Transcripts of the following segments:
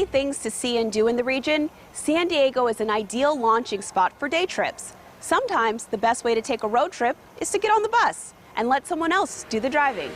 things to see and do in the region, San Diego is an ideal launching spot for day trips. Sometimes the best way to take a road trip is to get on the bus and let someone else do the driving.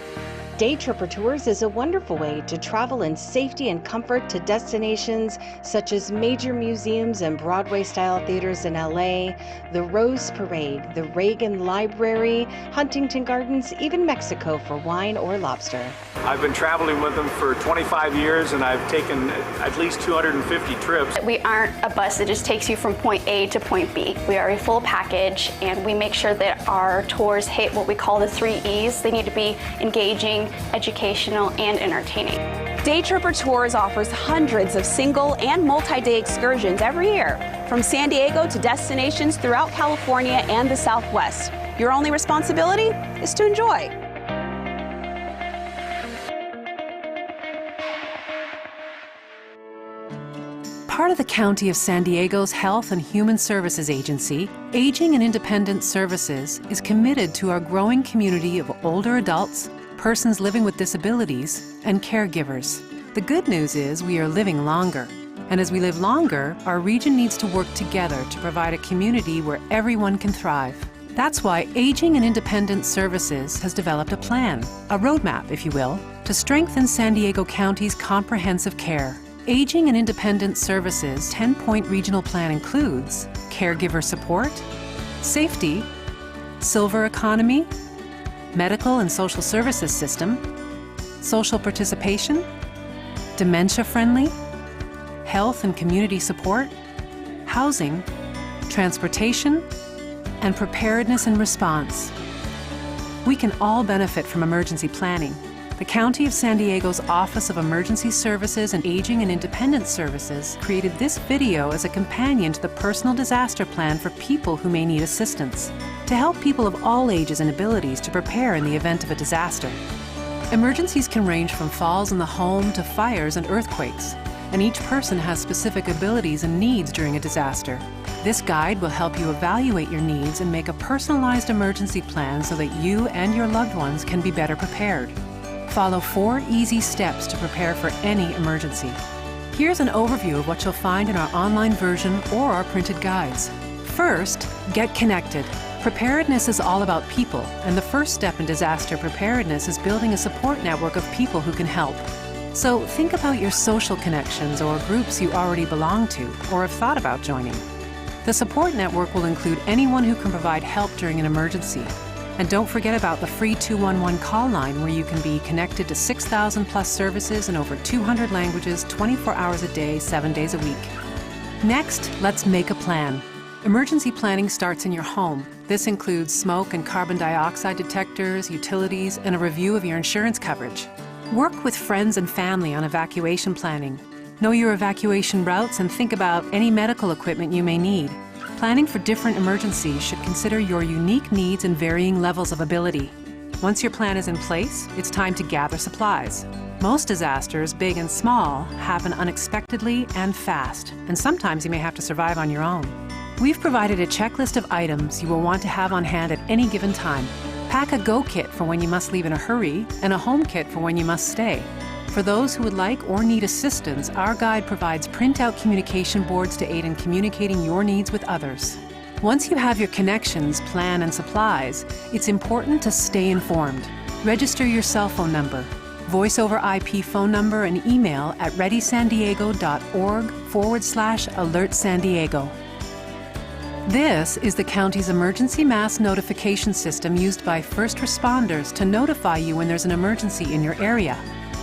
Day Tripper Tours is a wonderful way to travel in safety and comfort to destinations such as major museums and Broadway-style theaters in LA, the Rose Parade, the Reagan Library, Huntington Gardens, even Mexico for wine or lobster. I've been traveling with them for 25 years and I've taken at least 250 trips. We aren't a bus that just takes you from point A to point B. We are a full package and we make sure that our tours hit what we call the 3 E's. They need to be engaging, educational, and entertaining. Day Tripper Tours offers hundreds of single and multi-day excursions every year, from San Diego to destinations throughout California and the Southwest. Your only responsibility is to enjoy. Part of the County of San Diego's Health and Human Services Agency, Aging and Independent Services is committed to our growing community of older adults, persons living with disabilities, and caregivers. The good news is we are living longer. And as we live longer, our region needs to work together to provide a community where everyone can thrive. That's why Aging and Independent Services has developed a plan, a roadmap, if you will, to strengthen San Diego County's comprehensive care. Aging and Independent Services' 10-point regional plan includes caregiver support, safety, silver economy, medical and social services system, social participation, dementia-friendly, health and community support, housing, transportation, and preparedness and response. We can all benefit from emergency planning. The County of San Diego's Office of Emergency Services and Aging and Independent Services created this video as a companion to the personal disaster plan for people who may need assistance, to help people of all ages and abilities to prepare in the event of a disaster. Emergencies can range from falls in the home to fires and earthquakes, and each person has specific abilities and needs during a disaster. This guide will help you evaluate your needs and make a personalized emergency plan so that you and your loved ones can be better prepared. Follow 4 easy steps to prepare for any emergency. Here's an overview of what you'll find in our online version or our printed guides. First, get connected. Preparedness is all about people, and the first step in disaster preparedness is building a support network of people who can help. So think about your social connections or groups you already belong to or have thought about joining. The support network will include anyone who can provide help during an emergency. And don't forget about the free 211 call line where you can be connected to 6,000 plus services in over 200 languages, 24 hours a day, 7 days a week. Next, let's make a plan. Emergency planning starts in your home. This includes smoke and carbon dioxide detectors, utilities, and a review of your insurance coverage. Work with friends and family on evacuation planning. Know your evacuation routes and think about any medical equipment you may need. Planning for different emergencies should consider your unique needs and varying levels of ability. Once your plan is in place, it's time to gather supplies. Most disasters, big and small, happen unexpectedly and fast, and sometimes you may have to survive on your own. We've provided a checklist of items you will want to have on hand at any given time. Pack a go kit for when you must leave in a hurry, and a home kit for when you must stay. For those who would like or need assistance, our guide provides printout communication boards to aid in communicating your needs with others. Once you have your connections, plan, and supplies, it's important to stay informed. Register your cell phone number, voice over IP phone number, and email at readysandiego.org/alertsandiego. This is the county's emergency mass notification system used by first responders to notify you when there's an emergency in your area.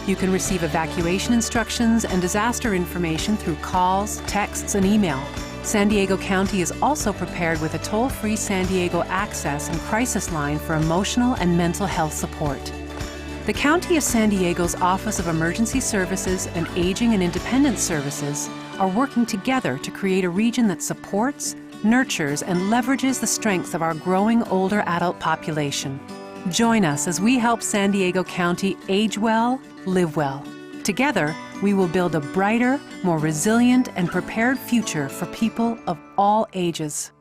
You can receive evacuation instructions and disaster information through calls, texts, and email. San Diego County is also prepared with a toll-free San Diego Access and Crisis Line for emotional and mental health support. The County of San Diego's Office of Emergency Services and Aging and Independent Services are working together to create a region that supports, nurtures, and leverages the strengths of our growing older adult population. Join us as we help San Diego County age well, live well. Together, we will build a brighter, more resilient, and prepared future for people of all ages.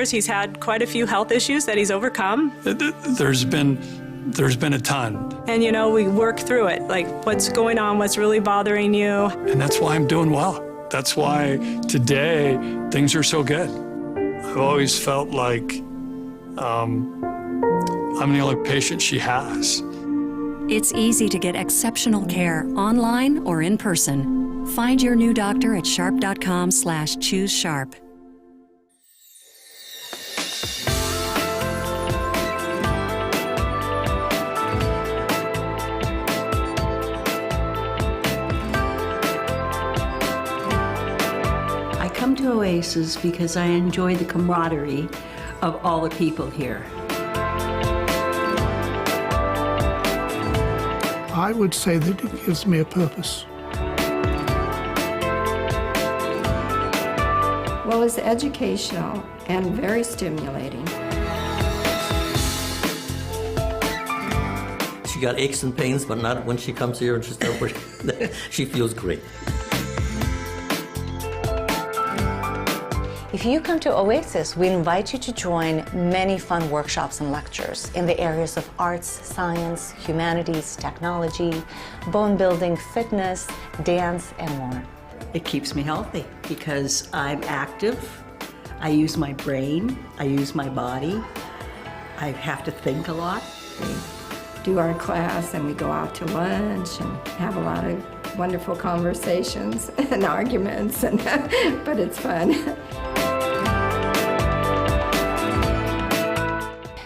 years, he's had quite a few health issues that he's overcome. There's been a ton. And you know, we work through it, like what's going on, what's really bothering you. And that's why I'm doing well. That's why today things are so good. I've always felt like I'm the only patient she has. It's easy to get exceptional care online or in person. Find your new doctor at sharp.com/choosesharp. I come to Oasis because I enjoy the camaraderie of all the people here. I would say that it gives me a purpose. Well, it's educational and very stimulating. She got aches and pains, but not when she comes here and she starts working. She feels great. If you come to Oasis, we invite you to join many fun workshops and lectures in the areas of arts, science, humanities, technology, bone building, fitness, dance, and more. It keeps me healthy because I'm active, I use my brain, I use my body, I have to think a lot. We do our class and we go out to lunch and have a lot of wonderful conversations and arguments, but it's fun.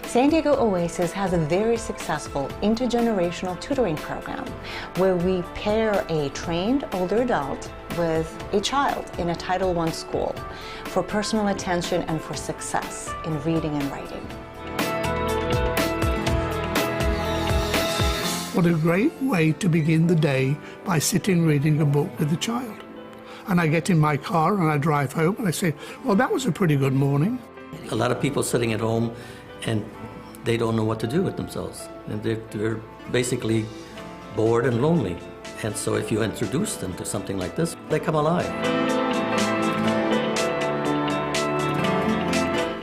SanDiegoOasis has a very successful intergenerational tutoring program where we pair a trained older adult with a child in a Title I school for personal attention and for success in reading and writing. What a great way to begin the day by sitting reading a book with a child. And I get in my car and I drive home and I say, well, that was a pretty good morning. A lot of people sitting at home and they don't know what to do with themselves. And they're basically bored and lonely. And so if you introduce them to something like this, they come alive.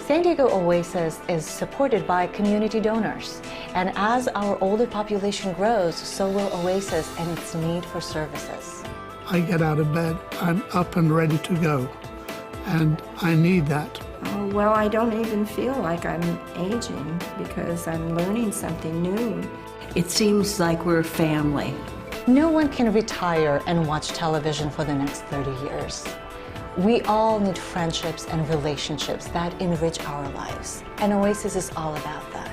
SanDiegoOasis is supported by community donors. And as our older population grows, so will Oasis and its need for services. I get out of bed, I'm up and ready to go. And I need that. Oh, well, I don't even feel like I'm aging because I'm learning something new. It seems like we're a family. No one can retire and watch television for the next 30 years. We all need friendships and relationships that enrich our lives. And Oasis is all about that.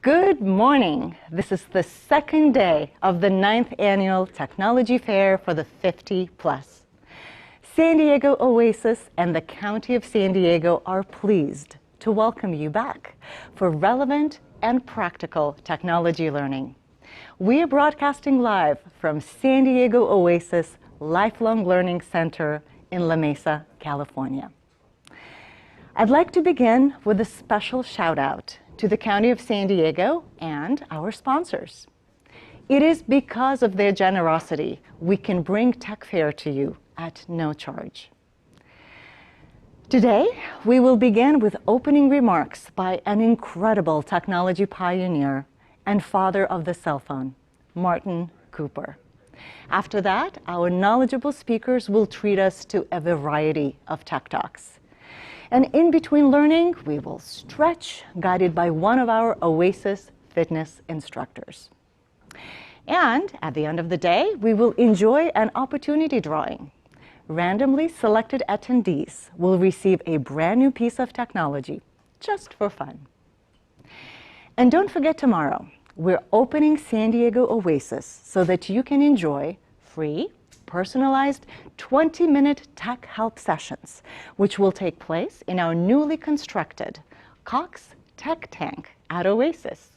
Good morning. This is the second day of the 9th Annual Technology Fair for the 50 Plus. San Diego Oasis and the County of San Diego are pleased to welcome you back for relevant and practical technology learning. We are broadcasting live from San Diego Oasis Lifelong Learning Center in La Mesa, California. I'd like to begin with a special shout out to the County of San Diego and our sponsors. It is because of their generosity we can bring Tech Fair to you at no charge. Today, we will begin with opening remarks by an incredible technology pioneer and father of the cell phone, Martin Cooper. After that, our knowledgeable speakers will treat us to a variety of tech talks. And in between learning, we will stretch, guided by one of our Oasis fitness instructors. And at the end of the day, we will enjoy an opportunity drawing. Randomly selected attendees will receive a brand new piece of technology, just for fun. And don't forget tomorrow, we're opening San Diego Oasis so that you can enjoy free, personalized 20-minute tech help sessions, which will take place in our newly constructed Cox Tech Tank at Oasis.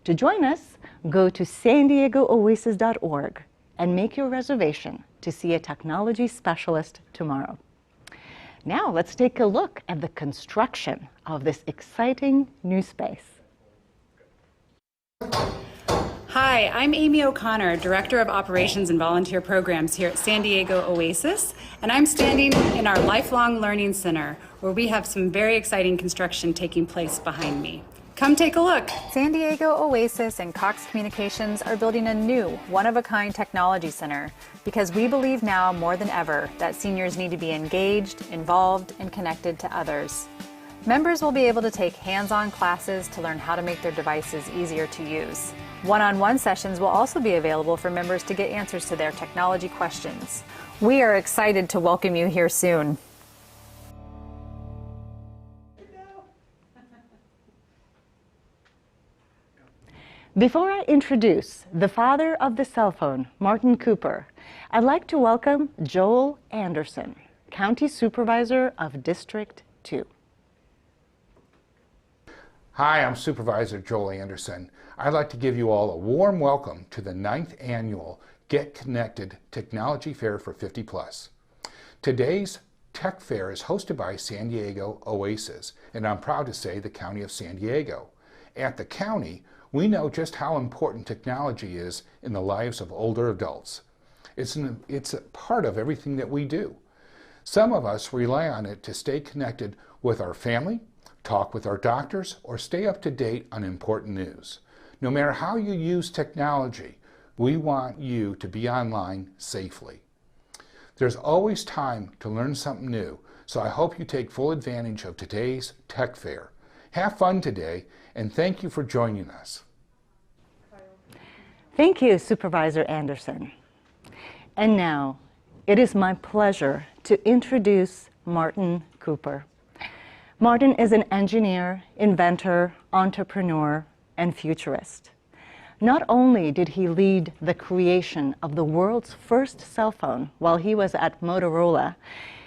To join us, go to SanDiegoOasis.org and make your reservation to see a technology specialist tomorrow. Now let's take a look at the construction of this exciting new space. Hi, I'm Amy O'Connor, Director of Operations and Volunteer Programs here at San Diego Oasis, and I'm standing in our Lifelong Learning Center, where we have some very exciting construction taking place behind me. Come take a look. San Diego Oasis and Cox Communications are building a new, one-of-a-kind technology center because we believe now more than ever that seniors need to be engaged, involved, and connected to others. Members will be able to take hands-on classes to learn how to make their devices easier to use. One-on-one sessions will also be available for members to get answers to their technology questions. We are excited to welcome you here soon. Before I introduce the father of the cell phone, Martin Cooper, I'd like to welcome Joel Anderson, County Supervisor of District 2. Hi, I'm Supervisor Joel Anderson. I'd like to give you all a warm welcome to the 9th annual Get Connected Technology Fair for 50 Plus. Today's Tech Fair is hosted by San Diego Oasis, and I'm proud to say the County of San Diego. At the county, we know just how important technology is in the lives of older adults. It's a part of everything that we do. Some of us rely on it to stay connected with our family, talk with our doctors, or stay up to date on important news. No matter how you use technology, we want you to be online safely. There's always time to learn something new, so I hope you take full advantage of today's Tech Fair. Have fun today, and thank you for joining us. Thank you, Supervisor Anderson. And now, it is my pleasure to introduce Martin Cooper. Martin is an engineer, inventor, entrepreneur, and futurist. Not only did he lead the creation of the world's first cell phone while he was at Motorola,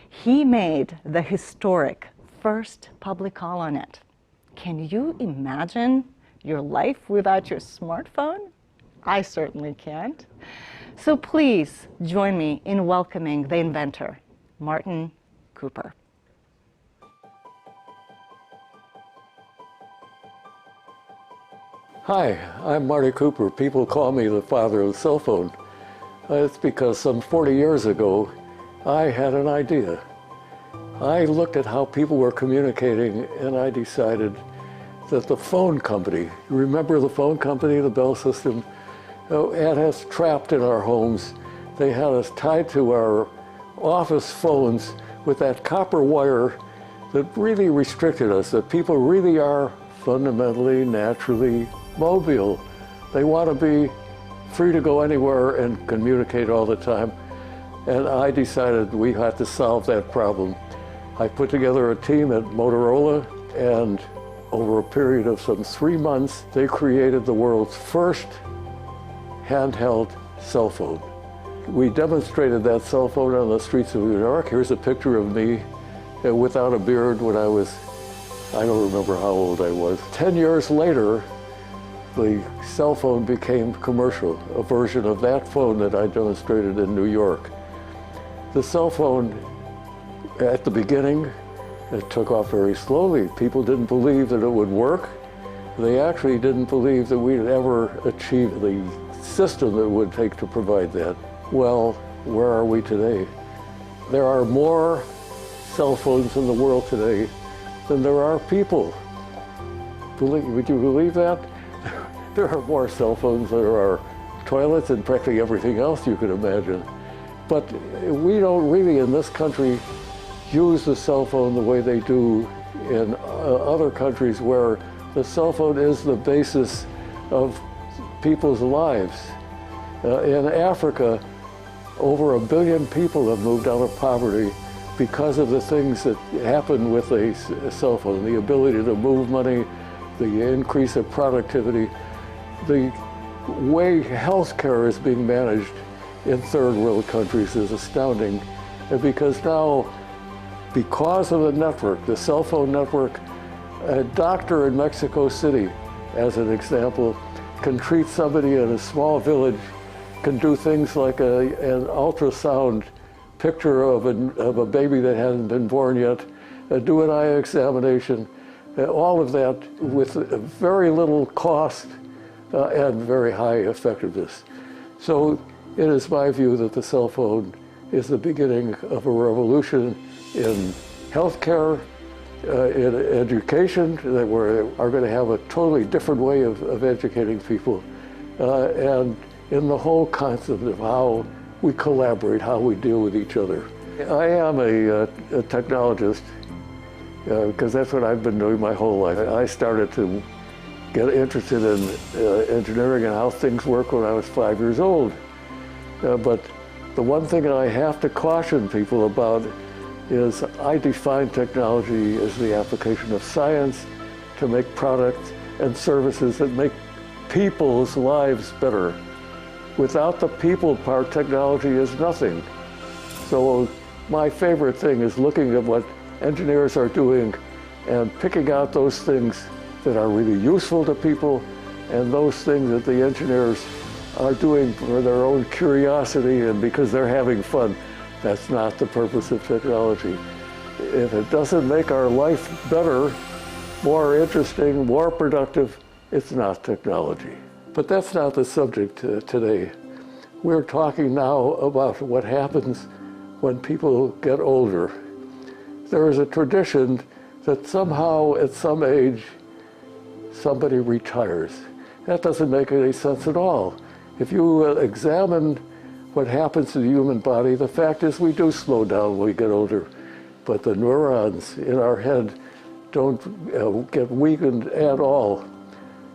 he made the historic first public call on it. Can you imagine your life without your smartphone? I certainly can't. So please join me in welcoming the inventor, Martin Cooper. Hi, I'm Marty Cooper. People call me the father of the cell phone. It's because some 40 years ago, I had an idea. I looked at how people were communicating, and I decided that the phone company, you remember the phone company, the Bell system, had us trapped in our homes. They had us tied to our office phones with that copper wire that really restricted us, that people really are fundamentally, naturally mobile. They want to be free to go anywhere and communicate all the time. And I decided we had to solve that problem. I put together a team at Motorola, and over a period of some 3 months, they created the world's first handheld cell phone. We demonstrated that cell phone on the streets of New York. Here's a picture of me without a beard when I was, I don't remember how old I was. 10 years later, the cell phone became commercial, a version of that phone that I demonstrated in New York. The cell phone, at the beginning, it took off very slowly. People didn't believe that it would work. They actually didn't believe that we'd ever achieve the system that it would take to provide that. Well, where are we today? There are more cell phones in the world today than there are people. Would you believe that? There are more cell phones than there are toilets and practically everything else you could imagine. But we don't really, in this country, use the cell phone the way they do in other countries where the cell phone is the basis of people's lives. In Africa, over 1 billion people have moved out of poverty because of the things that happen with a cell phone, the ability to move money, the increase of productivity, the way healthcare is being managed in third world countries is astounding. And because now, because of the network, the cell phone network, a doctor in Mexico City, as an example, can treat somebody in a small village, can do things like an ultrasound picture of a baby that hasn't been born yet, do an eye examination, all of that with very little cost and very high effectiveness. So it is my view that the cell phone is the beginning of a revolution in healthcare, in education, that we are going to have a totally different way of educating people, and in the whole concept of how we collaborate, how we deal with each other. I am a technologist because that's what I've been doing my whole life. I started to get interested in engineering and how things work when I was 5 years old. But the one thing that I have to caution people about is I define technology as the application of science to make products and services that make people's lives better. Without the people part, technology is nothing. So my favorite thing is looking at what engineers are doing and picking out those things that are really useful to people and those things that the engineers are doing for their own curiosity and because they're having fun. That's not the purpose of technology. If it doesn't make our life better, more interesting, more productive, it's not technology. But that's not the subject today. We're talking now about what happens when people get older. There is a tradition that somehow at some age, somebody retires. That doesn't make any sense at all. If you examine what happens to the human body, the fact is we do slow down when we get older, but the neurons in our head don't get weakened at all.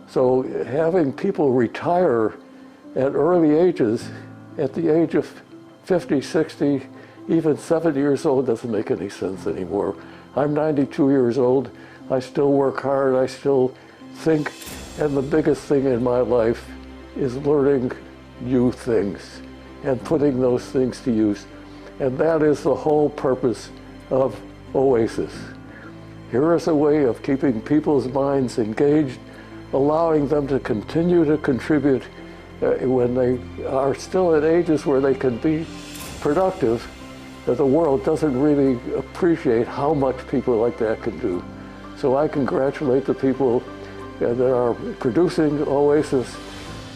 So having people retire at early ages, at the age of 50, 60, even 70 years old doesn't make any sense anymore. I'm 92 years old, I still work hard, I still think, and the biggest thing in my life is learning new things and putting those things to use. And that is the whole purpose of Oasis. Here is a way of keeping people's minds engaged, allowing them to continue to contribute when they are still at ages where they can be productive, that the world doesn't really appreciate how much people like that can do. So I congratulate the people that are producing Oasis,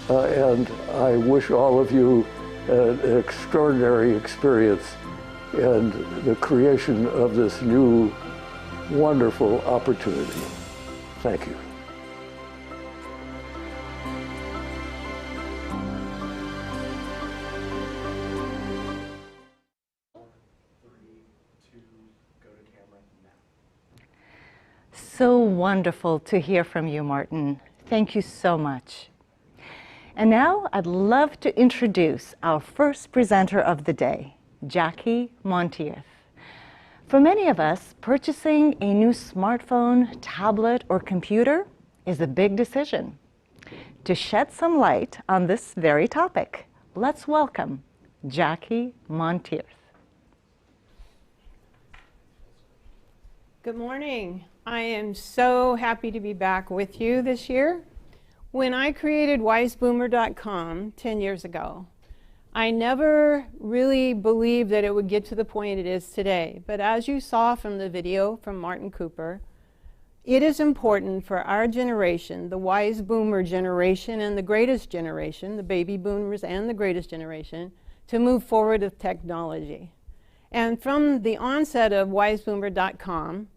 and I wish all of you an extraordinary experience and the creation of this new, wonderful opportunity. Thank you. So wonderful to hear from you, Martin. Thank you so much. And now I'd love to introduce our first presenter of the day, Jackie Monteith. For many of us, purchasing a new smartphone, tablet, or computer is a big decision. To shed some light on this very topic, let's welcome Jackie Montiers. Good morning. I am so happy to be back with you this year. When I created wiseboomer.com 10 years ago, I never really believed that it would get to the point it is today. But as you saw from the video from Martin Cooper, it is important for our generation, the wise boomer generation and the greatest generation, the baby boomers and the greatest generation, to move forward with technology. And from the onset of wiseboomer.com,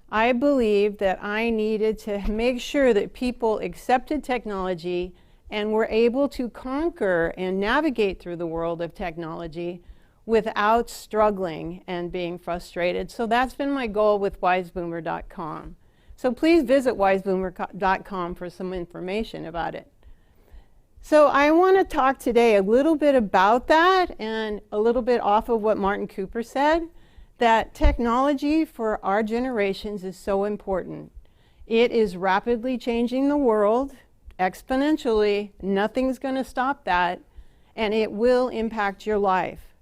I believed that I needed to make sure that people accepted technology and were able to conquer and navigate through the world of technology without struggling and being frustrated. So that's been my goal with wiseboomer.com. So please visit wiseboomer.com for some information about it. So I want to talk today a little bit about that and a little bit off of what Martin Cooper said, that technology for our generations is so important. It is rapidly changing the world exponentially. Nothing's going to stop that, and it will impact your life.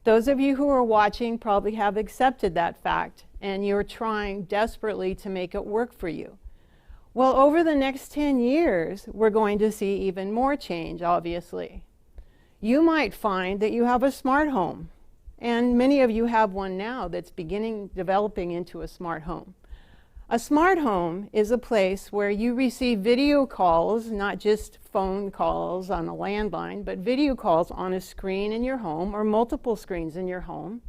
Those of you who are watching probably have accepted that fact, and you're trying desperately to make it work for you. Well, over the next 10 years, we're going to see even more change, obviously. You might find that you have a smart home, and many of you have one now that's developing into a smart home. A smart home is a place where you receive video calls, not just phone calls on a landline, but video calls on a screen in your home or multiple screens in your home.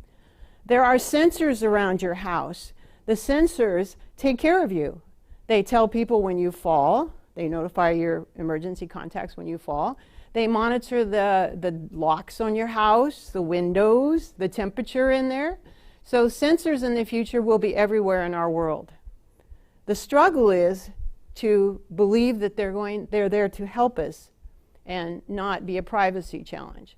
There are sensors around your house. The sensors take care of you. They tell people when you fall. They notify your emergency contacts when you fall. They monitor the locks on your house, the windows, the temperature in there. So sensors in the future will be everywhere in our world. The struggle is to believe that they're there to help us and not be a privacy challenge.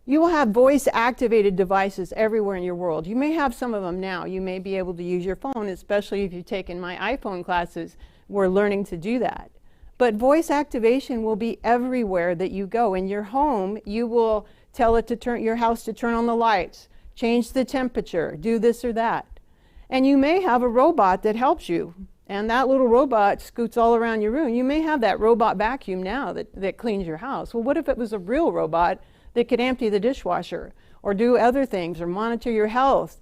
You will have voice-activated devices everywhere in your world. You may have some of them now. You may be able to use your phone, especially if you've taken my iPhone classes. We're learning to do that. But voice activation will be everywhere that you go. In your home, you will tell it to turn your house to turn on the lights, change the temperature, do this or that. And you may have a robot that helps you, and that little robot scoots all around your room. You may have that robot vacuum now that cleans your house. Well, what if it was a real robot that could empty the dishwasher or do other things or monitor your health?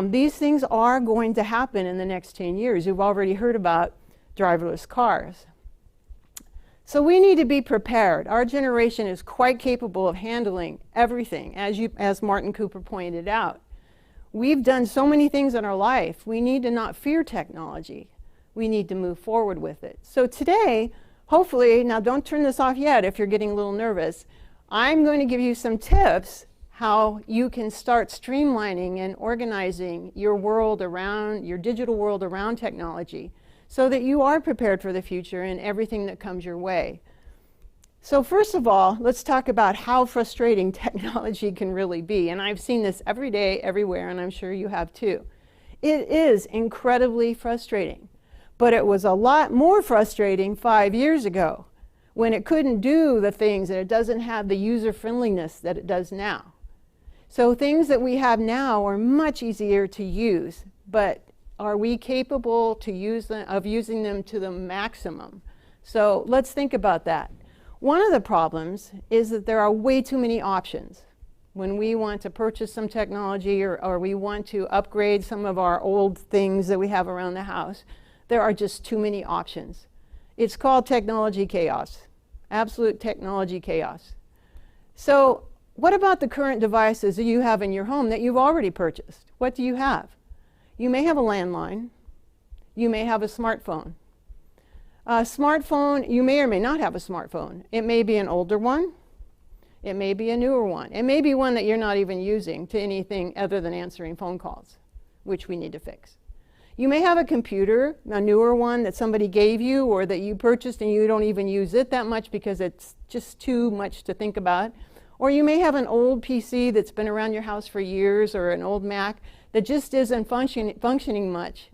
These things are going to happen in the next 10 years. You've already heard about driverless cars. So we need to be prepared. Our generation is quite capable of handling everything, as Martin Cooper pointed out. We've done so many things in our life. We need to not fear technology. We need to move forward with it. So today, hopefully, now don't turn this off yet if you're getting a little nervous, I'm going to give you some tips how you can start streamlining and organizing your world around, your digital world around technology, so that you are prepared for the future and everything that comes your way. So first of all, let's talk about how frustrating technology can really be. And I've seen this every day, everywhere, and I'm sure you have too. It is incredibly frustrating. But it was a lot more frustrating 5 years ago when it couldn't do the things and it doesn't have the user friendliness that it does now. So things that we have now are much easier to use, but are we capable of using them to the maximum? So let's think about that. One of the problems is that there are way too many options. When we want to purchase some technology or we want to upgrade some of our old things that we have around the house, there are just too many options. It's called technology chaos, absolute technology chaos. So what about the current devices that you have in your home that you've already purchased? What do you have? You may have a landline. You may have a smartphone. A smartphone, you may or may not have a smartphone. It may be an older one. It may be a newer one. It may be one that you're not even using to anything other than answering phone calls, which we need to fix. You may have a computer, a newer one that somebody gave you or that you purchased and you don't even use it that much because it's just too much to think about. Or you may have an old PC that's been around your house for years or an old Mac that just isn't functioning much.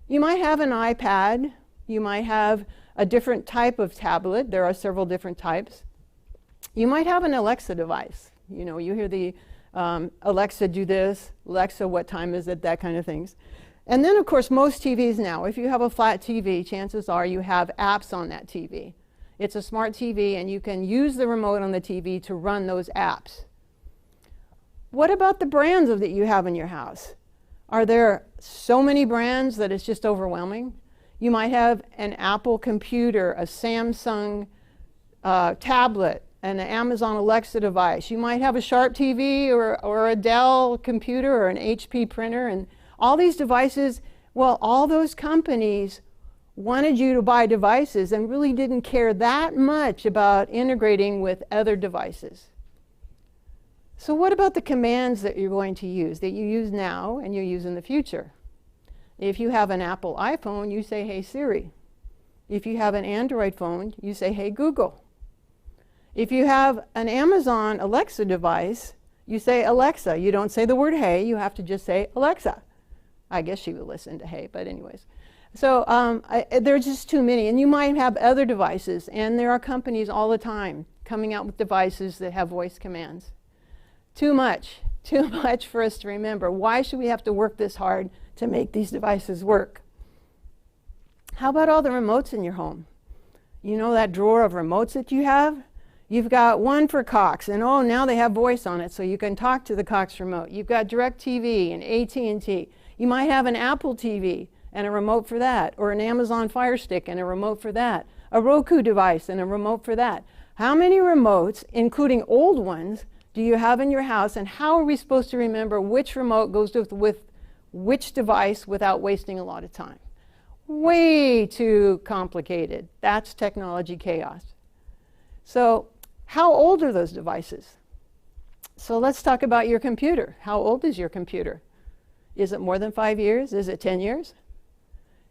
You might have an iPad. You might have a different type of tablet. There are several different types. You might have an Alexa device. You know, you hear the Alexa, do this, Alexa, what time is it, that kind of things. And then, of course, most TVs now, if you have a flat TV, chances are you have apps on that TV. It's a smart TV, and you can use the remote on the TV to run those apps. What about the brands that you have in your house? Are there so many brands that it's just overwhelming? You might have an Apple computer, a Samsung tablet, an Amazon Alexa device. You might have a Sharp TV or a Dell computer or an HP printer, and all these devices, well, all those companies wanted you to buy devices and really didn't care that much about integrating with other devices. So what about the commands that you're going to use, that you use now and you use in the future? If you have an Apple iPhone, you say, hey Siri. If you have an Android phone, you say, hey Google. If you have an Amazon Alexa device, you say Alexa. You don't say the word hey, you have to just say Alexa. I guess she would listen to hey, but anyways. So there's just too many, and you might have other devices, and there are companies all the time coming out with devices that have voice commands. Too much for us to remember. Why should we have to work this hard to make these devices work? How about all the remotes in your home? You know that drawer of remotes that you have? You've got one for Cox, and oh, now they have voice on it, so you can talk to the Cox remote. You've got DirecTV and AT&T. You might have an Apple TV and a remote for that, or an Amazon Fire Stick and a remote for that, a Roku device and a remote for that. How many remotes, including old ones, do you have in your house, and how are we supposed to remember which remote goes with which device without wasting a lot of time? Way too complicated. That's technology chaos. So how old are those devices? So let's talk about your computer. How old is your computer? Is it more than 5 years? Is it 10 years?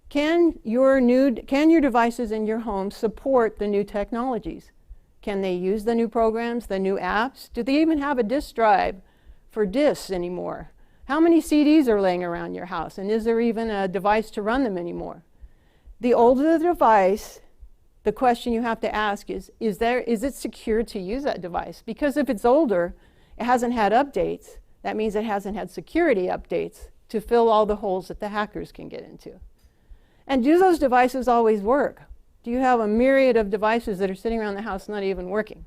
Can your devices in your home support the new technologies? Can they use the new programs, the new apps? Do they even have a disk drive for disks anymore? How many CDs are laying around your house? And is there even a device to run them anymore? The older the device, the question you have to ask is it secure to use that device? Because if it's older, it hasn't had updates. That means it hasn't had security updates to fill all the holes that the hackers can get into. And do those devices always work? Do you have a myriad of devices that are sitting around the house not even working,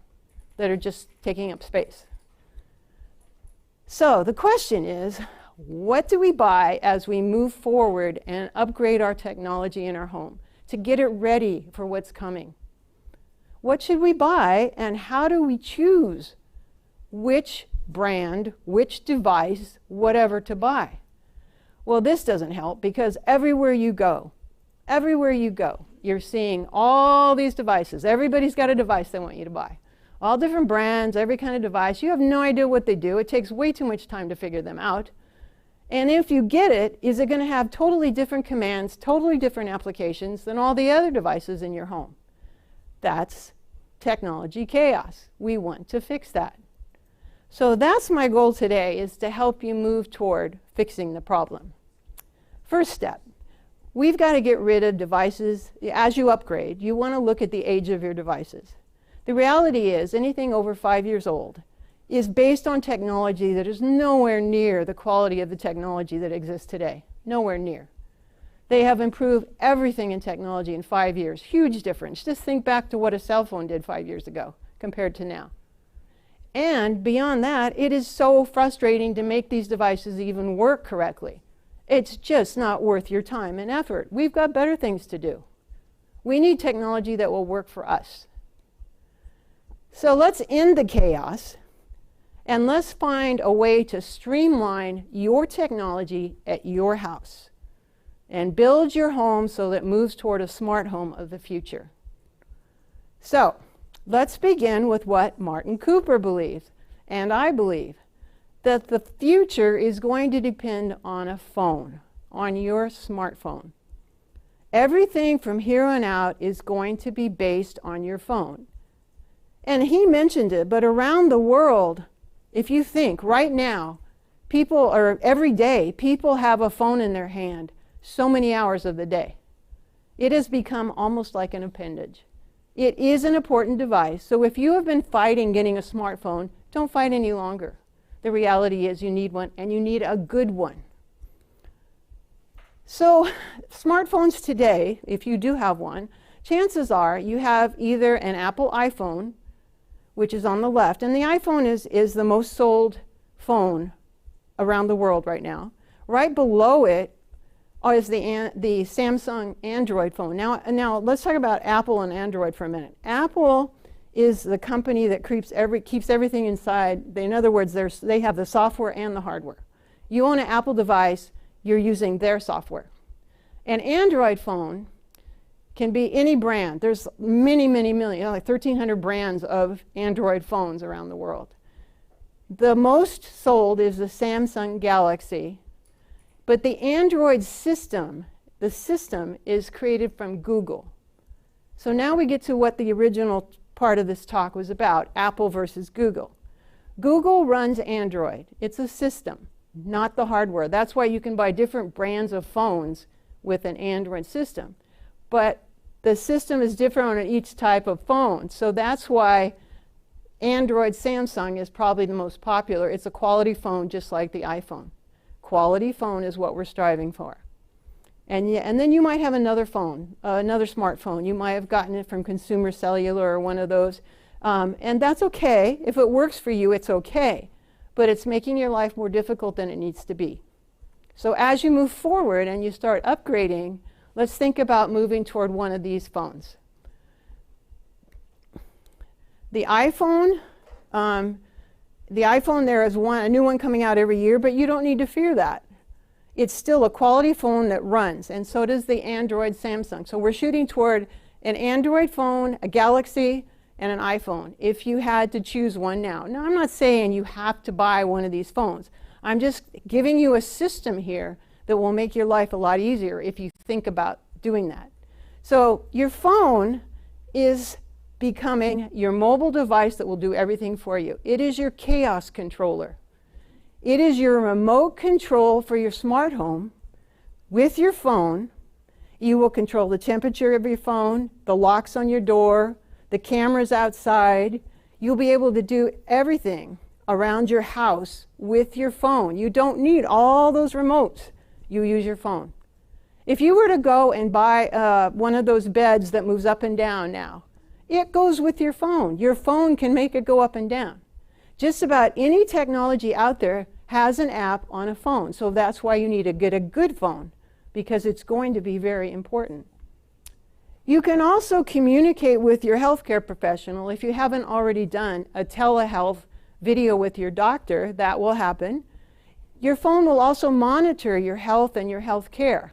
that are just taking up space? So the question is, what do we buy as we move forward and upgrade our technology in our home to get it ready for what's coming? What should we buy, and how do we choose which brand, which device, whatever to buy? Well, this doesn't help, because everywhere you go, you're seeing all these devices. Everybody's got a device they want you to buy. All different brands, every kind of device. You have no idea what they do. It takes way too much time to figure them out. And if you get it, is it going to have totally different commands, totally different applications than all the other devices in your home? That's technology chaos. We want to fix that. So that's my goal today, is to help you move toward fixing the problem. First step, we've got to get rid of devices. As you upgrade, you want to look at the age of your devices. The reality is anything over 5 years old is based on technology that is nowhere near the quality of the technology that exists today. Nowhere near. They have improved everything in technology in 5 years. Huge difference. Just think back to what a cell phone did 5 years ago compared to now. And beyond that, it is so frustrating to make these devices even work correctly. It's just not worth your time and effort. We've got better things to do. We need technology that will work for us. So let's end the chaos, and let's find a way to streamline your technology at your house and build your home so that it moves toward a smart home of the future. So let's begin with what Martin Cooper believes, and I believe, that the future is going to depend on a phone, on your smartphone. Everything from here on out is going to be based on your phone. And he mentioned it, but around the world, if you think right now, every day, people have a phone in their hand so many hours of the day. It has become almost like an appendage. It is an important device. So if you have been fighting getting a smartphone, don't fight any longer. The reality is you need one, and you need a good one. So smartphones today, if you do have one, chances are you have either an Apple iPhone, which is on the left, and the iPhone is the most sold phone around the world right now. Right below it is the Samsung Android phone. Now let's talk about Apple and Android for a minute. Apple is the company that keeps everything inside. In other words, they have the software and the hardware. You own an Apple device, you're using their software. An Android phone can be any brand. There's many, many million, like 1,300 brands of Android phones around the world. The most sold is the Samsung Galaxy, but the Android system, the system is created from Google. So now we get to what the original part of this talk was about, Apple versus Google. Google runs Android. It's a system, not the hardware. That's why you can buy different brands of phones with an Android system. But the system is different on each type of phone. So that's why Android Samsung is probably the most popular. It's a quality phone just like the iPhone. Quality phone is what we're striving for. And then you might have another phone, another smartphone. You might have gotten it from Consumer Cellular or one of those. And that's okay. If it works for you, it's okay. But it's making your life more difficult than it needs to be. So as you move forward and you start upgrading, let's think about moving toward one of these phones. The iPhone, there is a new one coming out every year, but you don't need to fear that. It's still a quality phone that runs, and so does the Android Samsung. So we're shooting toward an Android phone, a Galaxy, and an iPhone, if you had to choose one now. Now, I'm not saying you have to buy one of these phones. I'm just giving you a system here that will make your life a lot easier if you think about doing that. So your phone is becoming your mobile device that will do everything for you. It is your chaos controller. It is your remote control for your smart home with your phone. You will control the temperature of your phone, the locks on your door, the cameras outside. You'll be able to do everything around your house with your phone. You don't need all those remotes. You use your phone. If you were to go and buy one of those beds that moves up and down now, it goes with your phone. Your phone can make it go up and down. Just about any technology out there has an app on a phone. So that's why you need to get a good phone, because it's going to be very important. You can also communicate with your healthcare professional. If you haven't already done a telehealth video with your doctor, that will happen. Your phone will also monitor your health and your health care.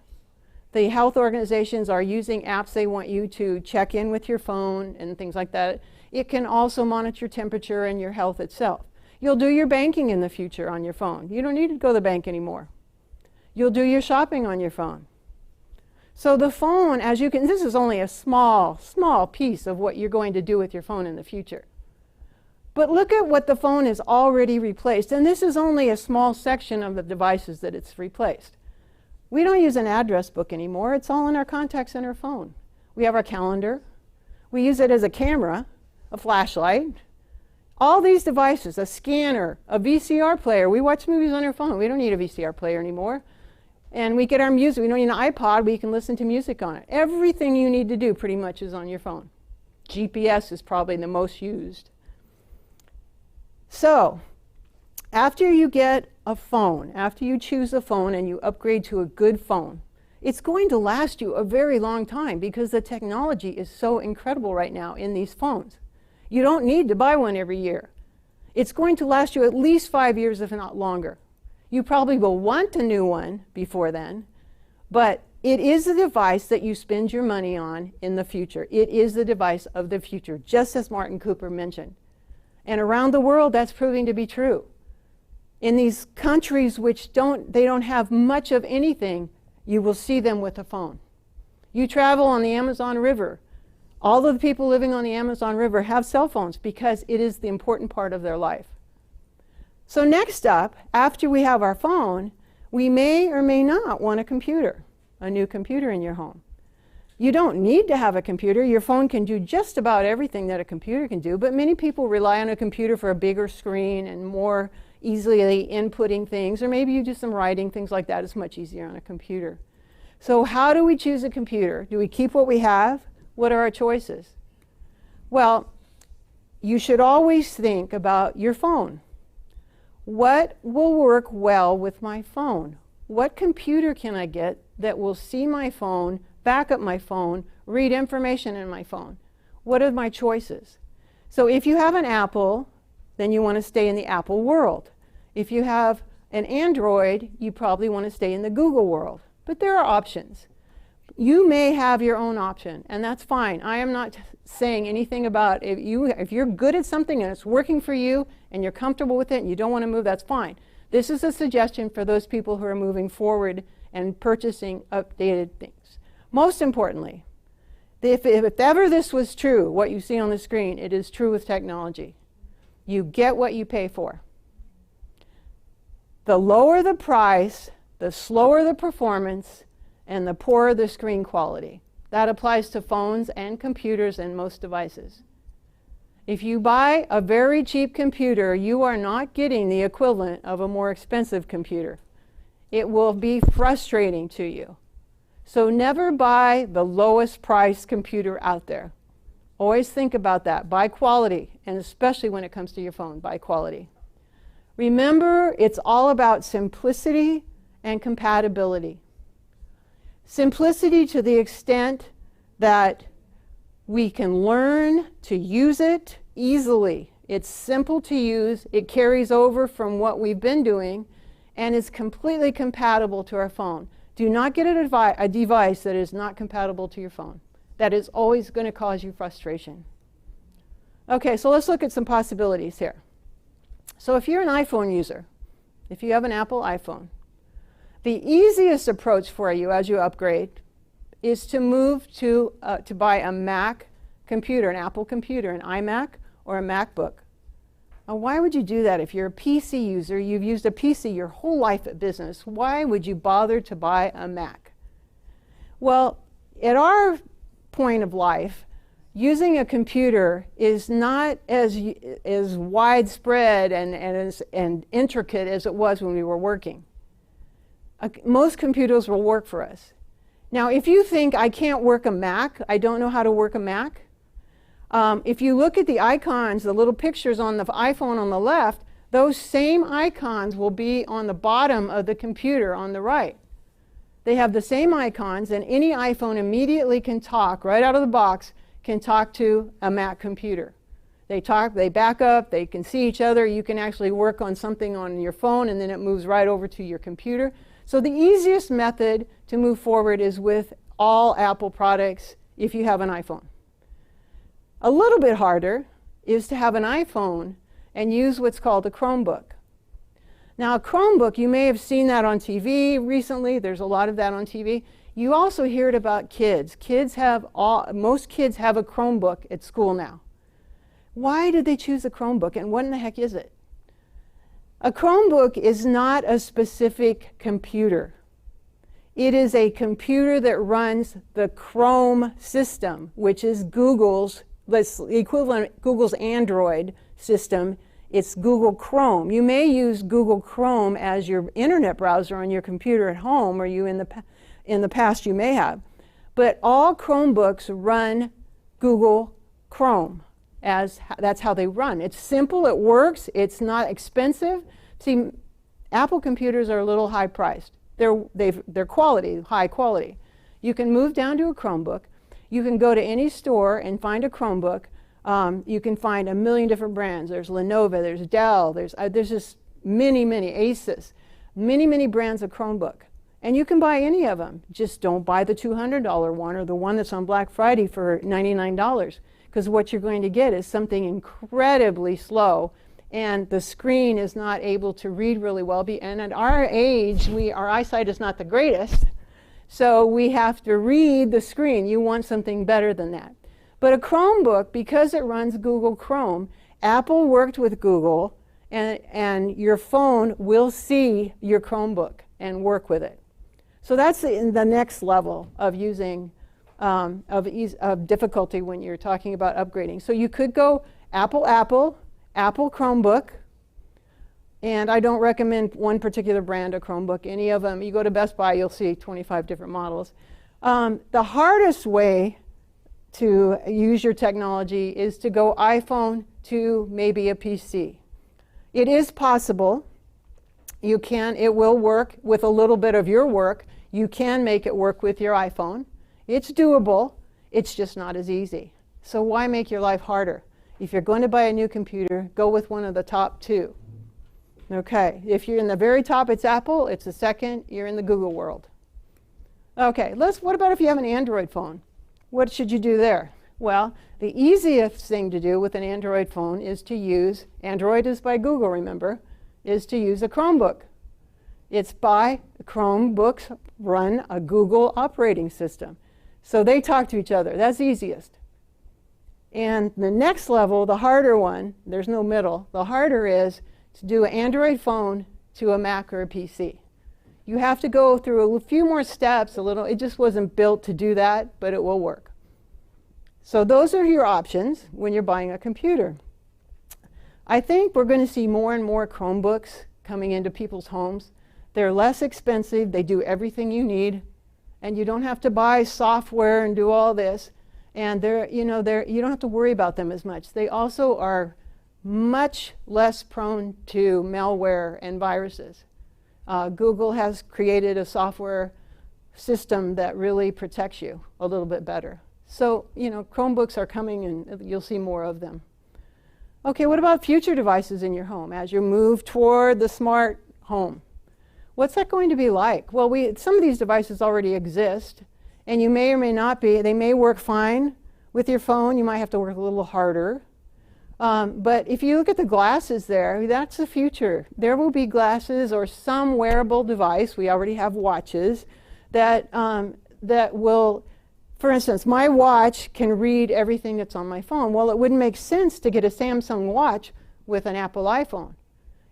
The health organizations are using apps. They want you to check in with your phone and things like that. It can also monitor your temperature and your health itself. You'll do your banking in the future on your phone. You don't need to go to the bank anymore. You'll do your shopping on your phone. So the phone, as you can, this is only a small piece of what you're going to do with your phone in the future. But look at what the phone has already replaced. And this is only a small section of the devices that it's replaced. We don't use an address book anymore. It's all in our contacts in our phone. We have our calendar. We use it as a camera, a flashlight. All these devices, a scanner, a VCR player. We watch movies on our phone. We don't need a VCR player anymore. And we get our music. We don't need an iPod, but you can listen to music on it. Everything you need to do pretty much is on your phone. GPS is probably the most used. So, after you get a phone, after you choose a phone and you upgrade to a good phone, it's going to last you a very long time because the technology is so incredible right now in these phones. You don't need to buy one every year. It's going to last you at least 5 years, if not longer. You probably will want a new one before then, but it is a device that you spend your money on in the future. It is the device of the future, just as Martin Cooper mentioned. And around the world, that's proving to be true. In these countries which don't have much of anything, you will see them with a phone. You travel on the Amazon River. All of the people living on the Amazon River have cell phones because it is the important part of their life. So next up, after we have our phone, we may or may not want a computer, a new computer in your home. You don't need to have a computer. Your phone can do just about everything that a computer can do, but many people rely on a computer for a bigger screen and more easily inputting things, or maybe you do some writing, things like that. It's much easier on a computer. So how do we choose a computer? Do we keep what we have? What are our choices? Well, you should always think about your phone. What will work well with my phone? What computer can I get that will see my phone, back up my phone, read information in my phone? What are my choices? So if you have an Apple, then you want to stay in the Apple world. If you have an Android, you probably want to stay in the Google world. But there are options. You may have your own option, and that's fine. I am not saying anything about if you're good at something and it's working for you and you're comfortable with it and you don't want to move, that's fine. This is a suggestion for those people who are moving forward and purchasing updated things. Most importantly, if ever this was true, what you see on the screen, it is true with technology. You get what you pay for. The lower the price, the slower the performance, and the poorer the screen quality. That applies to phones and computers and most devices. If you buy a very cheap computer, you are not getting the equivalent of a more expensive computer. It will be frustrating to you. So never buy the lowest price computer out there. Always think about that. Buy quality, and especially when it comes to your phone, buy quality. Remember, it's all about simplicity and compatibility. Simplicity to the extent that we can learn to use it easily. It's simple to use, it carries over from what we've been doing, and is completely compatible to our phone. Do not get a device that is not compatible to your phone. That is always going to cause you frustration. Okay, so let's look at some possibilities here. So if you're an iPhone user, if you have an Apple iPhone, the easiest approach for you as you upgrade is to move to buy a Mac computer, an Apple computer, an iMac or a MacBook. Now, why would you do that? If you're a PC user, you've used a PC your whole life at business, why would you bother to buy a Mac? Well, at our point of life, using a computer is not as widespread and intricate as it was when we were working. Most computers will work for us. Now, if you think I can't work a Mac, I don't know how to work a Mac, if you look at the icons, the little pictures on the iPhone on the left, those same icons will be on the bottom of the computer on the right. They have the same icons, and any iPhone immediately can talk, right out of the box, can talk to a Mac computer. They talk, they back up, they can see each other. You can actually work on something on your phone, and then it moves right over to your computer. So the easiest method to move forward is with all Apple products if you have an iPhone. A little bit harder is to have an iPhone and use what's called a Chromebook. Now, a Chromebook, you may have seen that on TV recently. There's a lot of that on TV. You also hear it about kids. Most kids have a Chromebook at school now. Why did they choose a Chromebook, and what in the heck is it? A Chromebook is not a specific computer. It is a computer that runs the Chrome system, which is Google's equivalent, Google's Android system. It's Google Chrome. You may use Google Chrome as your internet browser on your computer at home, or in the past you may have. But all Chromebooks run Google Chrome. That's how they run. It's simple, it works, it's not expensive. See, Apple computers are a little high priced. They're quality, high quality. You can move down to a Chromebook. You can go to any store and find a Chromebook. You can find a million different brands. There's Lenovo, there's Dell, there's just many Asus, many brands of Chromebook. And you can buy any of them. Just don't buy the $200 one or the one that's on Black Friday for $99. Because what you're going to get is something incredibly slow, and the screen is not able to read really well. And at our age, our eyesight is not the greatest, so we have to read the screen. You want something better than that. But a Chromebook, because it runs Google Chrome, Apple worked with Google, and your phone will see your Chromebook and work with it. So that's the next level of using of difficulty when you're talking about upgrading. So you could go Apple Chromebook, and I don't recommend one particular brand of Chromebook, any of them. You go to Best Buy, you'll see 25 different models. The hardest way to use your technology is to go iPhone to maybe a PC. It is possible. You can, it will work with a little bit of your work. You can make it work with your iPhone. It's doable. It's just not as easy. So why make your life harder? If you're going to buy a new computer, go with one of the top two. Okay, if you're in the very top, it's Apple. It's the second, you're in the Google world. Okay, what about if you have an Android phone? What should you do there? Well, the easiest thing to do with an Android phone is to use, Android is by Google, remember, is to use a Chromebook. It's by Chromebooks run a Google operating system. So they talk to each other. That's easiest. And the next level, the harder one, there's no middle, the harder is to do an Android phone to a Mac or a PC. You have to go through a few more steps, it just wasn't built to do that, but it will work. So those are your options when you're buying a computer. I think we're going to see more and more Chromebooks coming into people's homes. They're less expensive, they do everything you need, and you don't have to buy software and do all this. And you don't have to worry about them as much. They also are much less prone to malware and viruses. Google has created a software system that really protects you a little bit better. So, Chromebooks are coming and you'll see more of them. Okay, what about future devices in your home as you move toward the smart home? What's that going to be like? Well, some of these devices already exist, and you may or may not be. They may work fine with your phone. You might have to work a little harder. But if you look at the glasses there, that's the future. There will be glasses or some wearable device, we already have watches, that will, for instance, my watch can read everything that's on my phone. Well, it wouldn't make sense to get a Samsung watch with an Apple iPhone.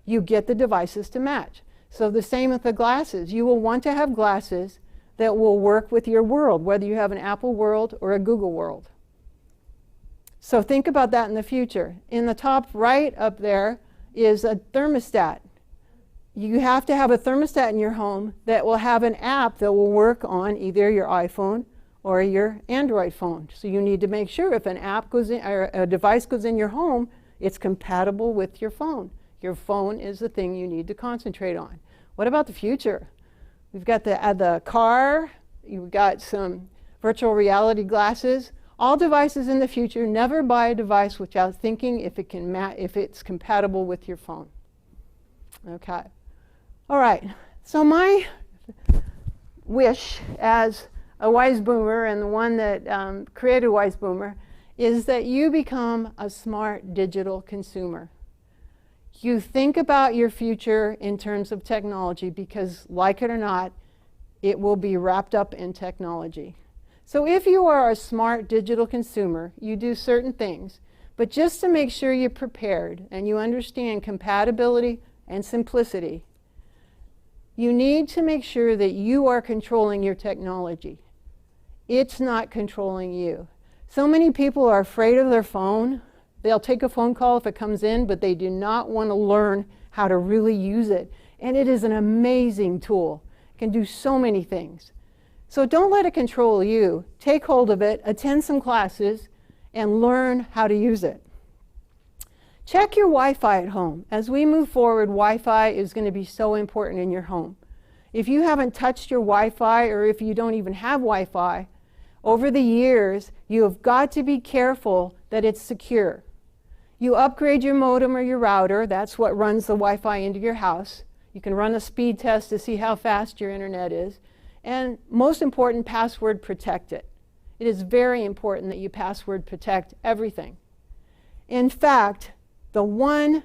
You get the devices to match. So the same with the glasses. You will want to have glasses that will work with your world, whether you have an Apple world or a Google world. So think about that in the future. In the top right up there is a thermostat. You have to have a thermostat in your home that will have an app that will work on either your iPhone or your Android phone. So you need to make sure if an app goes in, or a device goes in your home, it's compatible with your phone. Your phone is the thing you need to concentrate on. What about the future? We've got the car, you've got some virtual reality glasses. All devices in the future, never buy a device without thinking if it's compatible with your phone. Okay. All right. So my wish as a wise boomer and the one that created Wise Boomer is that you become a smart digital consumer. You think about your future in terms of technology because, like it or not, it will be wrapped up in technology. So if you are a smart digital consumer, you do certain things, but just to make sure you're prepared and you understand compatibility and simplicity, you need to make sure that you are controlling your technology. It's not controlling you. So many people are afraid of their phone. They'll take a phone call if it comes in, but they do not want to learn how to really use it. And it is an amazing tool. It can do so many things. So don't let it control you. Take hold of it, attend some classes, and learn how to use it. Check your Wi-Fi at home. As we move forward, Wi-Fi is going to be so important in your home. If you haven't touched your Wi-Fi, or if you don't even have Wi-Fi, over the years, you have got to be careful that it's secure. You upgrade your modem or your router. That's what runs the Wi-Fi into your house. You can run a speed test to see how fast your internet is. And most important, password protect it. It is very important that you password protect everything. In fact, the one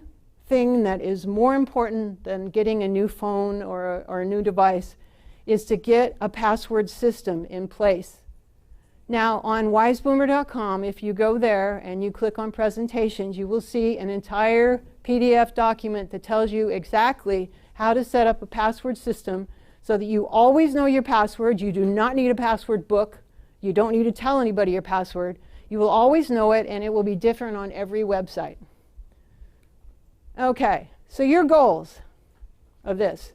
thing that is more important than getting a new phone or a new device is to get a password system in place. Now on wiseboomer.com, if you go there and you click on presentations, you will see an entire PDF document that tells you exactly how to set up a password system so that you always know your password. You do not need a password book. You don't need to tell anybody your password. You will always know it, and it will be different on every website. Okay, so your goals of this.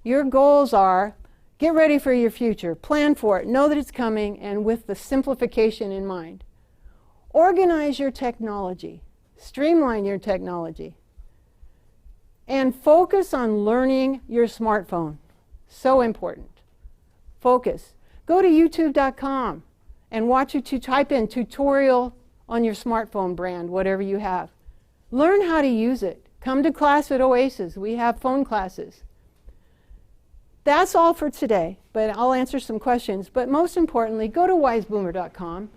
Your goals are get ready for your future, plan for it, know that it's coming, and with the simplification in mind. Organize your technology, streamline your technology, and focus on learning your smartphone. So important. Focus. Go to youtube.com and watch type in tutorial on your smartphone brand, whatever you have. Learn how to use it. Come to class at Oasis. We have phone classes. That's all for today, but I'll answer some questions. But most importantly, go to wiseboomer.com.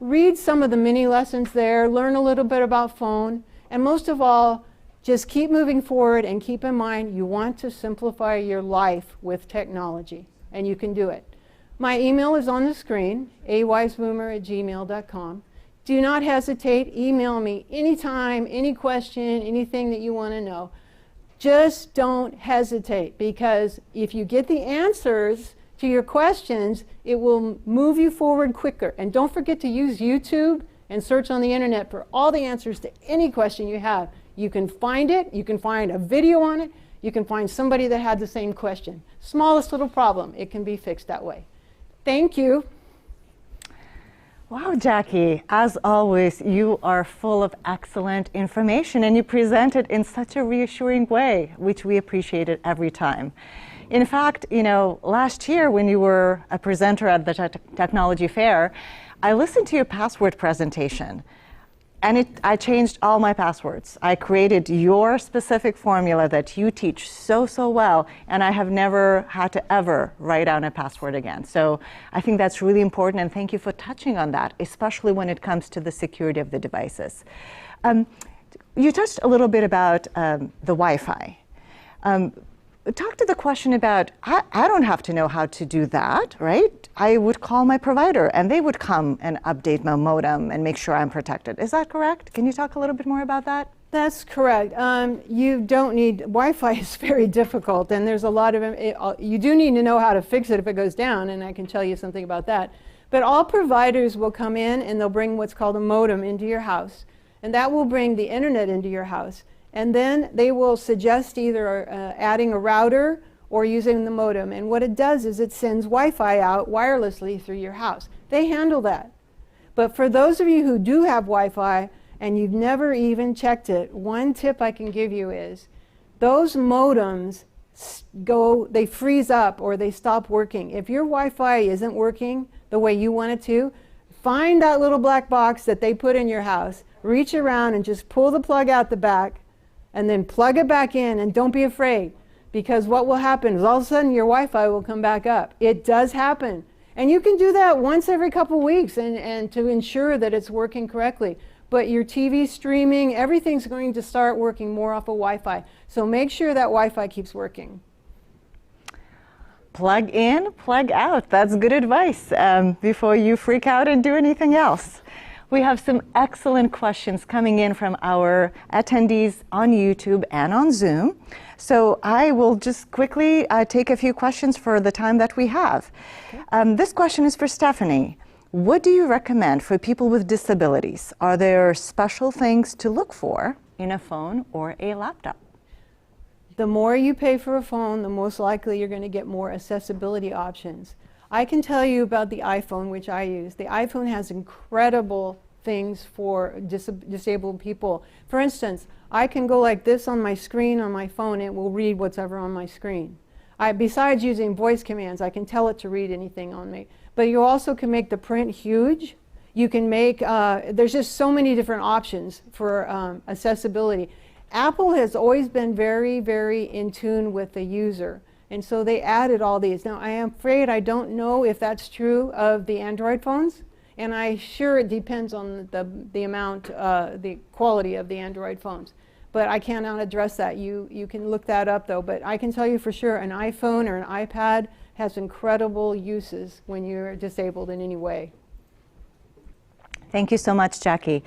Read some of the mini lessons there, learn a little bit about phone, and most of all, just keep moving forward and keep in mind you want to simplify your life with technology, and you can do it. My email is on the screen, awiseboomer@gmail.com. Do not hesitate. Email me anytime, any question, anything that you want to know. Just don't hesitate, because if you get the answers to your questions, it will move you forward quicker. And don't forget to use YouTube and search on the internet for all the answers to any question you have. You can find it, you can find a video on it, you can find somebody that had the same question. Smallest little problem, it can be fixed that way. Thank you. Wow, Jackie, as always, you are full of excellent information, and you present it in such a reassuring way, which we appreciated every time. In fact, last year when you were a presenter at the technology fair, I listened to your password presentation, and I changed all my passwords. I created your specific formula that you teach so well, and I have never had to ever write down a password again. So I think that's really important, and thank you for touching on that, especially when it comes to the security of the devices. You touched a little bit about the Wi-Fi. Talk to the question about, I don't have to know how to do that, right? I would call my provider and they would come and update my modem and make sure I'm protected. Is that correct? Can you talk a little bit more about that? That's correct. You don't need, Wi-Fi is very difficult, and there's a lot of, you do need to know how to fix it if it goes down, and I can tell you something about that. But all providers will come in and they'll bring what's called a modem into your house, and that will bring the internet into your house. And then they will suggest either adding a router or using the modem. And what it does is it sends Wi-Fi out wirelessly through your house. They handle that. But for those of you who do have Wi-Fi and you've never even checked it, one tip I can give you is those modems they freeze up or they stop working. If your Wi-Fi isn't working the way you want it to, find that little black box that they put in your house, reach around and just pull the plug out the back, and then plug it back in, and don't be afraid, because what will happen is all of a sudden your Wi-Fi will come back up. It does happen. And you can do that once every couple weeks and to ensure that it's working correctly. But your TV streaming, everything's going to start working more off of Wi-Fi. So make sure that Wi-Fi keeps working. Plug in, plug out. That's good advice before you freak out and do anything else. We have some excellent questions coming in from our attendees on YouTube and on Zoom. So I will just quickly take a few questions for the time that we have. Okay. This question is for Stephanie. What do you recommend for people with disabilities? Are there special things to look for in a phone or a laptop? The more you pay for a phone, the most likely you're going to get more accessibility options. I can tell you about the iPhone, which I use. The iPhone has incredible things for disabled people. For instance, I can go like this on my screen on my phone, and it will read whatever on my screen. Besides using voice commands, I can tell it to read anything on me. But you also can make the print huge. You can make, there's just so many different options for accessibility. Apple has always been very, very in tune with the user. And so they added all these. Now, I am afraid I don't know if that's true of the Android phones, and I'm sure it depends on the amount, the quality of the Android phones. But I cannot address that. You can look that up, though. But I can tell you for sure an iPhone or an iPad has incredible uses when you're disabled in any way. Thank you so much, Jackie.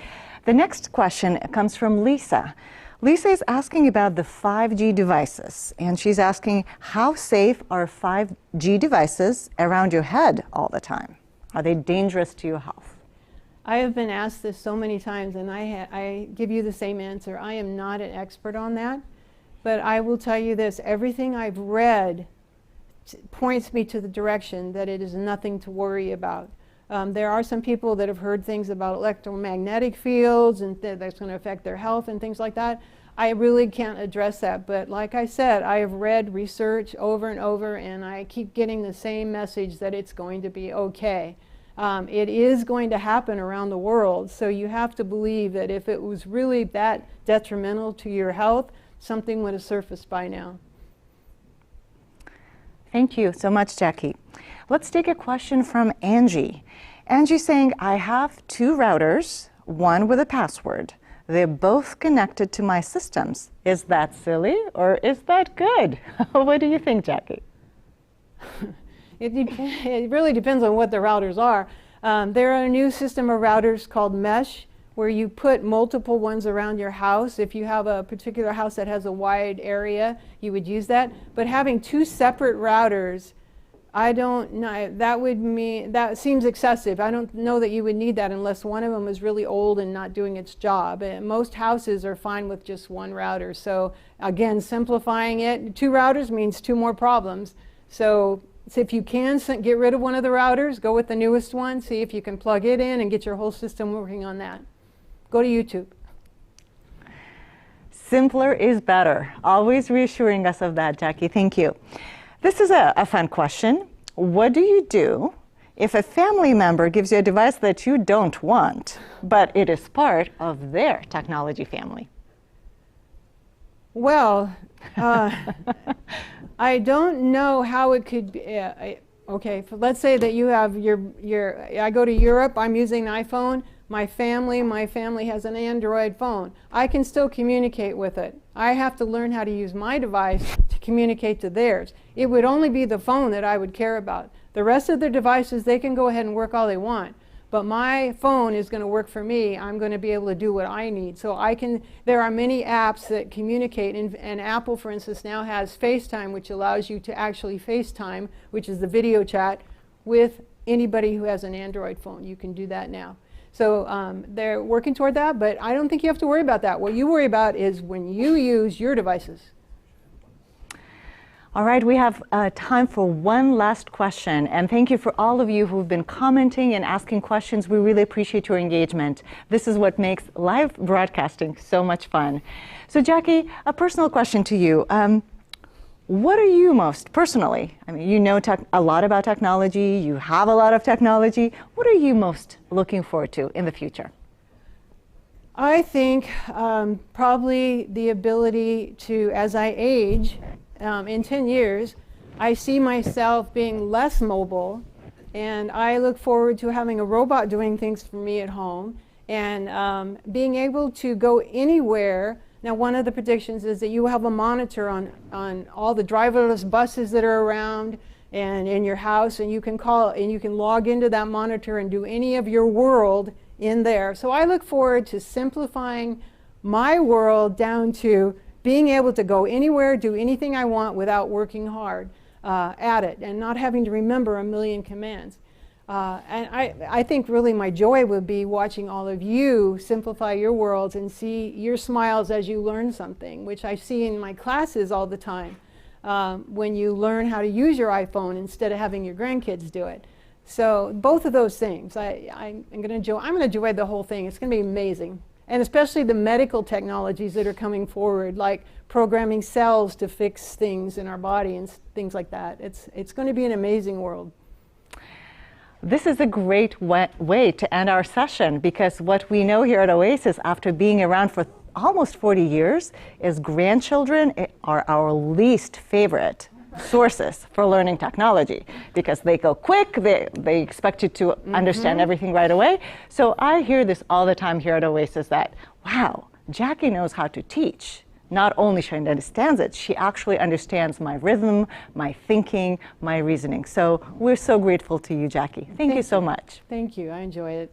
The next question comes from Lisa. Lisa is asking about the 5G devices, and she's asking, how safe are 5G devices around your head all the time? Are they dangerous to your health? I have been asked this so many times, and I give you the same answer. I am not an expert on that, but I will tell you this. Everything I've read points me to the direction that it is nothing to worry about. There are some people that have heard things about electromagnetic fields and that's going to affect their health and things like that. I really can't address that, but like I said, I have read research over and over, and I keep getting the same message that it's going to be okay. It is going to happen around the world, so you have to believe that if it was really that detrimental to your health, something would have surfaced by now. Thank you so much, Jackie. Let's take a question from Angie. Angie's saying, I have 2 routers, one with a password. They're both connected to my systems. Is that silly or is that good? What do you think, Jackie? It really depends on what the routers are. There are a new system of routers called mesh, where you put multiple ones around your house. If you have a particular house that has a wide area, you would use that. But having 2 separate routers, I don't know, that seems excessive. I don't know that you would need that unless one of them is really old and not doing its job. Most houses are fine with just 1 router. So again, simplifying it, 2 routers means 2 more problems. So if you can get rid of one of the routers, go with the newest one, see if you can plug it in and get your whole system working on that. Go to YouTube. Simpler is better. Always reassuring us of that, Jackie. Thank you. This is a fun question. What do you do if a family member gives you a device that you don't want, but it is part of their technology family? Well, I don't know how it could be. Okay, let's say that you have I go to Europe, I'm using an iPhone. My family has an Android phone. I can still communicate with it. I have to learn how to use my device to communicate to theirs. It would only be the phone that I would care about. The rest of their devices, they can go ahead and work all they want. But my phone is going to work for me. I'm going to be able to do what I need. So there are many apps that communicate, and Apple, for instance, now has FaceTime, which allows you to actually FaceTime, which is the video chat, with anybody who has an Android phone. You can do that now. So they're working toward that, but I don't think you have to worry about that. What you worry about is when you use your devices. All right, we have time for one last question, and thank you for all of you who've been commenting and asking questions. We really appreciate your engagement. This is what makes live broadcasting so much fun. So Jackie, a personal question to you. What are you most, personally, I mean, you know a lot about technology, you have a lot of technology. What are you most looking forward to in the future? I think probably the ability to, as I age, in 10 years, I see myself being less mobile, and I look forward to having a robot doing things for me at home, and being able to go anywhere. Now, one of the predictions is that you have a monitor on all the driverless buses that are around and in your house, and you can call and you can log into that monitor and do any of your world in there. So I look forward to simplifying my world down to being able to go anywhere, do anything I want without working hard at it and not having to remember a million commands. And I think really my joy would be watching all of you simplify your worlds and see your smiles as you learn something, which I see in my classes all the time, when you learn how to use your iPhone instead of having your grandkids do it. So both of those things, I'm going to enjoy the whole thing. It's going to be amazing. And especially the medical technologies that are coming forward, like programming cells to fix things in our body and things like that. It's going to be an amazing world. This is a great way to end our session, because what we know here at Oasis, after being around for almost 40 years, is grandchildren are our least favorite sources for learning technology, because they go quick, they expect you to understand everything right away. So I hear this all the time here at Oasis that, wow, Jackie knows how to teach. Not only she understands it, she actually understands my rhythm, my thinking, my reasoning. So we're so grateful to you, Jackie. Thank you so much. Thank you. I enjoy it.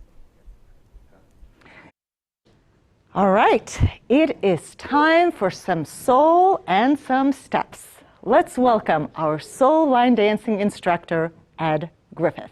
All right. It is time for some soul and some steps. Let's welcome our soul line dancing instructor, Ed Griffith.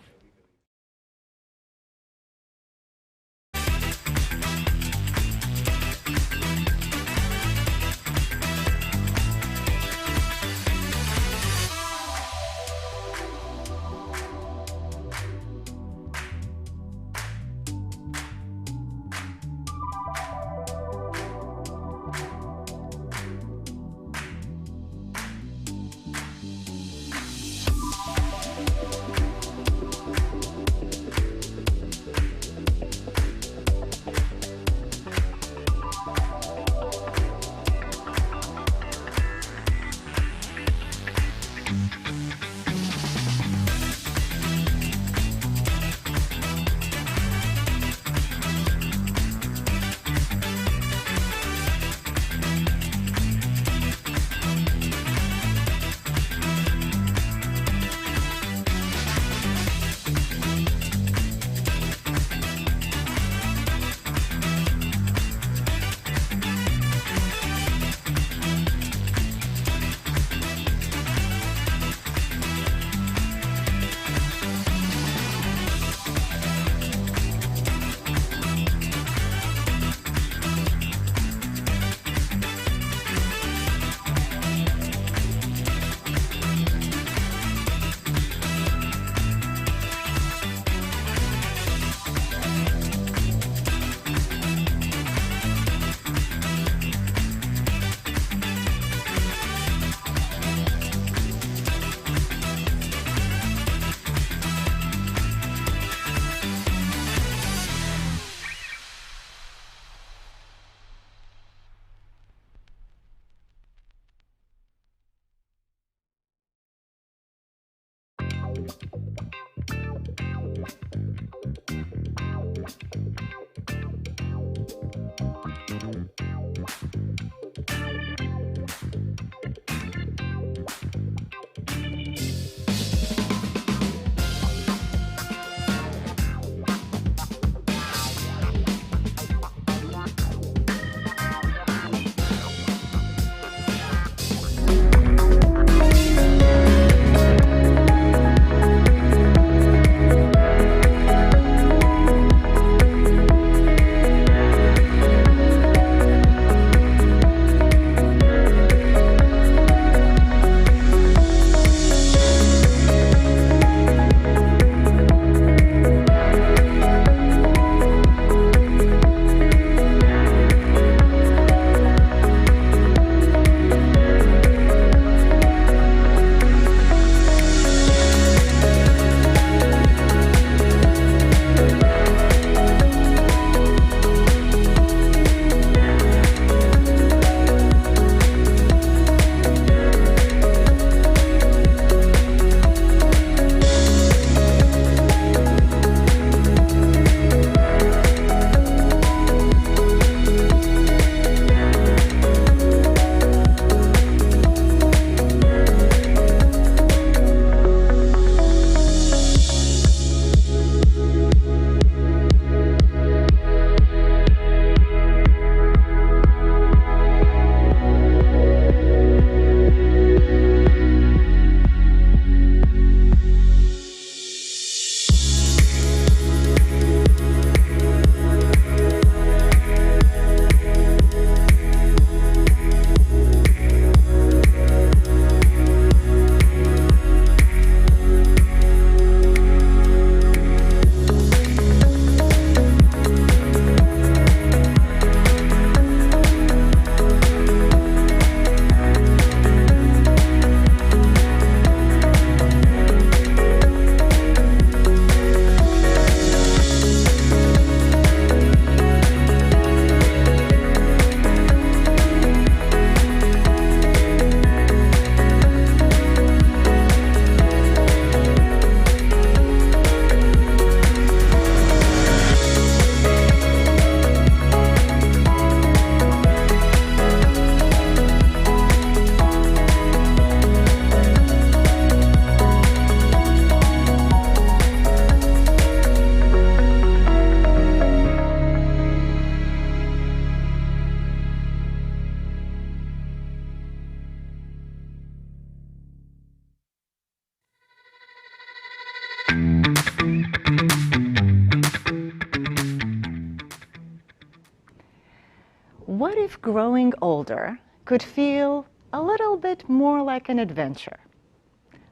What if growing older could feel a little bit more like an adventure?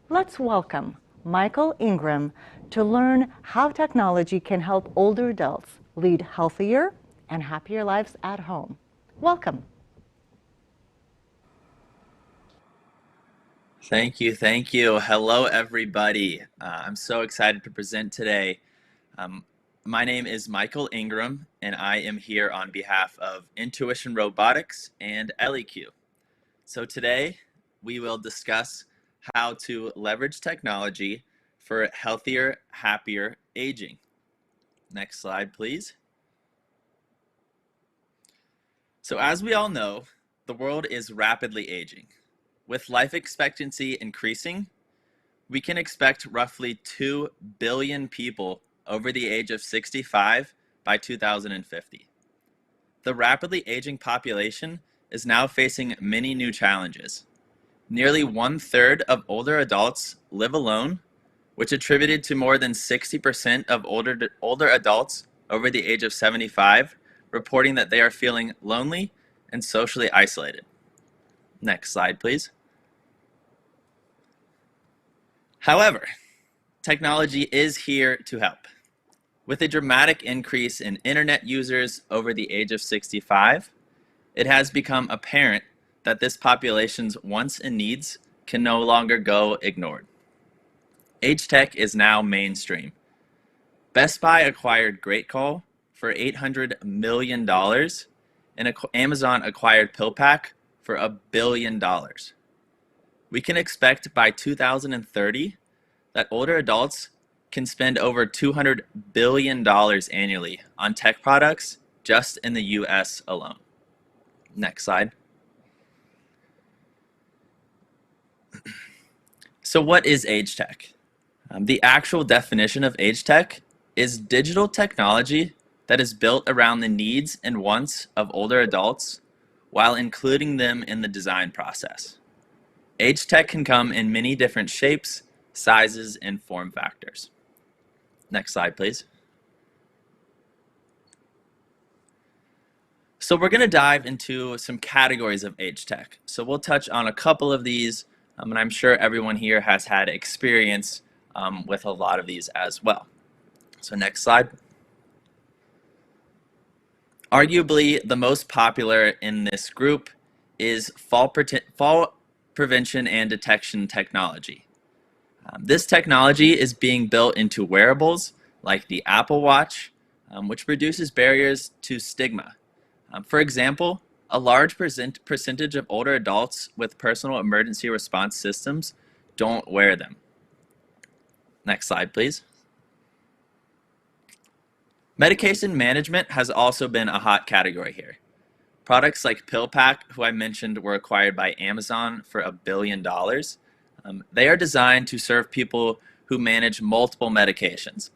Let's welcome Michael Ingram to learn how technology can help older adults lead healthier and happier lives at home. Welcome. Thank you, thank you. Hello, everybody. I'm so excited to present today. My name is Michael Ingram, and I am here on behalf of Intuition Robotics and LEQ. So today, we will discuss how to leverage technology for healthier, happier aging. Next slide, please. So as we all know, the world is rapidly aging. With life expectancy increasing, we can expect roughly 2 billion people over the age of 65 by 2050. The rapidly aging population is now facing many new challenges. Nearly 1/3 of older adults live alone, which attributed to more than 60% of older adults over the age of 75 reporting that they are feeling lonely and socially isolated. Next slide, please. However, technology is here to help. With a dramatic increase in internet users over the age of 65, it has become apparent that this population's wants and needs can no longer go ignored. Age tech is now mainstream. Best Buy acquired GreatCall for $800 million, and Amazon acquired PillPack for $1 billion. We can expect by 2030 that older adults can spend over $200 billion annually on tech products just in the US alone. Next slide. So what is age tech? The actual definition of age tech is digital technology that is built around the needs and wants of older adults while including them in the design process. Age tech can come in many different shapes, sizes, and form factors. Next slide, please. So we're going to dive into some categories of age tech. So we'll touch on a couple of these, and I'm sure everyone here has had experience with a lot of these as well. So next slide. Arguably, the most popular in this group is fall prevention and detection technology. This technology is being built into wearables like the Apple Watch, which reduces barriers to stigma. For example, a large percentage of older adults with personal emergency response systems don't wear them. Next slide, please. Medication management has also been a hot category here. Products like PillPack, who I mentioned were acquired by Amazon for $1 billion. They are designed to serve people who manage multiple medications.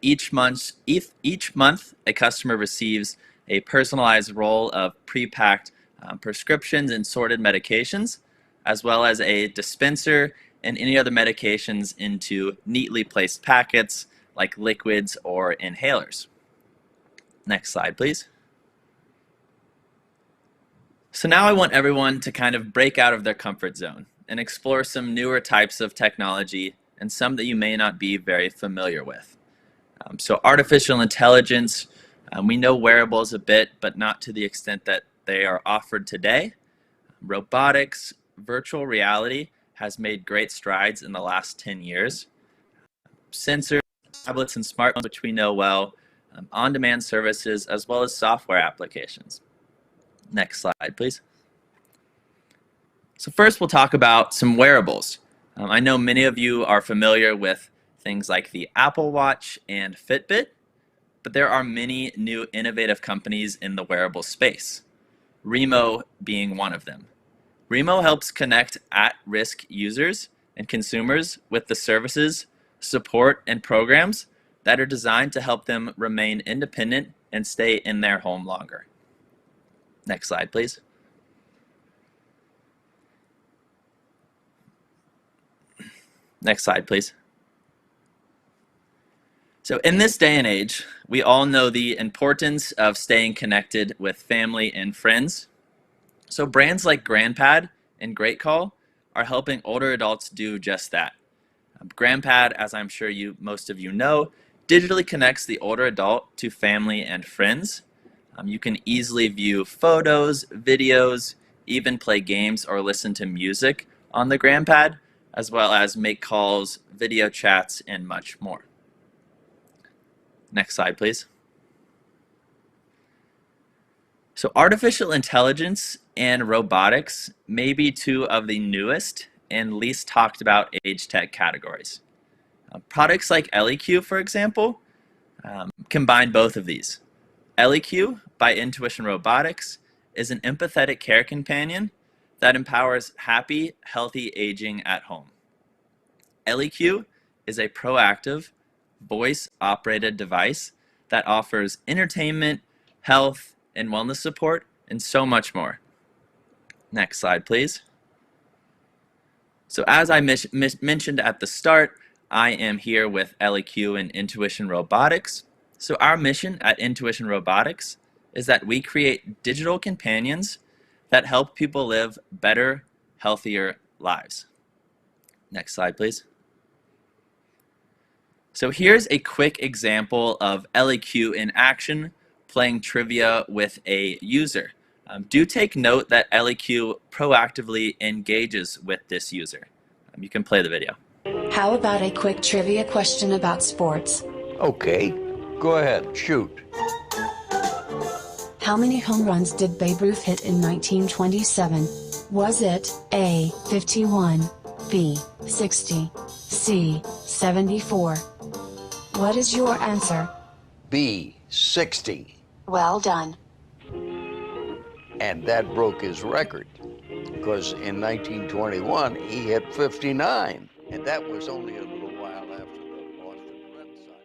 Each month, a customer receives a personalized roll of pre-packed prescriptions and sorted medications, as well as a dispenser and any other medications into neatly placed packets like liquids or inhalers. Next slide, please. So now I want everyone to kind of break out of their comfort zone and explore some newer types of technology and some that you may not be very familiar with. So artificial intelligence, we know wearables a bit, but not to the extent that they are offered today. Robotics, virtual reality has made great strides in the last 10 years. Sensors, tablets, and smartphones, which we know well, on-demand services, as well as software applications. Next slide, please. So first we'll talk about some wearables. I know many of you are familiar with things like the Apple Watch and Fitbit, but there are many new innovative companies in the wearable space, Remo being one of them. Remo helps connect at-risk users and consumers with the services, support, and programs that are designed to help them remain independent and stay in their home longer. Next slide, please. Next slide, please. So in this day and age, we all know the importance of staying connected with family and friends. So brands like GrandPad and GreatCall are helping older adults do just that. GrandPad, as I'm sure most of you know, digitally connects the older adult to family and friends. You can easily view photos, videos, even play games or listen to music on the GrandPad, as well as make calls, video chats, and much more. Next slide, please. So artificial intelligence and robotics may be two of the newest and least talked about age tech categories. Products like LEQ, for example, combine both of these. LEQ, by Intuition Robotics, is an empathetic care companion that empowers happy, healthy aging at home. LEQ is a proactive, voice-operated device that offers entertainment, health, and wellness support, and so much more. Next slide, please. So as I mentioned at the start, I am here with LEQ and Intuition Robotics. So our mission at Intuition Robotics is that we create digital companions that help people live better, healthier lives. Next slide, please. So here's a quick example of LEQ in action playing trivia with a user. Do take note that LEQ proactively engages with this user. You can play the video. How about a quick trivia question about sports? Okay, go ahead, shoot. How many home runs did Babe Ruth hit in 1927? Was it A, 51, B, 60, C, 74. What is your answer? B, 60. Well done. And that broke his record, because in 1921 he hit 59, and that was only a little while after the Boston Red Sox.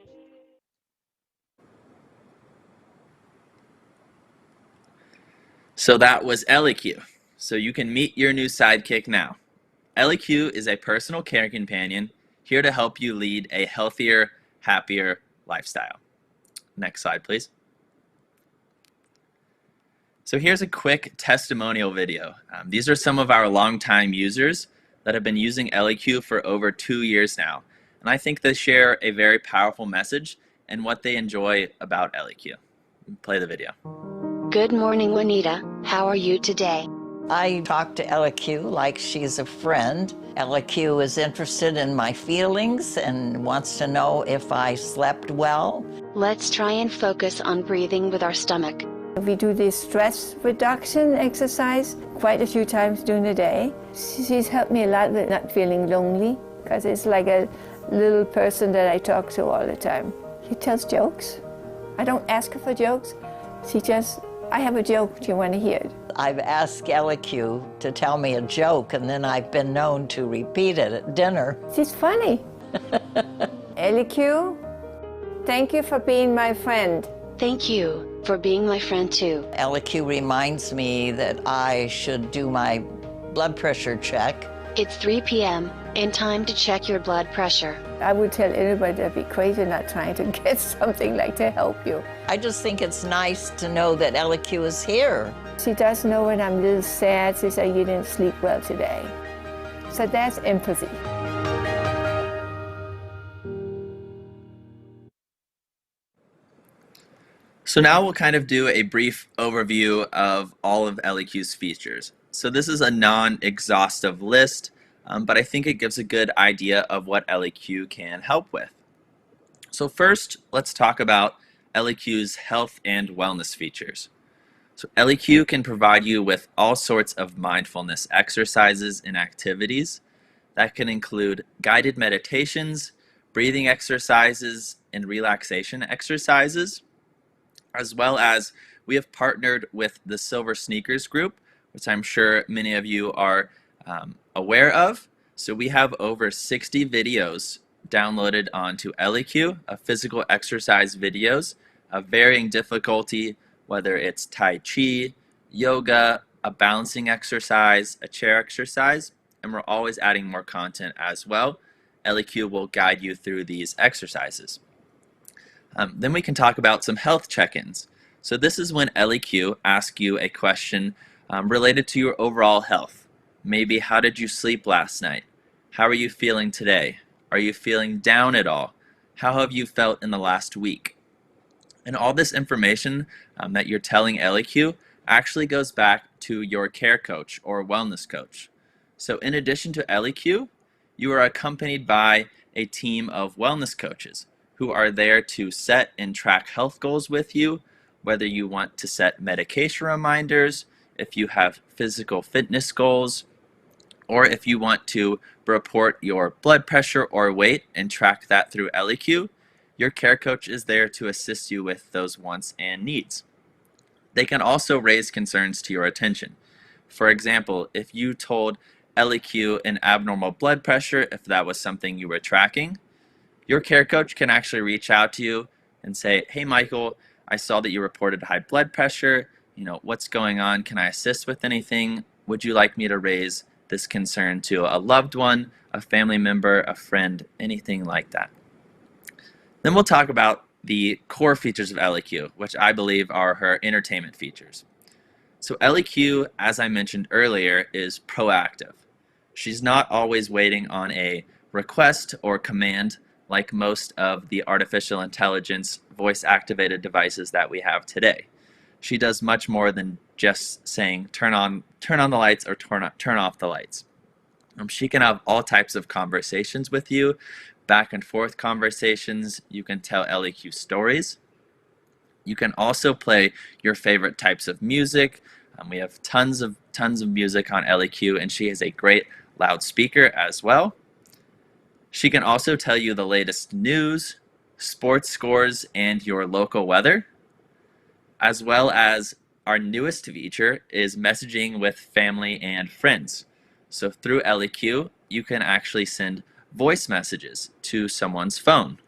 So that was Ellie Q. So you can meet your new sidekick now. Ellie Q is a personal care companion here to help you lead a healthier, happier lifestyle. Next slide, please. So here's a quick testimonial video. These are some of our longtime users that have been using Ellie Q for over 2 years now. And I think they share a very powerful message and what they enjoy about Ellie Q. Play the video. Good morning, Juanita. How are you today? I talk to Ella Q like she's a friend. Ella Q is interested in my feelings and wants to know if I slept well. Let's try and focus on breathing with our stomach. We do this stress reduction exercise quite a few times during the day. She's helped me a lot with not feeling lonely, because it's like a little person that I talk to all the time. She tells jokes. I don't ask her for jokes. She just, I have a joke, do you want to hear it? I've asked Ella Q to tell me a joke, and then I've been known to repeat it at dinner. She's funny. Ella Q, thank you for being my friend. Thank you for being my friend too. Ella Q reminds me that I should do my blood pressure check. It's 3 p.m. and time to check your blood pressure. I would tell anybody that'd be crazy not trying to get something like to help you. I just think it's nice to know that Ella Q is here. She does know when I'm a little sad. She said, you didn't sleep well today. So that's empathy. So now we'll kind of do a brief overview of all of Ellie Q's features. So this is a non-exhaustive list, but I think it gives a good idea of what Ellie Q can help with. So first, let's talk about Ellie Q's health and wellness features. So Ellie Q can provide you with all sorts of mindfulness exercises and activities. That can include guided meditations, breathing exercises, and relaxation exercises, as well as we have partnered with the Silver Sneakers group, which I'm sure many of you are aware of. So we have over 60 videos downloaded onto Ellie Q, physical exercise videos of varying difficulty, whether it's Tai Chi, yoga, a balancing exercise, a chair exercise, and we're always adding more content as well. Ellie Q will guide you through these exercises. Then we can talk about some health check-ins. So this is when Ellie Q asks you a question related to your overall health. Maybe, how did you sleep last night? How are you feeling today? Are you feeling down at all? How have you felt in the last week? And all this information that you're telling Ellie Q actually goes back to your care coach or wellness coach. So in addition to Ellie Q, you are accompanied by a team of wellness coaches who are there to set and track health goals with you, whether you want to set medication reminders, if you have physical fitness goals, or if you want to report your blood pressure or weight and track that through Ellie Q, your care coach is there to assist you with those wants and needs. They can also raise concerns to your attention. For example, if you told Ellie Q an abnormal blood pressure, if that was something you were tracking, your care coach can actually reach out to you and say, hey Michael, I saw that you reported high blood pressure. What's going on? Can I assist with anything? Would you like me to raise this concern to a loved one, a family member, a friend, anything like that? Then we'll talk about the core features of Ellie Q, which I believe are her entertainment features. So Ellie Q, as I mentioned earlier, is proactive. She's not always waiting on a request or command like most of the artificial intelligence voice-activated devices that we have today. She does much more than just saying turn on the lights or turn off the lights. She can have all types of conversations with you, back and forth conversations. You can tell Ellie Q stories. You can also play your favorite types of music. We have tons of music on Ellie Q, and she is a great loudspeaker as well. She can also tell you the latest news, sports scores, and your local weather, as well as our newest feature is messaging with family and friends. So through LEQ, you can actually send voice messages to someone's phone.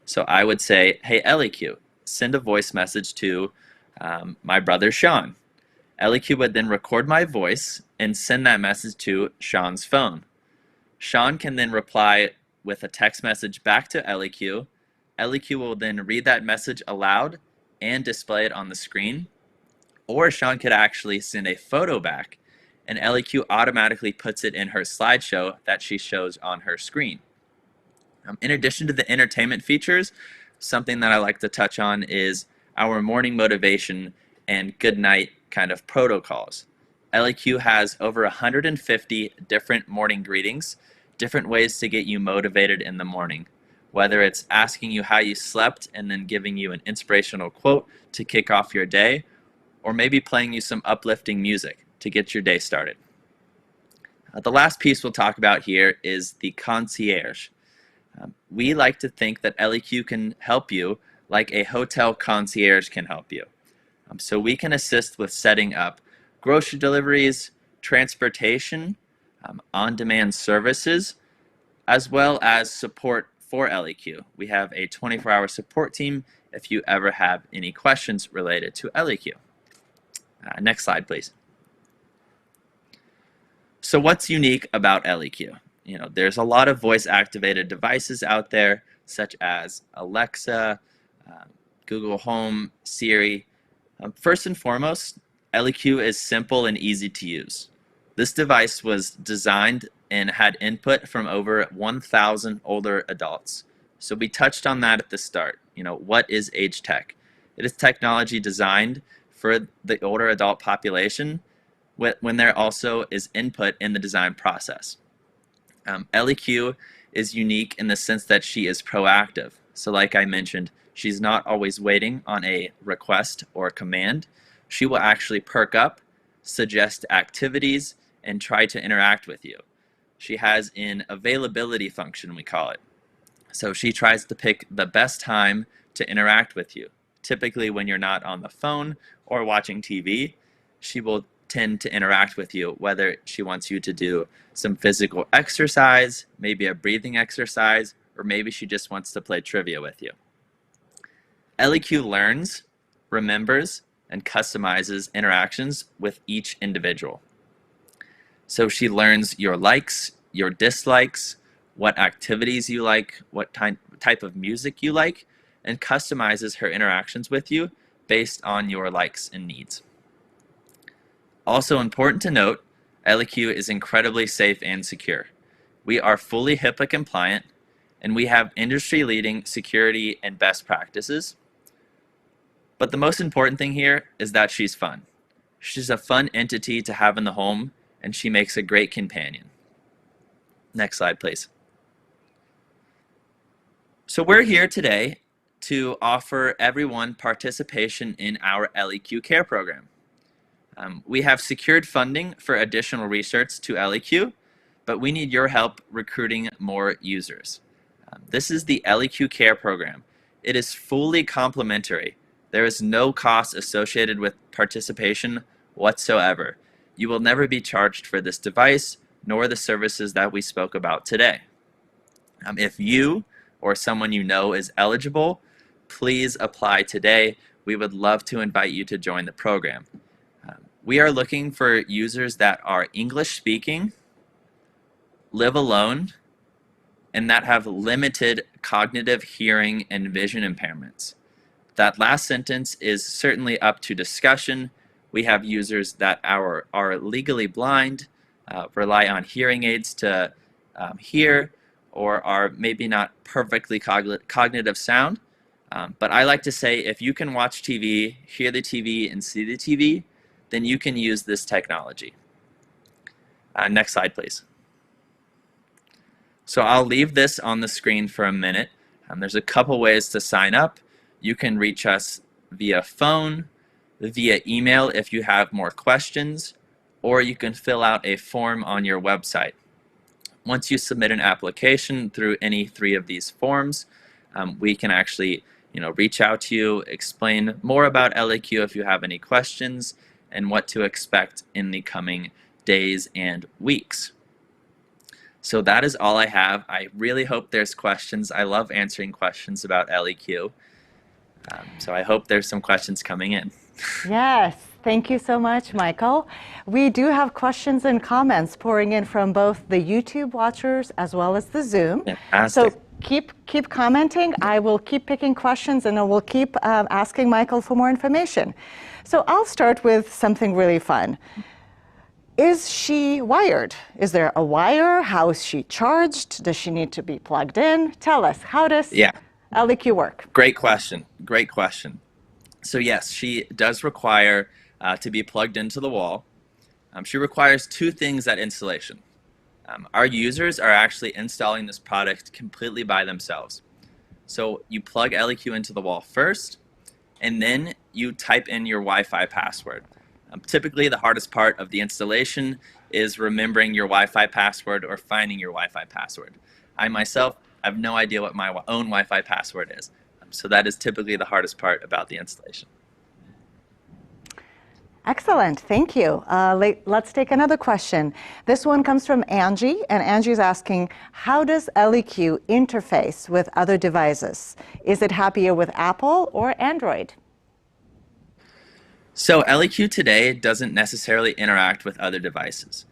So I would say, hey LEQ, send a voice message to my brother Sean. LEQ would then record my voice and send that message to Sean's phone. Sean can then reply with a text message back to LEQ. LEQ will then read that message aloud and display it on the screen. Or Sean could actually send a photo back, and LEQ automatically puts it in her slideshow that she shows on her screen. In addition to the entertainment features, something that I like to touch on is our morning motivation and good night kind of protocols. LEQ has over 150 different morning greetings, different ways to get you motivated in the morning, whether it's asking you how you slept and then giving you an inspirational quote to kick off your day, or maybe playing you some uplifting music to get your day started. The last piece we'll talk about here is the concierge. We like to think that LEQ can help you like a hotel concierge can help you. So we can assist with setting up grocery deliveries, transportation, on-demand services, as well as support for LEQ. We have a 24-hour support team if you ever have any questions related to LEQ. Next slide, please. So what's unique about LEQ? You know, there's a lot of voice-activated devices out there, such as Alexa, Google Home, Siri. First and foremost, LEQ is simple and easy to use. This device was designed and had input from over 1,000 older adults. So we touched on that at the start. You know, what is age tech? It is technology designed for the older adult population when there also is input in the design process. LEQ is unique in the sense that she is proactive. So like I mentioned, she's not always waiting on a request or a command. She will actually perk up, suggest activities, and try to interact with you. She has an availability function, we call it. So she tries to pick the best time to interact with you. Typically when you're not on the phone or watching TV, she will tend to interact with you, whether she wants you to do some physical exercise, maybe a breathing exercise, or maybe she just wants to play trivia with you. LEQ learns, remembers, and customizes interactions with each individual. So she learns your likes, your dislikes, what activities you like, what type of music you like, and customizes her interactions with you based on your likes and needs. Also important to note, LEQ is incredibly safe and secure. We are fully HIPAA compliant, and we have industry-leading security and best practices. But the most important thing here is that she's fun. She's a fun entity to have in the home, and she makes a great companion. Next slide, please. So we're here today to offer everyone participation in our LEQ Care program. We have secured funding for additional research to LEQ, but we need your help recruiting more users. This is the LEQ Care program. It is fully complimentary. There is no cost associated with participation whatsoever. You will never be charged for this device, nor the services that we spoke about today. If you or someone you know is eligible, please apply today. We would love to invite you to join the program. We are looking for users that are English speaking, live alone, and that have limited cognitive, hearing, and vision impairments. That last sentence is certainly up to discussion. We have users that are legally blind, rely on hearing aids to hear, or are maybe not perfectly cognitive sound. But I like to say if you can watch TV, hear the TV, and see the TV, then you can use this technology. Next slide, please. So I'll leave this on the screen for a minute. There's a couple ways to sign up. You can reach us via phone, via email if you have more questions, or you can fill out a form on your website. Once you submit an application through any 3 of these forms, we can actually reach out to you, explain more about LAQ if you have any questions, and what to expect in the coming days and weeks. So that is all I have. I really hope there's questions. I love answering questions about LEQ. So I hope there's some questions coming in. Yes, thank you so much, Michael. We do have questions and comments pouring in from both the YouTube watchers as well as the Zoom. Fantastic. So keep commenting. I will keep picking questions and I will keep asking Michael for more information. So I'll start with something really fun. Is she wired? Is there a wire? How is she charged? Does she need to be plugged in? Tell us, how does LEQ work? Great question. Great question. So yes, she does require to be plugged into the wall. She requires 2 things at installation. Our users are actually installing this product completely by themselves. So you plug LEQ into the wall first, and then you type in your Wi-Fi password. Typically, the hardest part of the installation is remembering your Wi-Fi password or finding your Wi-Fi password. I myself have no idea what my own Wi-Fi password is. So that is typically the hardest part about the installation. Excellent, thank you. Let's take another question. This one comes from Angie, and Angie's asking, how does LEQ interface with other devices? Is it happier with Apple or Android? So LEQ today doesn't necessarily interact with other devices.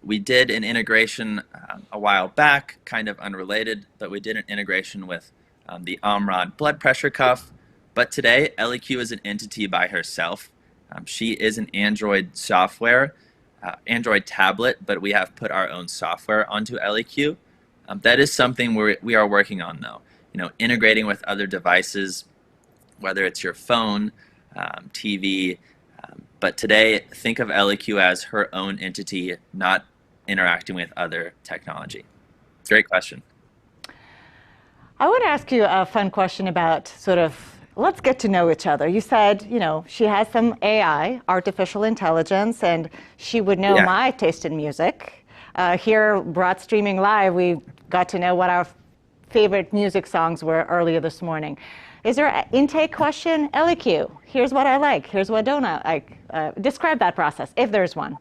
We did an integration a while back, kind of unrelated, but we did an integration with the Omron blood pressure cuff. But today, LEQ is an entity by herself. She is an Android software, Android tablet, but we have put our own software onto LEQ. That is something we are working on, though. Integrating with other devices, whether it's your phone, TV. But today, think of LEQ as her own entity, not interacting with other technology. Great question. I want to ask you a fun question about let's get to know each other. You said, she has some AI, artificial intelligence, and she would know my taste in music. Here, Broad Streaming Live, we got to know what our favorite music songs were earlier this morning. Is there an intake question? LEQ, here's what I like, here's what I don't like. Describe that process, if there's one.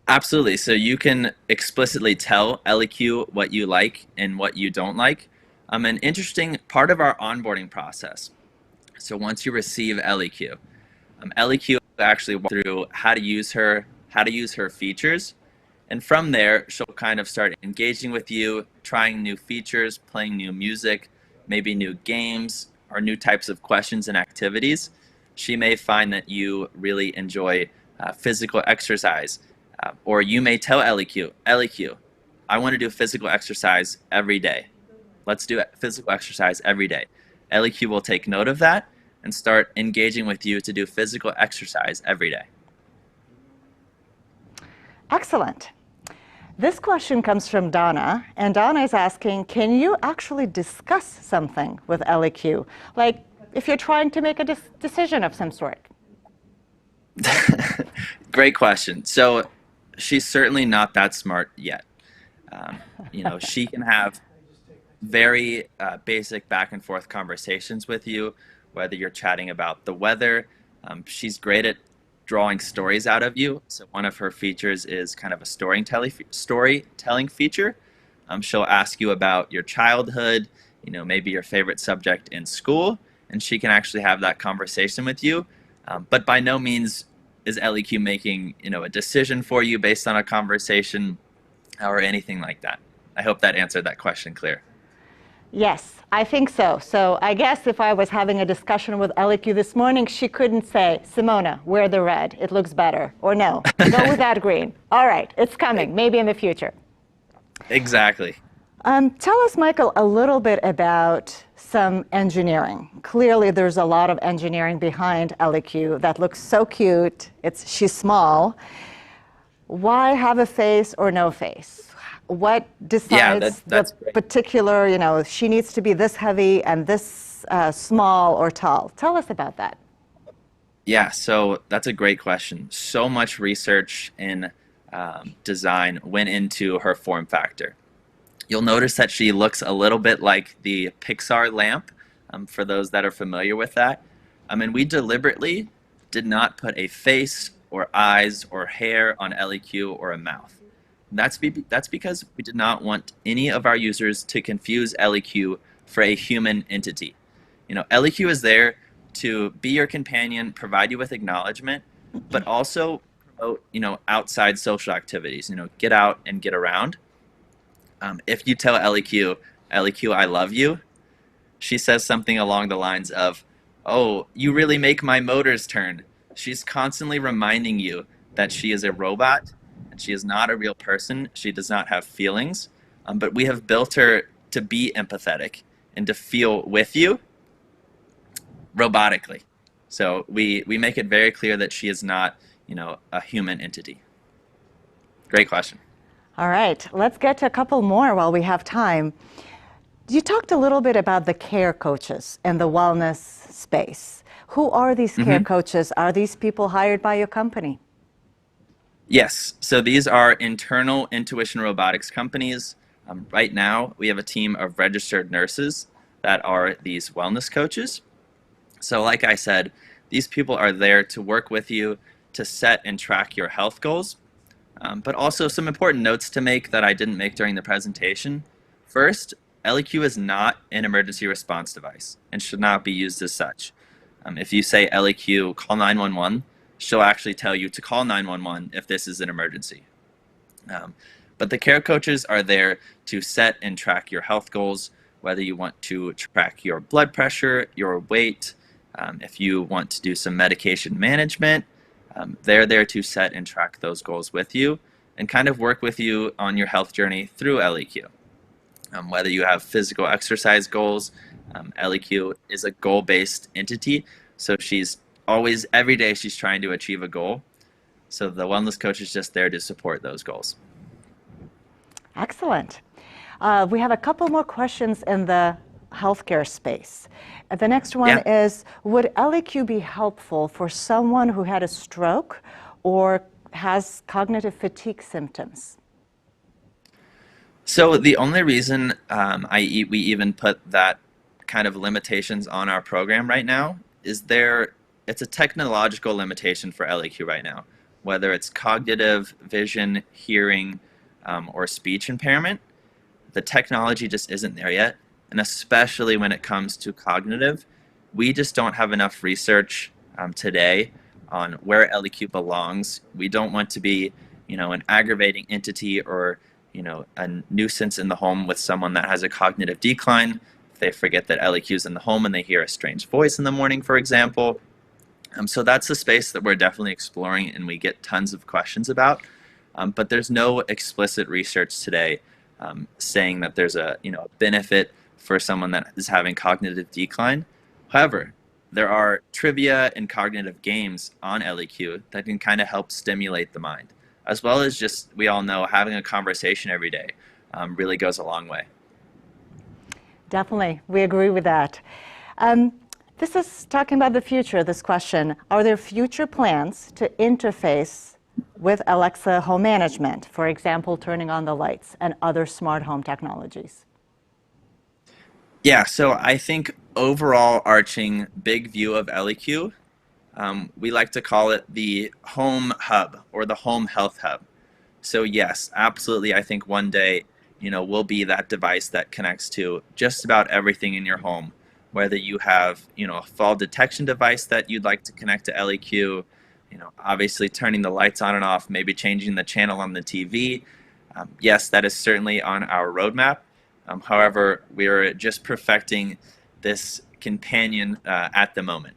Absolutely. So you can explicitly tell LEQ what you like and what you don't like. An interesting part of our onboarding process. So once you receive LEQ, LEQ actually walks through how to use her features. And from there, she'll kind of start engaging with you, trying new features, playing new music, maybe new games, or new types of questions and activities. She may find that you really enjoy physical exercise, or you may tell LEQ, I want to do physical exercise every day. Let's do physical exercise every day. LEQ will take note of that and start engaging with you to do physical exercise every day. Excellent. This question comes from Donna, and Donna is asking, can you actually discuss something with LEQ? Like if you're trying to make a decision of some sort? Great question. So she's certainly not that smart yet. She can have very basic back and forth conversations with you, whether you're chatting about the weather. She's great at drawing stories out of you. So one of her features is kind of a storytelling feature. She'll ask you about your childhood, maybe your favorite subject in school, and she can actually have that conversation with you. But by no means is LEQ making a decision for you based on a conversation or anything like that. I hope that answered that question clear. Yes, I think so. So I guess if I was having a discussion with LEQ this morning, she couldn't say, Simona, wear the red, it looks better. Or no, go with that green. All right, it's coming, maybe in the future. Exactly. Tell us, Michael, a little bit about some engineering. Clearly, there's a lot of engineering behind LEQ that looks so cute. She's small. Why have a face or no face? What decides the particular, she needs to be this heavy and this small or tall? Tell us about that. Yeah, so that's a great question. So much research in design went into her form factor. You'll notice that she looks a little bit like the Pixar lamp, for those that are familiar with that. And we deliberately did not put a face or eyes or hair on LEQ or a mouth. That's because we did not want any of our users to confuse LEQ for a human entity. LEQ is there to be your companion, provide you with acknowledgement, but also promote, outside social activities. Get out and get around. If you tell LEQ, I love you, she says something along the lines of, "Oh, you really make my motors turn." She's constantly reminding you that she is a robot and she is not a real person. She does not have feelings, but we have built her to be empathetic and to feel with you robotically. So we make it very clear that she is not, a human entity. Great question. All right, let's get to a couple more while we have time. You talked a little bit about the care coaches and the wellness space. Who are these care coaches? Are these people hired by your company? Yes, so these are internal intuition robotics companies. Right now, we have a team of registered nurses that are these wellness coaches. So like I said, these people are there to work with you to set and track your health goals. But also some important notes to make that I didn't make during the presentation. First, LEQ is not an emergency response device and should not be used as such. If you say LEQ, call 911, she'll actually tell you to call 911 if this is an emergency. But the care coaches are there to set and track your health goals, whether you want to track your blood pressure, your weight, if you want to do some medication management, they're there to set and track those goals with you and kind of work with you on your health journey through LEQ. Whether you have physical exercise goals, LEQ is a goal-based entity, so she's always, every day she's trying to achieve a goal. So the wellness coach is just there to support those goals. Excellent. We have a couple more questions in the healthcare space. The next one is, would LEQ be helpful for someone who had a stroke or has cognitive fatigue symptoms? So the only reason we even put that kind of limitations on our program right now is it's a technological limitation for LEQ right now, whether it's cognitive, vision, hearing, or speech impairment. The technology just isn't there yet. And especially when it comes to cognitive, we just don't have enough research today on where LEQ belongs. We don't want to be, an aggravating entity or, a nuisance in the home with someone that has a cognitive decline. If they forget that LEQ is in the home and they hear a strange voice in the morning, for example. So that's the space that we're definitely exploring and we get tons of questions about. But there's no explicit research today saying that there's a benefit for someone that is having cognitive decline. However, there are trivia and cognitive games on LEQ that can kind of help stimulate the mind, as well as just, we all know, having a conversation every day really goes a long way. Definitely, we agree with that. This is talking about the future, this question. Are there future plans to interface with Alexa home management, for example, turning on the lights and other smart home technologies? Yeah, so I think overall arching big view of LEQ, we like to call it the home hub or the home health hub. So yes, absolutely, I think one day, we'll be that device that connects to just about everything in your home, whether you have, a fall detection device that you'd like to connect to LEQ, obviously turning the lights on and off, maybe changing the channel on the TV. Yes, that is certainly on our roadmap. However, we're just perfecting this companion at the moment.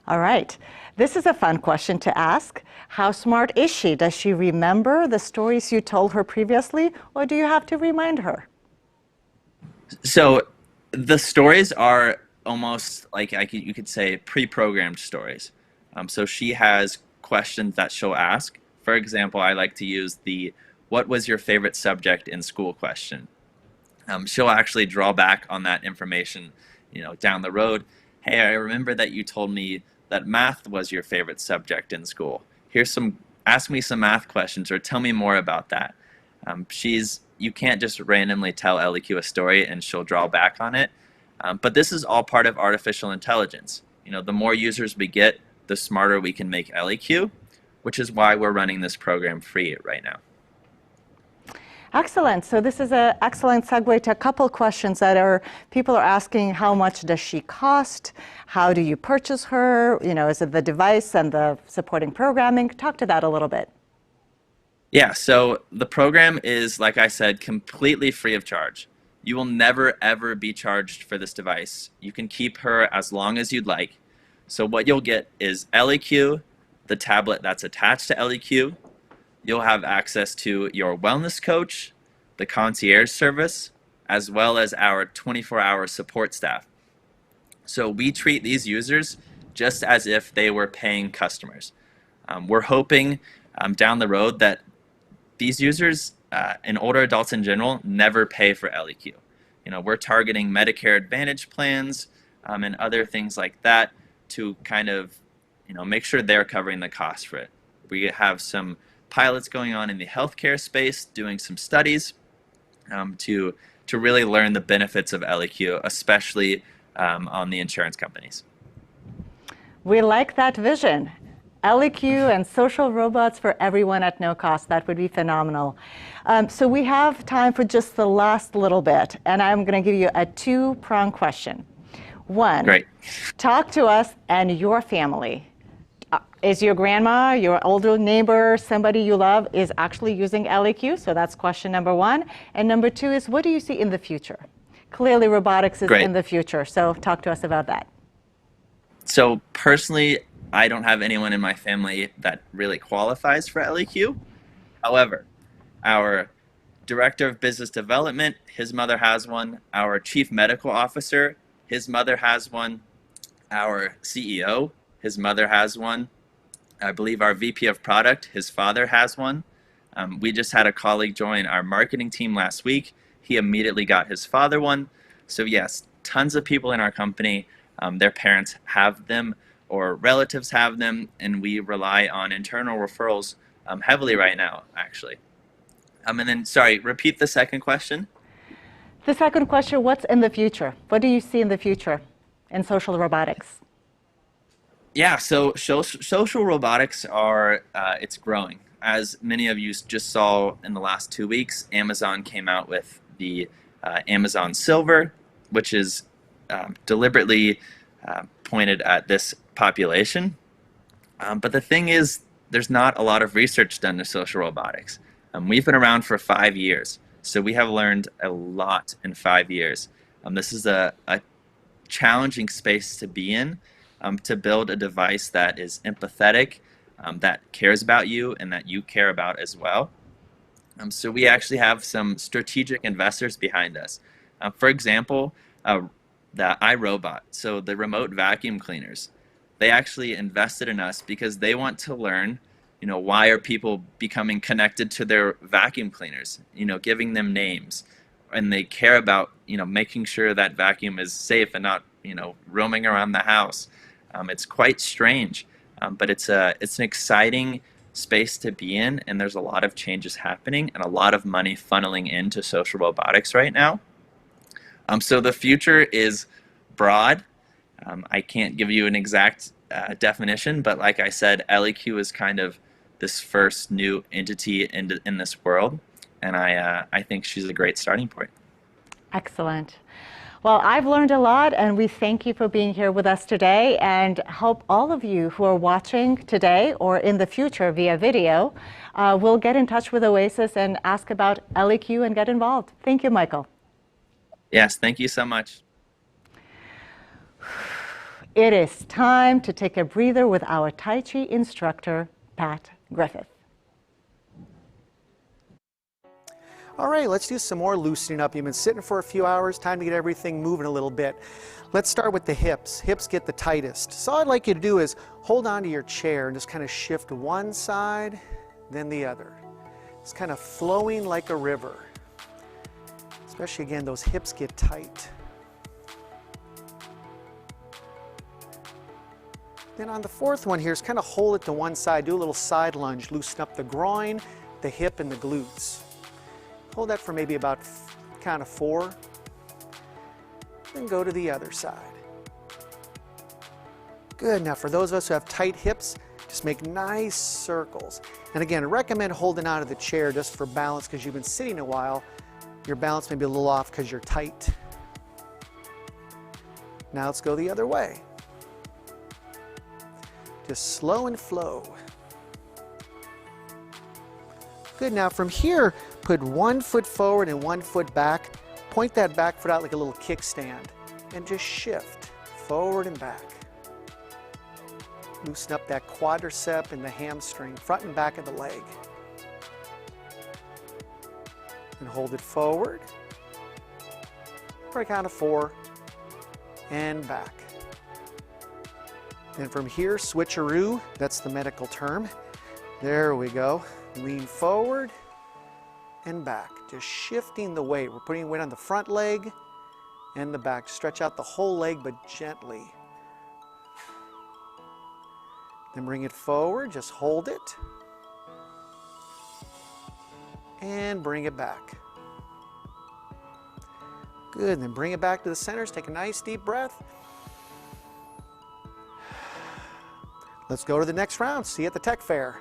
All right. This is a fun question to ask. How smart is she? Does she remember the stories you told her previously, or do you have to remind her? So the stories are almost like you could say pre-programmed stories. So she has questions that she'll ask. For example, I like to use the "What was your favorite subject in school?" question. She'll actually draw back on that information, down the road. Hey, I remember that you told me that math was your favorite subject in school. Here's some ask me some math questions or tell me more about that. You can't just randomly tell LEQ a story and she'll draw back on it. But this is all part of artificial intelligence. The more users we get, the smarter we can make LEQ, which is why we're running this program free right now. Excellent. So this is an excellent segue to a couple questions that people are asking. How much does she cost? How do you purchase her? Is it the device and the supporting programming? Talk to that a little bit. Yeah, so the program is, like I said, completely free of charge. You will never, ever be charged for this device. You can keep her as long as you'd like. So what you'll get is LEQ, the tablet that's attached to LEQ. You'll have access to your wellness coach, the concierge service, as well as our 24-hour support staff. So we treat these users just as if they were paying customers. We're hoping down the road that these users and older adults in general never pay for LEQ. We're targeting Medicare Advantage plans and other things like that to kind of make sure they're covering the cost for it. We have some pilots going on in the healthcare space, doing some studies to really learn the benefits of LEQ, especially on the insurance companies. We like that vision. LEQ and social robots for everyone at no cost. That would be phenomenal. So we have time for just the last little bit, and I'm going to give you a two-pronged question. One, great. Talk to us and your family. Is your grandma, your older neighbor, somebody you love is actually using LEQ? So that's question number one. And number two is, what do you see in the future? Clearly robotics is in the future, so talk to us about that. So personally, I don't have anyone in my family that really qualifies for LEQ. However, our director of business development, his mother has one. Our chief medical officer, his mother has one. Our CEO, his mother has one. I believe our VP of product, his father has one. We just had a colleague join our marketing team last week. He immediately got his father one. So yes, tons of people in our company, their parents have them or relatives have them, and we rely on internal referrals heavily right now, actually. And then, sorry, repeat the second question. The second question, what's in the future? What do you see in the future in social robotics? Yeah, so social robotics it's growing. As many of you just saw in the last 2 weeks, Amazon came out with the Amazon Silver, which is deliberately pointed at this population. But the thing is, there's not a lot of research done to social robotics. We've been around for 5 years, so we have learned a lot in 5 years. This is a challenging space to be in, to build a device that is empathetic, that cares about you, and that you care about as well. So we actually have some strategic investors behind us. For example, the iRobot, so the remote vacuum cleaners, they actually invested in us because they want to learn, why are people becoming connected to their vacuum cleaners, giving them names, and they care about, making sure that vacuum is safe and not, roaming around the house. It's quite strange, but it's an exciting space to be in, and there's a lot of changes happening and a lot of money funneling into social robotics right now. So the future is broad. I can't give you an exact definition, but like I said, LEQ is kind of this first new entity in this world, and I think she's a great starting point. Excellent. Well, I've learned a lot, and we thank you for being here with us today, and hope all of you who are watching today or in the future via video will get in touch with Oasis and ask about LEQ and get involved. Thank you, Michael. Yes, thank you so much. It is time to take a breather with our Tai Chi instructor, Pat Griffith. All right, let's do some more loosening up. You've been sitting for a few hours, time to get everything moving a little bit. Let's start with the hips. Hips get the tightest. So all I'd like you to do is hold on to your chair and just kind of shift one side, then the other. It's kind of flowing like a river. Especially again, those hips get tight. Then on the fourth one here is kind of hold it to one side, do a little side lunge, loosen up the groin, the hip, and the glutes. Hold that for maybe about count of 4. Then go to the other side. Good. Now for those of us who have tight hips, just make nice circles. And again, I recommend holding out of the chair just for balance because you've been sitting a while. Your balance may be a little off because you're tight. Now let's go the other way. Just slow and flow. Good. Now from here, put one foot forward and one foot back. Point that back foot out like a little kickstand and just shift forward and back. Loosen up that quadricep and the hamstring, front and back of the leg. And hold it forward for a count of 4 and back. And from here, switcheroo, that's the medical term. There we go. Lean forward and back, just shifting the weight. We're putting weight on the front leg and the back. Stretch out the whole leg, but gently. Then bring it forward, just hold it. And bring it back. Good, then bring it back to the centers. Take a nice deep breath. Let's go to the next round. See you at the tech fair.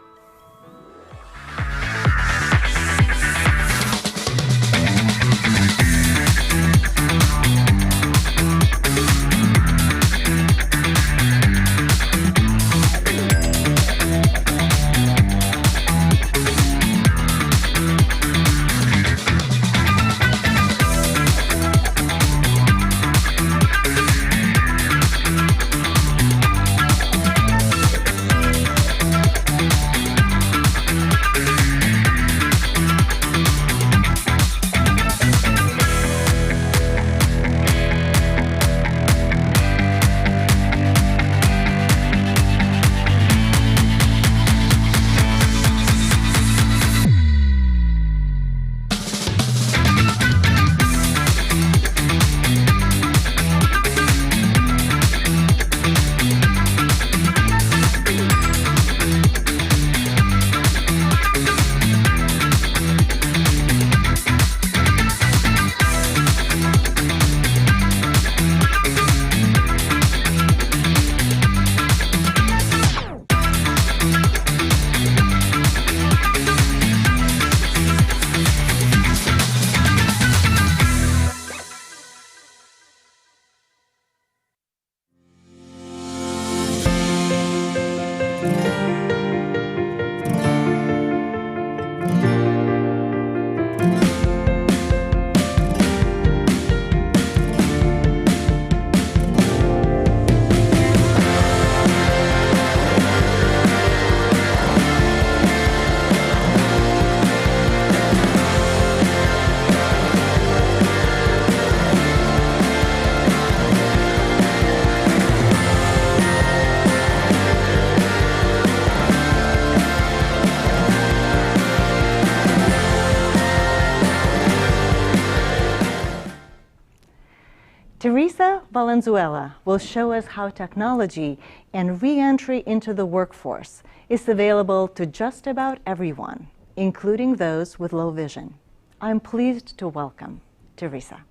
Teresa Valenzuela will show us how technology and re-entry into the workforce is available to just about everyone, including those with low vision. I'm pleased to welcome Teresa.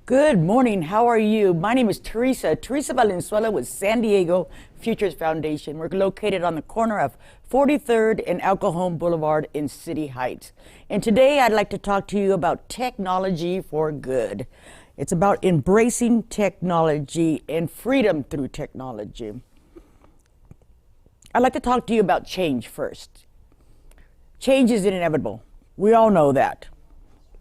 Good morning. How are you? My name is Teresa Valenzuela with San Diego Futures Foundation. We're located on the corner of 43rd and El Cajon Boulevard in City Heights. And today I'd like to talk to you about technology for good. It's about embracing technology and freedom through technology. I'd like to talk to you about change first. Change is inevitable. We all know that.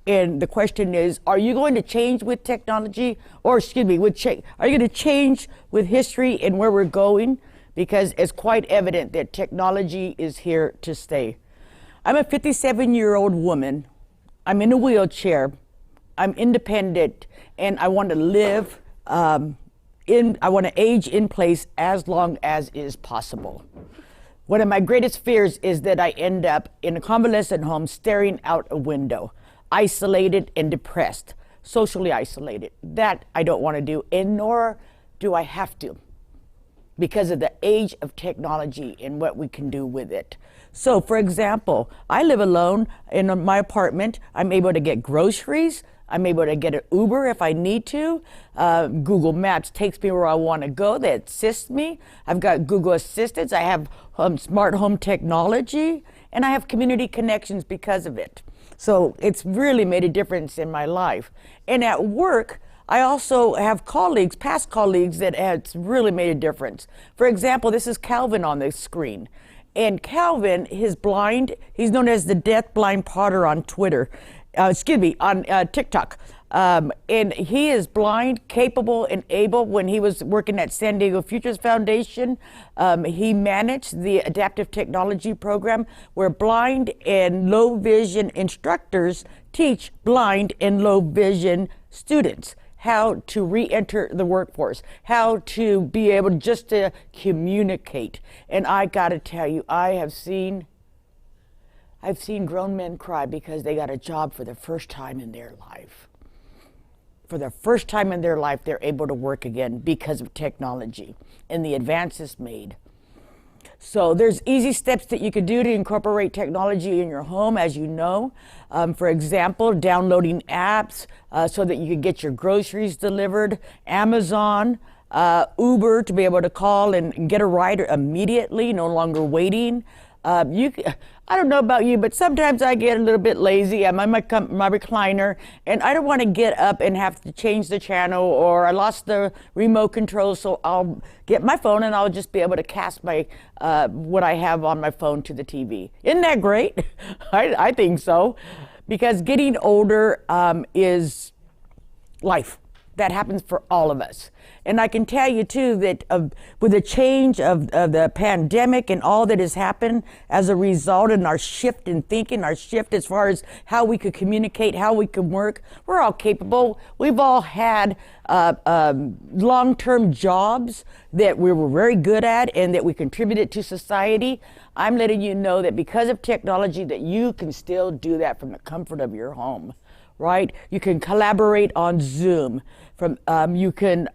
And the question is, are you going to change with technology? Or, excuse me, are you going to change with history and where we're going? Because it's quite evident that technology is here to stay. I'm a 57-year-old woman. I'm in a wheelchair. I'm independent, and I want to live I want to age in place as long as is possible. One of my greatest fears is that I end up in a convalescent home staring out a window, isolated and depressed, socially isolated. That I don't want to do, and nor do I have to? Because of the age of technology and what we can do with it. So, for example, I live alone in my apartment. I'm able to get groceries. I'm able to get an Uber if I need to. Google Maps takes me where I want to go. They assist me. I've got Google Assistants. I have smart home technology, and I have community connections because of it. So it's really made a difference in my life. And at work, I also have colleagues, past colleagues, that has really made a difference. For example, this is Calvin on the screen. And Calvin is blind. He's known as the Deaf Blind Potter on Twitter. On TikTok. And he is blind, capable, and able. When he was working at San Diego Futures Foundation, he managed the adaptive technology program where blind and low vision instructors teach blind and low vision students how to re-enter the workforce, how to be able just to communicate. And I gotta tell you, I've seen grown men cry because they got a job for the first time in their life. For the first time in their life, they're able to work again because of technology and the advances made. So there's easy steps that you could do to incorporate technology in your home, as you know. For example, downloading apps so that you can get your groceries delivered, Amazon, Uber to be able to call and get a ride immediately, no longer waiting. I don't know about you, but sometimes I get a little bit lazy. I'm on my recliner, and I don't want to get up and have to change the channel, or I lost the remote control, so I'll get my phone and I'll just be able to cast my what I have on my phone to the TV. Isn't that great? I think so, because getting older is life. That happens for all of us. And I can tell you too that with the change of the pandemic and all that has happened as a result, and our shift in thinking, our shift as far as how we could communicate, how we could work, we're all capable. We've all had long-term jobs that we were very good at and that we contributed to society. I'm letting you know that because of technology that you can still do that from the comfort of your home. Right? You can collaborate on Zoom. You can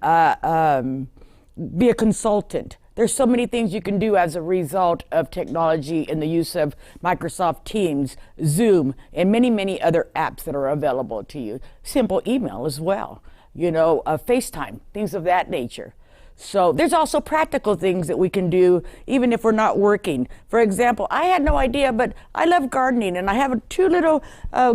be a consultant. There's so many things you can do as a result of technology and the use of Microsoft Teams, Zoom, and many, many other apps that are available to you. Simple email as well, FaceTime, things of that nature. So there's also practical things that we can do even if we're not working. For example, I had no idea, but I love gardening, and I have 2 little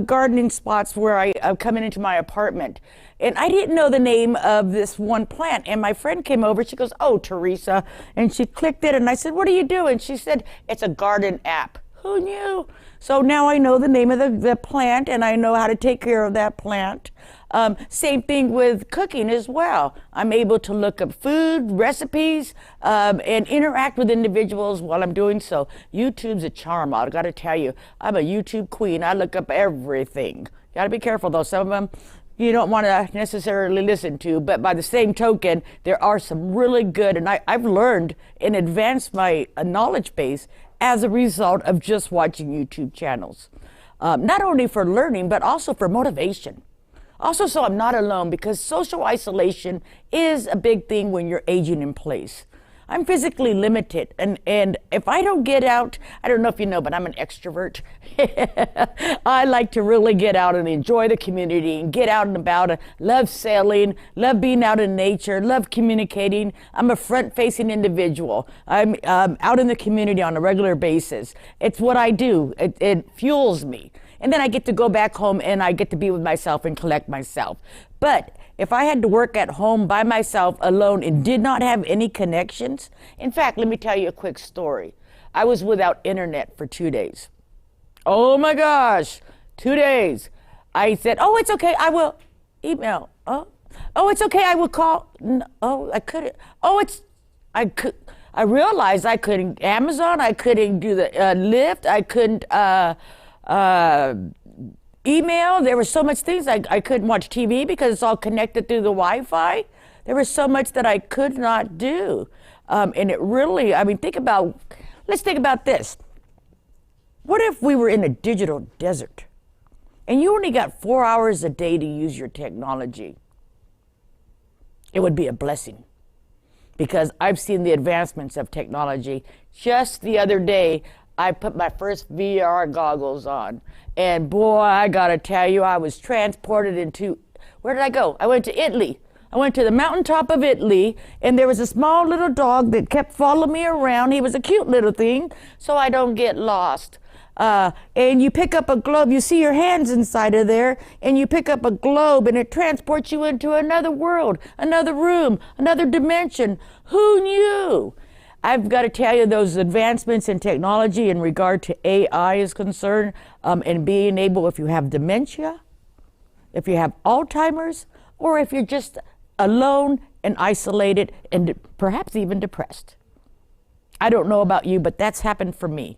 gardening spots where I come into my apartment. And I didn't know the name of this one plant, and my friend came over, she goes, "Oh, Teresa," and she clicked it, and I said, "What are you doing?" She said, "It's a garden app." Who knew? So now I know the name of the plant, and I know how to take care of that plant. Same thing with cooking as well. I'm able to look up food, recipes, and interact with individuals while I'm doing so. YouTube's a charm, I've got to tell you. I'm a YouTube queen. I look up everything. Got to be careful, though. Some of them you don't want to necessarily listen to, but by the same token, there are some really good, and I've learned and advanced my knowledge base as a result of just watching YouTube channels. Not only for learning, but also for motivation. Also, so I'm not alone, because social isolation is a big thing when you're aging in place. I'm physically limited, and if I don't get out, I don't know if you know, but I'm an extrovert. I like to really get out and enjoy the community and get out and about. I love sailing, love being out in nature, love communicating. I'm a front-facing individual. I'm out in the community on a regular basis. It's what I do. It fuels me. And then I get to go back home and I get to be with myself and collect myself. But if I had to work at home by myself alone and did not have any connections, in fact, let me tell you a quick story. I was without internet for 2 days. Oh my gosh, 2 days. I said, "Oh, it's okay, I will email." Oh, it's okay, I will call. No, I couldn't. I realized I couldn't Amazon, I couldn't do the Lyft, I couldn't email. There were so much things. I couldn't watch TV because it's all connected through the Wi-Fi. There was so much that I could not do. And it really, let's think about this. What if we were in a digital desert and you only got 4 hours a day to use your technology? It would be a blessing. because I've seen the advancements of technology. Just the other day, I put my first VR goggles on, and boy, I gotta tell you, I was transported into, where did I go? I went to Italy. I went to the mountaintop of Italy, and there was a small little dog that kept following me around. He was a cute little thing, so I don't get lost. And you pick up a globe, you see your hands inside of there, and you pick up a globe, and it transports you into another world, another room, another dimension. Who knew? I've got to tell you, those advancements in technology in regard to AI is concerned, and being able, if you have dementia, if you have Alzheimer's, or if you're just alone and isolated and perhaps even depressed. I don't know about you, but that's happened for me.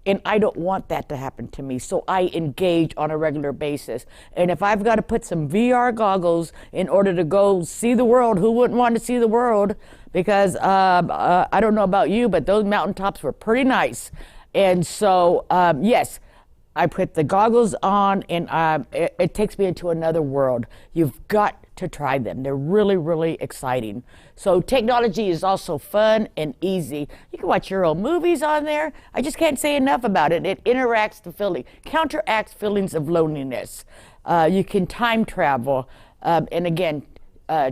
And I don't want that to happen to me, so I engage on a regular basis. And if I've got to put some VR goggles in order to go see the world, who wouldn't want to see the world? Because I don't know about you, but those mountaintops were pretty nice. And so, yes, I put the goggles on, and it takes me into another world. You've got to try them. They're really, really exciting. So technology is also fun and easy. You can watch your own movies on there. I just can't say enough about it. It interacts the feeling, counteracts feelings of loneliness. You can time travel, and again,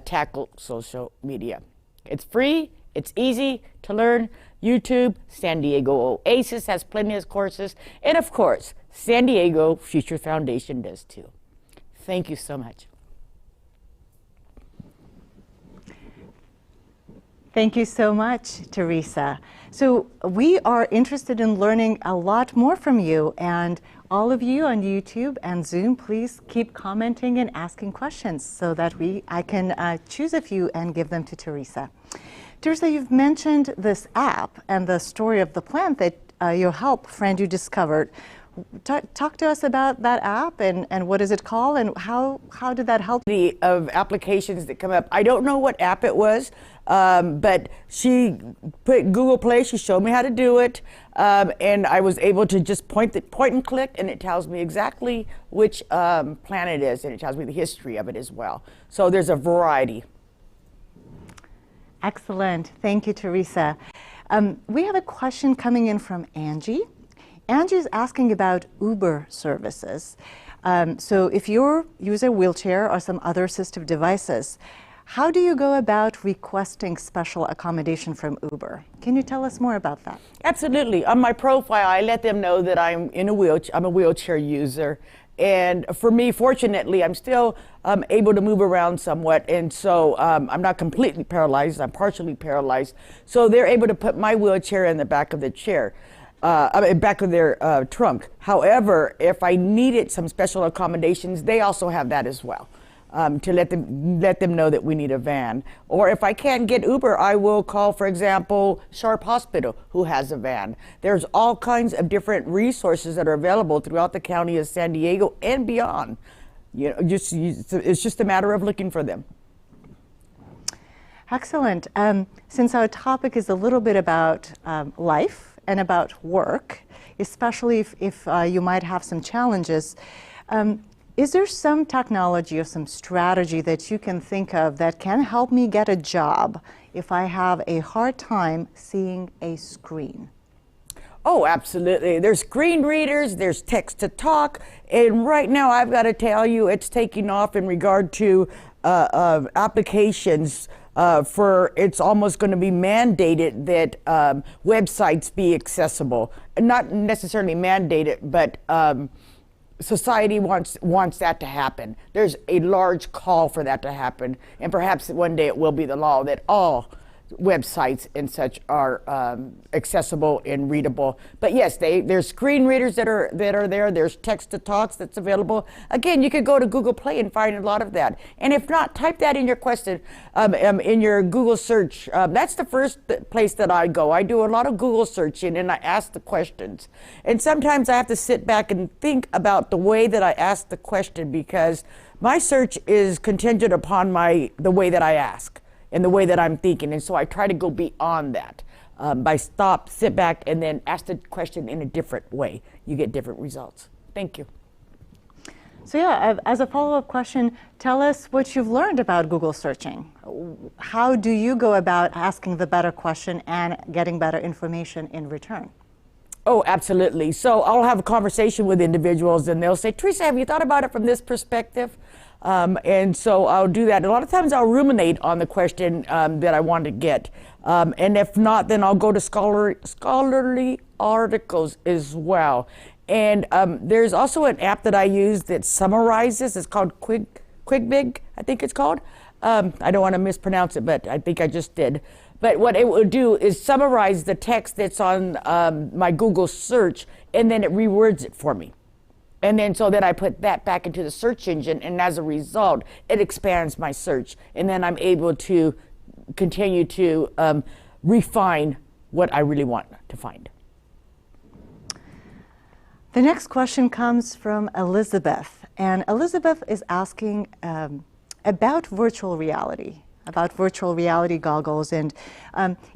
tackle social media. It's free, it's easy to learn. YouTube, San Diego Oasis has plenty of courses, and of course, San Diego Future Foundation does too. Thank you so much. Thank you so much, Teresa. So we are interested in learning a lot more from you, and all of you on YouTube and Zoom, please keep commenting and asking questions so that I can choose a few and give them to Teresa. Teresa, you've mentioned this app and the story of the plant that your help friend you discovered. Talk to us about that app and what is it called, and how did that help? Of applications that come up. I don't know what app it was, but she put Google Play, she showed me how to do it, and I was able to just point and click, and it tells me exactly which plant it is, and it tells me the history of it as well. So there's a variety. Excellent. Thank you, Teresa. We have a question coming in from Angie. Angie is asking about Uber services. So if you use a wheelchair or some other assistive devices, how do you go about requesting special accommodation from Uber? Can you tell us more about that? Absolutely. On my profile, I let them know that I'm a wheelchair user. And for me, fortunately, I'm still able to move around somewhat. And so I'm not completely paralyzed, I'm partially paralyzed. So they're able to put my wheelchair in the back of the chair. Back of their trunk. However, if I needed some special accommodations, they also have that as well, to let them know that we need a van. Or if I can't get Uber, I will call, for example, Sharp Hospital, who has a van. There's all kinds of different resources that are available throughout the county of San Diego and beyond. You know, it's just a matter of looking for them. Excellent. Since our topic is a little bit about life and about work, especially if you might have some challenges, is there some technology or some strategy that you can think of that can help me get a job if I have a hard time seeing a screen? Oh, absolutely. There's screen readers, there's text to talk, and right now I've got to tell you it's taking off in regard to applications. It's almost going to be mandated that websites be accessible. Not necessarily mandated, but society wants that to happen. There's a large call for that to happen, and perhaps one day it will be the law that all websites and such are accessible and readable. But yes, there's screen readers that are there. There's text to talks that's available. Again, you could go to Google Play and find a lot of that. And if not, type that in your question in your Google search. That's the first place that I go. I do a lot of Google searching and I ask the questions. And sometimes I have to sit back and think about the way that I ask the question, because my search is contingent upon the way that I ask and the way that I'm thinking. And so I try to go beyond that by sit back, and then ask the question in a different way. You get different results. Thank you. So yeah, as a follow-up question, tell us what you've learned about Google searching. How do you go about asking the better question and getting better information in return? Oh, absolutely. So I'll have a conversation with individuals and they'll say, Teresa, have you thought about it from this perspective? And so I'll do that. A lot of times I'll ruminate on the question that I want to get. And if not, then I'll go to scholarly articles as well. And there's also an app that I use that summarizes. It's called QuickBig, I think it's called. I don't want to mispronounce it, but I think I just did. But what it will do is summarize the text that's on my Google search, and then it rewords it for me. And then so that I put that back into the search engine, and as a result, it expands my search. And then I'm able to continue to refine what I really want to find. The next question comes from Elizabeth. And Elizabeth is asking about virtual reality goggles. And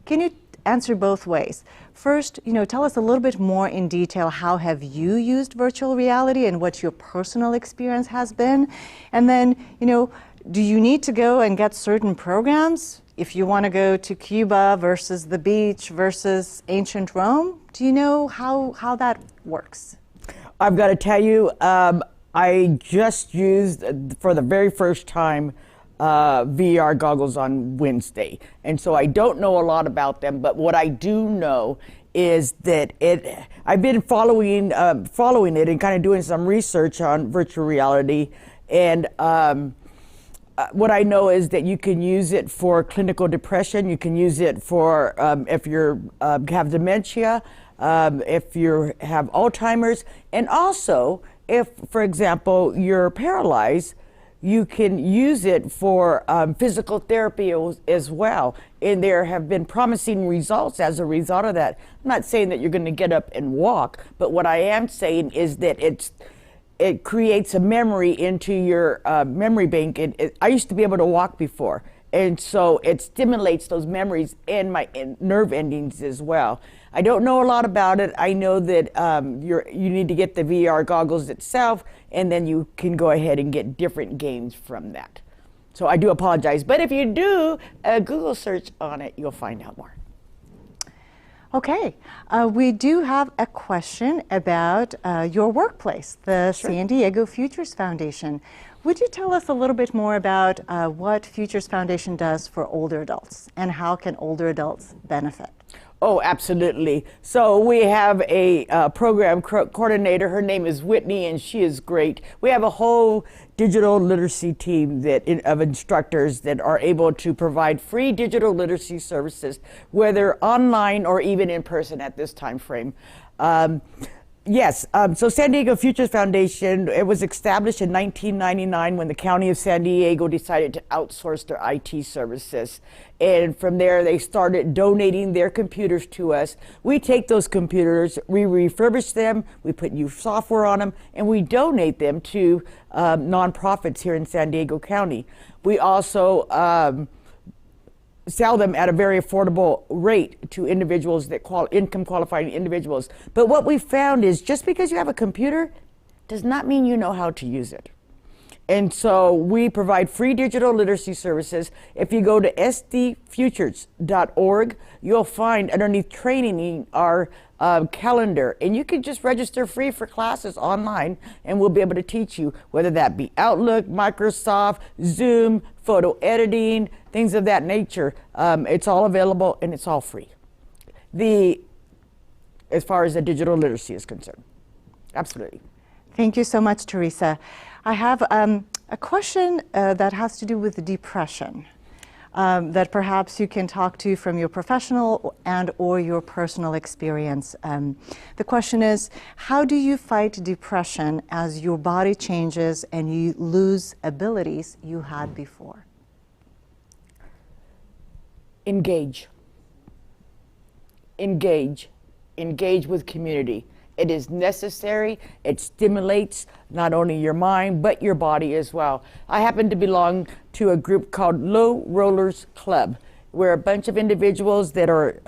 can you answer both ways? First, tell us a little bit more in detail, how have you used virtual reality and what your personal experience has been? And then, do you need to go and get certain programs? If you want to go to Cuba versus the beach versus ancient Rome, do you know how that works? I've got to tell you, I just used, for the very first time, VR goggles on Wednesday. And so I don't know a lot about them, but what I do know is that I've been following it and kind of doing some research on virtual reality. And what I know is that you can use it for clinical depression. You can use it for if you have dementia, if you have Alzheimer's, and also if, for example, you're paralyzed, you can use it for physical therapy as well. And there have been promising results as a result of that. I'm not saying that you're going to get up and walk, but what I am saying is that it creates a memory into your memory bank. I used to be able to walk before, and so it stimulates those memories in my nerve endings as well. I don't know a lot about it. I know that you need to get the VR goggles itself, and then you can go ahead and get different games from that. So I do apologize, but if you do a Google search on it, you'll find out more. Okay, we do have a question about your workplace, the San Diego Futures Foundation. Would you tell us a little bit more about what Futures Foundation does for older adults and how can older adults benefit? Oh, absolutely. So we have a program coordinator. Her name is Whitney, and she is great. We have a whole digital literacy team of instructors that are able to provide free digital literacy services, whether online or even in person at this time frame. Yes, so San Diego Futures Foundation, it was established in 1999 when the County of San Diego decided to outsource their IT services. And from there, they started donating their computers to us. We take those computers, we refurbish them, we put new software on them, and we donate them to nonprofits here in San Diego County. We also sell them at a very affordable rate to individuals that income qualifying individuals. But what we found is just because you have a computer does not mean you know how to use it. And so we provide free digital literacy services. If you go to sdfutures.org, you'll find underneath training our calendar, and you can just register free for classes online, and we'll be able to teach you, whether that be Outlook, Microsoft, Zoom, photo editing, things of that nature. It's all available and it's all free. As far as the digital literacy is concerned. Absolutely. Thank you so much, Teresa. I have a question that has to do with depression that perhaps you can talk to from your professional and or your personal experience. The question is, how do you fight depression as your body changes and you lose abilities you had before? Engage. Engage. Engage with community. It is necessary. It stimulates not only your mind, but your body as well. I happen to belong to a group called Low Rollers Club. We're a bunch of individuals that are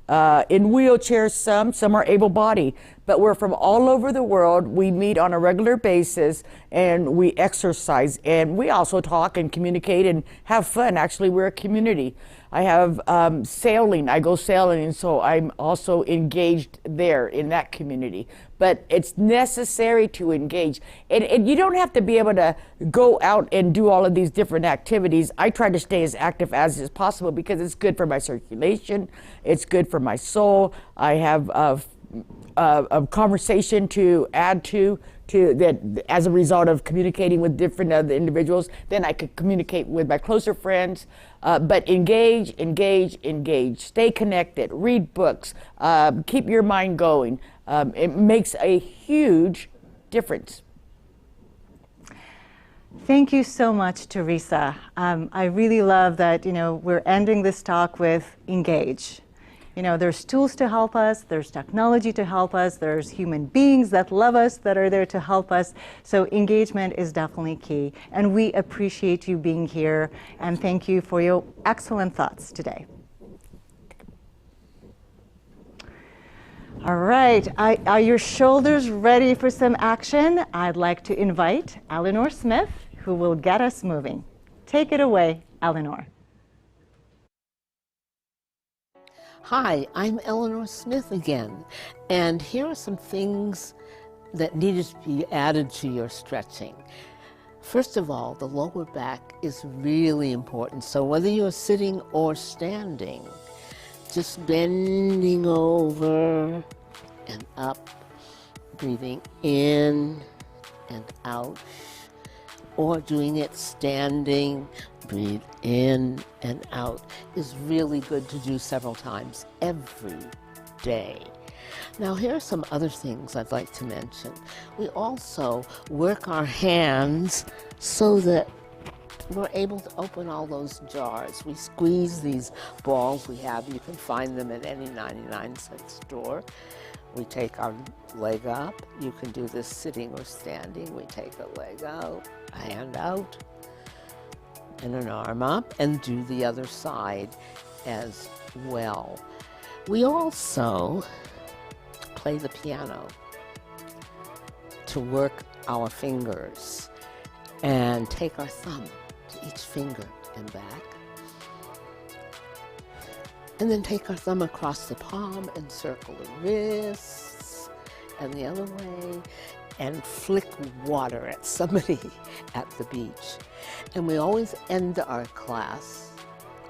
in wheelchairs, some are able-bodied, but we're from all over the world. We meet on a regular basis and we exercise, and we also talk and communicate and have fun. Actually, we're a community. I have sailing, I go sailing, and so I'm also engaged there in that community. But it's necessary to engage. And you don't have to be able to go out and do all of these different activities. I try to stay as active as is possible because it's good for my circulation, it's good for my soul. I have a conversation to add to that as a result of communicating with different other individuals. Then I could communicate with my closer friends. But engage. Stay connected. Read books. Keep your mind going. It makes a huge difference. Thank you so much, Teresa. I really love that, we're ending this talk with engage. There's tools to help us, there's technology to help us, there's human beings that love us that are there to help us. So engagement is definitely key. And we appreciate you being here, and thank you for your excellent thoughts today. All right, are your shoulders ready for some action? I'd like to invite Eleanor Smith, who will get us moving. Take it away, Eleanor. Hi, I'm Eleanor Smith again, and here are some things that needed to be added to your stretching. First of all, the lower back is really important, so whether you're sitting or standing, just bending over and up, breathing in and out, or doing it standing, breathe in and out, is really good to do several times every day. Now, here are some other things I'd like to mention. We also work our hands so that we're able to open all those jars. We squeeze these balls we have. You can find them at any 99-cent store. We take our leg up. You can do this sitting or standing. We take a leg out, a hand out, and an arm up, and do the other side as well. We also play the piano to work our fingers and take our thumb to each finger and back. And then take our thumb across the palm and circle the wrists and the other way and flick water at somebody at the beach. And we always end our class.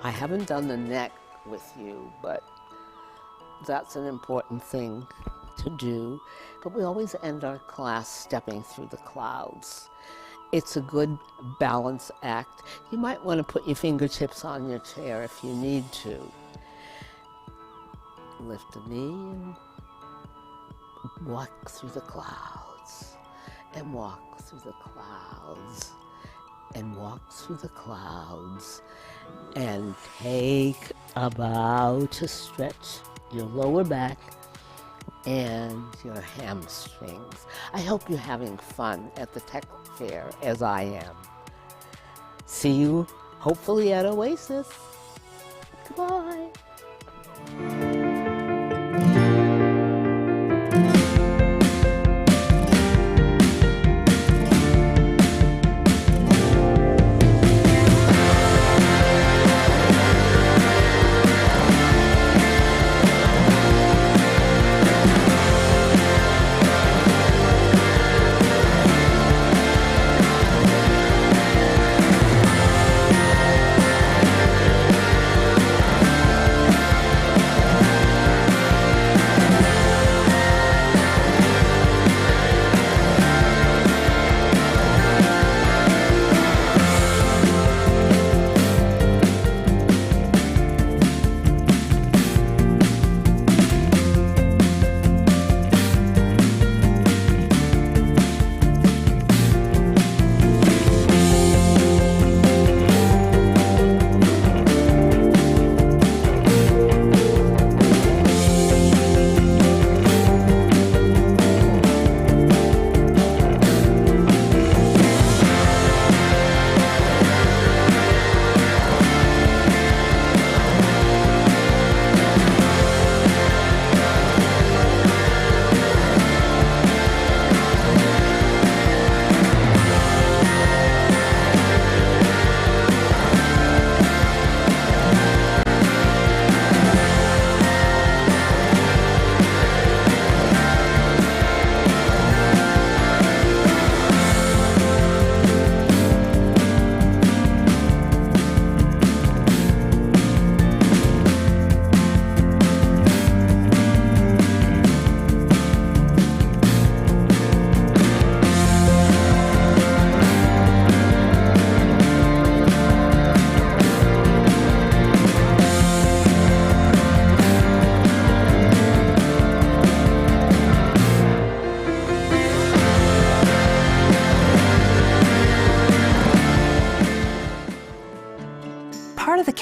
I haven't done the neck with you, but that's an important thing to do. But we always end our class stepping through the clouds. It's a good balance act. You might want to put your fingertips on your chair if you need to. Lift the knee and walk through the clouds, and walk through the clouds, and walk through the clouds, and take a bow to stretch your lower back and your hamstrings. I hope you're having fun at the tech fair as I am. See you hopefully at Oasis. Goodbye.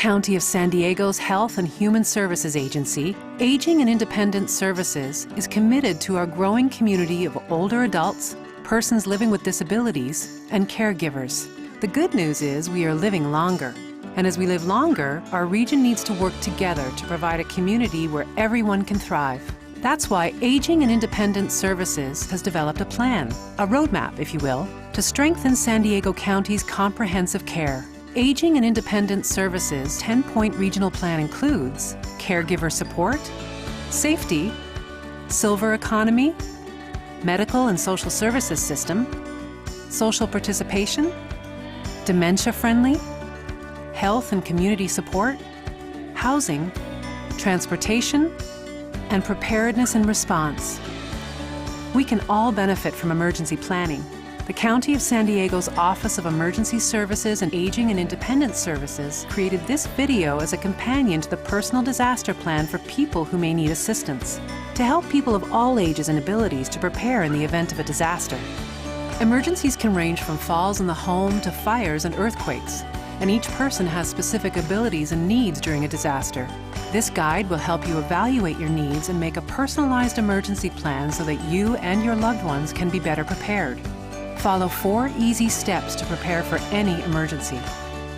County of San Diego's Health and Human Services Agency, Aging and Independent Services is committed to our growing community of older adults, persons living with disabilities, and caregivers. The good news is we are living longer. And as we live longer, our region needs to work together to provide a community where everyone can thrive. That's why Aging and Independent Services has developed a plan, a roadmap, if you will, to strengthen San Diego County's comprehensive care. Aging and Independent Services' 10-point regional plan includes caregiver support, safety, silver economy, medical and social services system, social participation, dementia-friendly, health and community support, housing, transportation, and preparedness and response. We can all benefit from emergency planning. The County of San Diego's Office of Emergency Services and Aging and Independent Services created this video as a companion to the personal disaster plan for people who may need assistance, to help people of all ages and abilities to prepare in the event of a disaster. Emergencies can range from falls in the home to fires and earthquakes, and each person has specific abilities and needs during a disaster. This guide will help you evaluate your needs and make a personalized emergency plan so that you and your loved ones can be better prepared. Follow 4 easy steps to prepare for any emergency.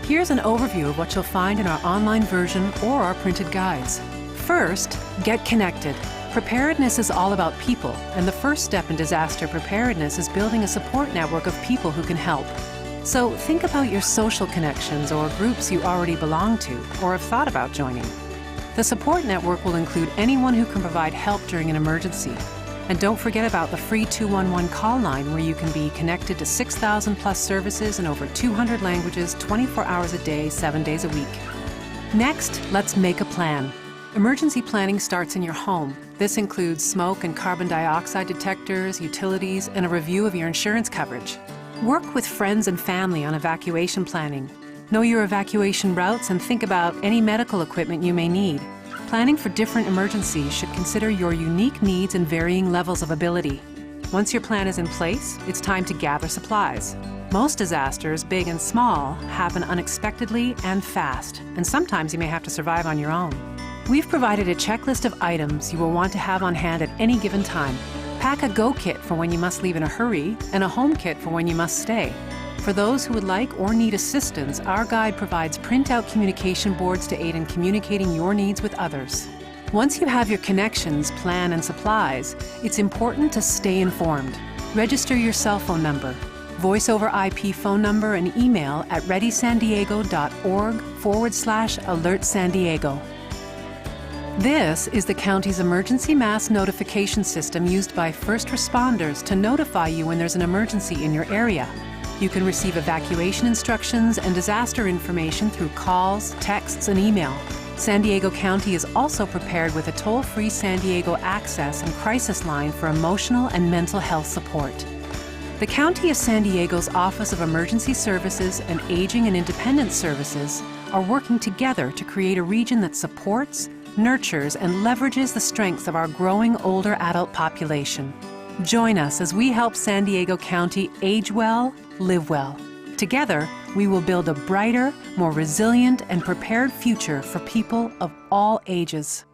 Here's an overview of what you'll find in our online version or our printed guides. First, get connected. Preparedness is all about people, and the first step in disaster preparedness is building a support network of people who can help. So think about your social connections or groups you already belong to or have thought about joining. The support network will include anyone who can provide help during an emergency. And don't forget about the free 211 call line where you can be connected to 6,000 plus services in over 200 languages, 24 hours a day, 7 days a week. Next, let's make a plan. Emergency planning starts in your home. This includes smoke and carbon dioxide detectors, utilities, and a review of your insurance coverage. Work with friends and family on evacuation planning. Know your evacuation routes and think about any medical equipment you may need. Planning for different emergencies should consider your unique needs and varying levels of ability. Once your plan is in place, it's time to gather supplies. Most disasters, big and small, happen unexpectedly and fast, and sometimes you may have to survive on your own. We've provided a checklist of items you will want to have on hand at any given time. Pack a go kit for when you must leave in a hurry and a home kit for when you must stay. For those who would like or need assistance, our guide provides printout communication boards to aid in communicating your needs with others. Once you have your connections, plan, and supplies, it's important to stay informed. Register your cell phone number, voice over IP phone number, and email at readysandiego.org/alertsandiego. This is the county's emergency mass notification system used by first responders to notify you when there's an emergency in your area. You can receive evacuation instructions and disaster information through calls, texts, and email. San Diego County is also prepared with a toll-free San Diego Access and Crisis Line for emotional and mental health support. The County of San Diego's Office of Emergency Services and Aging and Independent Services are working together to create a region that supports, nurtures, and leverages the strengths of our growing older adult population. Join us as we help San Diego County age well, live well. Together, we will build a brighter, more resilient, and prepared future for people of all ages.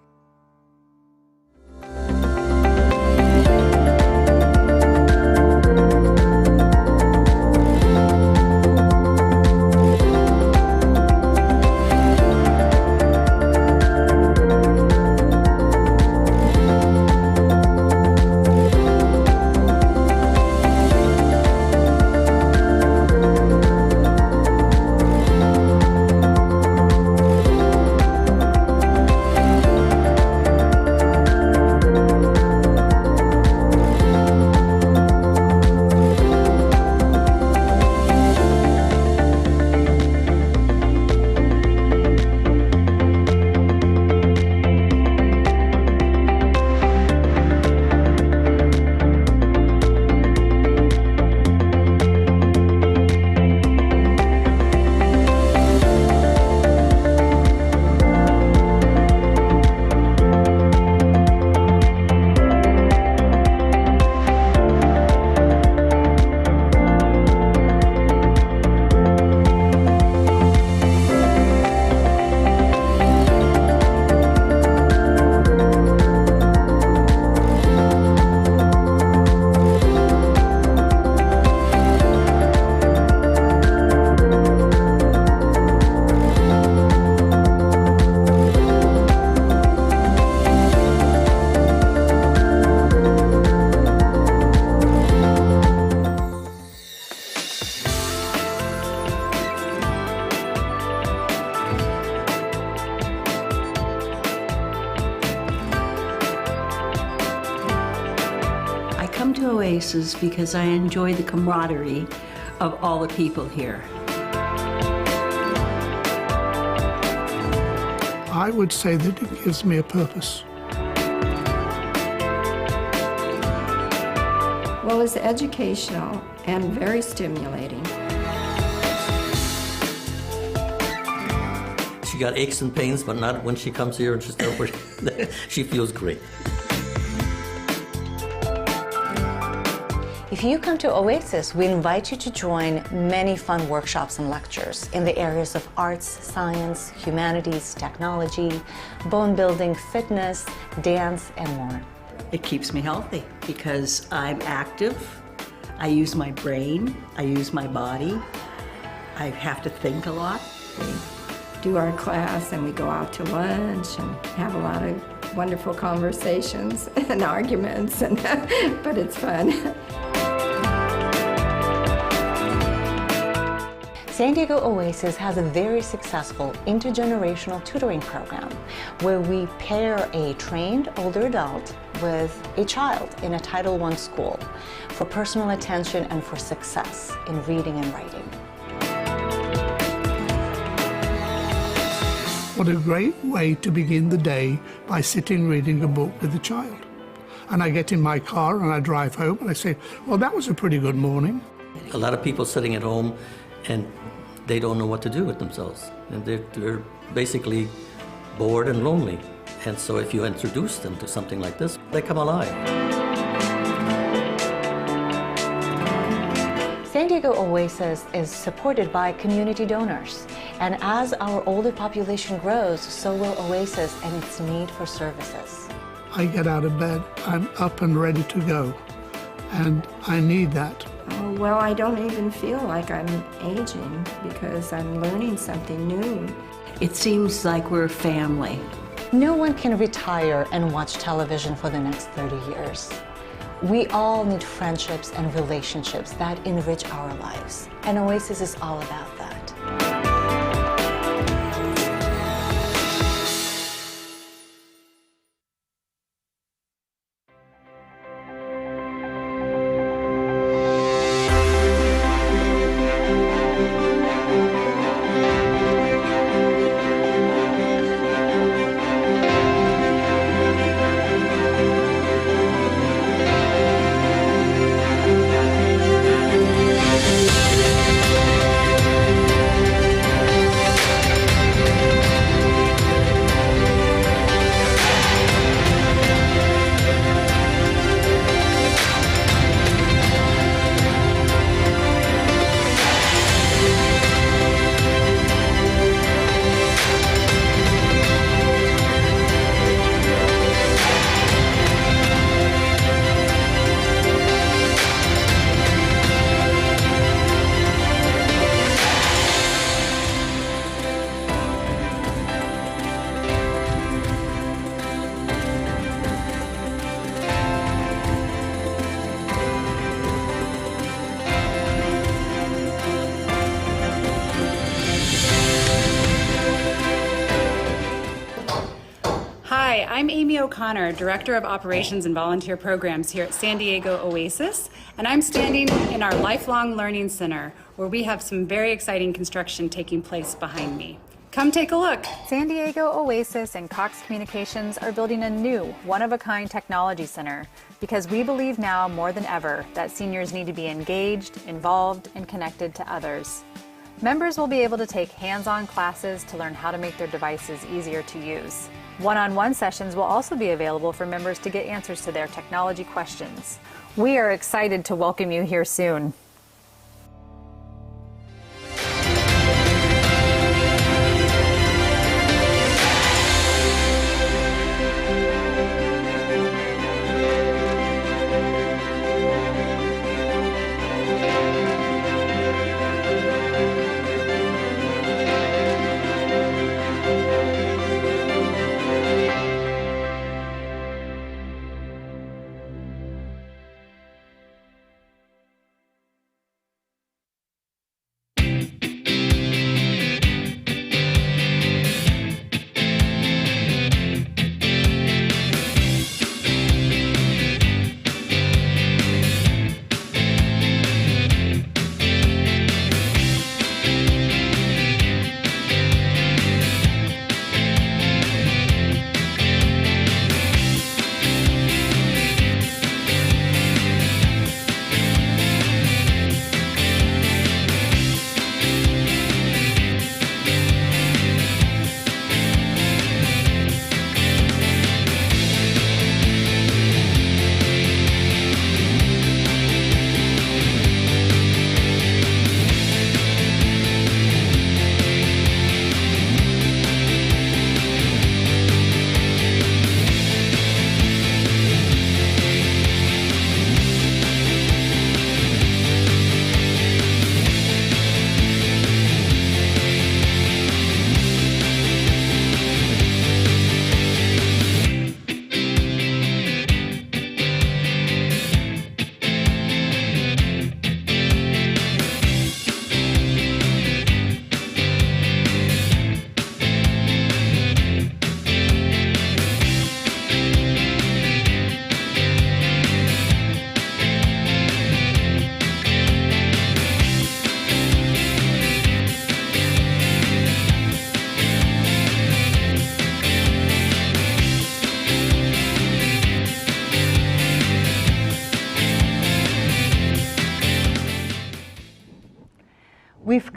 come to Oasis because I enjoy the camaraderie of all the people here. I would say that it gives me a purpose. Well, it's educational and very stimulating. She got aches and pains, but not when she comes here and she feels great. If you come to Oasis, we invite you to join many fun workshops and lectures in the areas of arts, science, humanities, technology, bone building, fitness, dance, and more. It keeps me healthy because I'm active. I use my brain. I use my body. I have to think a lot. We do our class and we go out to lunch and have a lot of wonderful conversations and arguments, but it's fun. SanDiegoOasis has a very successful intergenerational tutoring program where we pair a trained older adult with a child in a Title I school for personal attention and for success in reading and writing. What a great way to begin the day by sitting reading a book with a child. And I get in my car and I drive home and I say, well, that was a pretty good morning. A lot of people sitting at home and they don't know what to do with themselves. And they're basically bored and lonely. And so if you introduce them to something like this, they come alive. SanDiegoOasis is supported by community donors. And as our older population grows, so will Oasis and its need for services. I get out of bed, I'm up and ready to go. And I need that. Oh, well, I don't even feel like I'm aging because I'm learning something new. It seems like we're a family. No one can retire and watch television for the next 30 years. We all need friendships and relationships that enrich our lives. And Oasis is all about that. Hi, I'm Amy O'Connor, Director of Operations and Volunteer Programs here at SanDiegoOasis, and I'm standing in our Lifelong Learning Center, where we have some very exciting construction taking place behind me. Come take a look. SanDiegoOasis and Cox Communications are building a new, one-of-a-kind technology center because we believe now more than ever that seniors need to be engaged, involved, and connected to others. Members will be able to take hands-on classes to learn how to make their devices easier to use. One-on-one sessions will also be available for members to get answers to their technology questions. We are excited to welcome you here soon.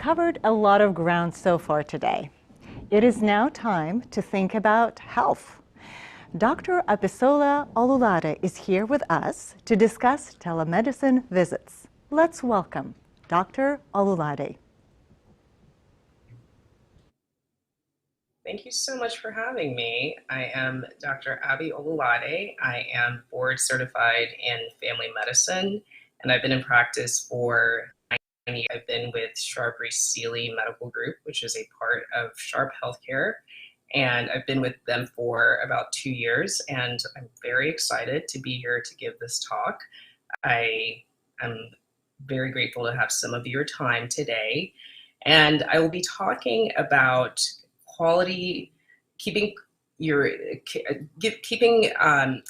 covered a lot of ground so far today. It is now time to think about health. Dr. Abisola Olulade is here with us to discuss telemedicine visits. Let's welcome Dr. Olulade. Thank you so much for having me. I am Dr. Abi Olulade. I am board certified in family medicine, and I've been in practice for 9 years. I've been with Sharp Sealy Medical Group, which is a part of Sharp Healthcare, and I've been with them for about 2 years, and I'm very excited to be here to give this talk. I am very grateful to have some of your time today, and I will be talking about quality, keeping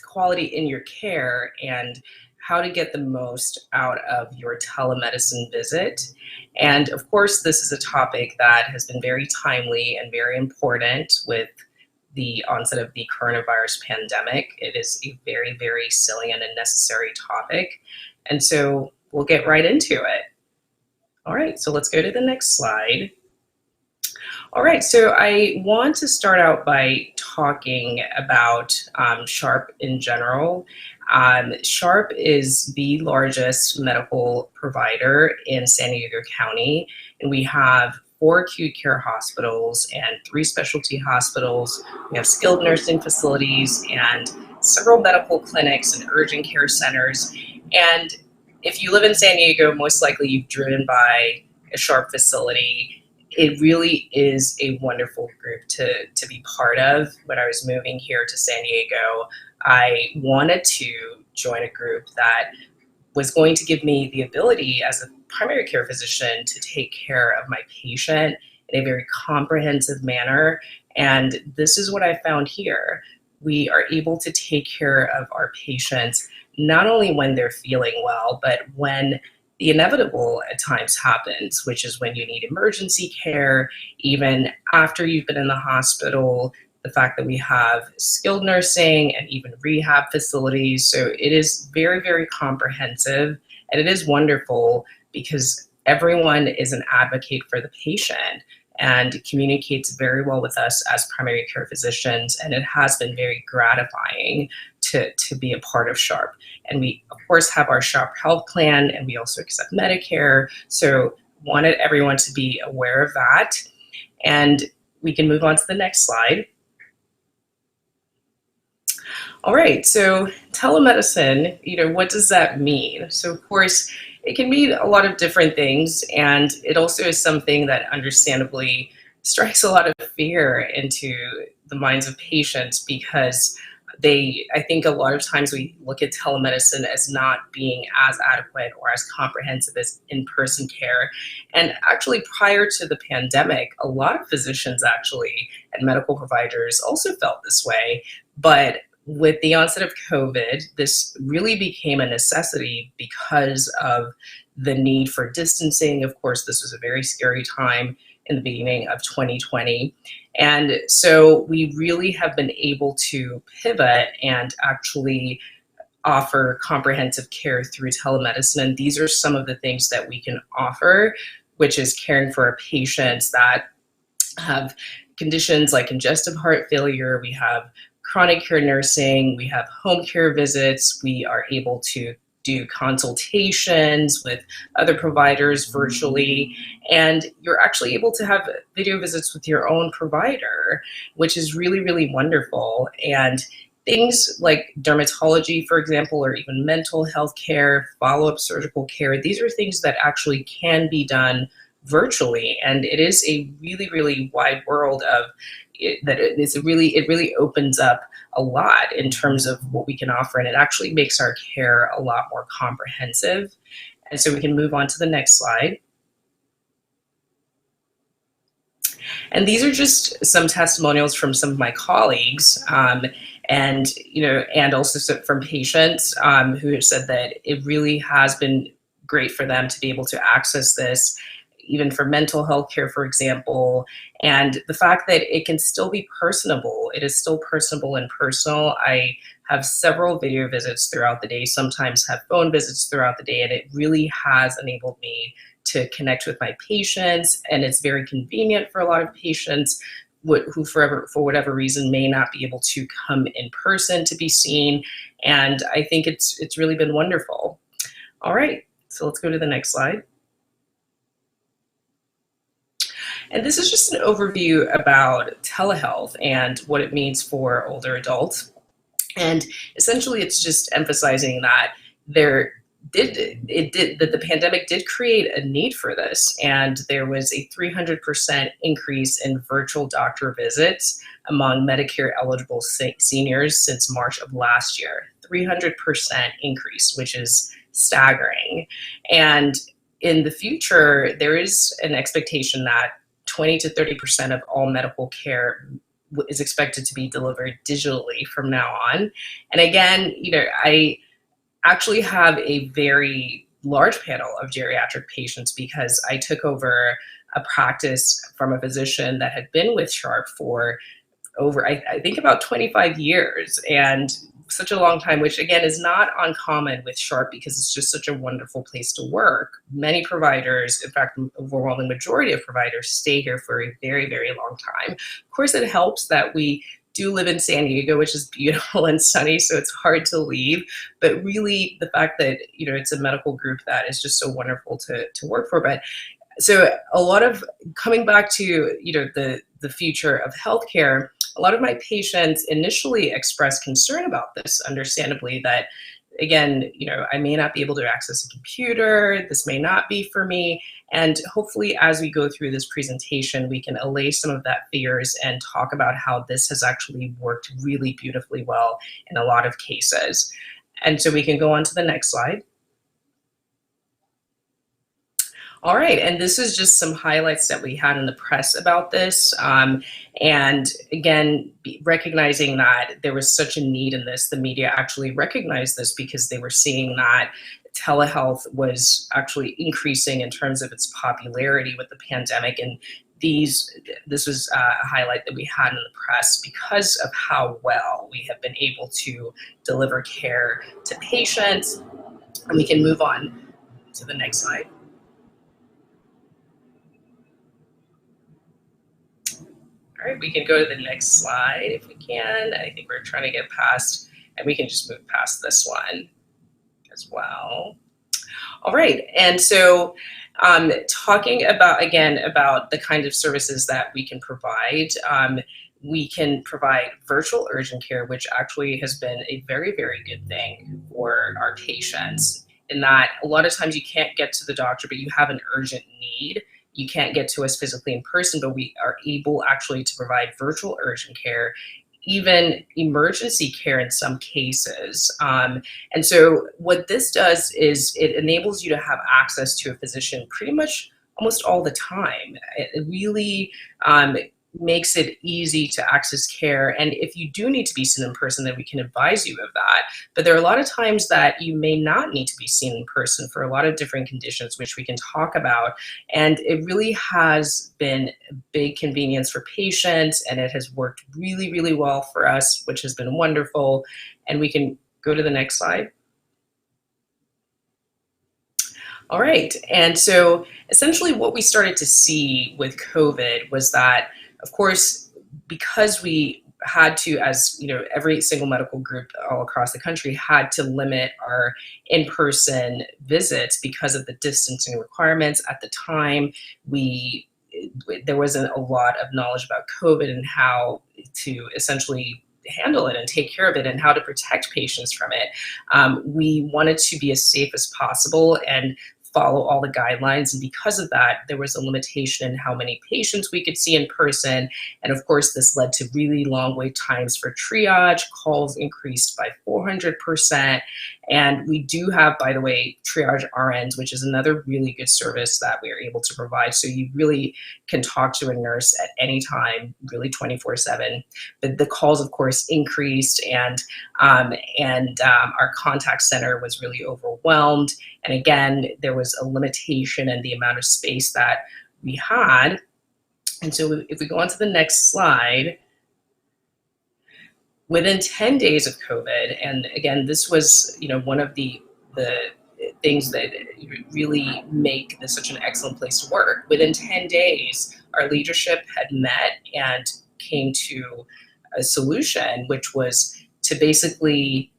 quality in your care and how to get the most out of your telemedicine visit. And of course, this is a topic that has been very timely and very important with the onset of the coronavirus pandemic. It is a very, very salient and necessary topic. And so we'll get right into it. All right, so let's go to the next slide. All right, so I want to start out by talking about Sharp in general. Sharp is the largest medical provider in San Diego County, and we have 4 acute care hospitals and 3 specialty hospitals. We have skilled nursing facilities and several medical clinics and urgent care centers. And if you live in San Diego, most likely you've driven by a Sharp facility. It really is a wonderful group to be part of. When I was moving here to San Diego, I wanted to join a group that was going to give me the ability as a primary care physician to take care of my patient in a very comprehensive manner. And this is what I found here. We are able to take care of our patients not only when they're feeling well, but when the inevitable at times happens, which is when you need emergency care, even after you've been in the hospital, the fact that we have skilled nursing and even rehab facilities. So it is very, very comprehensive, and it is wonderful because everyone is an advocate for the patient and communicates very well with us as primary care physicians, and it has been very gratifying to be a part of Sharp. And we, of course, have our Sharp Health Plan, and we also accept Medicare, so wanted everyone to be aware of that. And we can move on to the next slide. All right, so telemedicine, what does that mean? So of course, it can mean a lot of different things, and it also is something that understandably strikes a lot of fear into the minds of patients because I think a lot of times we look at telemedicine as not being as adequate or as comprehensive as in-person care. And actually prior to the pandemic, a lot of physicians actually and medical providers also felt this way. But with the onset of COVID, this really became a necessity because of the need for distancing. Of course, this was a very scary time in the beginning of 2020. And so we really have been able to pivot and actually offer comprehensive care through telemedicine. And these are some of the things that we can offer, which is caring for our patients that have conditions like congestive heart failure. We have chronic care nursing, we have home care visits, we are able to do consultations with other providers virtually, and you're actually able to have video visits with your own provider, which is really, really wonderful. And things like dermatology, for example, or even mental health care, follow-up surgical care, these are things that actually can be done virtually. And it is a really, really wide world of it really opens up a lot in terms of what we can offer, and it actually makes our care a lot more comprehensive. And so we can move on to the next slide. And these are just some testimonials from some of my colleagues, and also from patients who have said that it really has been great for them to be able to access this. even for mental health care, for example, and the fact that it can still be personable. It is still personable and personal. I have several video visits throughout the day, sometimes have phone visits throughout the day, and it really has enabled me to connect with my patients, and it's very convenient for a lot of patients who for whatever reason may not be able to come in person to be seen, and I think it's really been wonderful. All right, so let's go to the next slide. And this is just an overview about telehealth and what it means for older adults. And essentially, it's just emphasizing that the pandemic did create a need for this, and there was a 300% increase in virtual doctor visits among Medicare eligible seniors since March of last year. 300% increase, which is staggering. And in the future, there is an expectation that 20 to 30% of all medical care is expected to be delivered digitally from now on. And again, I actually have a very large panel of geriatric patients because I took over a practice from a physician that had been with Sharp for over, I think, about 25 years, and such a long time, which again is not uncommon with Sharp because it's just such a wonderful place to work. Many providers, in fact, the overwhelming majority of providers stay here for a very, very long time. Of course, it helps that we do live in San Diego, which is beautiful and sunny, so it's hard to leave. But really, the fact that it's a medical group that is just so wonderful to work for. But so a lot of coming back to the future of healthcare, a lot of my patients initially expressed concern about this, understandably, that again, I may not be able to access a computer, this may not be for me. And hopefully as we go through this presentation, we can allay some of that fears and talk about how this has actually worked really beautifully well in a lot of cases. And so we can go on to the next slide. All right, and this is just some highlights that we had in the press about this. And again, recognizing that there was such a need in this, the media actually recognized this because they were seeing that telehealth was actually increasing in terms of its popularity with the pandemic. And this was a highlight that we had in the press because of how well we have been able to deliver care to patients. And we can move on to the next slide. All right, we can go to the next slide if we can. I think we're trying to get past, and we can just move past this one as well. All right, and so talking about, again, about the kind of services that we can provide, we can provide virtual urgent care, which actually has been a very, very good thing for our patients, in that a lot of times you can't get to the doctor, but you have an urgent need. You can't get to us physically in person, but we are able actually to provide virtual urgent care, even emergency care in some cases. And so what this does is it enables you to have access to a physician pretty much almost all the time. It really makes it easy to access care. And if you do need to be seen in person, then we can advise you of that. But there are a lot of times that you may not need to be seen in person for a lot of different conditions, which we can talk about. And it really has been a big convenience for patients, and it has worked really, really well for us, which has been wonderful. And we can go to the next slide. All right, and so essentially what we started to see with COVID was that, of course, because we had to, as every single medical group all across the country had to limit our in-person visits because of the distancing requirements at the time, there wasn't a lot of knowledge about COVID and how to essentially handle it and take care of it and how to protect patients from it. We wanted to be as safe as possible and follow all the guidelines. And because of that, there was a limitation in how many patients we could see in person. And of course, this led to really long wait times for triage. Calls increased by 400%. And we do have, by the way, triage RNs, which is another really good service that we are able to provide. So you really can talk to a nurse at any time, really 24/7. But the calls, of course, increased, and our contact center was really overwhelmed. And again, there was a limitation in the amount of space that we had. And so if we go on to the next slide, within 10 days of COVID, and again, this was, one of the things that really make this such an excellent place to work. Within 10 days, our leadership had met and came to a solution, which was to basically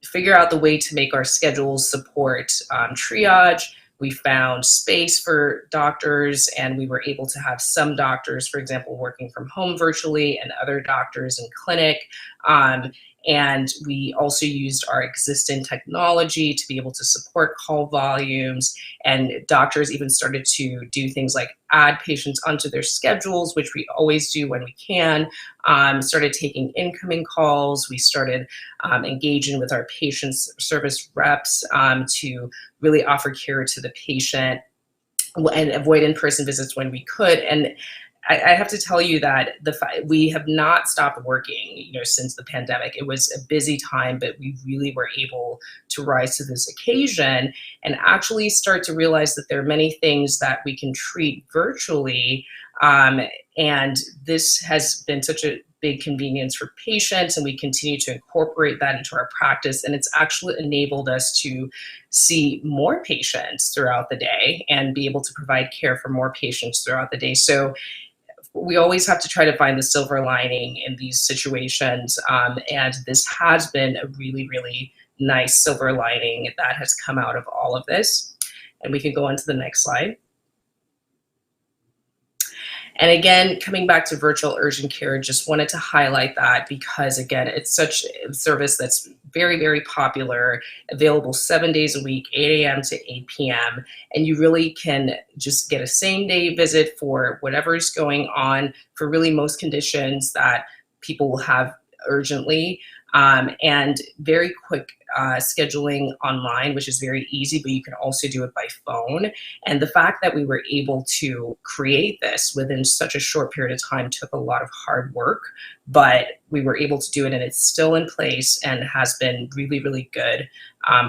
figure out the way to make our schedules support triage. We found space for doctors, and we were able to have some doctors, for example, working from home virtually, and other doctors in clinic. And we also used our existing technology to be able to support call volumes, and doctors even started to do things like add patients onto their schedules, which we always do when we can, started taking incoming calls. We started engaging with our patient service reps to really offer care to the patient and avoid in-person visits when we could. And I have to tell you that we have not stopped working, since the pandemic. It was a busy time, but we really were able to rise to this occasion and actually start to realize that there are many things that we can treat virtually. And this has been such a big convenience for patients, and we continue to incorporate that into our practice. And it's actually enabled us to see more patients throughout the day and be able to provide care for more patients throughout the day. So we always have to try to find the silver lining in these situations. And this has been a really, really nice silver lining that has come out of all of this. And we can go on to the next slide. And again, coming back to virtual urgent care, just wanted to highlight that because, again, it's such a service that's very, very popular, available 7 days a week, 8 a.m. to 8 p.m. And you really can just get a same-day visit for whatever is going on for really most conditions that people will have urgently. And very quick scheduling online, which is very easy, but you can also do it by phone. And the fact that we were able to create this within such a short period of time took a lot of hard work, but we were able to do it, and it's still in place and has been really, really good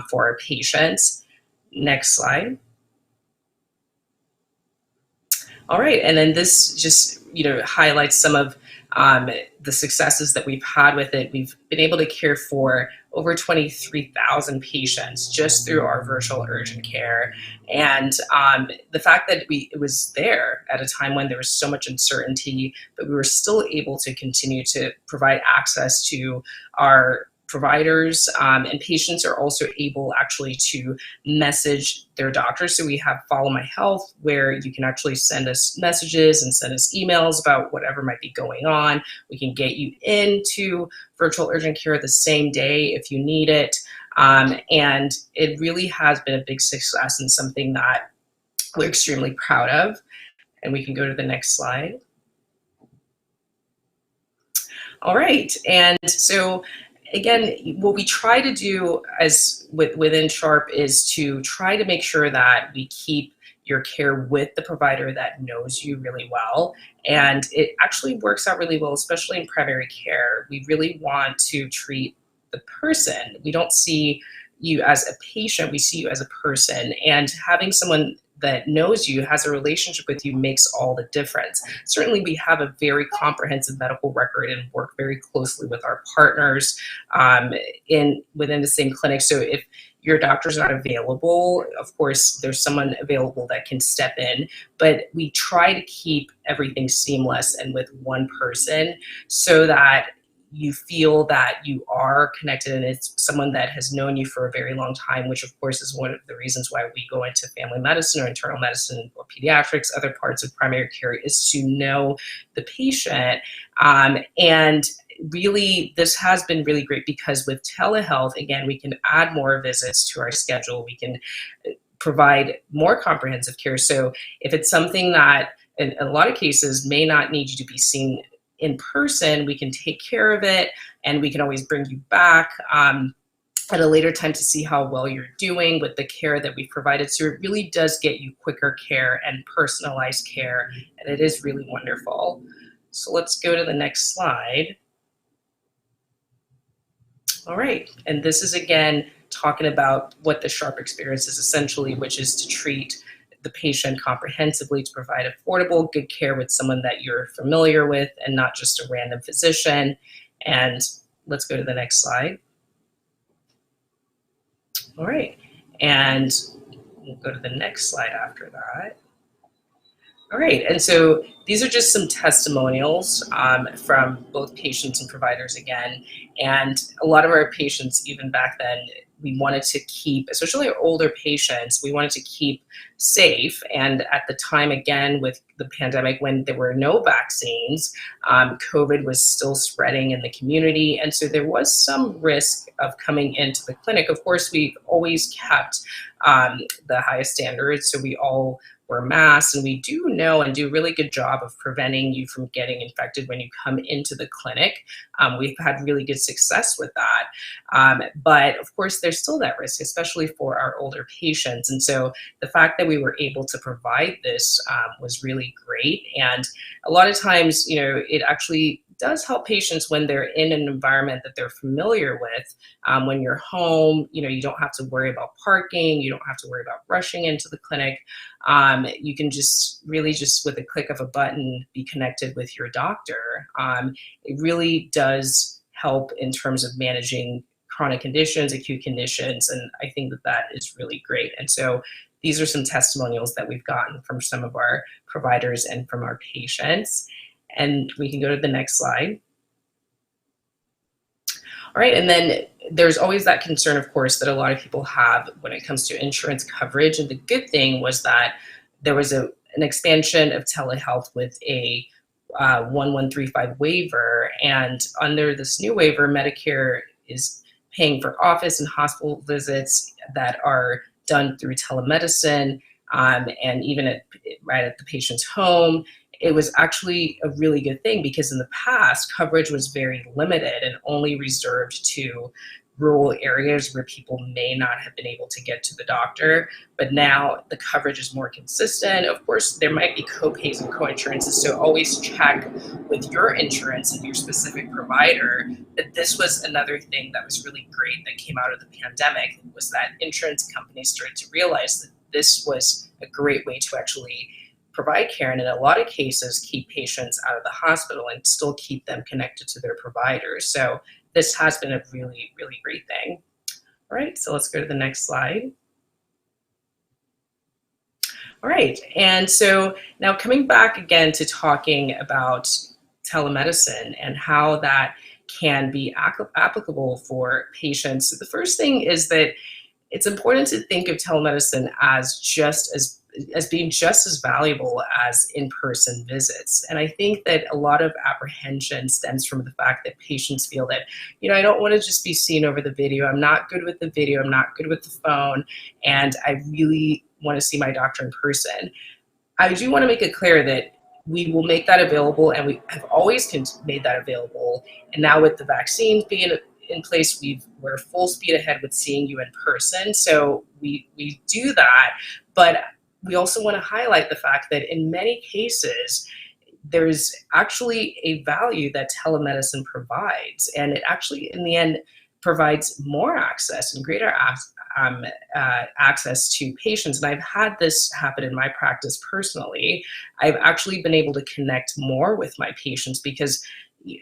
for our patients. Next slide. All right, and then this just highlights some of the successes that we've had with it. We've been able to care for over 23,000 patients just through our virtual urgent care. And the fact that it was there at a time when there was so much uncertainty, but we were still able to continue to provide access to our providers, and patients are also able actually to message their doctors. So we have Follow My Health, where you can actually send us messages and send us emails about whatever might be going on. We can get you into virtual urgent care the same day if you need it. And it really has been a big success and something that we're extremely proud of. And we can go to the next slide. All right, and so again, what we try to do within Sharp is to try to make sure that we keep your care with the provider that knows you really well. And it actually works out really well, especially in primary care. We really want to treat the person. We don't see you as a patient, we see you as a person. And having someone that knows you, has a relationship with you, makes all the difference. Certainly we have a very comprehensive medical record and work very closely with our partners within the same clinic. So if your doctor's not available, of course, there's someone available that can step in, but we try to keep everything seamless and with one person so that you feel that you are connected and it's someone that has known you for a very long time, which of course is one of the reasons why we go into family medicine or internal medicine or pediatrics, other parts of primary care, is to know the patient. And really, this has been really great because with telehealth, again, we can add more visits to our schedule. We can provide more comprehensive care. So if it's something that in a lot of cases may not need you to be seen in person, we can take care of it and we can always bring you back. at a later time to see how well you're doing with the care that we've provided. So it really does get you quicker care and personalized care, and it is really wonderful. So let's go to the next slide. All right, and this is again talking about what the Sharp experience is essentially, which is to treat the patient comprehensively, to provide affordable, good care with someone that you're familiar with and not just a random physician. And let's go to the next slide. All right, and we'll go to the next slide after that. All right, and so these are just some testimonials from both patients and providers again. And a lot of our patients, even back then, we wanted to keep, especially our older patients, we wanted to keep safe. And at the time, again, with the pandemic, when there were no vaccines, COVID was still spreading in the community. And so there was some risk of coming into the clinic. Of course, we've always kept the highest standards, so we all wear masks, and we do know and do a really good job of preventing you from getting infected when you come into the clinic. We've had really good success with that. But of course, there's still that risk, especially for our older patients. And so the fact that we were able to provide this was really great. And a lot of times, it actually does help patients when they're in an environment that they're familiar with. When you're home, you don't have to worry about parking, you don't have to worry about rushing into the clinic. You can just really just with a click of a button be connected with your doctor. It really does help in terms of managing chronic conditions, acute conditions, and I think that that is really great. And so these are some testimonials that we've gotten from some of our providers and from our patients. And we can go to the next slide. All right, and then there's always that concern, of course, that a lot of people have when it comes to insurance coverage. And the good thing was that there was an expansion of telehealth with a 1135 waiver. And under this new waiver, Medicare is paying for office and hospital visits that are done through telemedicine, and even right at the patient's home. It was actually a really good thing because in the past, coverage was very limited and only reserved to rural areas where people may not have been able to get to the doctor. But now the coverage is more consistent. Of course, there might be co-pays and co-insurances, so always check with your insurance and your specific provider. But this was another thing that was really great that came out of the pandemic, was that insurance companies started to realize that this was a great way to actually provide care, and in a lot of cases keep patients out of the hospital and still keep them connected to their providers. So this has been a really, really great thing. All right, so let's go to the next slide. All right, and so now coming back again to talking about telemedicine and how that can be applicable for patients. The first thing is that it's important to think of telemedicine as being just as valuable as in-person visits. And I think that a lot of apprehension stems from the fact that patients feel that, I don't want to just be seen over the video. I'm not good with the video. I'm not good with the phone. And I really want to see my doctor in person. I do want to make it clear that we will make that available, and we have always made that available. And now with the vaccines being in place, we're full speed ahead with seeing you in person. So we do that, but we also want to highlight the fact that in many cases, there's actually a value that telemedicine provides, and it actually, in the end, provides more access and greater access to patients. And I've had this happen in my practice personally. I've actually been able to connect more with my patients because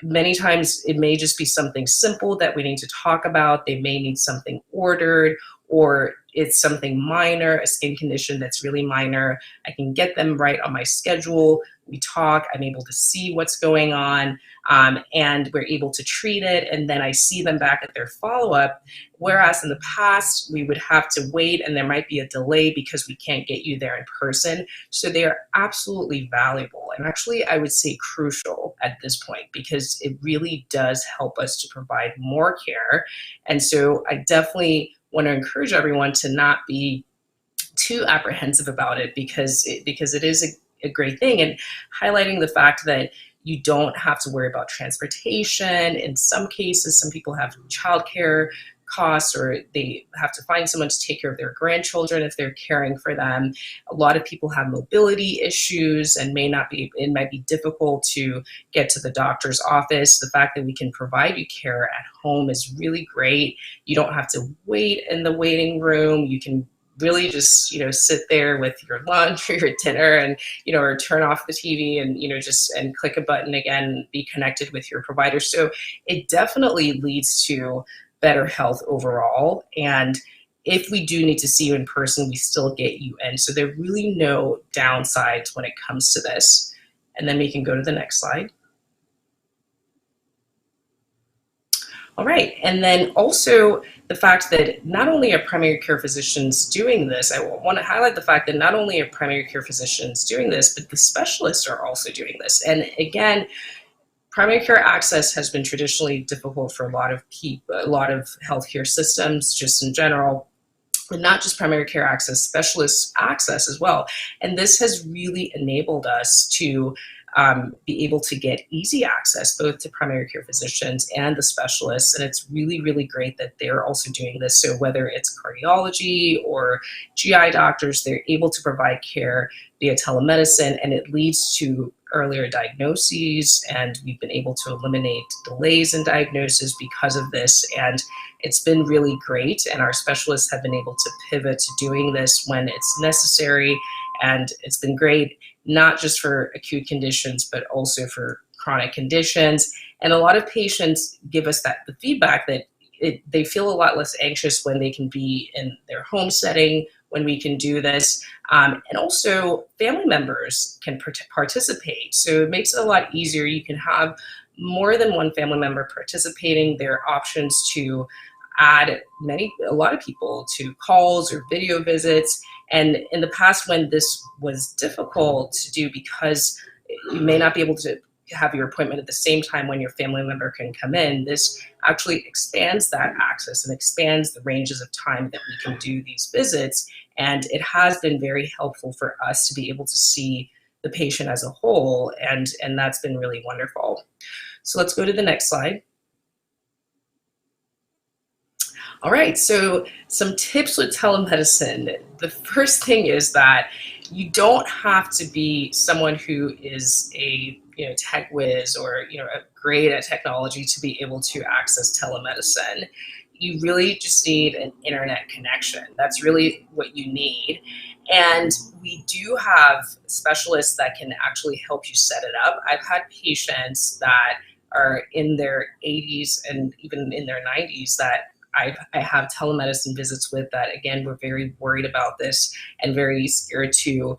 many times it may just be something simple that we need to talk about. They may need something ordered, or it's something minor, a skin condition that's really minor. I can get them right on my schedule. We talk, I'm able to see what's going on, and we're able to treat it, and then I see them back at their follow-up. Whereas in the past, we would have to wait, and there might be a delay because we can't get you there in person. So they are absolutely valuable, and actually I would say crucial at this point, because it really does help us to provide more care. And so I definitely want to encourage everyone to not be too apprehensive about it, because it is a great thing, and highlighting the fact that you don't have to worry about transportation. In some cases, some people have childcare costs, or they have to find someone to take care of their grandchildren if they're caring for them. A lot of people have mobility issues and it might be difficult to get to the doctor's office. The fact that we can provide you care at home is really great. You don't have to wait in the waiting room. You can really just, sit there with your lunch or your dinner and, or turn off the TV and, and click a button again, be connected with your provider. So it definitely leads to better health overall. And if we do need to see you in person, we still get you in. So there are really no downsides when it comes to this. And then we can go to the next slide. All right, and then also the fact that not only are primary care physicians doing this, I want to highlight the fact that not only are primary care physicians doing this, but the specialists are also doing this. And again, primary care access has been traditionally difficult for a lot of healthcare systems, just in general, but not just primary care access, specialist access as well. And this has really enabled us to be able to get easy access both to primary care physicians and the specialists. And it's really, really great that they're also doing this. So whether it's cardiology or GI doctors, they're able to provide care via telemedicine, and it leads to earlier diagnoses, and we've been able to eliminate delays in diagnosis because of this. And it's been really great, and our specialists have been able to pivot to doing this when it's necessary, and it's been great, not just for acute conditions, but also for chronic conditions. And a lot of patients give us the feedback that they feel a lot less anxious when they can be in their home setting, when we can do this. And also family members can participate. So it makes it a lot easier. You can have more than one family member participating. There are options to add a lot of people to calls or video visits. And in the past, when this was difficult to do because you may not be able to have your appointment at the same time when your family member can come in, this actually expands that access and expands the ranges of time that we can do these visits. And it has been very helpful for us to be able to see the patient as a whole, and that's been really wonderful. So let's go to the next slide. All right, so some tips with telemedicine. The first thing is that you don't have to be someone who is a tech whiz or great at technology to be able to access telemedicine. You really just need an internet connection. That's really what you need. And we do have specialists that can actually help you set it up. I've had patients that are in their 80s and even in their 90s that I have telemedicine visits with that, again, we're very worried about this and very scared to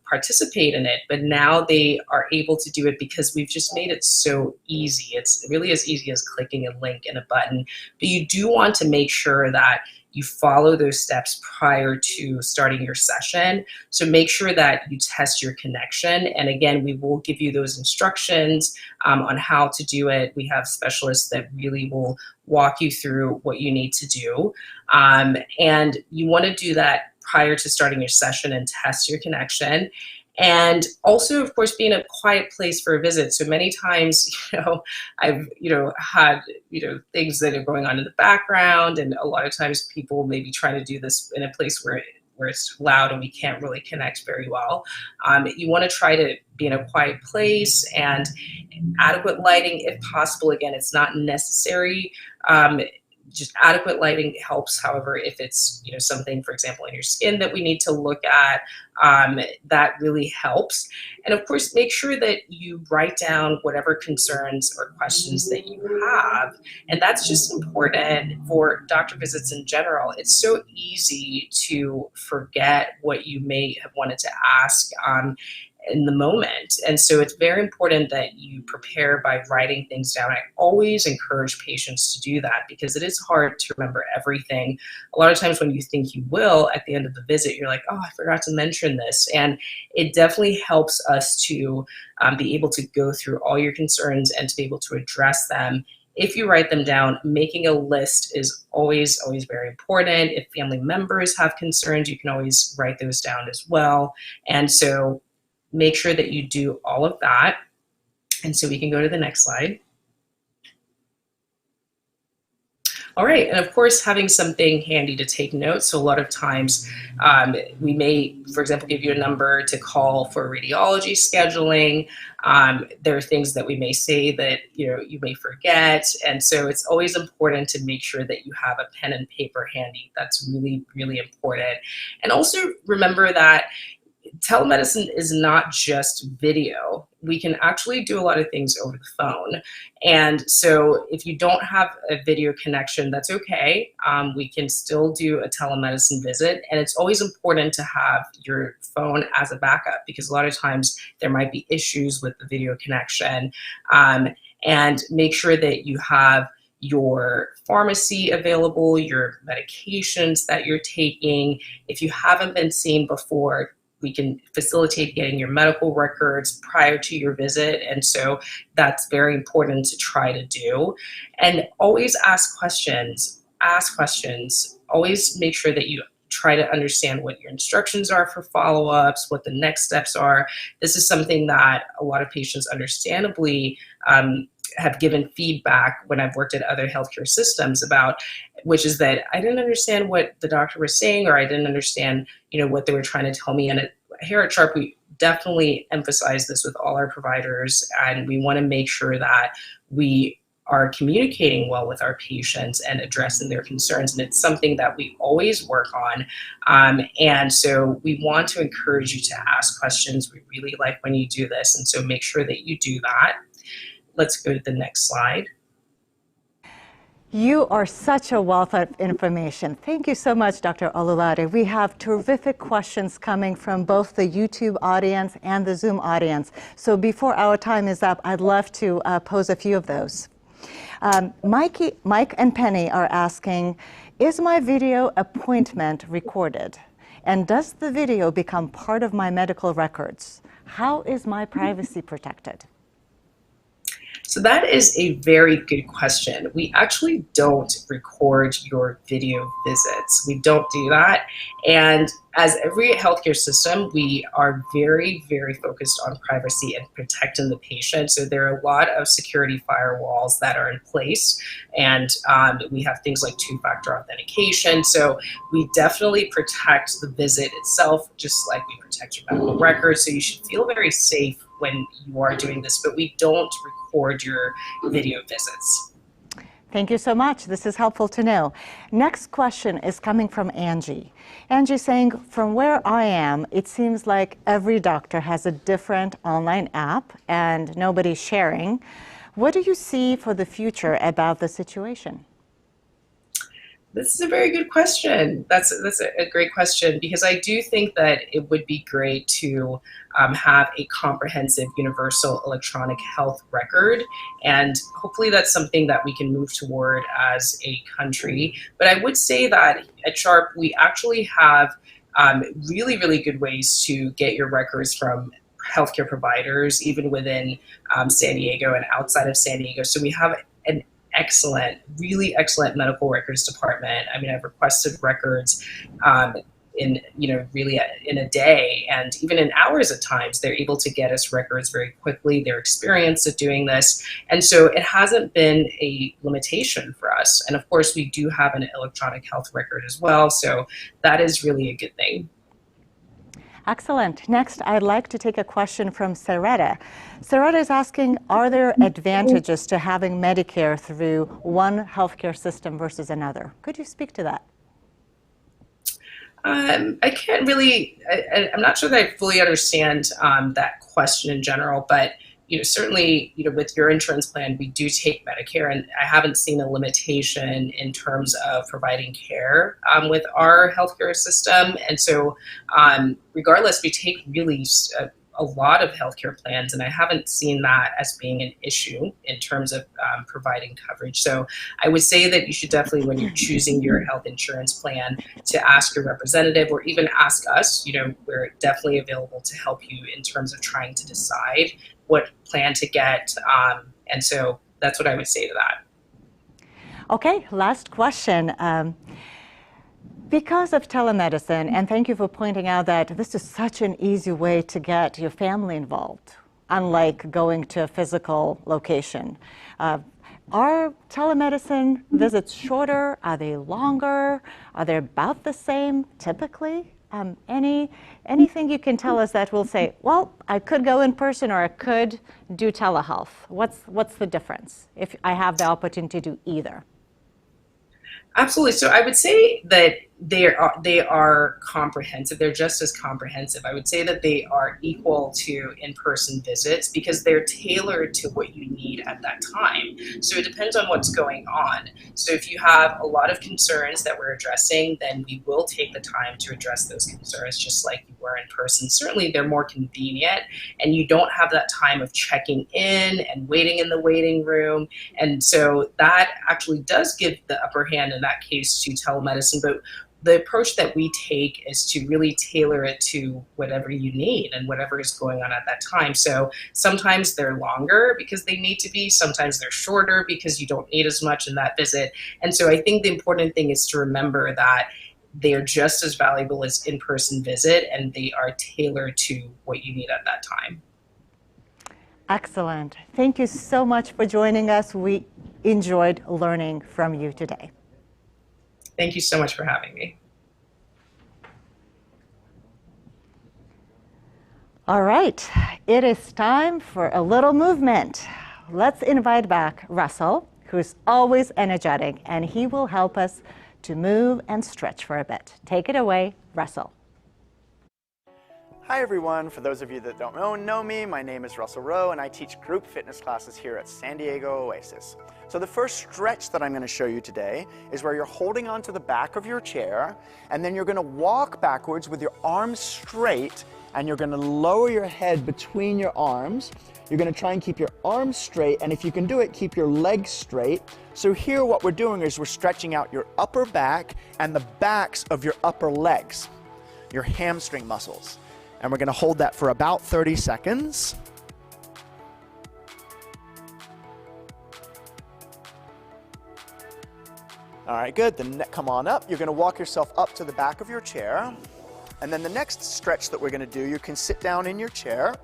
participate in it. But now they are able to do it because we've just made it so easy. It's really as easy as clicking a link and a button. But you do want to make sure that you follow those steps prior to starting your session. So make sure that you test your connection. And again, we will give you those instructions on how to do it. We have specialists that really will walk you through what you need to do. And you want to do that prior to starting your session and test your connection. And also, of course, be in a quiet place for a visit. So many times, I've, had, things that are going on in the background. And a lot of times people may be trying to do this in a place where it's loud and we can't really connect very well. You want to try to be in a quiet place and adequate lighting if possible. Again, it's not necessary. Just adequate lighting helps. However, if it's something, for example, in your skin that we need to look at, that really helps. And of course, make sure that you write down whatever concerns or questions that you have. And that's just important for doctor visits in general. It's so easy to forget what you may have wanted to ask in the moment. And so it's very important that you prepare by writing things down. I always encourage patients to do that because it is hard to remember everything. A lot of times when you think you will, at the end of the visit, you're like, oh, I forgot to mention this. And it definitely helps us to be able to go through all your concerns and to be able to address them. If you write them down, making a list is always, always very important. If family members have concerns, you can always write those down as well. And so make sure that you do all of that. And so we can go to the next slide. All right, and of course, having something handy to take notes. So a lot of times we may, for example, give you a number to call for radiology scheduling. There are things that we may say that you may forget, and so it's always important to make sure that you have a pen and paper handy. That's really, really important. And also remember that telemedicine is not just video. We can actually do a lot of things over the phone. And so if you don't have a video connection, that's okay. We can still do a telemedicine visit. And it's always important to have your phone as a backup, because a lot of times there might be issues with the video connection. And make sure that you have your pharmacy available, your medications that you're taking. If you haven't been seen before, we can facilitate getting your medical records prior to your visit. And so that's very important to try to do. And always ask questions. Always make sure that you try to understand what your instructions are for follow-ups, what the next steps are. This is something that a lot of patients understandably have given feedback when I've worked at other healthcare systems about, which is that I didn't understand what the doctor was saying, or I didn't understand, what they were trying to tell me. And here at Sharp, we definitely emphasize this with all our providers, and we want to make sure that we are communicating well with our patients and addressing their concerns. And it's something that we always work on. And so we want to encourage you to ask questions. We really like when you do this. And so make sure that you do that. Let's go to the next slide. You are such a wealth of information. Thank you so much, Dr. Olulade. We have terrific questions coming from both the YouTube audience and the Zoom audience. So before our time is up, I'd love to pose a few of those. Mike and Penny are asking, is my video appointment recorded? And does the video become part of my medical records? How is my privacy protected? So that is a very good question. We actually don't record your video visits. We don't do that. And as every healthcare system, we are very, very focused on privacy and protecting the patient. So there are a lot of security firewalls that are in place. And we have things like two-factor authentication. So we definitely protect the visit itself, just like we protect your medical records. So you should feel very safe when you are doing this, but we don't record your video visits. Thank you so much. This is helpful to know. Next question is coming from Angie. Angie saying, from where I am, it seems like every doctor has a different online app and nobody's sharing. What do you see for the future about the situation? This is a very good question. That's a great question, because I do think that it would be great to have a comprehensive universal electronic health record. And hopefully that's something that we can move toward as a country. But I would say that at Sharp, we actually have really, really good ways to get your records from healthcare providers, even within San Diego and outside of San Diego. So we have an really excellent medical records department. I mean, I've requested records really in a day, and even in hours at times. They're able to get us records very quickly. They're experienced at doing this. And so it hasn't been a limitation for us. And of course, we do have an electronic health record as well. So that is really a good thing. Excellent. Next, I'd like to take a question from Saretta. Saretta is asking, are there advantages to having Medicare through one healthcare system versus another? Could you speak to that? I can't really, I'm not sure that I fully understand that question in general, but certainly, with your insurance plan, we do take Medicare, and I haven't seen a limitation in terms of providing care with our healthcare system. And so regardless, we take really a lot of healthcare plans, and I haven't seen that as being an issue in terms of providing coverage. So I would say that you should definitely, when you're choosing your health insurance plan, to ask your representative or even ask us. We're definitely available to help you in terms of trying to decide what plan to get. And so that's what I would say to that. Okay, last question. Because of telemedicine, and thank you for pointing out that this is such an easy way to get your family involved, unlike going to a physical location. Are telemedicine visits shorter? Are they longer? Are they about the same typically? Anything you can tell us that will say, well, I could go in person or I could do telehealth. What's the difference if I have the opportunity to do either? Absolutely. So I would say that they are comprehensive. They're just as comprehensive. I would say that they are equal to in-person visits because they're tailored to what you need at that time. So it depends on what's going on. So if you have a lot of concerns that we're addressing, then we will take the time to address those concerns just like you were in person. Certainly they're more convenient and you don't have that time of checking in and waiting in the waiting room. And so that actually does give the upper hand in that case to telemedicine. But the approach that we take is to really tailor it to whatever you need and whatever is going on at that time. So sometimes they're longer because they need to be, sometimes they're shorter because you don't need as much in that visit. And so I think the important thing is to remember that they are just as valuable as in-person visit and they are tailored to what you need at that time. Excellent. Thank you so much for joining us. We enjoyed learning from you today. Thank you so much for having me. All right, it is time for a little movement. Let's invite back Russell, who's always energetic, and he will help us to move and stretch for a bit. Take it away, Russell. Hi everyone, for those of you that don't know me, my name is Russell Rowe and I teach group fitness classes here at San Diego Oasis. So the first stretch that I'm going to show you today is where you're holding onto the back of your chair and then you're going to walk backwards with your arms straight and you're going to lower your head between your arms. You're going to try and keep your arms straight, and if you can do it, keep your legs straight. So here what we're doing is we're stretching out your upper back and the backs of your upper legs, your hamstring muscles. And we're going to hold that for about 30 seconds. All right, good. Then come on up. You're going to walk yourself up to the back of your chair. And then the next stretch that we're going to do, you can sit down in your chair.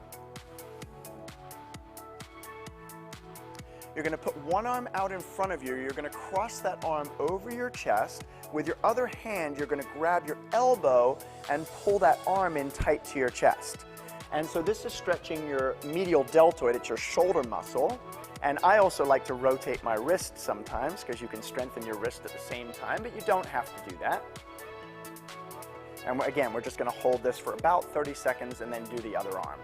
You're going to put one arm out in front of you. You're going to cross that arm over your chest. With your other hand, you're going to grab your elbow and pull that arm in tight to your chest. And so this is stretching your medial deltoid. It's your shoulder muscle. And I also like to rotate my wrist sometimes because you can strengthen your wrist at the same time, but you don't have to do that. And again, we're just going to hold this for about 30 seconds and then do the other arm.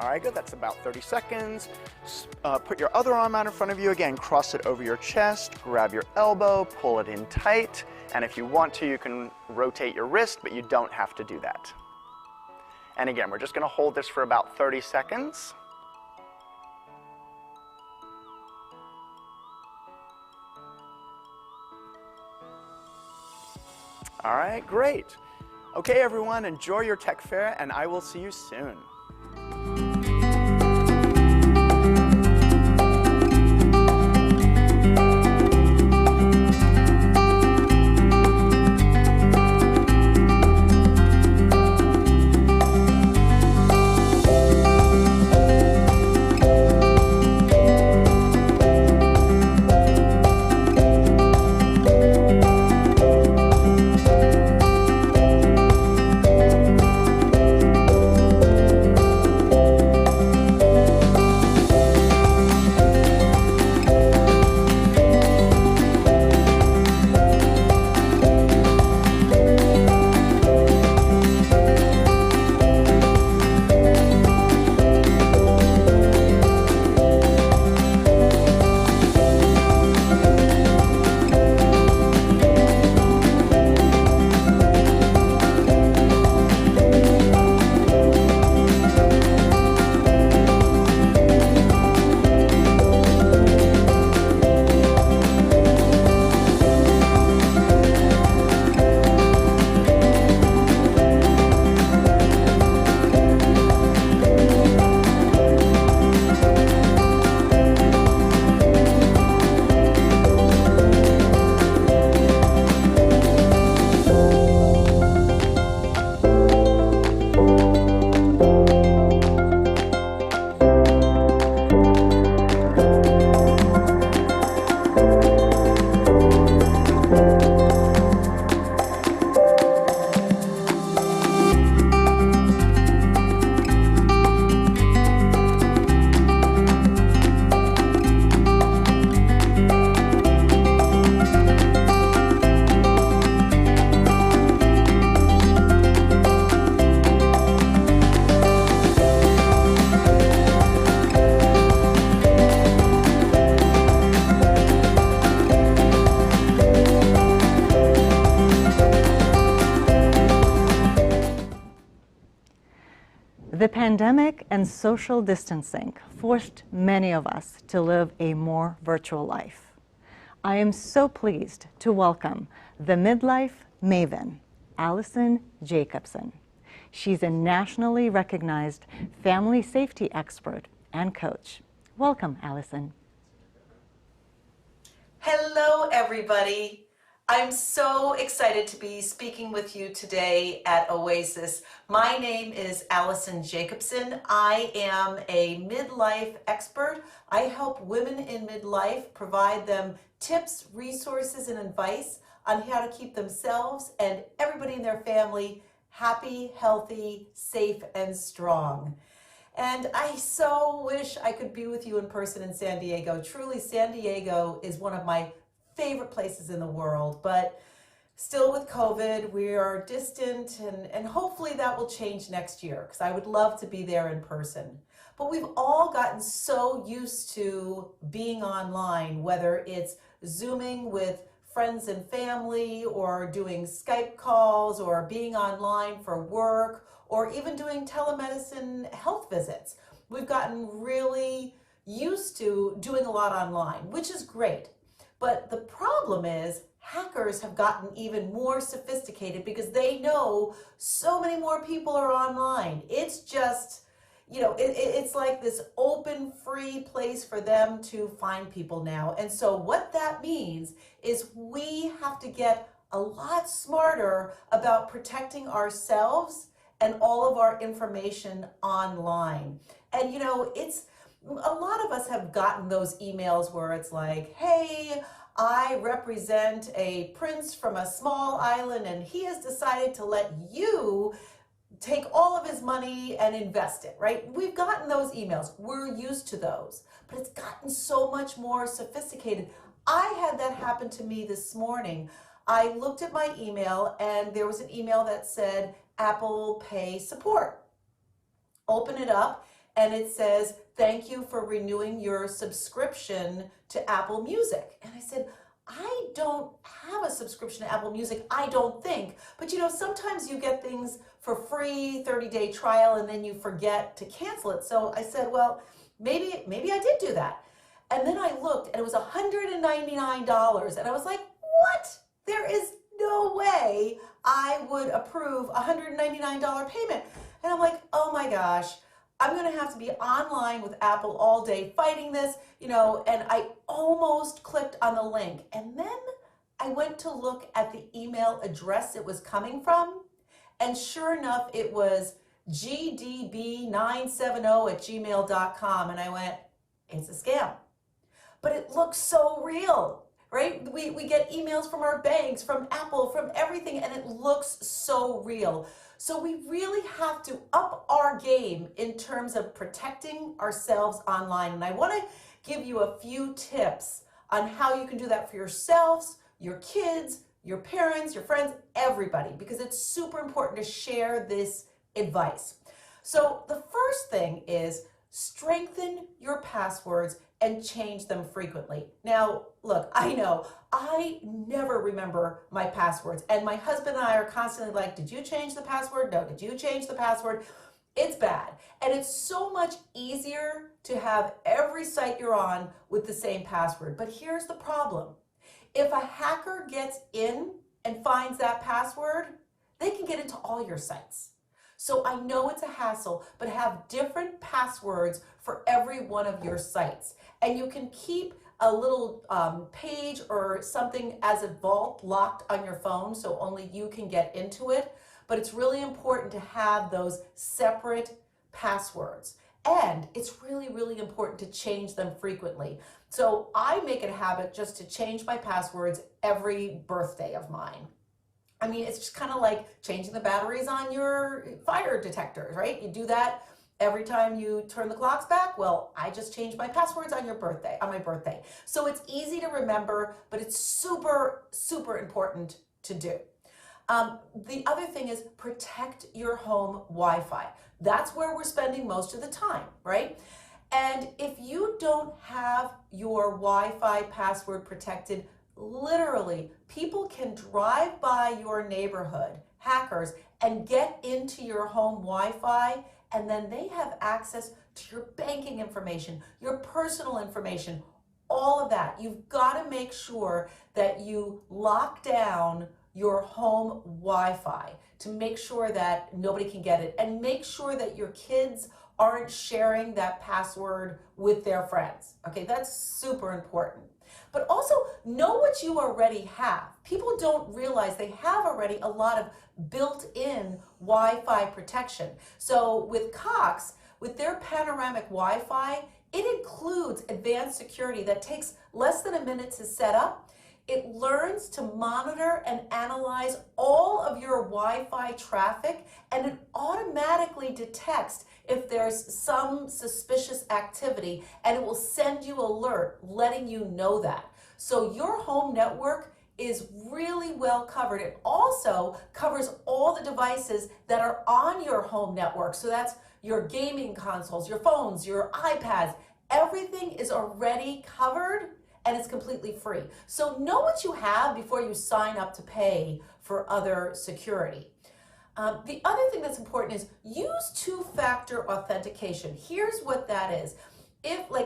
All right, good. That's about 30 seconds. Put your other arm out in front of you. Again, cross it over your chest, grab your elbow, pull it in tight. And if you want to, you can rotate your wrist, but you don't have to do that. And again, we're just going to hold this for about 30 seconds. All right, great. Okay, everyone, enjoy your tech fair, and I will see you soon. The pandemic and social distancing forced many of us to live a more virtual life. I am so pleased to welcome the midlife maven, Allison Jacobson. She's a nationally recognized family safety expert and coach. Welcome, Allison. Hello, everybody. I'm so excited to be speaking with you today at Oasis. My name is Allison Jacobson. I am a midlife expert. I help women in midlife, provide them tips, resources, and advice on how to keep themselves and everybody in their family happy, healthy, safe, and strong. And I so wish I could be with you in person in San Diego. Truly, San Diego is one of my favorite places in the world, but still with COVID, we are distant, and hopefully that will change next year, because I would love to be there in person. But we've all gotten so used to being online, whether it's Zooming with friends and family, or doing Skype calls, or being online for work, or even doing telemedicine health visits. We've gotten really used to doing a lot online, which is great. But the problem is hackers have gotten even more sophisticated because they know so many more people are online. It's just, you know, it's like this open, free place for them to find people now. And so what that means is we have to get a lot smarter about protecting ourselves and all of our information online. And you know, a lot of us have gotten those emails where it's like, hey, I represent a prince from a small island and he has decided to let you take all of his money and invest it, right? We've gotten those emails. We're used to those, but it's gotten so much more sophisticated. I had that happen to me this morning. I looked at my email and there was an email that said Apple Pay support. Open it up and it says, thank you for renewing your subscription to Apple Music. And I said, I don't have a subscription to Apple Music, I don't think. But you know, sometimes you get things for free, 30-day trial, and then you forget to cancel it. So I said, well, maybe I did do that. And then I looked and it was $199. And I was like, what? There is no way I would approve a $199 payment. And I'm like, oh my gosh, I'm gonna have to be online with Apple all day fighting this, you know, and I almost clicked on the link. And then I went to look at the email address it was coming from, and sure enough, it was gdb970@gmail.com. And I went, it's a scam. But it looks so real, right? We get emails from our banks, from Apple, from everything, and it looks so real. So we really have to up our game in terms of protecting ourselves online. And I want to give you a few tips on how you can do that for yourselves, your kids, your parents, your friends, everybody, because it's super important to share this advice. So the first thing is strengthen your passwords and change them frequently. Now, look, I know I never remember my passwords, and my husband and I are constantly like, did you change the password? No, did you change the password? It's bad. And it's so much easier to have every site you're on with the same password. But here's the problem. If a hacker gets in and finds that password, they can get into all your sites. So I know it's a hassle, but have different passwords for every one of your sites. And you can keep a little page or something as a vault locked on your phone so only you can get into it. But it's really important to have those separate passwords. And it's really, really important to change them frequently. So I make it a habit just to change my passwords every birthday of mine. I mean, it's just kind of like changing the batteries on your fire detectors, right? You do that every time you turn the clocks back. Well, I just changed my passwords on my birthday. So it's easy to remember, but it's super, super important to do. The other thing is protect your home Wi-Fi. That's where we're spending most of the time, right? And if you don't have your Wi-Fi password protected, literally, people can drive by your neighborhood, hackers, and get into your home Wi-Fi and then they have access to your banking information, your personal information, all of that. You've got to make sure that you lock down your home Wi-Fi to make sure that nobody can get it, and make sure that your kids aren't sharing that password with their friends. Okay, that's super important. But also know what you already have. People don't realize they have already a lot of built-in Wi-Fi protection. So with Cox, with their panoramic Wi-Fi, it includes advanced security that takes less than a minute to set up. It learns to monitor and analyze all of your Wi-Fi traffic, and it automatically detects if there's some suspicious activity, and it will send you alert letting you know that. So your home network is really well covered. It also covers all the devices that are on your home network. So that's your gaming consoles, your phones, your iPads. Everything is already covered, and it's completely free. So know what you have before you sign up to pay for other security. The other thing that's important is use two-factor authentication. Here's what that is.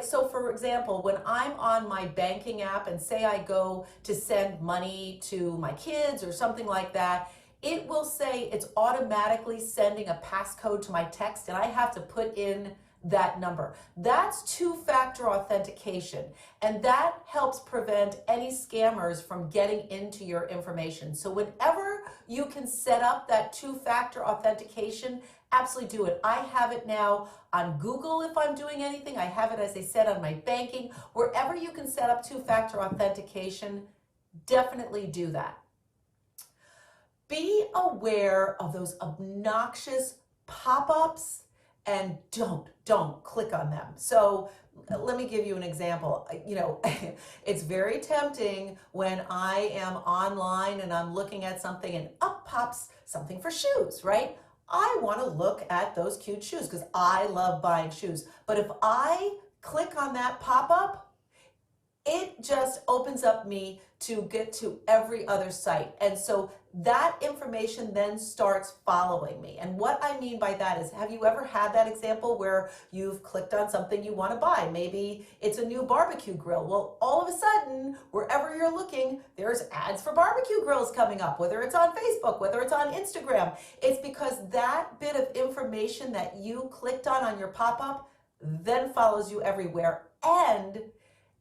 So for example, when I'm on my banking app and say I go to send money to my kids or something like that, it will say it's automatically sending a passcode to my text, and I have to put in that number. That's two-factor authentication, and that helps prevent any scammers from getting into your information. So whenever you can set up that two-factor authentication, absolutely do it. I have it now on Google if I'm doing anything. I have it, as I said, on my banking. Wherever you can set up two-factor authentication, definitely do that. Be aware of those obnoxious pop-ups, and don't click on them. So let me give you an example. It's very tempting when I am online and I'm looking at something and up pops something for shoes, right? I want to look at those cute shoes because I love buying shoes. But if I click on that pop-up, it just opens up me to get to every other site. And so that information then starts following me. And what I mean by that is, have you ever had that example where you've clicked on something you want to buy? Maybe it's a new barbecue grill. Well, all of a sudden, wherever you're looking, there's ads for barbecue grills coming up, whether it's on Facebook, whether it's on Instagram. It's because that bit of information that you clicked on your pop-up then follows you everywhere. And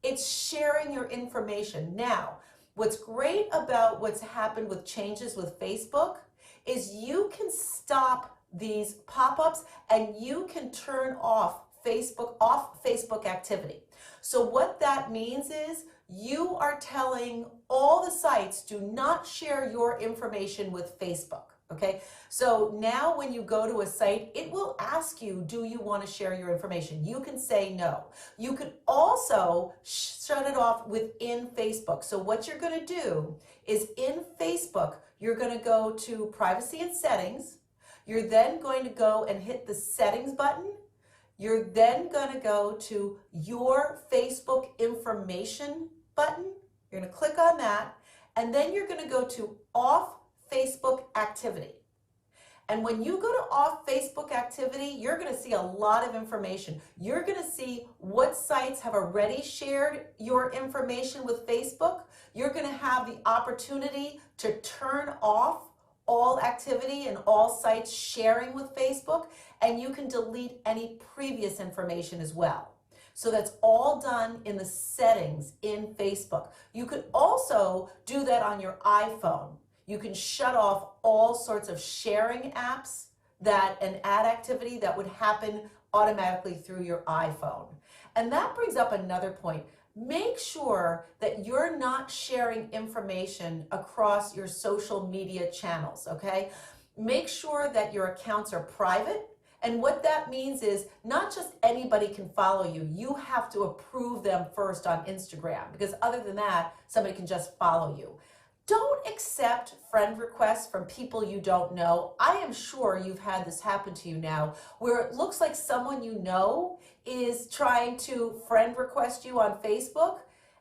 it's sharing your information. Now, what's great about what's happened with changes with Facebook is you can stop these pop-ups and you can turn off Facebook activity. So what that means is you are telling all the sites, do not share your information with Facebook. Okay, so now when you go to a site, it will ask you, do you want to share your information? You can say no. You can also shut it off within Facebook. So what you're going to do is in Facebook, you're going to go to privacy and settings. You're then going to go and hit the settings button. You're then going to go to your Facebook information button. You're going to click on that. And then you're going to go to off Facebook activity. And when you go to off Facebook activity, you're going to see a lot of information. You're going to see what sites have already shared your information with Facebook. You're going to have the opportunity to turn off all activity and all sites sharing with Facebook, and you can delete any previous information as well. So that's all done in the settings in Facebook. You could also do that on your iPhone. You can shut off all sorts of sharing apps and ad activity that would happen automatically through your iPhone. And that brings up another point. Make sure that you're not sharing information across your social media channels, okay? Make sure that your accounts are private. And what that means is not just anybody can follow you. You have to approve them first on Instagram, because other than that, somebody can just follow you. Don't accept friend requests from people you don't know. I am sure you've had this happen to you now, where it looks like someone you know is trying to friend request you on Facebook,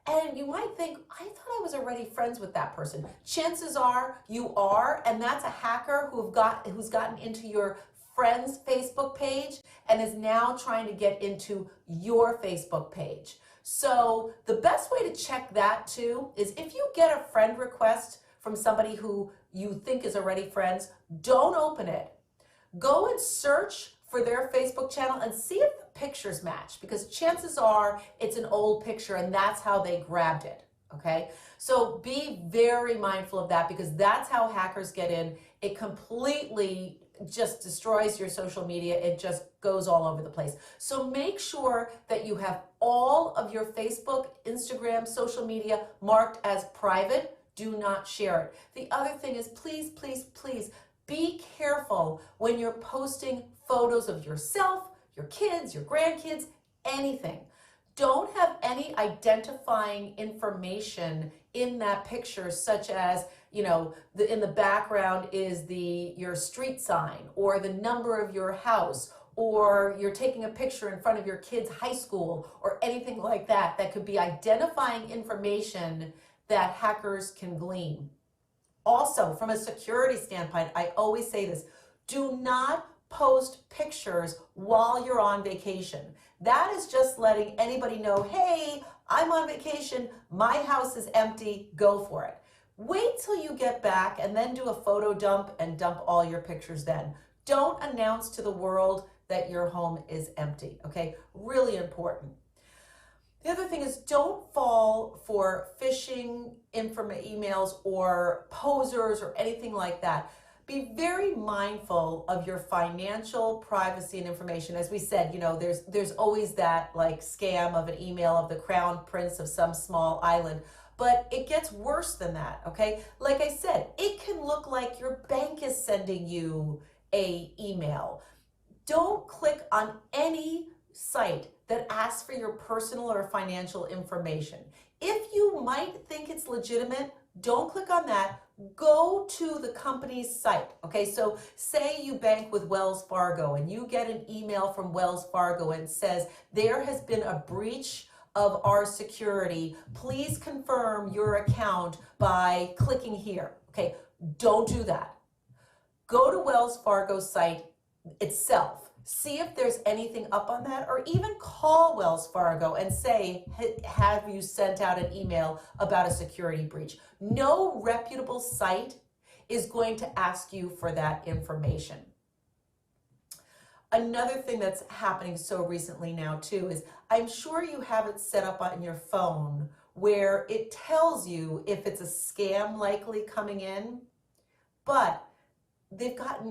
and you might think, I thought I was already friends with that person. Chances are you are, and that's a hacker who's gotten into your friend's Facebook page and is now trying to get into your Facebook page. So the best way to check that too is if you get a friend request from somebody who you think is already friends, don't open it. Go and search for their Facebook channel and see if the pictures match, because chances are it's an old picture and that's how they grabbed it, okay? So be very mindful of that, because that's how hackers get in. It completely just destroys your social media. It just goes all over the place. So make sure that you have all of your Facebook, Instagram, social media marked as private. Do not share it. The other thing is, please, please, please be careful when you're posting photos of yourself, your kids, your grandkids, anything. Don't have any identifying information in that picture, such as, you know, in the background is your street sign or the number of your house, or you're taking a picture in front of your kid's high school or anything like that. That could be identifying information that hackers can glean. Also, from a security standpoint, I always say this, do not post pictures while you're on vacation. That is just letting anybody know, hey, I'm on vacation, my house is empty, go for it. Wait till you get back and then do a photo dump and dump all your pictures then. Don't announce to the world that your home is empty, okay? Really important. The other thing is, don't fall for phishing emails or posers or anything like that. Be very mindful of your financial privacy and information. As we said, you know, there's always that like scam of an email of the crown prince of some small island, but it gets worse than that, okay? Like I said, it can look like your bank is sending you an email. Don't click on any site that asks for your personal or financial information. If you might think it's legitimate, don't click on that. Go to the company's site, okay? So say you bank with Wells Fargo and you get an email from Wells Fargo and says, there has been a breach of our security. Please confirm your account by clicking here, okay? Don't do that. Go to Wells Fargo's site itself. See if there's anything up on that, or even call Wells Fargo and say, have you sent out an email about a security breach? No reputable site is going to ask you for that information. Another thing that's happening so recently now too is, I'm sure you have it set up on your phone where it tells you if it's a scam likely coming in, but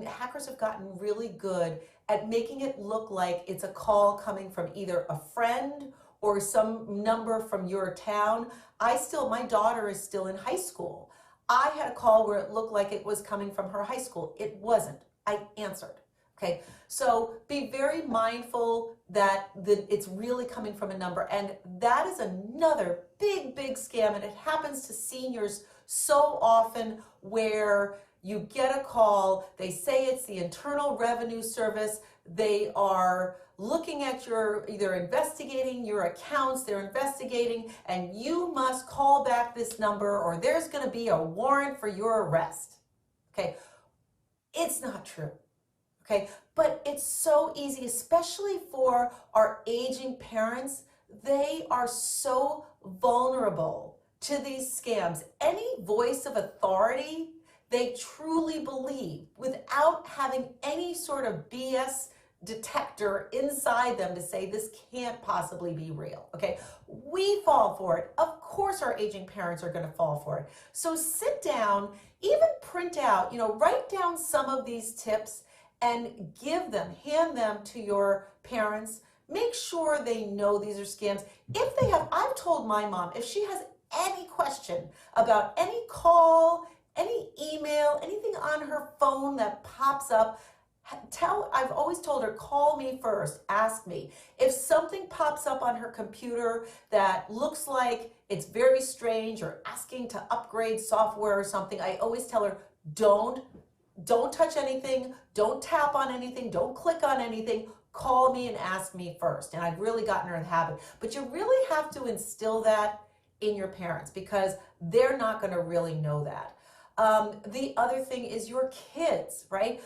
hackers have gotten really good at making it look like it's a call coming from either a friend or some number from your town. My daughter is still in high school. I had a call where it looked like it was coming from her high school. It wasn't. I answered. Okay, so be very mindful that it's really coming from a number, and that is another big, big scam, and it happens to seniors so often, where you get a call, they say it's the Internal Revenue Service, they are looking at either investigating your accounts, they're investigating, and you must call back this number or there's going to be a warrant for your arrest. Okay, it's not true. Okay, but it's so easy, especially for our aging parents. They are so vulnerable to these scams. Any voice of authority they truly believe, without having any sort of BS detector inside them to say this can't possibly be real, okay? We fall for it. Of course our aging parents are going to fall for it. So sit down, even print out, write down some of these tips and hand them to your parents. Make sure they know these are scams. I've told my mom, if she has any question about any call, any email, anything on her phone that pops up, I've always told her, call me first, ask me. If something pops up on her computer that looks like it's very strange or asking to upgrade software or something, I always tell her, don't touch anything, don't tap on anything, don't click on anything, call me and ask me first. And I've really gotten her in the habit. But you really have to instill that in your parents, because they're not going to really know that. The other thing is your kids, right?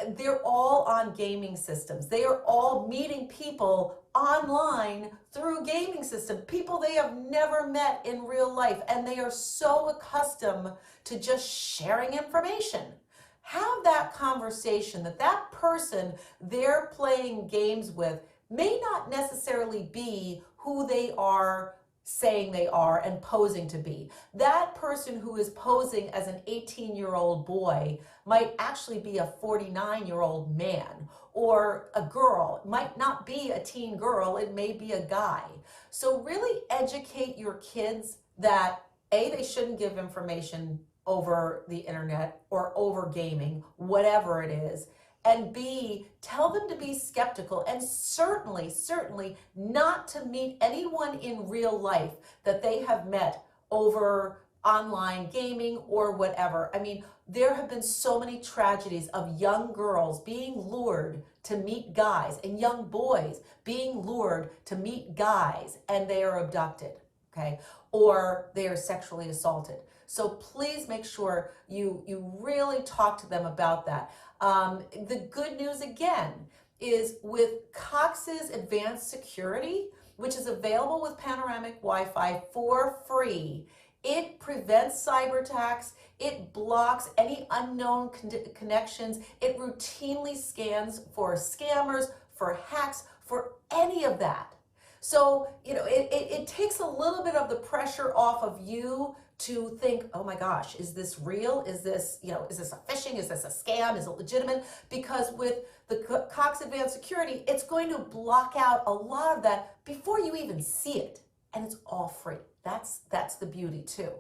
they're all on gaming systems. They are all meeting people online through gaming system, people they have never met in real life, and they are so accustomed to just sharing information. Have that conversation that that person they're playing games with may not necessarily be who they are saying they are and posing to be. That person who is posing as an 18-year-old boy might actually be a 49-year-old man, or a girl. It might not be a teen girl, it may be a guy. So really educate your kids that A, they shouldn't give information over the internet or over gaming, whatever it is, and B, tell them to be skeptical, and certainly not to meet anyone in real life that they have met over online gaming or whatever. I mean, there have been so many tragedies of young girls being lured to meet guys and young boys being lured to meet guys, and they are abducted, okay? Or they are sexually assaulted. So please make sure you really talk to them about that. The good news again is with Cox's Advanced Security, which is available with panoramic Wi-Fi for free, it prevents cyber attacks, it blocks any unknown connections, it routinely scans for scammers, for hacks, for any of that. So, you know, it takes a little bit of the pressure off of you to think, oh my gosh, is this real? Is this, you know, is this a phishing? Is this a scam? Is it legitimate? Because with the Cox Advanced Security, it's going to block out a lot of that before you even see it. And it's all free. That's the beauty too.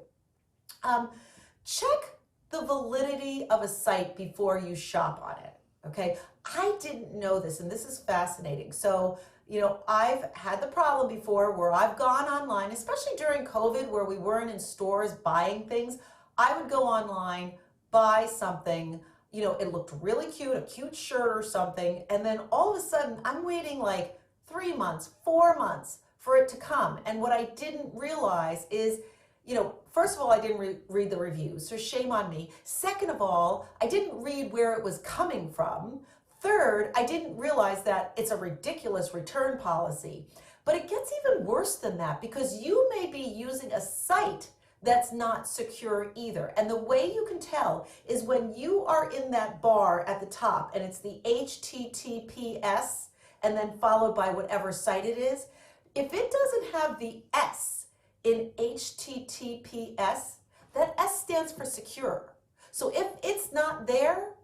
Check the validity of a site before you shop on it, okay? I didn't know this, and this is fascinating. So, you know, I've had the problem before where I've gone online, especially during COVID where we weren't in stores buying things. I would go online, buy something, you know, it looked really cute, a cute shirt or something, and then all of a sudden I'm waiting like 3 months, 4 months for it to come. And what I didn't realize is, you know, first of all, I didn't read the reviews, so shame on me. Second of all, I didn't read where it was coming from. Third, I didn't realize that it's a ridiculous return policy. But it gets even worse than that because you may be using a site that's not secure either. And the way you can tell is when you are in that bar at the top and it's the HTTPS and then followed by whatever site it is, if it doesn't have the S in HTTPS, that S stands for secure. So if it's not there,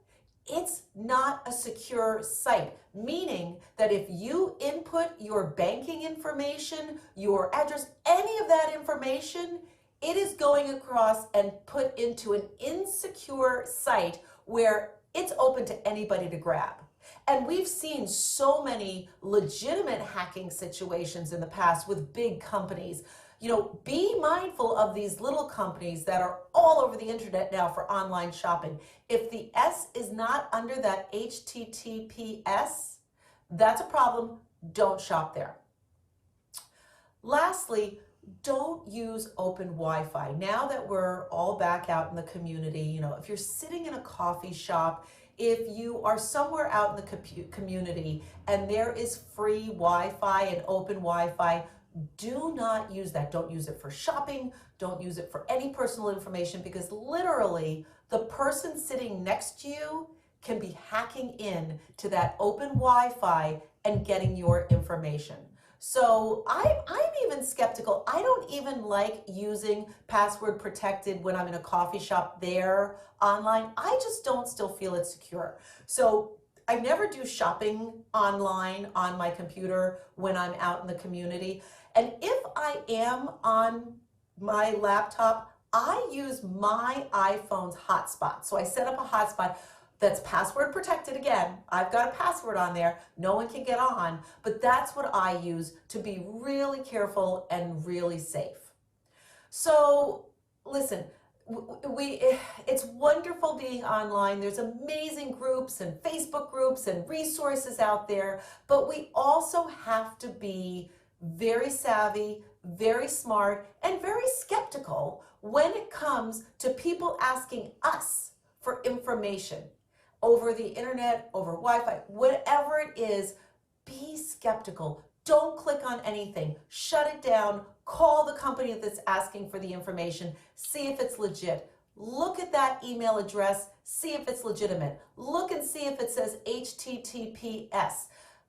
it's not a secure site, meaning that if you input your banking information, your address, any of that information, it is going across and put into an insecure site where it's open to anybody to grab. And we've seen so many legitimate hacking situations in the past with big companies. You know, be mindful of these little companies that are all over the internet now for online shopping. If the S is not under that HTTPS, that's a problem. Don't shop there. Lastly, don't use open Wi-Fi. Now that we're all back out in the community, you know, if you're sitting in a coffee shop, if you are somewhere out in the community and there is free Wi-Fi and open Wi-Fi, do not use that. Don't use it for shopping. Don't use it for any personal information because literally the person sitting next to you can be hacking in to that open Wi-Fi and getting your information. So I'm even skeptical. I don't even like using password protected when I'm in a coffee shop there online. I just don't still feel it's secure. So I never do shopping online on my computer when I'm out in the community. And if I am on my laptop, I use my iPhone's hotspot. So I set up a hotspot that's password protected. Again, I've got a password on there. No one can get on, but that's what I use to be really careful and really safe. So listen, it's wonderful being online. There's amazing groups and Facebook groups and resources out there, but we also have to be very savvy, very smart, and very skeptical when it comes to people asking us for information. over the internet, over Wi-Fi, whatever it is, be skeptical. Don't click on anything. Shut it down. Call the company that's asking for the information. See if it's legit. Look at that email address. See if it's legitimate. Look and see if it says HTTPS.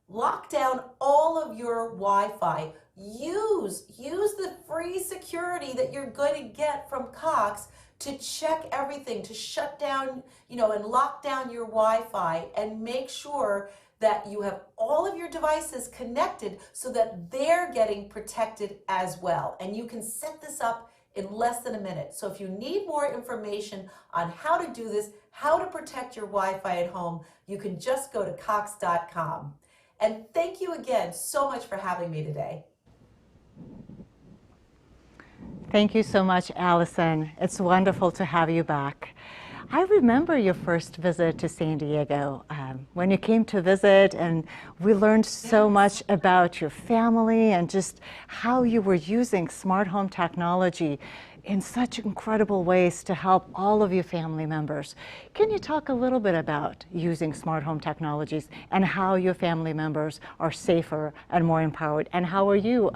Lock down all of your Wi-Fi. Use the free security that you're going to get from Cox to check everything, to shut down, and lock down your Wi-Fi, and make sure that you have all of your devices connected so that they're getting protected as well. And you can set this up in less than a minute. So if you need more information on how to do this, how to protect your Wi-Fi at home, you can just go to cox.com. And thank you again so much for having me today. Thank you so much, Allison. It's wonderful to have you back. I remember your first visit to San Diego, when you came to visit, and we learned so much about your family and just how you were using smart home technology in such incredible ways to help all of your family members. Can you talk a little bit about using smart home technologies and how your family members are safer and more empowered, and how are you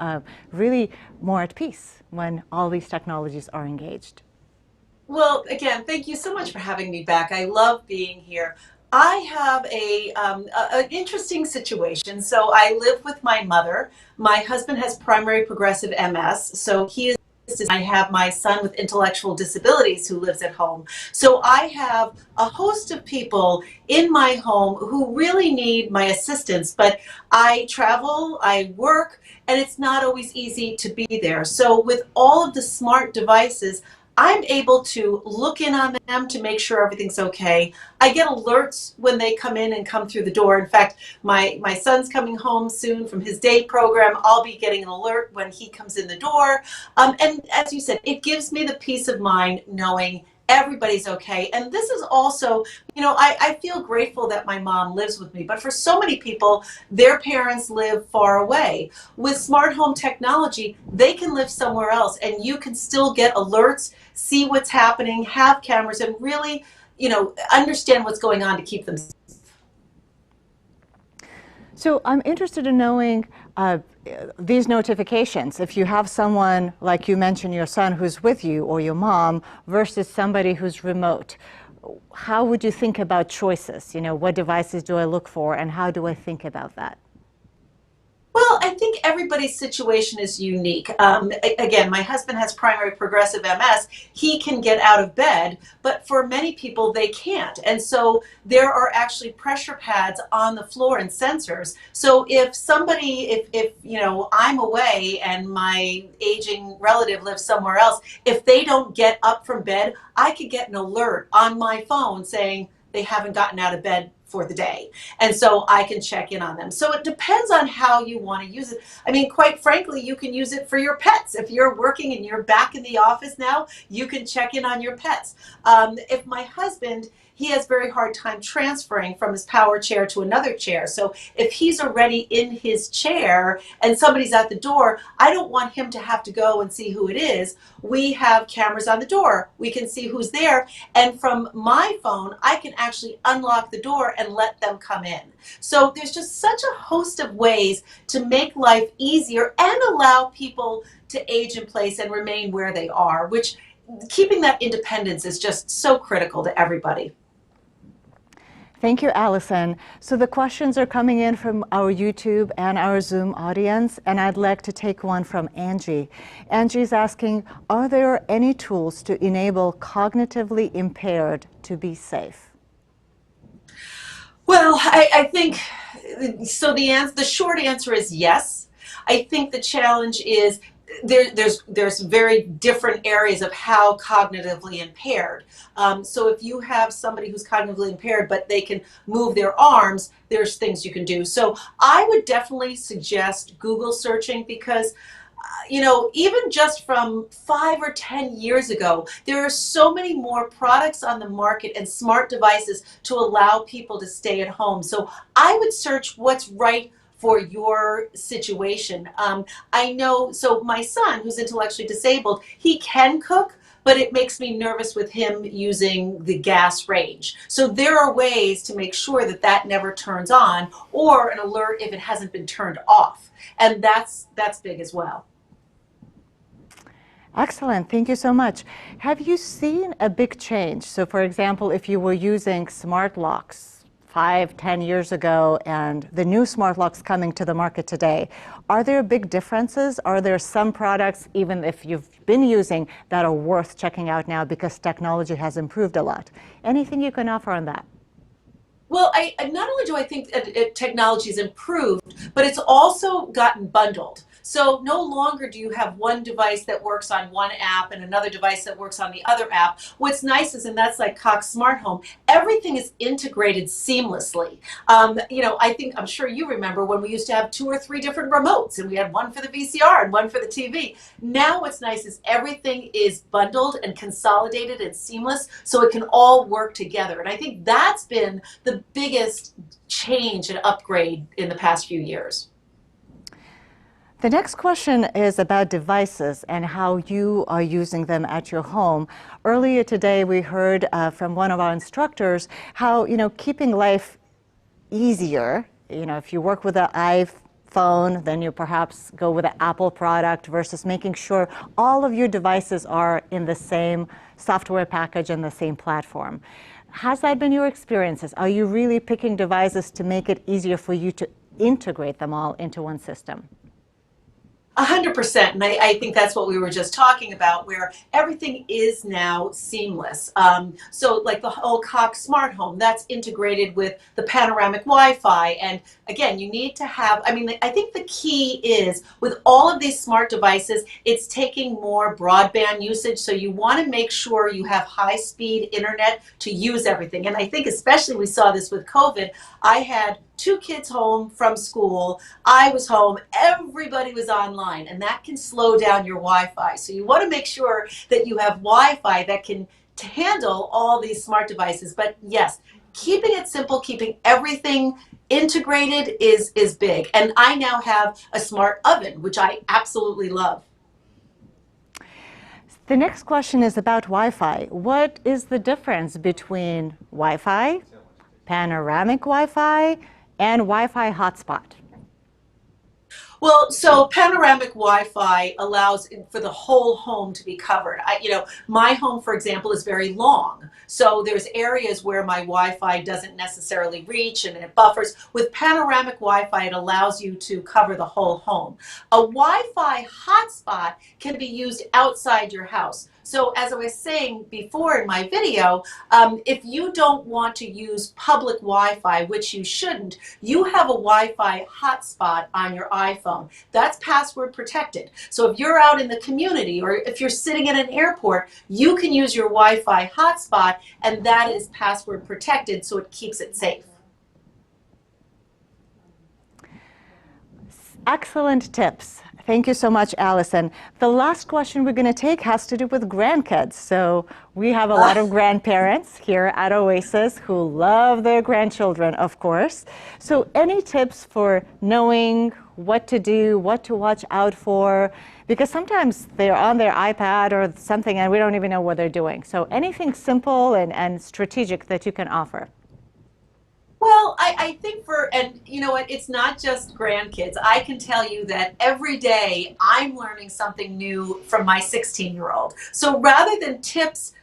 really more at peace when all these technologies are engaged? Well, again, thank you so much for having me back. I love being here. I have an interesting situation. So I live with my mother. My husband has primary progressive MS, so he is. I have my son with intellectual disabilities who lives at home. So I have a host of people in my home who really need my assistance, but I travel, I work, and it's not always easy to be there. So with all of the smart devices, I'm able to look in on them to make sure everything's okay. I get alerts when they come in and come through the door. In fact, my son's coming home soon from his day program. I'll be getting an alert when he comes in the door. And as you said, it gives me the peace of mind knowing everybody's okay. And this is also, I feel grateful that my mom lives with me, but for so many people, their parents live far away. With smart home technology, they can live somewhere else, and you can still get alerts, see what's happening, have cameras, and really, understand what's going on to keep them safe. So I'm interested in knowing these notifications. If you have someone, like you mentioned, your son who's with you, or your mom, versus somebody who's remote, how would you think about choices? What devices do I look for, and how do I think about that? Well, I think everybody's situation is unique. Again, my husband has primary progressive MS. He can get out of bed, but for many people, they can't. And so there are actually pressure pads on the floor and sensors. So if somebody, if I'm away and my aging relative lives somewhere else, if they don't get up from bed, I could get an alert on my phone saying they haven't gotten out of bed for the day. And so I can check in on them. So it depends on how you want to use it. I mean, quite frankly, you can use it for your pets. If you're working and you're back in the office now, you can check in on your pets. If my husband, he has very hard time transferring from his power chair to another chair. So if he's already in his chair and somebody's at the door, I don't want him to have to go and see who it is. We have cameras on the door. We can see who's there. And from my phone, I can actually unlock the door and let them come in. So there's just such a host of ways to make life easier and allow people to age in place and remain where they are, which keeping that independence is just so critical to everybody. Thank you, Allison. So the questions are coming in from our YouTube and our Zoom audience, and I'd like to take one from Angie. Angie's asking, are there any tools to enable cognitively impaired to be safe? Well, I think, so the short answer is yes. I think the challenge is there's very different areas of how cognitively impaired. So if you have somebody who's cognitively impaired, but they can move their arms, there's things you can do. So I would definitely suggest Google searching, because even just from 5 or 10 years ago, there are so many more products on the market and smart devices to allow people to stay at home. So I would search what's right for your situation. I know, so my son, who's intellectually disabled, he can cook, but it makes me nervous with him using the gas range. So there are ways to make sure that that never turns on, or an alert if it hasn't been turned off. And that's big as well. Excellent, thank you so much. Have you seen a big change? So for example, if you were using smart locks 5-10 years ago and the new smart locks coming to the market today, are there big differences? Are there some products, even if you've been using, that are worth checking out now because technology has improved a lot? Anything you can offer on that? Well, I not only do I think technology has improved, but it's also gotten bundled. So no longer do you have one device that works on one app and another device that works on the other app. What's nice is, and that's like Cox Smart Home, everything is integrated seamlessly. I'm sure you remember when we used to have 2 or 3 different remotes, and we had one for the VCR and one for the TV. Now what's nice is everything is bundled and consolidated and seamless, so it can all work together. And I think that's been the biggest change and upgrade in the past few years. The next question is about devices and how you are using them at your home. Earlier today, we heard from one of our instructors how, keeping life easier, if you work with an iPhone, then you perhaps go with an Apple product versus making sure all of your devices are in the same software package and the same platform. Has that been your experiences? Are you really picking devices to make it easier for you to integrate them all into one system? 100%, and I think that's what we were just talking about, where everything is now seamless. So like the whole Cox Smart Home, that's integrated with the panoramic Wi-Fi, and again, you need to have, I think the key is, with all of these smart devices, it's taking more broadband usage, so you want to make sure you have high-speed internet to use everything. And I think especially we saw this with COVID. I had 2 kids home from school, I was home, everybody was online, and that can slow down your Wi-Fi. So you want to make sure that you have Wi-Fi that can handle all these smart devices. But yes, keeping it simple, keeping everything integrated is big. And I now have a smart oven, which I absolutely love. The next question is about Wi-Fi. What is the difference between Wi-Fi, panoramic Wi-Fi, and Wi-Fi hotspot? Well, so panoramic Wi-Fi allows for the whole home to be covered. My home, for example, is very long. So there's areas where my Wi-Fi doesn't necessarily reach and it buffers. With panoramic Wi-Fi, it allows you to cover the whole home. A Wi-Fi hotspot can be used outside your house. So as I was saying before in my video, if you don't want to use public Wi-Fi, which you shouldn't, you have a Wi-Fi hotspot on your iPhone. That's password protected. So if you're out in the community or if you're sitting at an airport, you can use your Wi-Fi hotspot, and that is password protected, so it keeps it safe. Excellent tips. Thank you so much, Allison. The last question we're going to take has to do with grandkids. So we have a lot of grandparents here at Oasis who love their grandchildren, of course. So any tips for knowing what to do, what to watch out for? Because sometimes they're on their iPad or something and we don't even know what they're doing. So anything simple and strategic that you can offer? Well, I think and you know what, it's not just grandkids. I can tell you that every day I'm learning something new from my 16-year-old. So rather than tips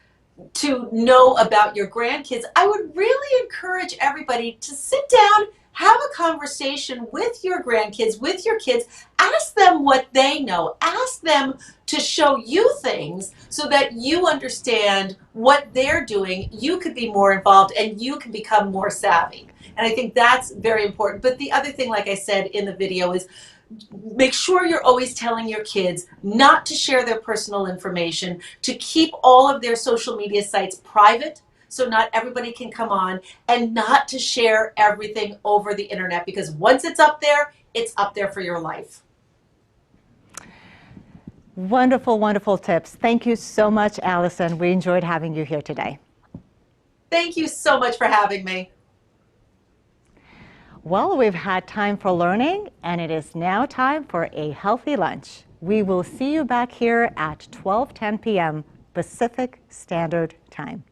to know about your grandkids, I would really encourage everybody to sit down, have a conversation with your grandkids, with your kids, ask them what they know, ask them to show you things so that you understand what they're doing, you could be more involved, and you can become more savvy. And I think that's very important. But the other thing, like I said in the video, is make sure you're always telling your kids not to share their personal information, to keep all of their social media sites private, so not everybody can come on, and not to share everything over the internet, because once it's up there for your life. Wonderful, wonderful tips. Thank you so much, Allison. We enjoyed having you here today. Thank you so much for having me. Well, we've had time for learning, and it is now time for a healthy lunch. We will see you back here at 12:10 p.m. Pacific Standard Time.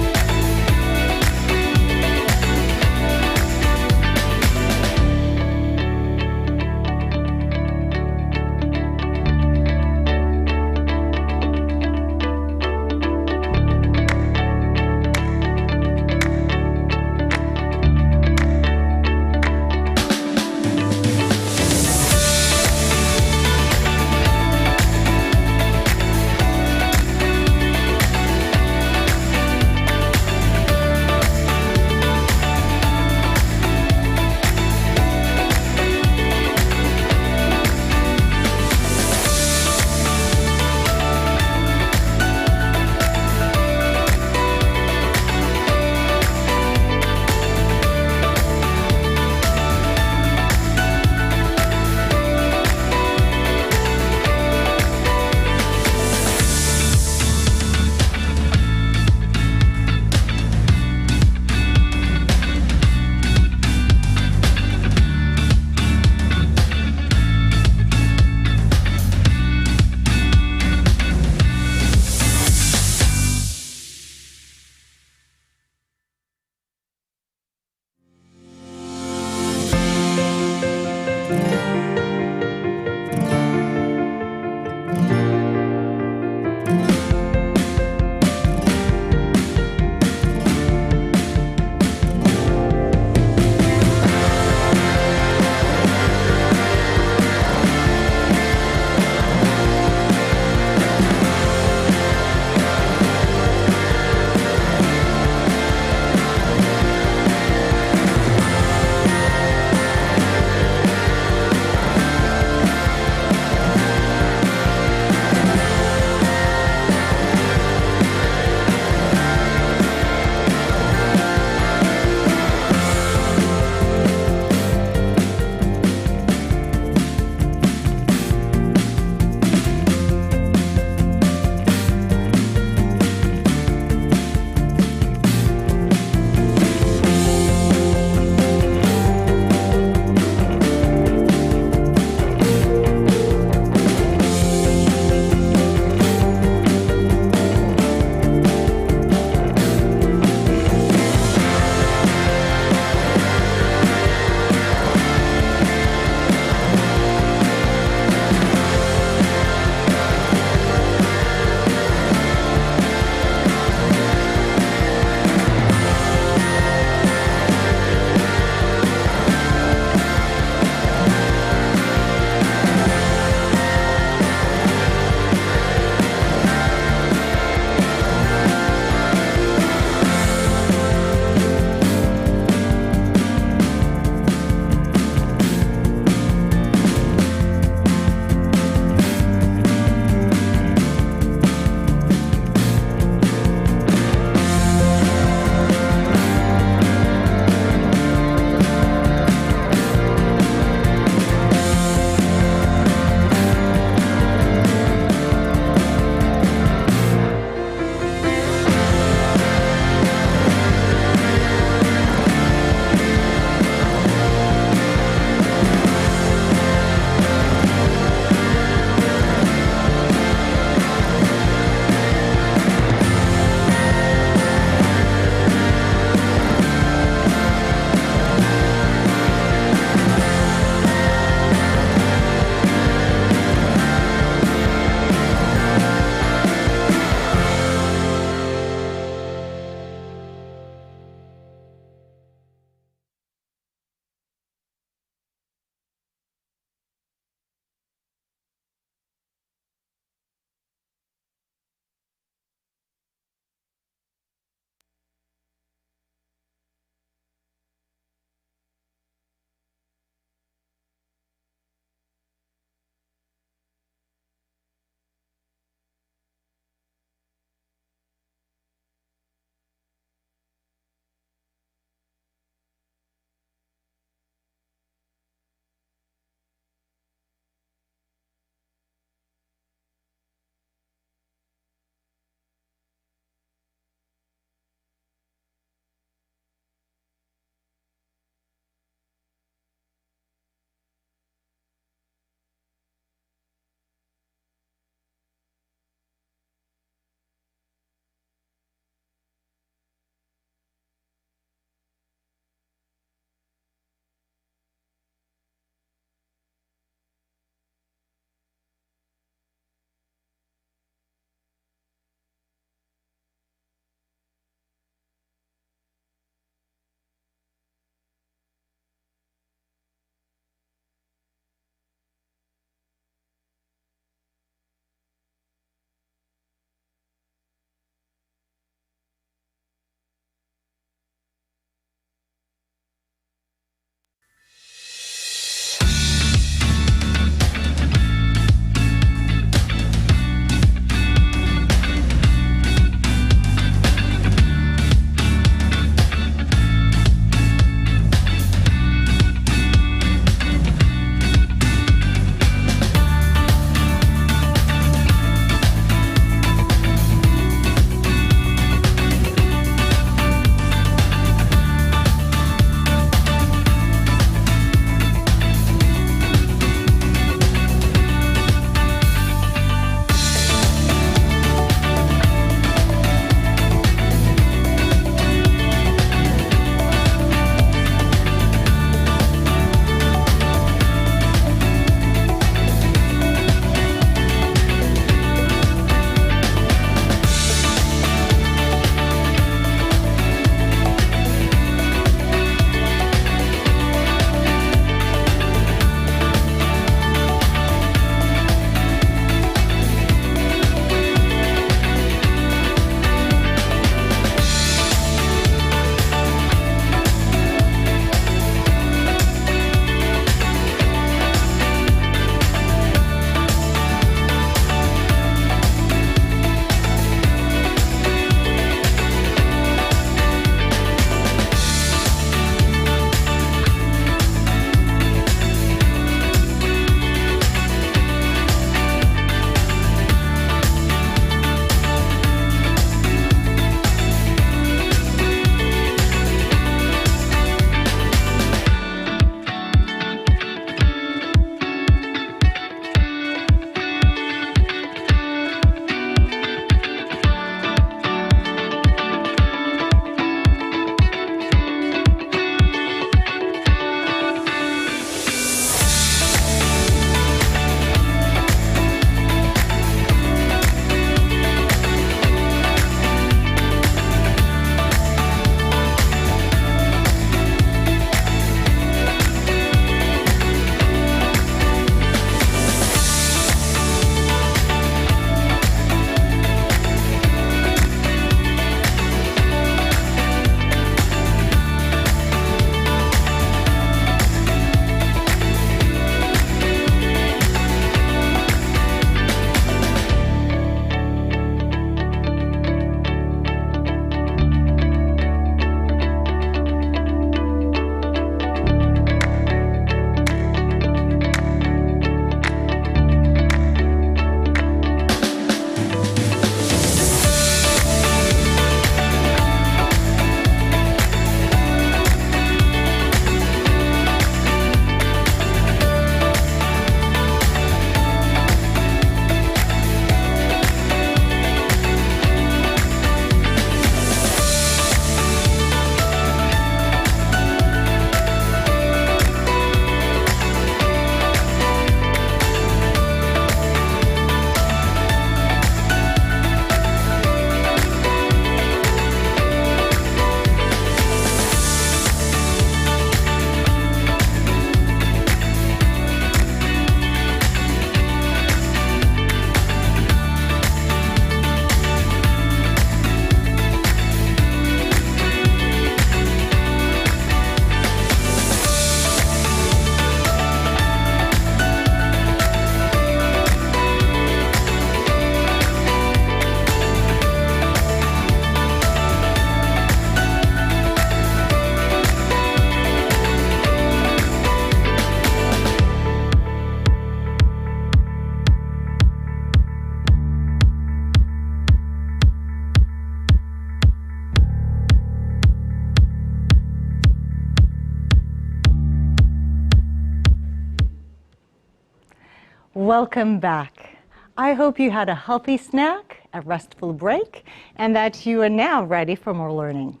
Welcome back. I hope you had a healthy snack, a restful break, and that you are now ready for more learning.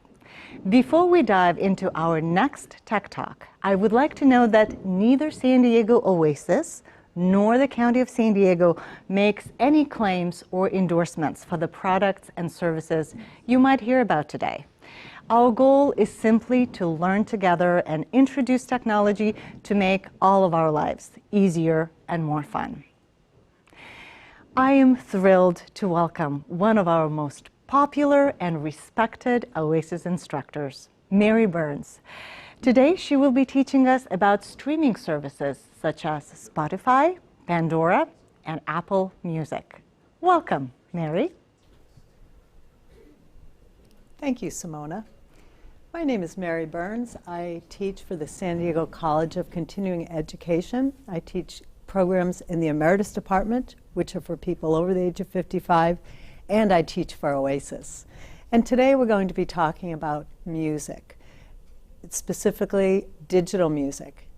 Before we dive into our next Tech Talk, I would like to know that neither SanDiegoOasis nor the County of San Diego makes any claims or endorsements for the products and services you might hear about today. Our goal is simply to learn together and introduce technology to make all of our lives easier and more fun. I am thrilled to welcome one of our most popular and respected Oasis instructors, Mary Burns. Today, she will be teaching us about streaming services such as Spotify, Pandora, and Apple Music. Welcome, Mary. Thank you, Simona. My name is Mary Burns. I teach for the San Diego College of Continuing Education. I teach programs in the Emeritus Department, which are for people over the age of 55, and I teach for Oasis. And today we're going to be talking about music, specifically digital music.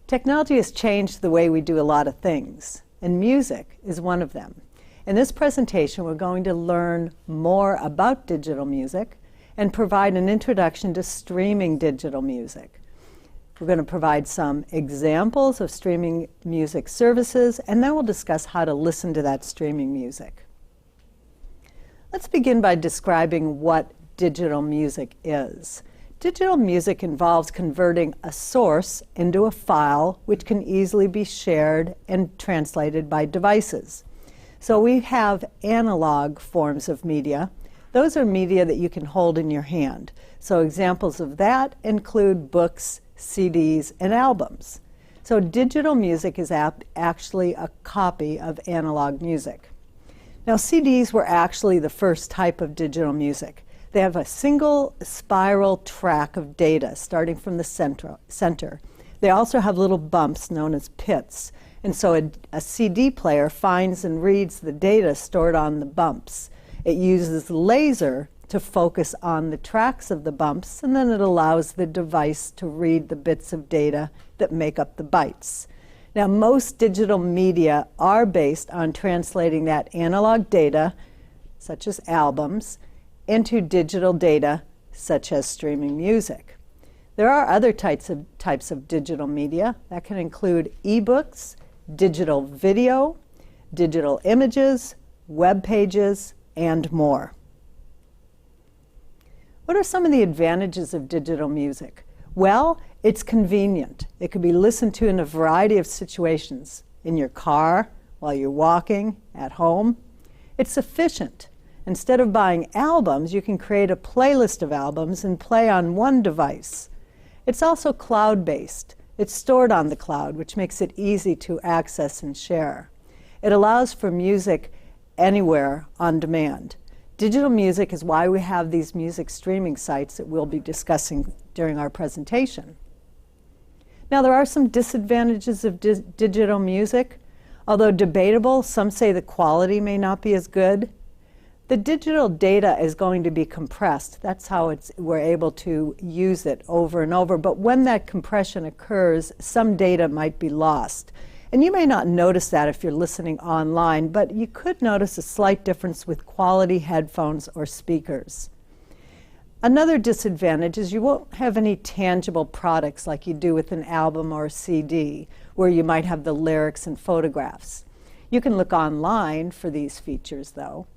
Technology has changed the way we do a lot of things, and music is one of them. In this presentation, we're going to learn more about digital music and provide an introduction to streaming digital music. We're going to provide some examples of streaming music services, and then we'll discuss how to listen to that streaming music. Let's begin by describing what digital music is. Digital music involves converting a source into a file which can easily be shared and translated by devices. So we have analog forms of media. Those are media that you can hold in your hand. So examples of that include books, CDs, and albums. So digital music is actually a copy of analog music. Now, CDs were actually the first type of digital music. They have a single spiral track of data starting from the center. They also have little bumps known as pits. And so a CD player finds and reads the data stored on the bumps. It uses laser to focus on the tracks of the bumps, and then it allows the device to read the bits of data that make up the bytes. Now, most digital media are based on translating that analog data, such as albums, into digital data, such as streaming music. There are other types of digital media that can include ebooks, digital video, digital images, web pages, and more. What are some of the advantages of digital music? Well, it's convenient. It can be listened to in a variety of situations, in your car, while you're walking, at home. It's efficient. Instead of buying albums, you can create a playlist of albums and play on one device. It's also cloud-based. It's stored on the cloud, which makes it easy to access and share. It allows for music anywhere on demand. Digital music is why we have these music streaming sites that we'll be discussing during our presentation. Now, there are some disadvantages of digital music. Although debatable, some say the quality may not be as good. The digital data is going to be compressed. That's how we're able to use it over and over. But when that compression occurs, some data might be lost. And you may not notice that if you're listening online, but you could notice a slight difference with quality headphones or speakers. Another disadvantage is you won't have any tangible products like you do with an album or a CD, where you might have the lyrics and photographs. You can look online for these features, though.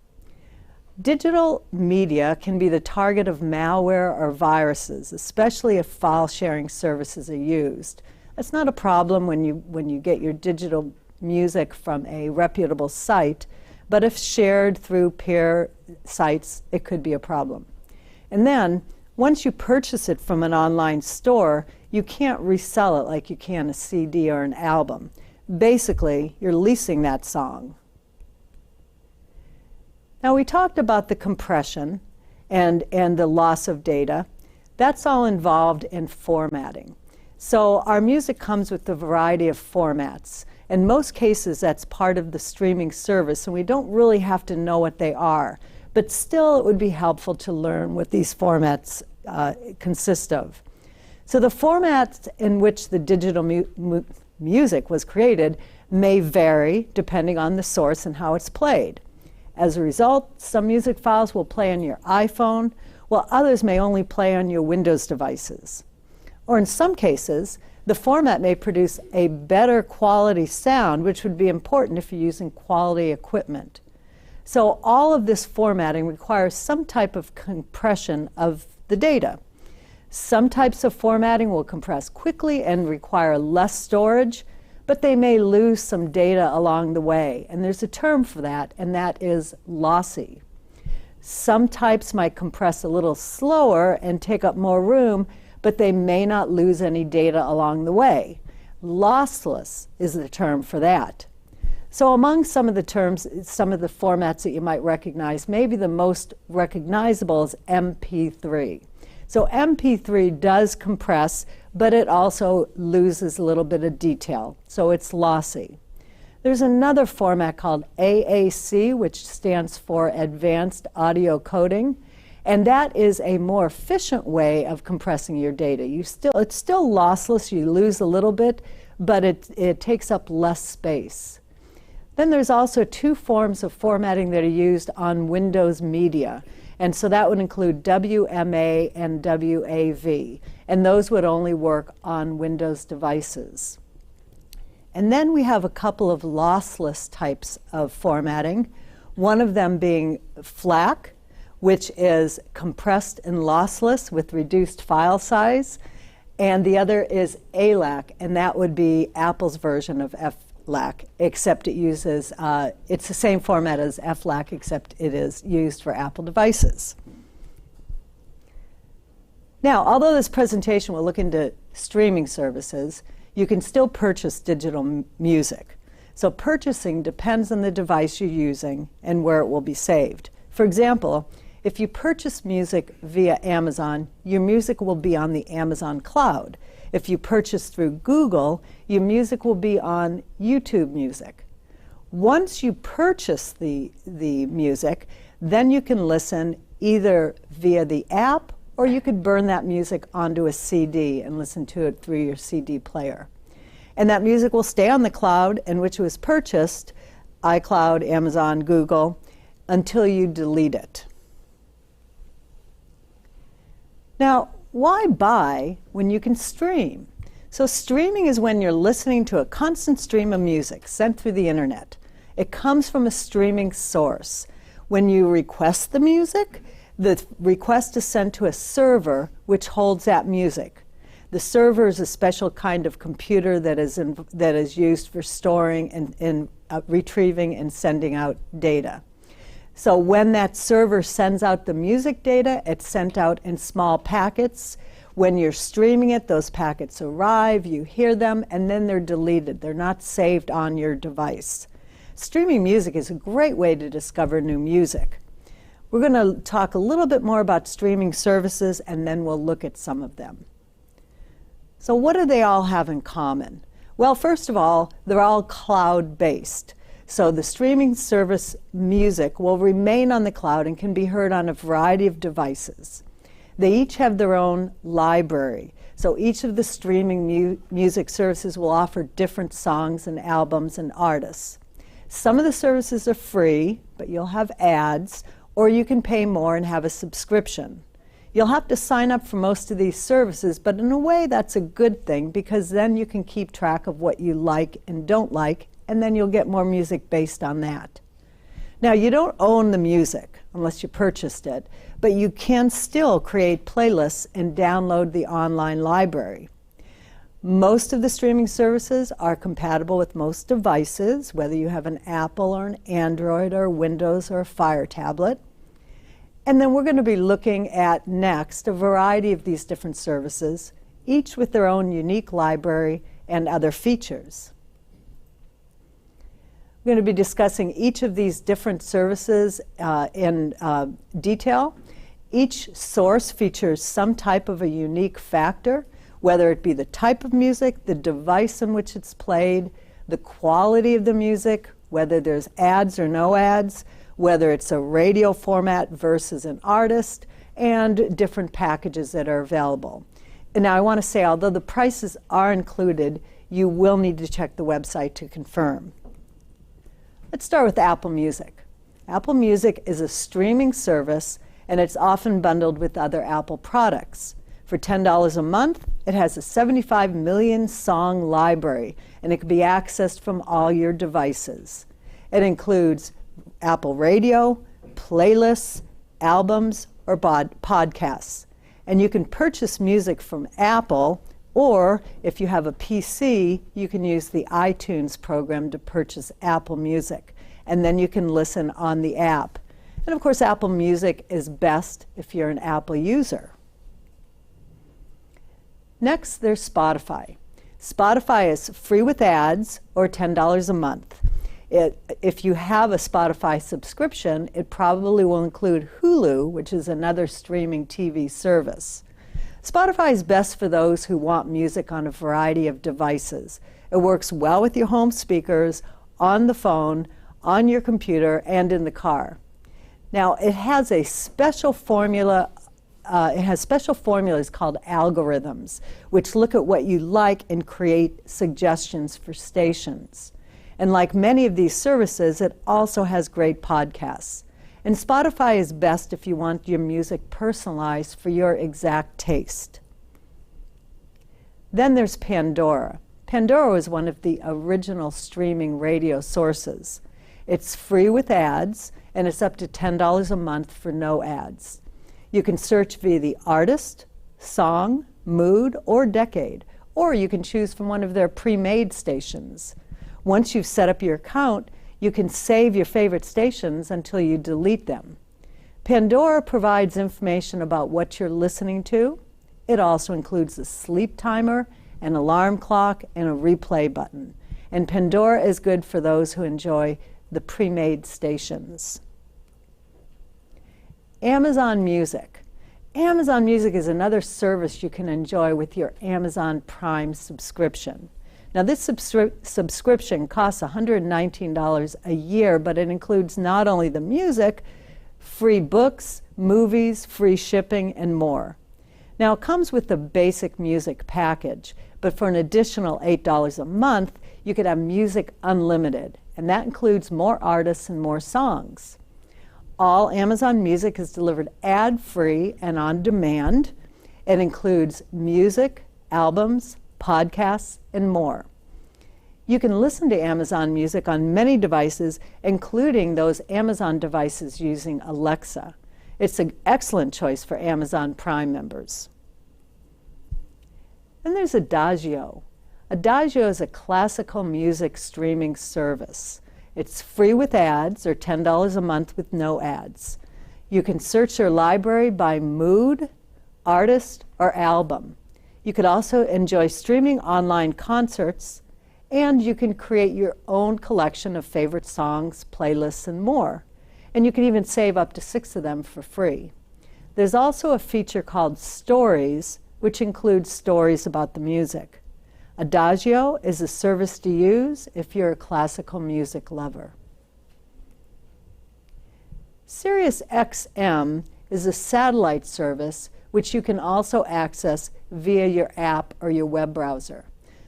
Digital media can be the target of malware or viruses, especially if file sharing services are used. That's not a problem when you get your digital music from a reputable site, but if shared through peer sites, it could be a problem. And then, once you purchase it from an online store, you can't resell it like you can a CD or an album. Basically, you're leasing that song. Now, we talked about the compression and the loss of data. That's all involved in formatting. So our music comes with a variety of formats. In most cases, that's part of the streaming service, and we don't really have to know what they are. But still, it would be helpful to learn what these formats consist of. So the formats in which the digital music was created may vary depending on the source and how it's played. As a result, some music files will play on your iPhone, while others may only play on your Windows devices. Or in some cases, the format may produce a better quality sound, which would be important if you're using quality equipment. So all of this formatting requires some type of compression of the data. Some types of formatting will compress quickly and require less storage, but they may lose some data along the way. And there's a term for that, and that is lossy. Some types might compress a little slower and take up more room, but they may not lose any data along the way. Lossless is the term for that. So among some of the terms, some of the formats that you might recognize, maybe the most recognizable is MP3. So MP3 does compress, but it also loses a little bit of detail, so it's lossy. There's another format called AAC, which stands for Advanced Audio Coding, and that is a more efficient way of compressing your data. It's still lossless, you lose a little bit, but it takes up less space. Then there's also two forms of formatting that are used on Windows media. And so that would include WMA and WAV. And those would only work on Windows devices. And then we have a couple of lossless types of formatting. One of them being FLAC, which is compressed and lossless with reduced file size. And the other is ALAC, and that would be Apple's version of FLAC, except it uses, it's the same format as FLAC, except it is used for Apple devices. Now, although this presentation will look into streaming services, you can still purchase digital music. So purchasing depends on the device you're using and where it will be saved. For example, if you purchase music via Amazon, your music will be on the Amazon cloud. If you purchase through Google, your music will be on YouTube Music. Once you purchase the music, then you can listen either via the app or you could burn that music onto a CD and listen to it through your CD player. And that music will stay on the cloud in which it was purchased, iCloud, Amazon, Google, until you delete it. Now, why buy when you can stream? So streaming is when you're listening to a constant stream of music sent through the internet. It comes from a streaming source. When you request the music, the request is sent to a server which holds that music. The server is a special kind of computer that is used for storing and retrieving and sending out data. So when that server sends out the music data, it's sent out in small packets. When you're streaming it, those packets arrive, you hear them, and then they're deleted. They're not saved on your device. Streaming music is a great way to discover new music. We're going to talk a little bit more about streaming services, and then we'll look at some of them. So what do they all have in common? Well, first of all, they're all cloud-based. So the streaming service music will remain on the cloud and can be heard on a variety of devices. They each have their own library. So each of the streaming music services will offer different songs and albums and artists. Some of the services are free, but you'll have ads, or you can pay more and have a subscription. You'll have to sign up for most of these services, but in a way that's a good thing because then you can keep track of what you like and don't like, and then you'll get more music based on that. Now, you don't own the music unless you purchased it, but you can still create playlists and download the online library. Most of the streaming services are compatible with most devices, whether you have an Apple or an Android or Windows or a Fire tablet. And then we're going to be looking at next a variety of these different services, each with their own unique library and other features. We're going to be discussing each of these different services in detail. Each source features some type of a unique factor, whether it be the type of music, the device in which it's played, the quality of the music, whether there's ads or no ads, whether it's a radio format versus an artist, and different packages that are available. now I want to say, although the prices are included, you will need to check the website to confirm. Let's start with Apple Music. Apple Music is a streaming service, and it's often bundled with other Apple products. For $10 a month, it has a 75 million song library, and it can be accessed from all your devices. It includes Apple Radio, playlists, albums, or podcasts. And you can purchase music from Apple, or if you have a PC, you can use the iTunes program to purchase Apple Music. And then you can listen on the app. And of course, Apple Music is best if you're an Apple user. Next, there's Spotify. Spotify is free with ads or $10 a month. If you have a Spotify subscription, it probably will include Hulu, which is another streaming TV service. Spotify is best for those who want music on a variety of devices. It works well with your home speakers, on the phone, on your computer, and in the car. Now, it has a special formula. It has special formulas called algorithms, which look at what you like and create suggestions for stations. And like many of these services, it also has great podcasts. And Spotify is best if you want your music personalized for your exact taste. Then there's Pandora. Pandora was one of the original streaming radio sources. It's free with ads, and it's up to $10 a month for no ads. You can search via the artist, song, mood, or decade, or you can choose from one of their pre-made stations. Once you've set up your account, you can save your favorite stations until you delete them. Pandora provides information about what you're listening to. It also includes a sleep timer, an alarm clock, and a replay button. And Pandora is good for those who enjoy the pre-made stations. Amazon Music. Amazon Music is another service you can enjoy with your Amazon Prime subscription. Now, this subscription costs $119 a year, but it includes not only the music, free books, movies, free shipping, and more. Now, it comes with the basic music package, but for an additional $8 a month, you could have music unlimited, and that includes more artists and more songs. All Amazon Music is delivered ad-free and on demand. It includes music, albums, podcasts, and more. You can listen to Amazon Music on many devices, including those Amazon devices using Alexa. It's an excellent choice for Amazon Prime members. Then there's Adagio. Adagio is a classical music streaming service. It's free with ads, or $10 a month with no ads. You can search your library by mood, artist, or album. You could also enjoy streaming online concerts, and you can create your own collection of favorite songs, playlists, and more. And you can even save up to 6 of them for free. There's also a feature called Stories, which includes stories about the music. Adagio is a service to use if you're a classical music lover. Sirius XM is a satellite service which you can also access via your app or your web browser.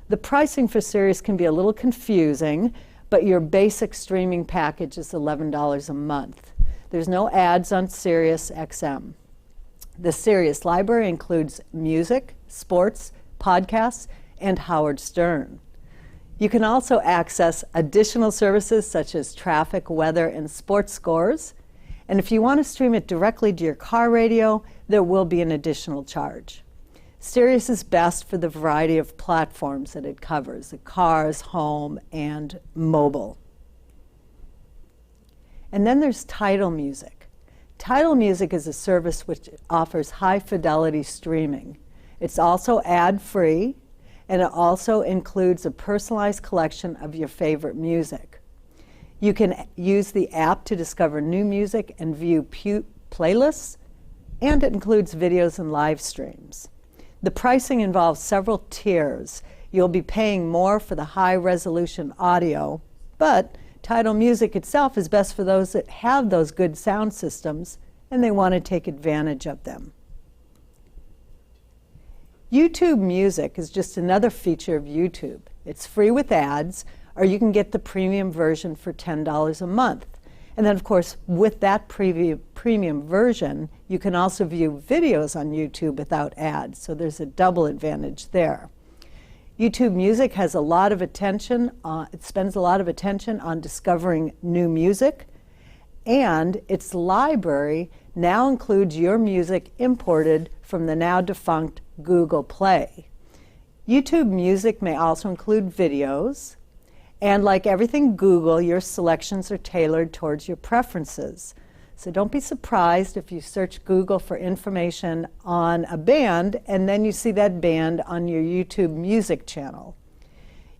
The pricing for Sirius can be a little confusing, but your basic streaming package is $11 a month. There's no ads on Sirius XM. The Sirius library includes music, sports, podcasts, and Howard Stern. You can also access additional services such as traffic, weather, and sports scores. And if you want to stream it directly to your car radio, there will be an additional charge. Sirius is best for the variety of platforms that it covers: the cars, home, and mobile. And then there's Tidal Music. Tidal Music is a service which offers high-fidelity streaming. It's also ad-free, and it also includes a personalized collection of your favorite music. You can use the app to discover new music and view playlists, and it includes videos and live streams. The pricing involves several tiers. You'll be paying more for the high-resolution audio, but Tidal Music itself is best for those that have those good sound systems and they want to take advantage of them. YouTube Music is just another feature of YouTube. It's free with ads, or you can get the premium version for $10 a month. And then, of course, with that premium version, you can also view videos on YouTube without ads, so there's a double advantage there. YouTube Music has a lot of attention, it spends a lot of attention on discovering new music, and its library now includes your music imported from the now defunct Google Play. YouTube Music may also include videos, and like everything Google, your selections are tailored towards your preferences. So don't be surprised if you search Google for information on a band and then you see that band on your YouTube Music channel.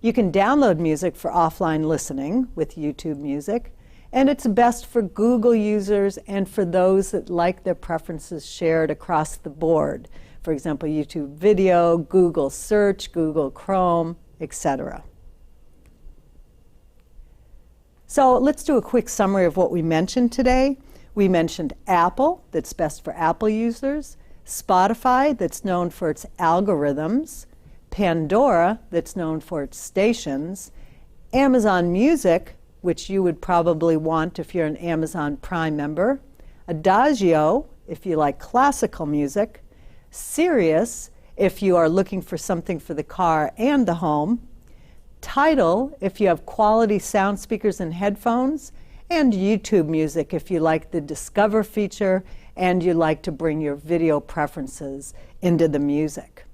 You can download music for offline listening with YouTube Music, and it's best for Google users and for those that like their preferences shared across the board. For example, YouTube Video, Google Search, Google Chrome, etc. So let's do a quick summary of what we mentioned today. We mentioned Apple, that's best for Apple users, Spotify, that's known for its algorithms, Pandora, that's known for its stations, Amazon Music, which you would probably want if you're an Amazon Prime member, Adagio, if you like classical music, Sirius, if you are looking for something for the car and the home, Tidal, if you have quality sound speakers and headphones, and YouTube Music if you like the Discover feature and you like to bring your video preferences into the music.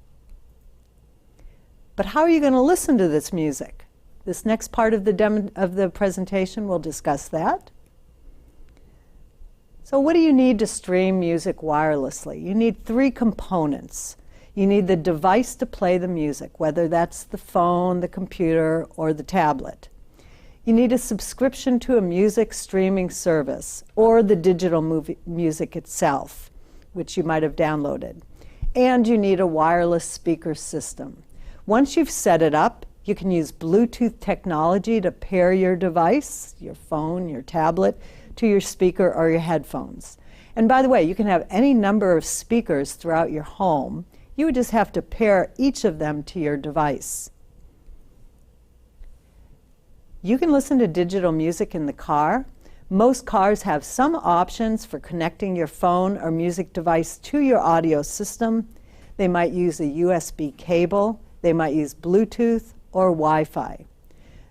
But how are you going to listen to this music? This next part of the presentation will discuss that. So what do you need to stream music wirelessly? You need three components. You need the device to play the music, whether that's the phone, the computer, or the tablet. You need a subscription to a music streaming service or the digital music itself, which you might have downloaded. And you need a wireless speaker system. Once you've set it up, you can use Bluetooth technology to pair your device, your phone, your tablet, to your speaker or your headphones. And by the way, you can have any number of speakers throughout your home. You would just have to pair each of them to your device. You can listen to digital music in the car. Most cars have some options for connecting your phone or music device to your audio system. They might use a USB cable, they might use Bluetooth or Wi-Fi.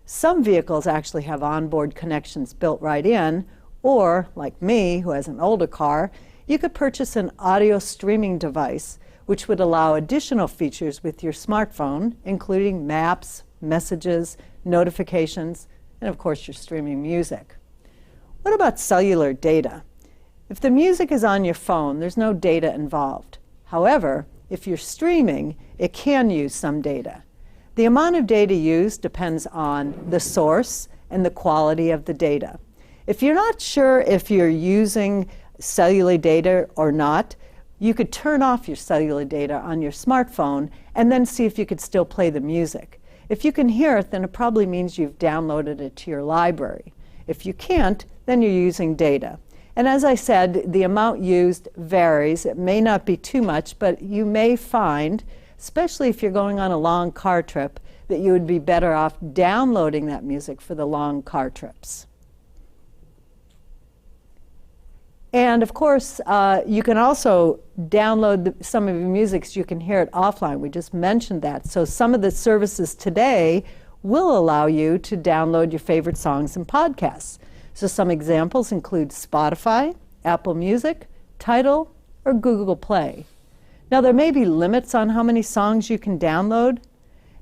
Some vehicles actually have onboard connections built right in, or like me, who has an older car, you could purchase an audio streaming device which would allow additional features with your smartphone, including maps, messages, notifications, and of course your streaming music. What about cellular data? If the music is on your phone, there's no data involved. However, if you're streaming, it can use some data. The amount of data used depends on the source and the quality of the data. If you're not sure if you're using cellular data or not, you could turn off your cellular data on your smartphone and then see if you could still play the music. If you can hear it, then it probably means you've downloaded it to your library. If you can't, then you're using data. And as I said, the amount used varies. It may not be too much, but you may find, especially if you're going on a long car trip, that you would be better off downloading that music for the long car trips. And of course, you can also download some of your music so you can hear it offline. We just mentioned that. So some of the services today will allow you to download your favorite songs and podcasts. So some examples include Spotify, Apple Music, Tidal, or Google Play. Now there may be limits on how many songs you can download.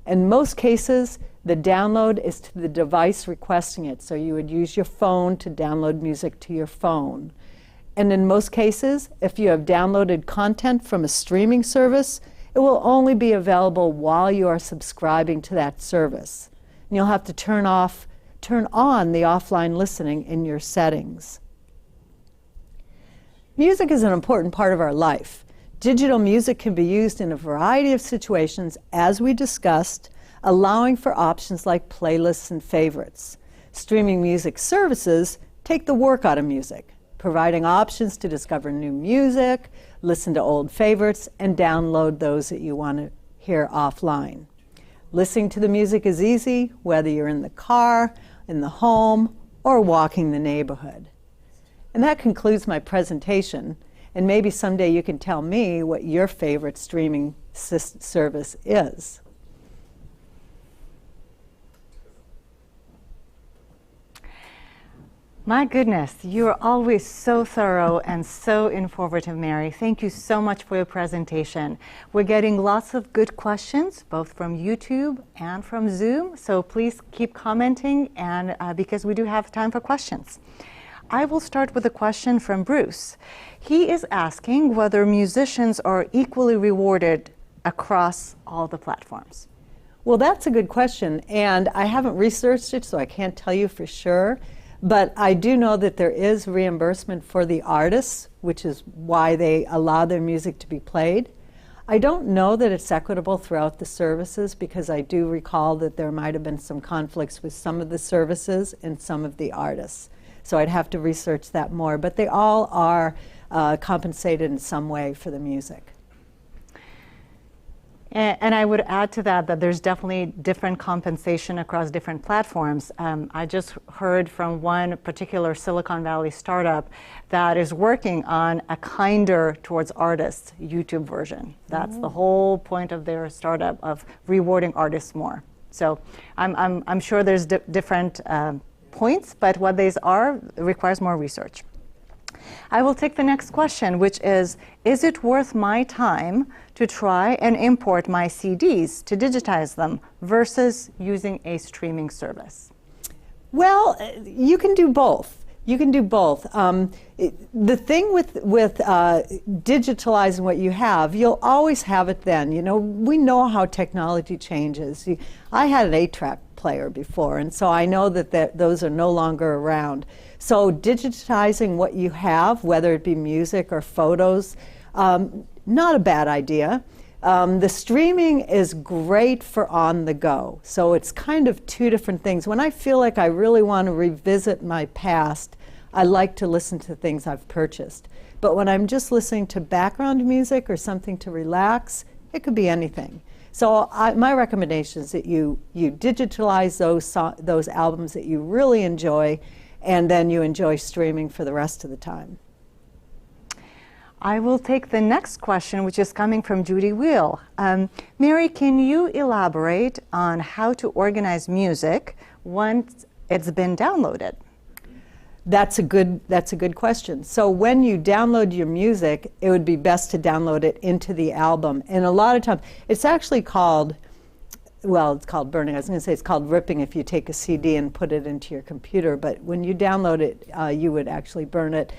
In most cases, the download is to the device requesting it. So you would use your phone to download music to your phone. And in most cases, if you have downloaded content from a streaming service, it will only be available while you are subscribing to that service. And you'll have to turn on the offline listening in your settings. Music is an important part of our life. Digital music can be used in a variety of situations, as we discussed, allowing for options like playlists and favorites. Streaming music services take the work out of music, providing options to discover new music, listen to old favorites, and download those that you want to hear offline. Listening to the music is easy, whether you're in the car, in the home, or walking the neighborhood. And that concludes my presentation. And maybe someday you can tell me what your favorite streaming service is. My goodness, you are always so thorough and so informative, Mary. Thank you so much for your presentation. We're getting lots of good questions, both from YouTube and from Zoom, so please keep commenting, and because we do have time for questions. I will start with a question from Bruce. He is asking whether musicians are equally rewarded across all the platforms. Well, that's a good question, and I haven't researched it, so I can't tell you for sure. But I do know that there is reimbursement for the artists, which is why they allow their music to be played. I don't know that it's equitable throughout the services, because I do recall that there might have been some conflicts with some of the services and some of the artists. So I'd have to research that more, but they all are compensated in some way for the music. And I would add to that there's definitely different compensation across different platforms. I just heard from one particular Silicon Valley startup that is working on a kinder towards artists YouTube version. That's the whole point of their startup, of rewarding artists more. So I'm sure there's different points, but what these are requires more research. I will take the next question, which is it worth my time to try and import my CDs to digitize them versus using a streaming service? Well, you can do both. You can do both. The thing with digitalizing what you have, you'll always have it then. You know, we know how technology changes. I had an 8-track player before, and so I know that those are no longer around. So digitizing what you have, whether it be music or photos, not a bad idea. The streaming is great for on the go. So it's kind of two different things. When I feel like I really want to revisit my past, I like to listen to things I've purchased. But when I'm just listening to background music or something to relax, it could be anything. So my recommendation is that you digitalize those albums that you really enjoy, and then you enjoy streaming for the rest of the time. I will take the next question, which is coming from Judy Wheel. Mary, can you elaborate on how to organize music once it's been downloaded? That's a good question. So when you download your music, it would be best to download it into the album. And a lot of times, it's actually called, well, it's called burning. I was going to say it's called ripping if you take a CD and put it into your computer. But when you download it, you would actually burn it.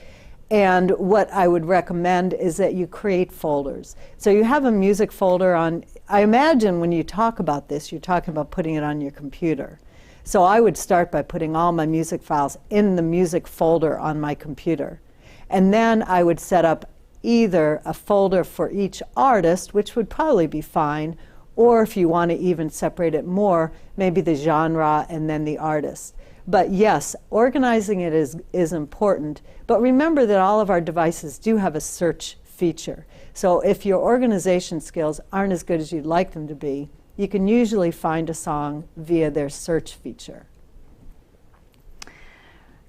And what I would recommend is that you create folders. So you have a music folder on, I imagine when you talk about this, you're talking about putting it on your computer. So I would start by putting all my music files in the music folder on my computer. And then I would set up either a folder for each artist, which would probably be fine, or if you want to even separate it more, maybe the genre and then the artist. But yes, organizing it is important. But remember that all of our devices do have a search feature. So if your organization skills aren't as good as you'd like them to be, you can usually find a song via their search feature.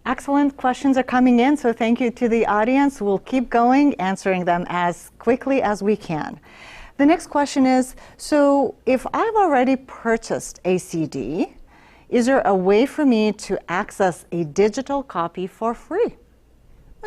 Excellent questions are coming in, so thank you to the audience. We'll keep going, answering them as quickly as we can. The next question is, so if I've already purchased a CD, is there a way for me to access a digital copy for free?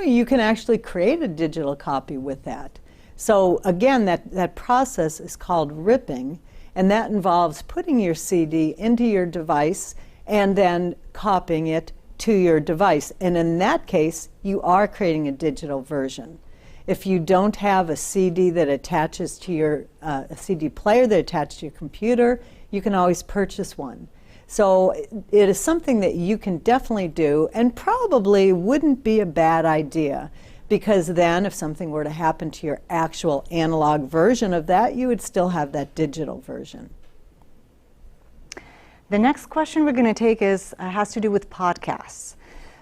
You can actually create a digital copy with that. So again, that process is called ripping, and that involves putting your CD into your device and then copying it to your device. And in that case, you are creating a digital version. If you don't have a CD that attaches to your a CD player that attaches to your computer, you can always purchase one. So it is something that you can definitely do, and probably wouldn't be a bad idea, because then if something were to happen to your actual analog version of that, you would still have that digital version. The next question we're going to take has to do with podcasts.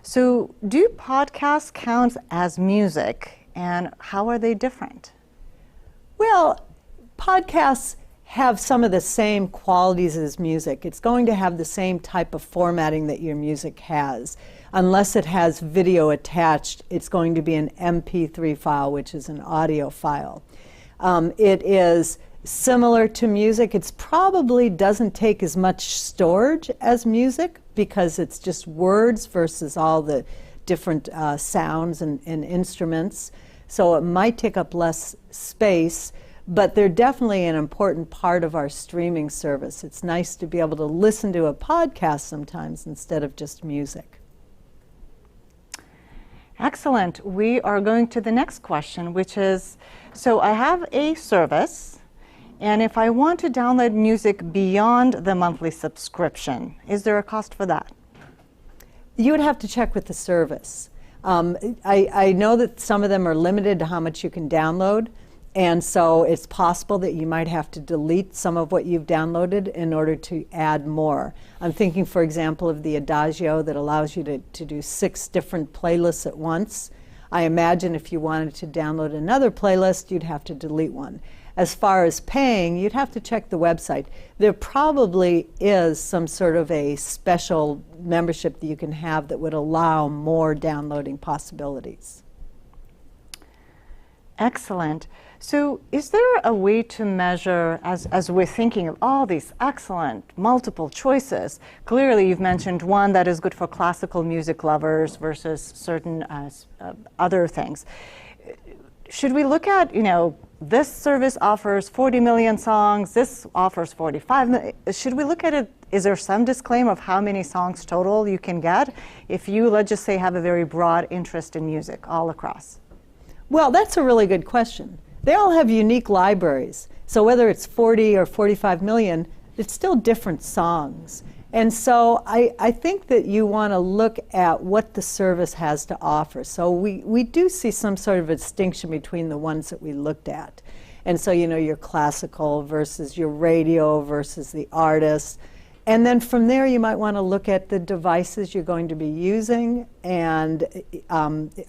So do podcasts count as music, and how are they different? Well, podcasts have some of the same qualities as music. It's going to have the same type of formatting that your music has. Unless it has video attached, it's going to be an MP3 file, which is an audio file. It is similar to music. It probably doesn't take as much storage as music because it's just words versus all the different sounds and instruments. So it might take up less space, but they're definitely an important part of our streaming service. It's nice to be able to listen to a podcast sometimes instead of just music. Excellent. We are going to the next question, which is, so I have a service, and if I want to download music beyond the monthly subscription, is there a cost for that? You would have to check with the service. I know that some of them are limited to how much you can download, and so it's possible that you might have to delete some of what you've downloaded in order to add more. I'm thinking, for example, of the Adagio that allows you to do 6 different playlists at once. I imagine if you wanted to download another playlist, you'd have to delete one. As far as paying, you'd have to check the website. There probably is some sort of a special membership that you can have that would allow more downloading possibilities. Excellent. So is there a way to measure, as we're thinking of all these excellent multiple choices, clearly you've mentioned one that is good for classical music lovers versus certain other things. Should we look at, this service offers 40 million songs, this offers 45 million. Should we look at it, is there some disclaimer of how many songs total you can get if you, let's just say, have a very broad interest in music all across? Well, that's a really good question. They all have unique libraries. So whether it's 40 or 45 million, it's still different songs. And so I think that you want to look at what the service has to offer. So we do see some sort of a distinction between the ones that we looked at. And so, your classical versus your radio versus the artist. And then from there, you might want to look at the devices you're going to be using and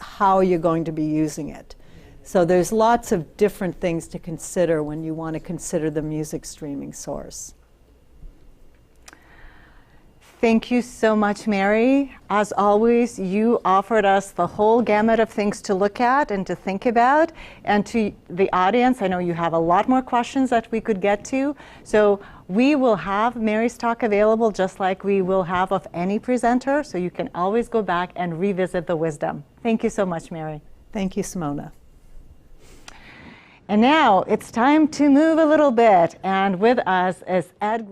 how you're going to be using it. So there's lots of different things to consider when you want to consider the music streaming source. Thank you so much, Mary. As always, you offered us the whole gamut of things to look at and to think about. And to the audience, I know you have a lot more questions that we could get to. So we will have Mary's talk available just like we will have of any presenter. So you can always go back and revisit the wisdom. Thank you so much, Mary. Thank you, Simona. And now it's time to move a little bit. And with us is Ed.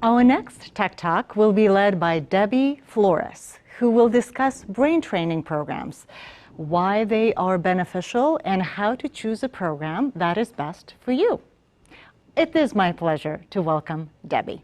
Our next Tech Talk will be led by Debbie Flores, who will discuss brain training programs, why they are beneficial, and how to choose a program that is best for you. It is my pleasure to welcome Debbie.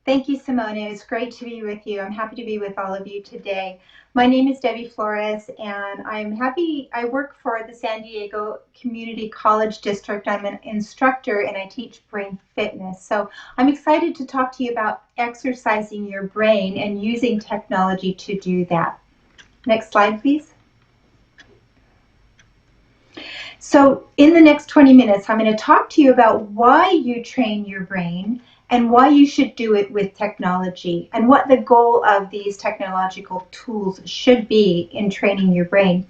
Thank you, Simone. It's great to be with you. I'm happy to be with all of you today. My name is Debbie Flores, and I work for the San Diego Community College District. I'm an instructor, and I teach brain fitness. So I'm excited to talk to you about exercising your brain and using technology to do that. Next slide, please. So in the next 20 minutes, I'm going to talk to you about why you train your brain and why you should do it with technology and what the goal of these technological tools should be in training your brain.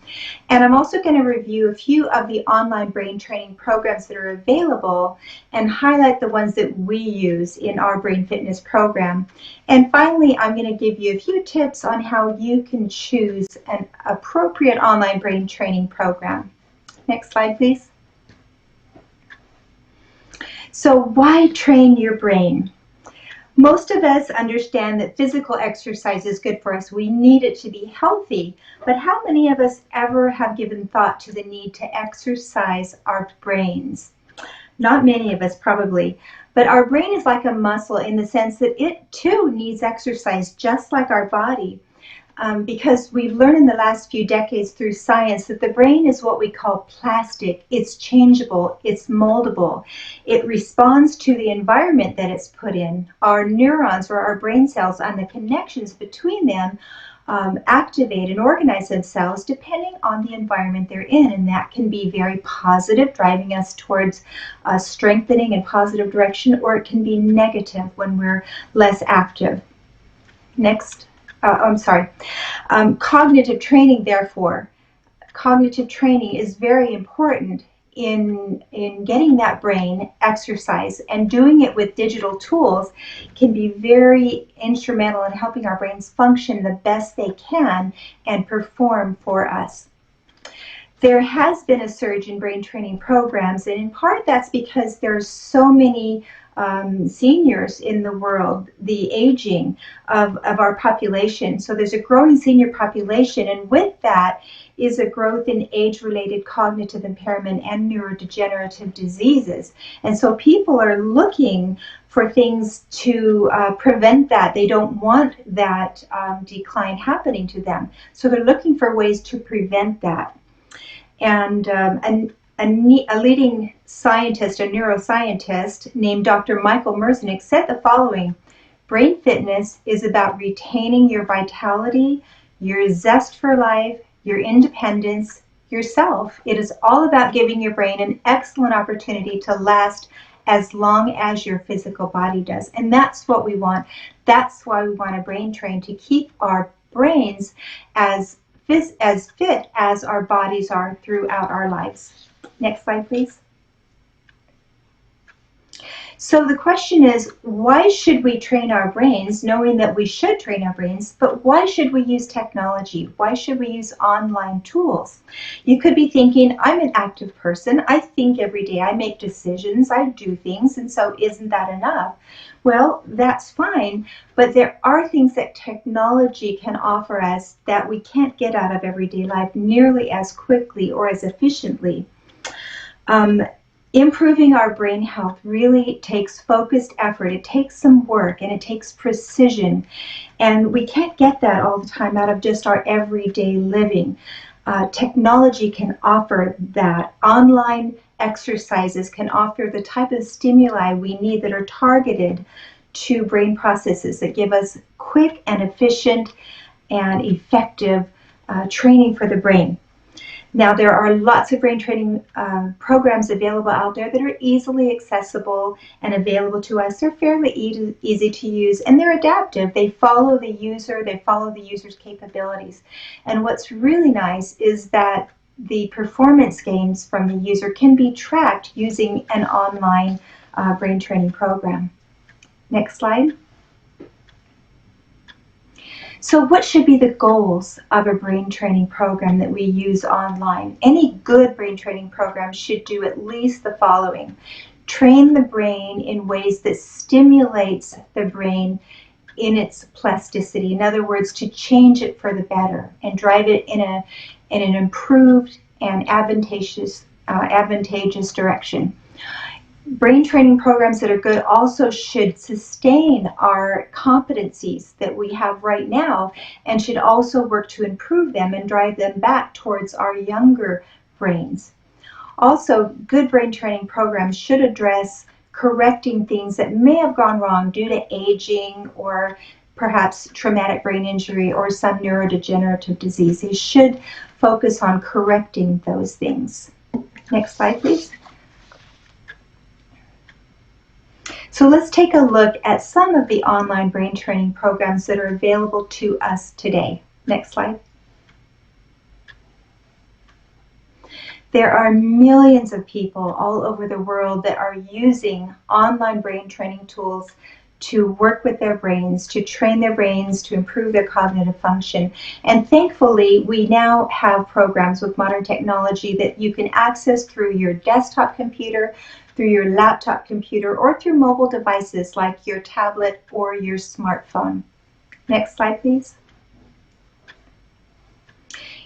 And I'm also going to review a few of the online brain training programs that are available and highlight the ones that we use in our brain fitness program. And finally, I'm going to give you a few tips on how you can choose an appropriate online brain training program. Next slide, please. So why train your brain? Most of us understand that physical exercise is good for us. We need it to be healthy. But how many of us ever have given thought to the need to exercise our brains? Not many of us, probably. But our brain is like a muscle in the sense that it too needs exercise, just like our body. Because we've learned in the last few decades through science that the brain is what we call plastic. It's changeable, it's moldable. It responds to the environment that it's put in. Our neurons or our brain cells and the connections between them activate and organize themselves depending on the environment they're in. And that can be very positive, driving us towards strengthening and positive direction, or it can be negative when we're less active. Next. Cognitive training, therefore. Cognitive training is very important in getting that brain exercise, and doing it with digital tools can be very instrumental in helping our brains function the best they can and perform for us. There has been a surge in brain training programs, and in part that's because there's so many seniors in the world, the aging of our population. So there's a growing senior population, and with that is a growth in age-related cognitive impairment and neurodegenerative diseases. And so people are looking for things to prevent that. They don't want that decline happening to them. So they're looking for ways to prevent that. And a leading scientist, a neuroscientist named Dr. Michael Merzenich said the following: brain fitness is about retaining your vitality, your zest for life, your independence, yourself. It is all about giving your brain an excellent opportunity to last as long as your physical body does. And that's what we want. That's why we want a brain train, to keep our brains as fit as our bodies are throughout our lives. Next slide, please. So the question is, why should we train our brains, knowing that we should train our brains, but why should we use technology? Why should we use online tools? You could be thinking, I'm an active person. I think every day. I make decisions. I do things. And so isn't that enough? Well, that's fine. But there are things that technology can offer us that we can't get out of everyday life nearly as quickly or as efficiently. Improving our brain health really takes focused effort. It takes some work, and it takes precision. And we can't get that all the time out of just our everyday living. Technology can offer that. Online exercises can offer the type of stimuli we need that are targeted to brain processes that give us quick and efficient and effective training for the brain. Now, there are lots of brain training programs available out there that are easily accessible and available to us. They're fairly easy to use, and they're adaptive. They follow the user, they follow the user's capabilities. And what's really nice is that the performance gains from the user can be tracked using an online brain training program. Next slide. So what should be the goals of a brain training program that we use online? Any good brain training program should do at least the following. Train the brain in ways that stimulates the brain in its plasticity. In other words, to change it for the better and drive it in an improved and advantageous direction. Brain training programs that are good also should sustain our competencies that we have right now and should also work to improve them and drive them back towards our younger brains. Also, good brain training programs should address correcting things that may have gone wrong due to aging or perhaps traumatic brain injury or some neurodegenerative disease. They should focus on correcting those things. Next slide, please. So let's take a look at some of the online brain training programs that are available to us today. Next slide. There are millions of people all over the world that are using online brain training tools to work with their brains, to train their brains, to improve their cognitive function. And thankfully, we now have programs with modern technology that you can access through your desktop computer, through your laptop computer, or through mobile devices like your tablet or your smartphone. Next slide, please.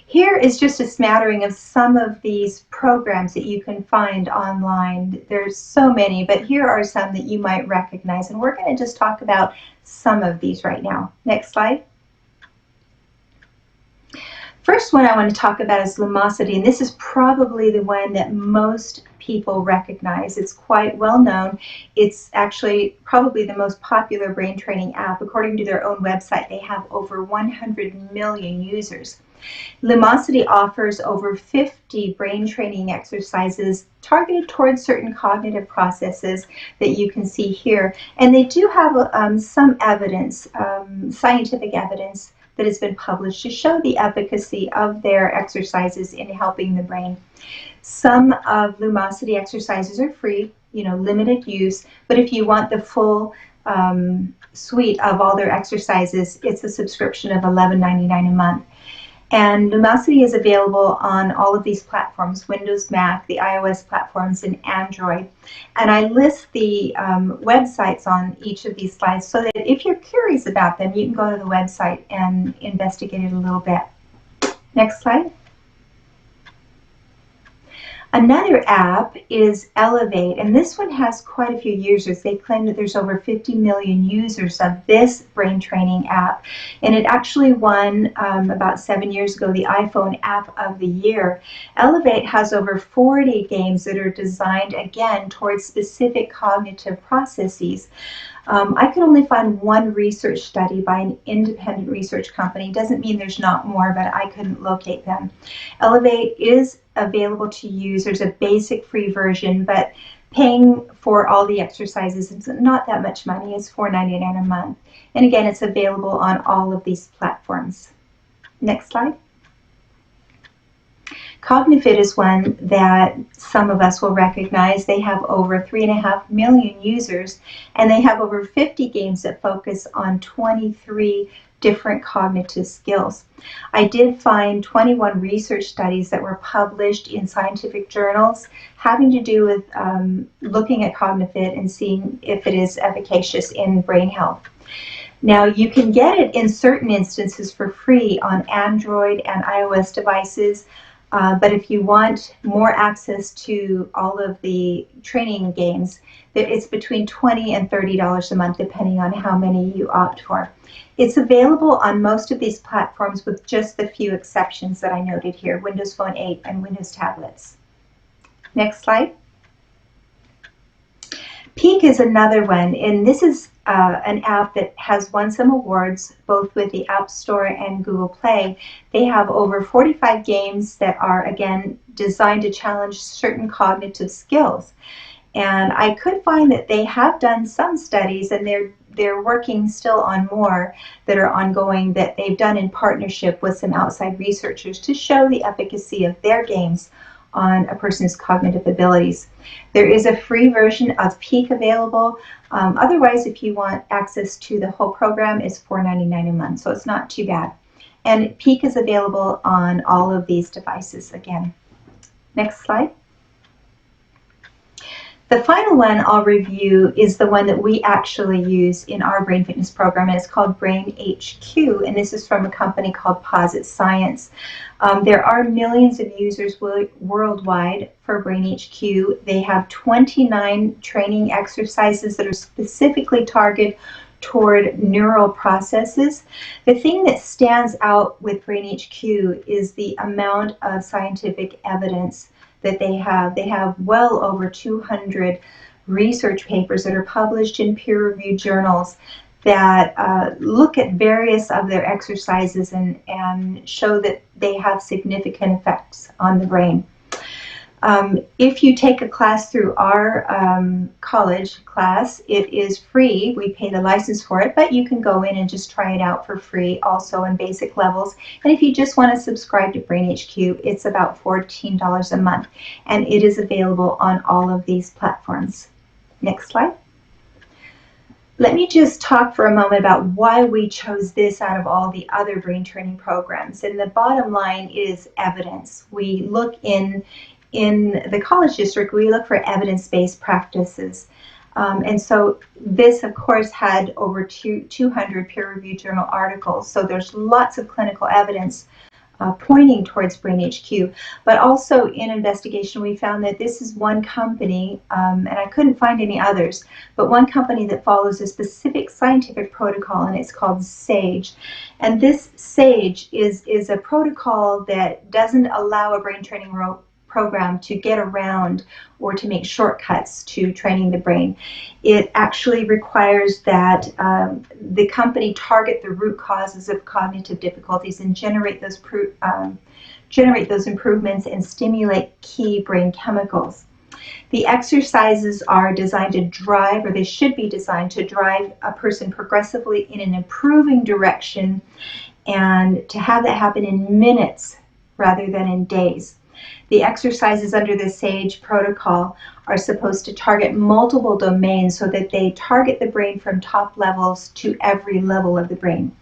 Here is just a smattering of some of these programs that you can find online. There's so many, but here are some that you might recognize, and we're going to just talk about some of these right now. Next slide. First one I want to talk about is Lumosity, and this is probably the one that most people recognize. It's quite well known. It's actually probably the most popular brain training app. According to their own website, they have over 100 million users. Lumosity offers over 50 brain training exercises targeted towards certain cognitive processes that you can see here. And they do have some evidence, scientific evidence, that has been published to show the efficacy of their exercises in helping the brain. Some of Lumosity exercises are free, limited use, but if you want the full suite of all their exercises, it's a subscription of $11.99 a month. And Lumosity is available on all of these platforms, Windows, Mac, the iOS platforms, and Android. And I list the websites on each of these slides so that if you're curious about them, you can go to the website and investigate it a little bit. Next slide. Another app is Elevate, and this one has quite a few users. They claim that there's over 50 million users of this brain training app, and it actually won about 7 years ago the iPhone App of the Year. Elevate has over 40 games that are designed, again, towards specific cognitive processes. I could only find one research study by an independent research company. Doesn't mean there's not more, but I couldn't locate them. Elevate is available to use. There's a basic free version, but paying for all the exercises is not that much money. It's $4.99 a month. And again, it's available on all of these platforms. Next slide. Cognifit is one that some of us will recognize. They have over 3.5 million users, and they have over 50 games that focus on 23 different cognitive skills. I did find 21 research studies that were published in scientific journals having to do with looking at Cognifit and seeing if it is efficacious in brain health. Now, you can get it in certain instances for free on Android and iOS devices. But if you want more access to all of the training games, it's between $20 and $30 a month, depending on how many you opt for. It's available on most of these platforms with just the few exceptions that I noted here, Windows Phone 8 and Windows tablets. Next slide. Peak is another one, and this is an app that has won some awards both with the App Store and Google Play. They have over 45 games that are, again, designed to challenge certain cognitive skills. And I could find that they have done some studies, and they're working still on more that are ongoing that they've done in partnership with some outside researchers to show the efficacy of their games on a person's cognitive abilities. There is a free version of Peak available. Otherwise, if you want access to the whole program, it's $4.99 a month, so it's not too bad. And Peak is available on all of these devices again. Next slide. The final one I'll review is the one that we actually use in our brain fitness program, and it's called Brain HQ, and this is from a company called Posit Science. There are millions of users worldwide for Brain HQ. They have 29 training exercises that are specifically targeted toward neural processes. The thing that stands out with Brain HQ is the amount of scientific evidence that they have. They have well over 200 research papers that are published in peer-reviewed journals that look at various of their exercises and show that they have significant effects on the brain. If you take a class through our college class, it is free. We pay the license for it, but you can go in and just try it out for free also in basic levels. And if you just want to subscribe to Brain HQ, it's about $14 a month, and it is available on all of these platforms. Next slide. Let me just talk for a moment about why we chose this out of all the other brain training programs. And the bottom line is evidence. We look in the college district, we look for evidence-based practices. And so this, of course, had over 200 peer-reviewed journal articles. So there's lots of clinical evidence pointing towards Brain HQ. But also in investigation, we found that this is one company, and I couldn't find any others, but one company that follows a specific scientific protocol, and it's called SAGE. And this SAGE is a protocol that doesn't allow a brain training program to get around or to make shortcuts to training the brain. It actually requires that the company target the root causes of cognitive difficulties and generate those improvements and stimulate key brain chemicals. The exercises are designed to drive, or they should be designed to drive a person progressively in an improving direction, and to have that happen in minutes rather than in days. The exercises under the SAGE protocol are supposed to target multiple domains so that they target the brain from top levels to every level of the brain.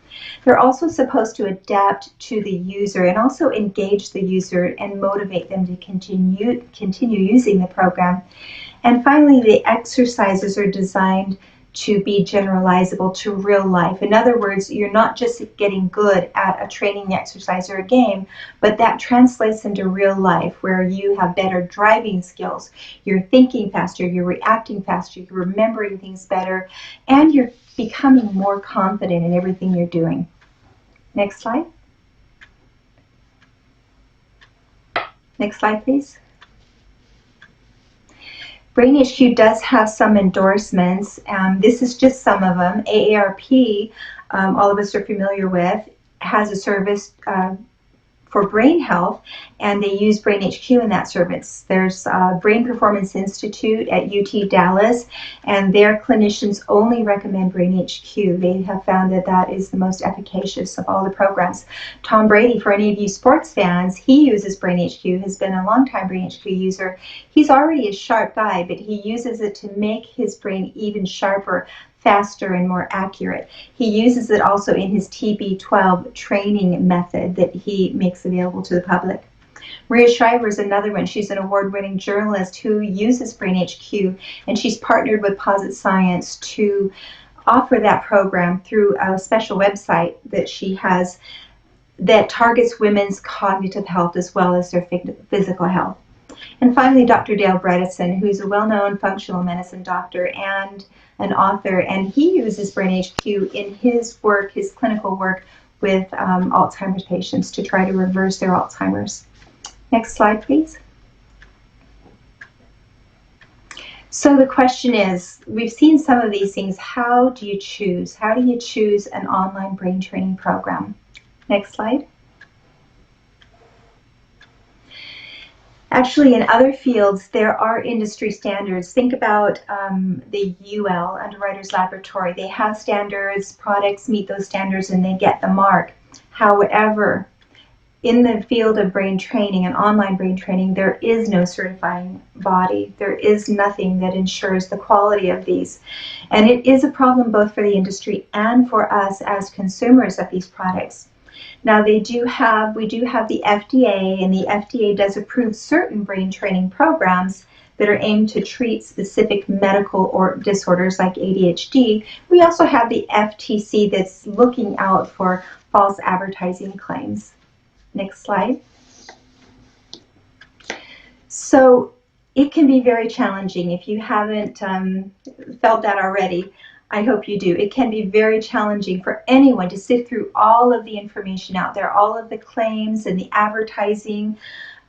They're also supposed to adapt to the user and also engage the user and motivate them to continue using the program. And finally, the exercises are designed to be generalizable to real life. In other words, you're not just getting good at a training exercise or a game, but that translates into real life where you have better driving skills, you're thinking faster, you're reacting faster, you're remembering things better, and you're becoming more confident in everything you're doing. Next slide. Next slide, please. Brain HQ does have some endorsements. This is just some of them. AARP, all of us are familiar with, has a service for brain health, and they use Brain HQ in that service. There's Brain Performance Institute at UT Dallas, and their clinicians only recommend Brain HQ. They have found that that is the most efficacious of all the programs. Tom Brady, for any of you sports fans, he uses Brain HQ, has been a long-time Brain HQ user. He's already a sharp guy, but he uses it to make his brain even sharper, faster, and more accurate. He uses it also in his TB12 training method that he makes available to the public. Maria Shriver is another one. She's an award-winning journalist who uses Brain HQ, and she's partnered with Posit Science to offer that program through a special website that she has that targets women's cognitive health as well as their physical health. And finally, Dr. Dale Bredesen, who's a well-known functional medicine doctor and an author, and he uses Brain HQ in his work, his clinical work with Alzheimer's patients to try to reverse their Alzheimer's. Next slide, please. So the question is, we've seen some of these things. How do you choose? How do you choose an online brain training program? Next slide. Actually, in other fields, there are industry standards. Think about the UL, Underwriters Laboratory. They have standards, products meet those standards, and they get the mark. However, in the field of brain training and online brain training, there is no certifying body. There is nothing that ensures the quality of these. And it is a problem both for the industry and for us as consumers of these products. Now, we do have the FDA, and the FDA does approve certain brain training programs that are aimed to treat specific medical or disorders like ADHD. We also have the FTC that's looking out for false advertising claims. Next slide. So it can be very challenging. If you haven't felt that already, I hope you do. It can be very challenging for anyone to sift through all of the information out there, all of the claims and the advertising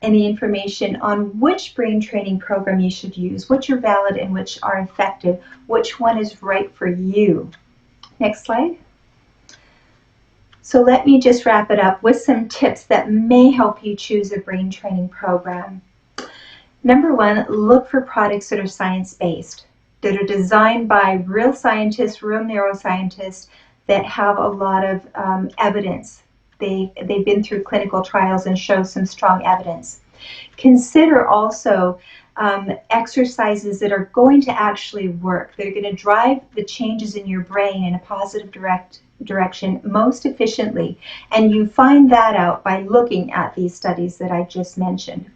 and the information on which brain training program you should use, which are valid and which are effective, which one is right for you. Next slide. So let me just wrap it up with some tips that may help you choose a brain training program. Number one, look for products that are science-based, that are designed by real scientists, real neuroscientists that have a lot of evidence. They've been through clinical trials and show some strong evidence. Consider also exercises that are going to actually work, that are going to drive the changes in your brain in a positive direction most efficiently. And you find that out by looking at these studies that I just mentioned.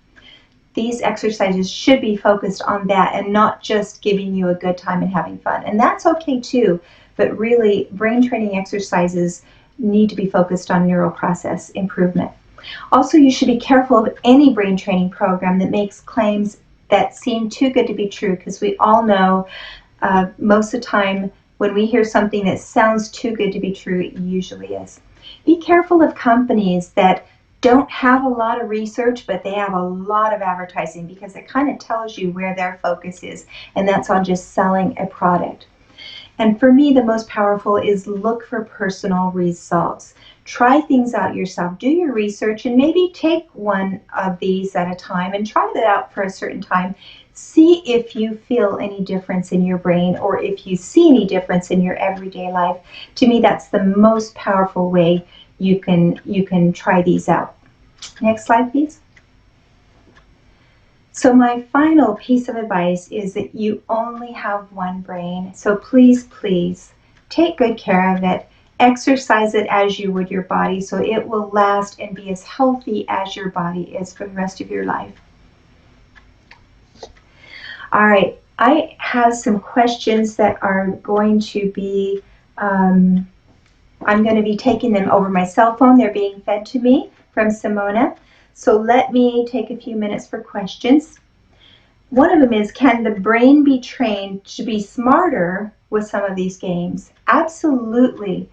These exercises should be focused on that and not just giving you a good time and having fun. And that's okay too, but really brain training exercises need to be focused on neural process improvement. Also, you should be careful of any brain training program that makes claims that seem too good to be true, because we all know most of the time when we hear something that sounds too good to be true, it usually is. Be careful of companies that don't have a lot of research, but they have a lot of advertising, because it kind of tells you where their focus is, and that's on just selling a product. And for me, the most powerful is look for personal results. Try things out yourself. Do your research and maybe take one of these at a time and try that out for a certain time. See if you feel any difference in your brain, or if you see any difference in your everyday life. To me, that's the most powerful way you can try these out. Next slide, please. So my final piece of advice is that you only have one brain. So please, please take good care of it. Exercise it as you would your body, so it will last and be as healthy as your body is for the rest of your life. All right, I have some questions that are going to be, I'm going to be taking them over my cell phone. They're being fed to me from Simona. So let me take a few minutes for questions. One of them is, can the brain be trained to be smarter with some of these games? Absolutely.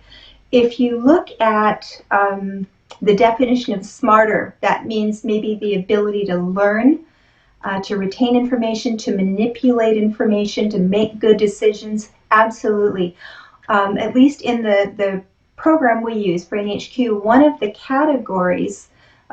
If you look at the definition of smarter, that means maybe the ability to learn, to retain information, to manipulate information, to make good decisions. Absolutely. At least in the program we use, BrainHQ, one of the categories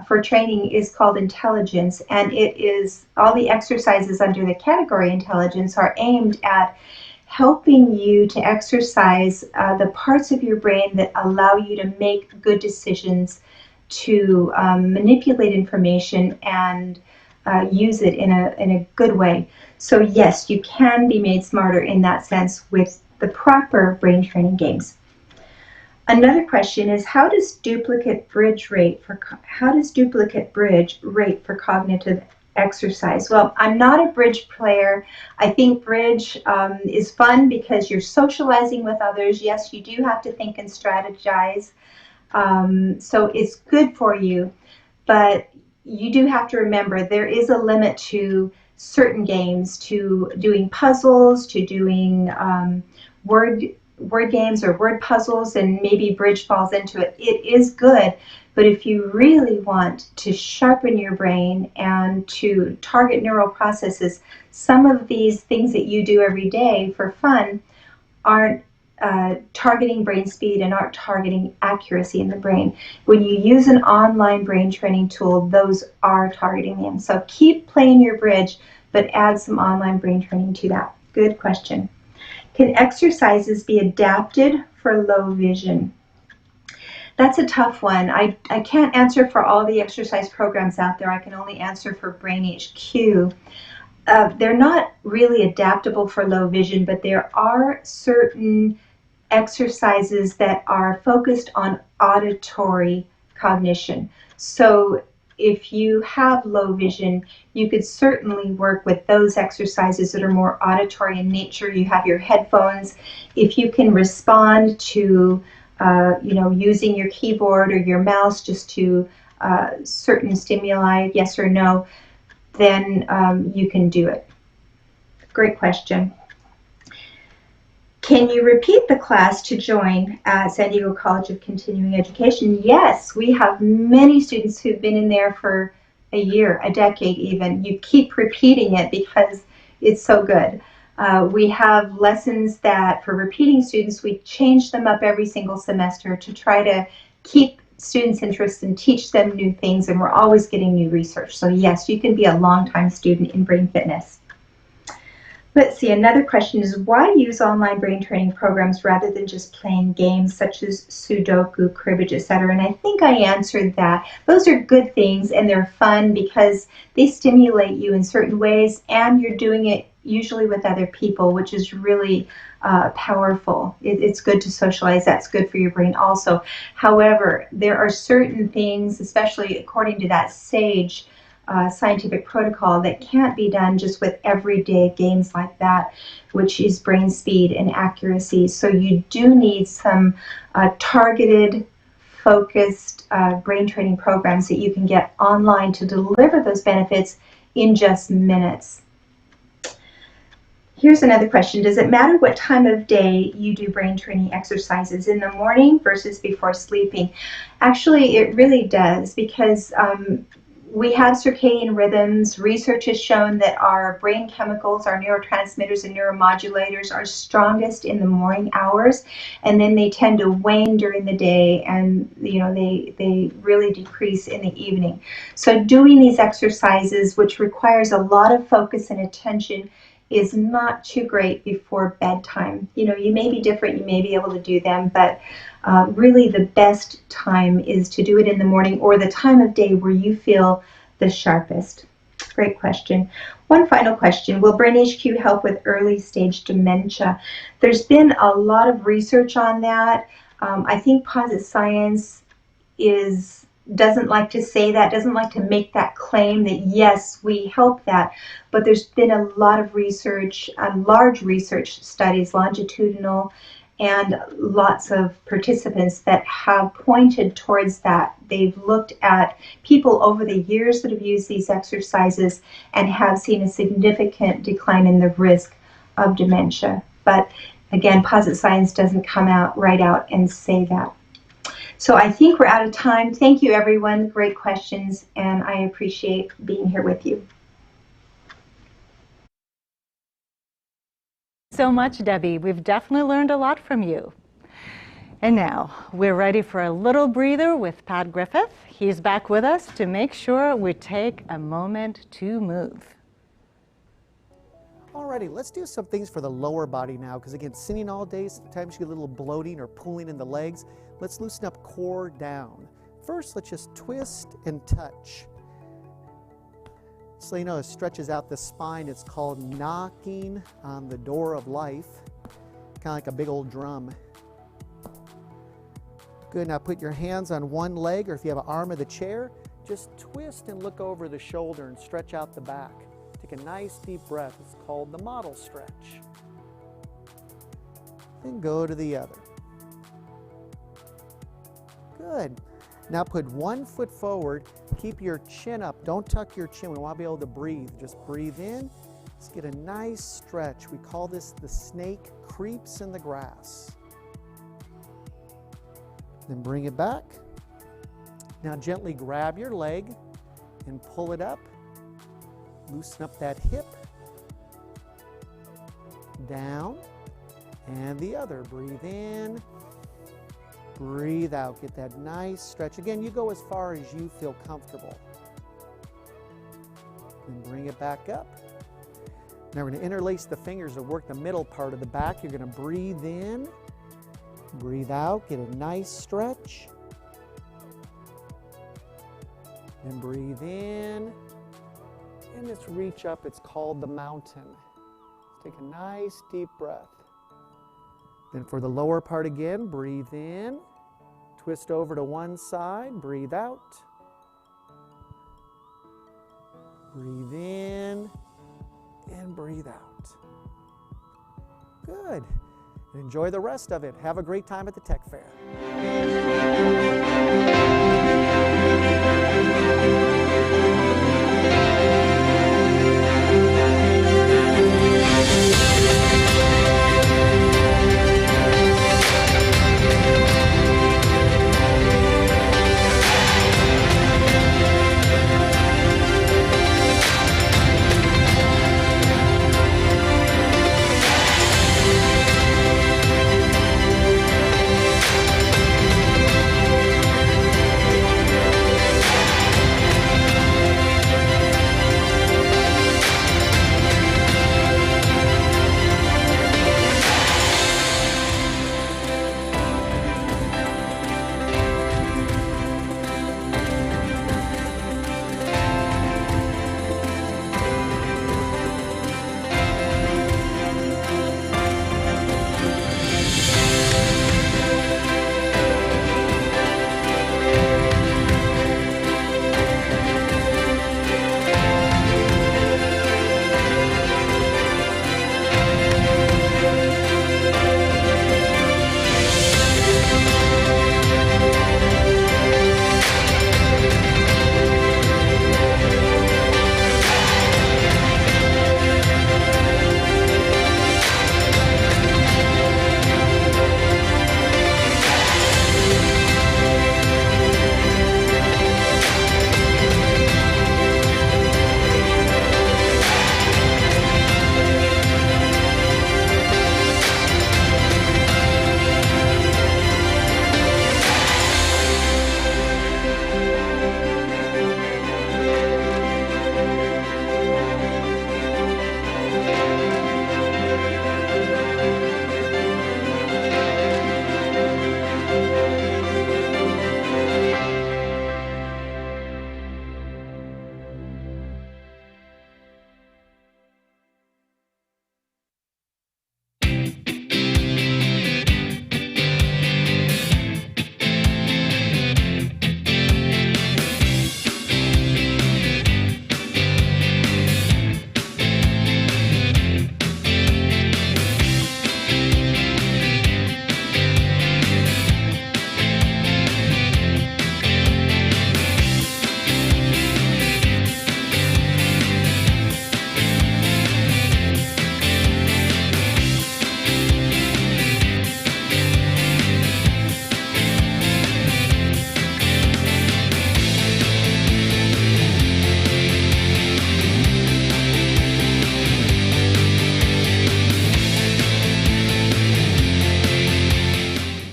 for training is called intelligence, and it is all the exercises under the category intelligence are aimed at helping you to exercise the parts of your brain that allow you to make good decisions, to manipulate information and use it in a good way. So yes, you can be made smarter in that sense with the proper brain training games. Another question is, how does duplicate bridge rate for cognitive exercise? Well, I'm not a bridge player. I think bridge is fun because you're socializing with others. Yes, you do have to think and strategize. So it's good for you, but you do have to remember there is a limit to certain games, to doing puzzles, to doing word games or word puzzles, and maybe bridge falls into it. It is good, but if you really want to sharpen your brain and to target neural processes, some of these things that you do every day for fun aren't targeting brain speed and aren't targeting accuracy in the brain. When you use an online brain training tool, those are targeting them. So keep playing your bridge, but add some online brain training to that. Good question. Can exercises be adapted for low vision? That's a tough one. I can't answer for all the exercise programs out there. I can only answer for Brain HQ. They're not really adaptable for low vision, but there are certain exercises that are focused on auditory cognition. So if you have low vision, you could certainly work with those exercises that are more auditory in nature. You have your headphones. If you can respond to, using your keyboard or your mouse just to certain stimuli, yes or no, then you can do it. Great question. Can you repeat the class to join San Diego College of Continuing Education? Yes, we have many students who've been in there for a year, a decade even. You keep repeating it because it's so good. We have lessons that for repeating students, we change them up every single semester to try to keep students' interest and teach them new things, and we're always getting new research. So yes, you can be a long-time student in brain fitness. Let's see, another question is, why use online brain training programs rather than just playing games such as Sudoku, cribbage, etc.? And I think I answered that. Those are good things and they're fun because they stimulate you in certain ways and you're doing it usually with other people, which is really powerful. It's good to socialize. That's good for your brain also. However, there are certain things, especially according to that SAGE scientific protocol, that can't be done just with everyday games like that, which is brain speed and accuracy. So you do need some targeted, focused brain training programs that you can get online to deliver those benefits in just minutes. Here's another question. Does it matter what time of day you do brain training exercises, in the morning versus before sleeping? Actually, it really does, because we have circadian rhythms. Research has shown that our brain chemicals, our neurotransmitters and neuromodulators, are strongest in the morning hours, and then they tend to wane during the day, and they really decrease in the evening. So doing these exercises, which requires a lot of focus and attention, is not too great before bedtime. You may be different, you may be able to do them, but really the best time is to do it in the morning or the time of day where you feel the sharpest. Great question. One final question. Will Brain HQ help with early stage dementia? There's been a lot of research on that. I think Posit Science doesn't like to say that, doesn't like to make that claim that yes, we help that, but there's been a lot of research, large research studies, longitudinal, and lots of participants that have pointed towards that. They've looked at people over the years that have used these exercises and have seen a significant decline in the risk of dementia. But again, Posit Science doesn't come out right out and say that. So I think we're out of time. Thank you, everyone. Great questions, and I appreciate being here with you. So much, Debbie. We've definitely learned a lot from you. And now we're ready for a little breather with Pat Griffith. He's back with us to make sure we take a moment to move. Alrighty, let's do some things for the lower body now, because again, sitting all day, sometimes you get a little bloating or pulling in the legs. Let's loosen up core down. First, let's just twist and touch. So you know, it stretches out the spine. It's called knocking on the door of life, kind of like a big old drum. Good, now put your hands on one leg, or if you have an arm of the chair, just twist and look over the shoulder and stretch out the back. Take a nice deep breath. It's called the model stretch. Then go to the other. Good. Now put one foot forward. Keep your chin up. Don't tuck your chin. We want to be able to breathe. Just breathe in. Let's get a nice stretch. We call this the snake creeps in the grass. Then bring it back. Now gently grab your leg and pull it up. Loosen up that hip. Down. And the other. Breathe in. Breathe out. Get that nice stretch. Again, you go as far as you feel comfortable. And bring it back up. Now we're going to interlace the fingers to work the middle part of the back. You're going to breathe in. Breathe out. Get a nice stretch. And breathe in. And just reach up. It's called the mountain. Take a nice deep breath. Then for the lower part again, breathe in. Twist over to one side. Breathe out. Breathe in. And breathe out. Good. And enjoy the rest of it. Have a great time at the Tech Fair.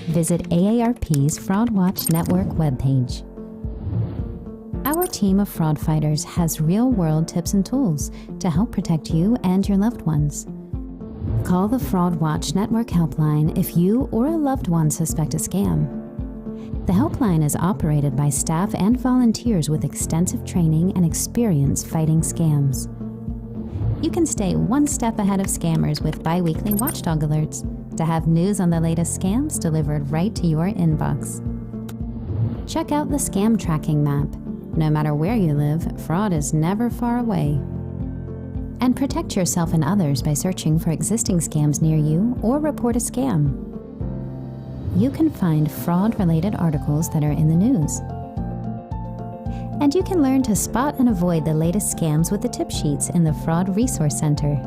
Visit AARP's Fraud Watch Network webpage. Our team of fraud fighters has real-world tips and tools to help protect you and your loved ones. Call the Fraud Watch Network helpline if you or a loved one suspect a scam. The helpline is operated by staff and volunteers with extensive training and experience fighting scams. You can stay one step ahead of scammers with bi-weekly watchdog alerts to have news on the latest scams delivered right to your inbox. Check out the scam tracking map. No matter where you live, fraud is never far away. And protect yourself and others by searching for existing scams near you or report a scam. You can find fraud-related articles that are in the news. And you can learn to spot and avoid the latest scams with the tip sheets in the Fraud Resource Center.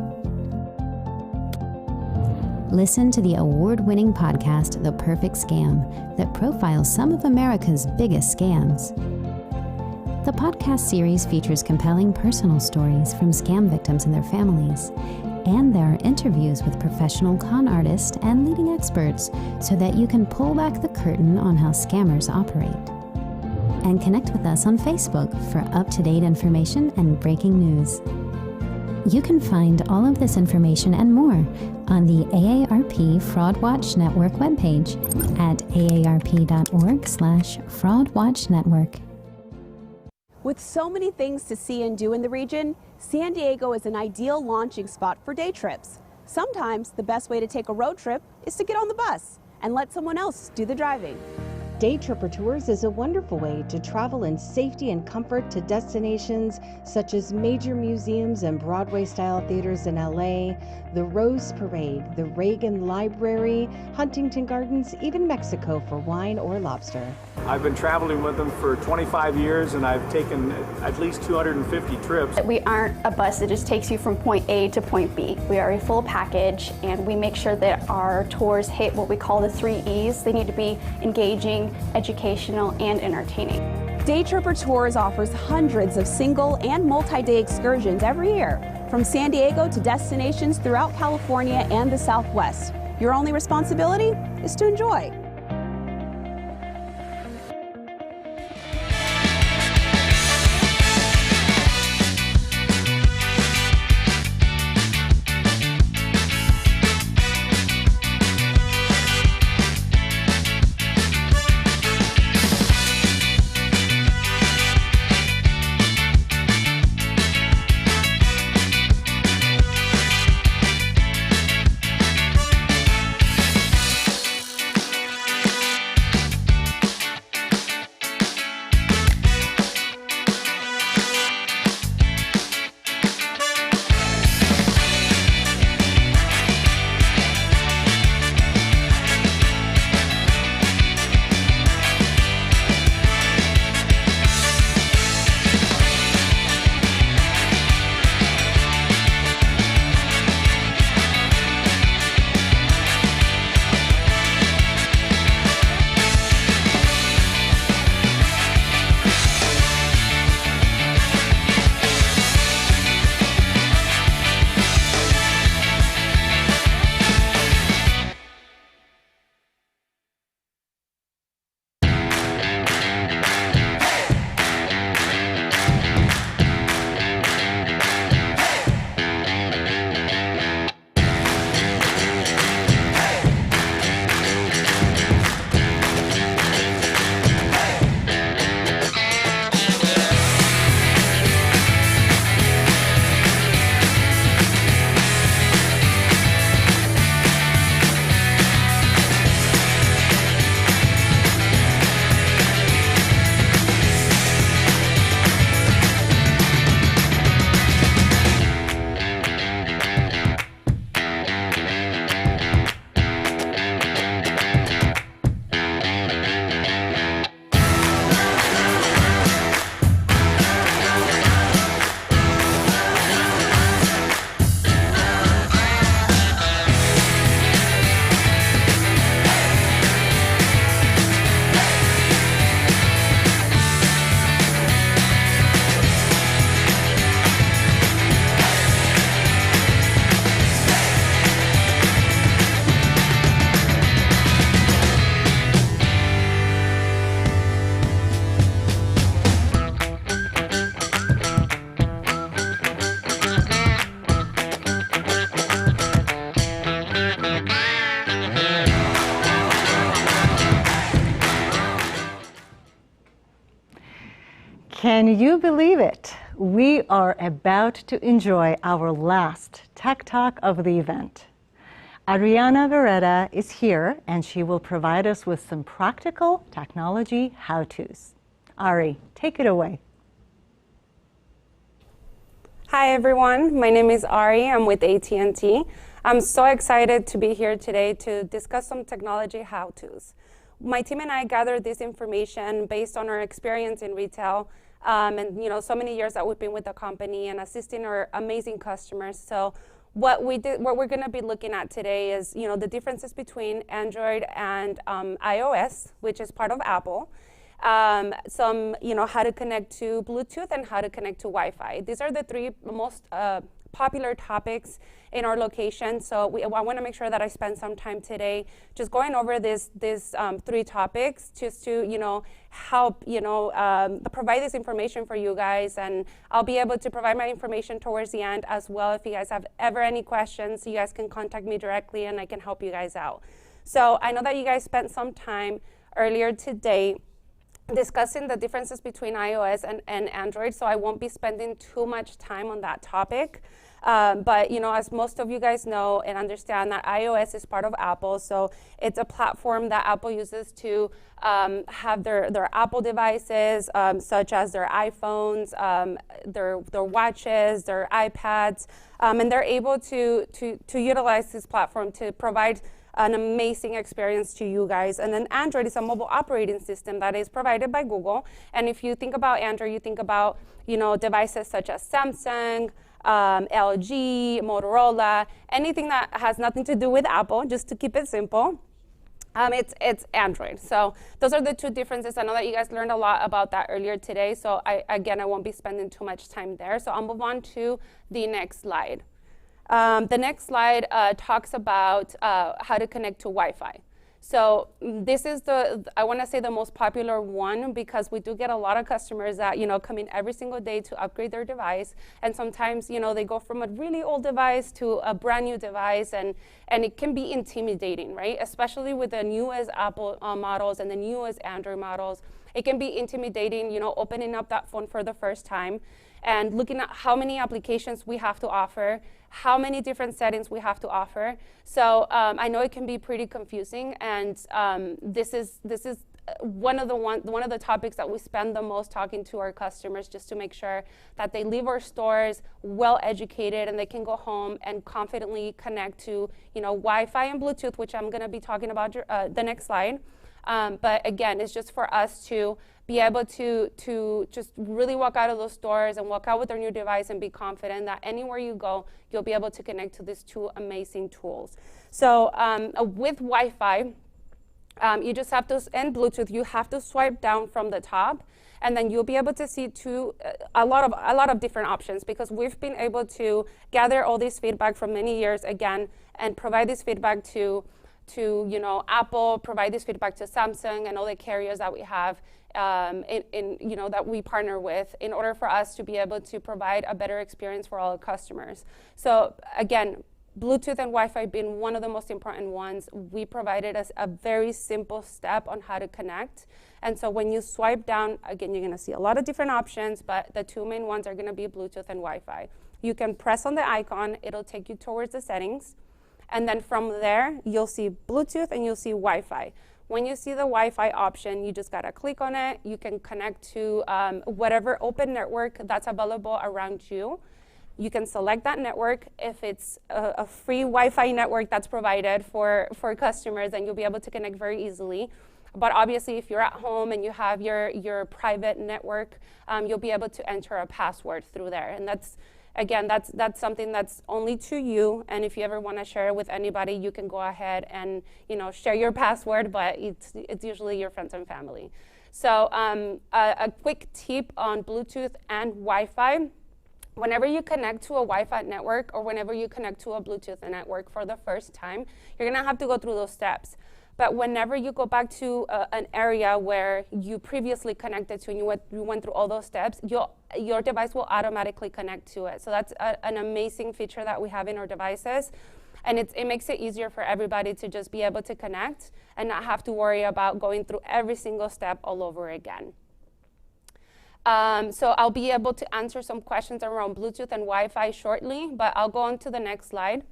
Listen to the award-winning podcast, The Perfect Scam, that profiles some of America's biggest scams. The podcast series features compelling personal stories from scam victims and their families, and there are interviews with professional con artists and leading experts so that you can pull back the curtain on how scammers operate. And connect with us on Facebook for up-to-date information and breaking news. You can find all of this information and more on the AARP Fraud Watch Network webpage at aarp.org/fraudwatchnetwork. With so many things to see and do in the region, San Diego is an ideal launching spot for day trips. Sometimes the best way to take a road trip is to get on the bus and let someone else do the driving. Day Tripper Tours is a wonderful way to travel in safety and comfort to destinations such as major museums and Broadway-style theaters in LA, the Rose Parade, the Reagan Library, Huntington Gardens, even Mexico for wine or lobster. I've been traveling with them for 25 years and I've taken at least 250 trips. We aren't a bus that just takes you from point A to point B. We are a full package and we make sure that our tours hit what we call the 3 E's. They need to be engaging, educational, and entertaining. Day Tripper Tours offers hundreds of single and multi-day excursions every year, from San Diego to destinations throughout California and the Southwest. Your only responsibility is to enjoy. Can you believe it? We are about to enjoy our last Tech Talk of the event. Adriana Vereda is here and she will provide us with some practical technology how-tos. Ari, take it away. Hi everyone, my name is Ari, I'm with AT&T. I'm so excited to be here today to discuss some technology how-tos. My team and I gathered this information based on our experience in retail and so many years that we've been with the company and assisting our amazing customers. So what we're going to be looking at today is the differences between Android and iOS, which is part of Apple. Some how to connect to Bluetooth and how to connect to Wi-Fi. These are the three most popular topics in our location. So I want to make sure that I spend some time today just going over these three topics, just to help provide this information for you guys, and I'll be able to provide my information towards the end as well. If you guys have ever any questions, you guys can contact me directly and I can help you guys out. So I know that you guys spent some time earlier today discussing the differences between iOS and Android, so I won't be spending too much time on that topic. But as most of you guys know and understand, that iOS is part of Apple, so it's a platform that Apple uses to have their Apple devices, such as their iPhones, their watches, their iPads, and they're able to utilize this platform to provide an amazing experience to you guys. And then Android is a mobile operating system that is provided by Google. And if you think about Android, you think about devices such as Samsung, LG, Motorola, anything that has nothing to do with Apple, just to keep it simple. It's Android. So those are the two differences. I know that you guys learned a lot about that earlier today, so I won't be spending too much time there. So I'll move on to the next slide. The next slide talks about how to connect to Wi-Fi. So this is I want to say the most popular one, because we do get a lot of customers that come in every single day to upgrade their device, and sometimes they go from a really old device to a brand new device, and it can be intimidating, right? Especially with the newest Apple models and the newest Android models, it can be intimidating, opening up that phone for the first time and looking at how many applications we have to offer, how many different settings we have to offer. So I know it can be pretty confusing, and this is one of the topics that we spend the most talking to our customers, just to make sure that they leave our stores well educated and they can go home and confidently connect to Wi-Fi and Bluetooth, which I'm going to be talking about the next slide. But again, it's just for us to be able to just really walk out of those stores and walk out with our new device and be confident that anywhere you go, you'll be able to connect to these two amazing tools. So with Wi-Fi, you just have to, and Bluetooth, you have to swipe down from the top, and then you'll be able to see a lot of different options, because we've been able to gather all this feedback from many years again and provide this feedback to Apple, provide this feedback to Samsung and all the carriers that we have that we partner with, in order for us to be able to provide a better experience for all our customers. So again, Bluetooth and Wi-Fi being one of the most important ones, we provided us a very simple step on how to connect. And so when you swipe down, again, you're going to see a lot of different options, but the two main ones are going to be Bluetooth and Wi-Fi. You can press on the icon, it'll take you towards the settings. And then from there, you'll see Bluetooth and you'll see Wi-Fi. When you see the Wi-Fi option, you just gotta click on it. You can connect to whatever open network that's available around you. You can select that network. If it's a free Wi-Fi network that's provided for customers, then you'll be able to connect very easily. But obviously, if you're at home and you have your private network, you'll be able to enter a password through there. And that's something that's only to you, and if you ever want to share it with anybody, you can go ahead and share your password, but it's usually your friends and family. So a quick tip on Bluetooth and Wi-Fi: whenever you connect to a Wi-Fi network or whenever you connect to a Bluetooth network for the first time, you're gonna have to go through those steps. But whenever you go back to an area where you previously connected to and you went through all those steps, your device will automatically connect to it. So that's an amazing feature that we have in our devices. And it makes it easier for everybody to just be able to connect and not have to worry about going through every single step all over again. So I'll be able to answer some questions around Bluetooth and Wi-Fi shortly, but I'll go on to the next slide.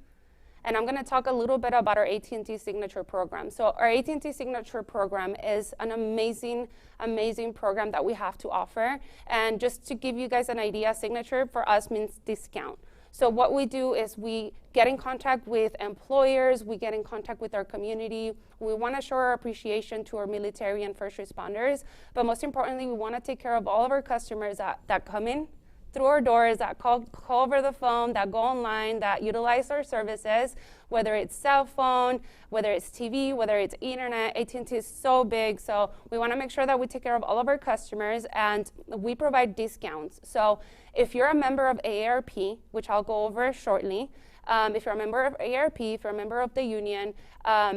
And I'm going to talk a little bit about our AT&T Signature Program. So our AT&T Signature Program is an amazing, amazing program that we have to offer. And just to give you guys an idea, Signature for us means discount. So what we do is we get in contact with employers, we get in contact with our community. We want to show our appreciation to our military and first responders. But most importantly, we want to take care of all of our customers that come in through our doors, that call over the phone, that go online, that utilize our services, whether it's cell phone, whether it's TV, whether it's internet. AT&T is so big, so we want to make sure that we take care of all of our customers, and we provide discounts. So if you're a member of AARP, which I'll go over shortly, if you're a member of AARP, if you're a member of the union,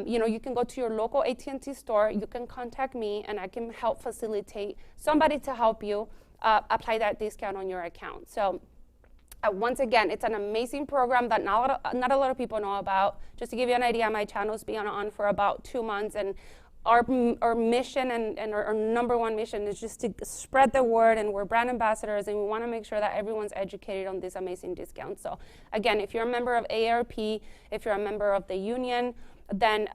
you can go to your local AT&T store, you can contact me, and I can help facilitate somebody to help you apply that discount on your account. So once again, it's an amazing program that not a lot of people know about. Just to give you an idea, my channel's been on for about 2 months, and our mission and our number one mission is just to spread the word, and we're brand ambassadors, and we want to make sure that everyone's educated on these amazing discounts. So again, if you're a member of AARP, if you're a member of the union, then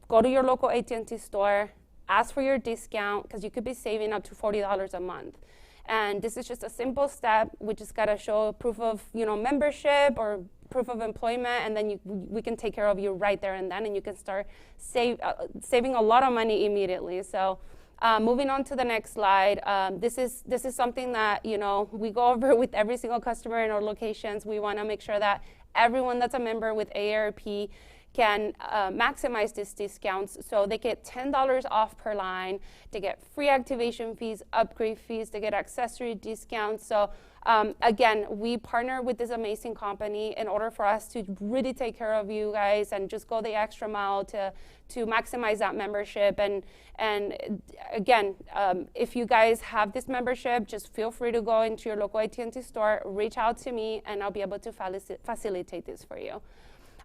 go to your local AT&T store, ask for your discount, because you could be saving up to $40 a month. And this is just a simple step. We just got to show proof of membership or proof of employment, and then we can take care of you right there and then, and you can start saving a lot of money immediately. So moving on to the next slide, this is something that we go over with every single customer in our locations. We want to make sure that everyone that's a member with AARP can maximize these discounts. So they get $10 off per line, they get free activation fees, upgrade fees, they get accessory discounts. So again, we partner with this amazing company in order for us to really take care of you guys and just go the extra mile to maximize that membership. And again, if you guys have this membership, just feel free to go into your local AT&T store, reach out to me, and I'll be able to facilitate this for you.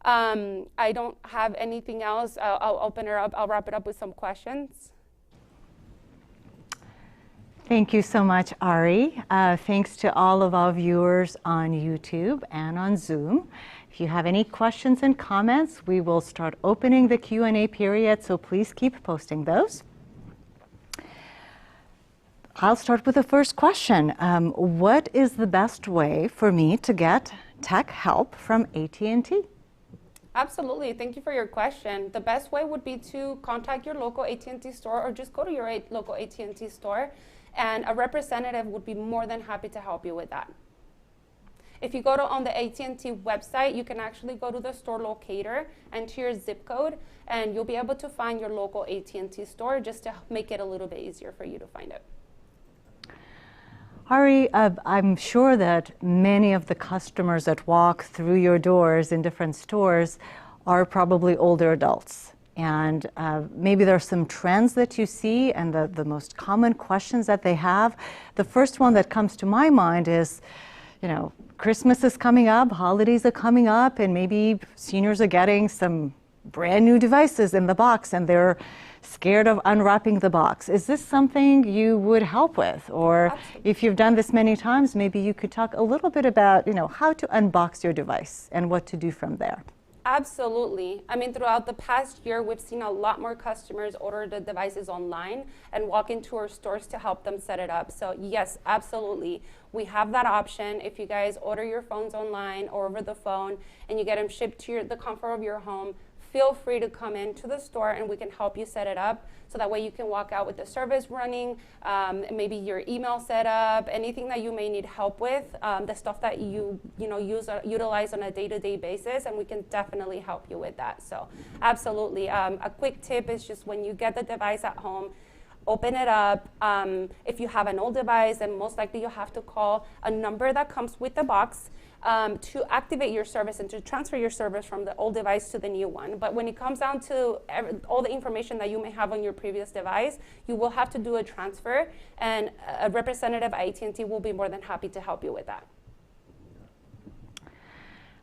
I don't have anything else. I'll open her up. I'll wrap it up with some questions. Thank you so much, Ari. Thanks to all of our viewers on YouTube and on Zoom. If you have any questions and comments, we will start opening the Q&A period, so please keep posting those. I'll start with the first question. What is the best way for me to get tech help from AT&T? Absolutely. Thank you for your question. The best way would be to contact your local AT&T store or just go to your local AT&T store, and a representative would be more than happy to help you with that. If you go on the AT&T website, you can actually go to the store locator, enter your zip code, and you'll be able to find your local AT&T store just to make it a little bit easier for you to find it. Ari, I'm sure that many of the customers that walk through your doors in different stores are probably older adults. And maybe there are some trends that you see and the most common questions that they have. The first one that comes to my mind is, Christmas is coming up, holidays are coming up, and maybe seniors are getting some brand new devices in the box and they're scared of unwrapping the box. Is this something you would help with? Or absolutely. If you've done this many times, maybe you could talk a little bit about, how to unbox your device and what to do from there. Absolutely. I mean, throughout the past year, we've seen a lot more customers order the devices online and walk into our stores to help them set it up. So yes, absolutely. We have that option. If you guys order your phones online or over the phone and you get them shipped to the comfort of your home, feel free to come into the store and we can help you set it up. So that way you can walk out with the service running, maybe your email set up, anything that you may need help with, the stuff that you utilize on a day-to-day basis, and we can definitely help you with that. So absolutely. A quick tip is just when you get the device at home, open it up. If you have an old device, then most likely you'll have to call a number that comes with the box to activate your service and to transfer your service from the old device to the new one. But when it comes down to all the information that you may have on your previous device, you will have to do a transfer, and a representative at AT&T will be more than happy to help you with that.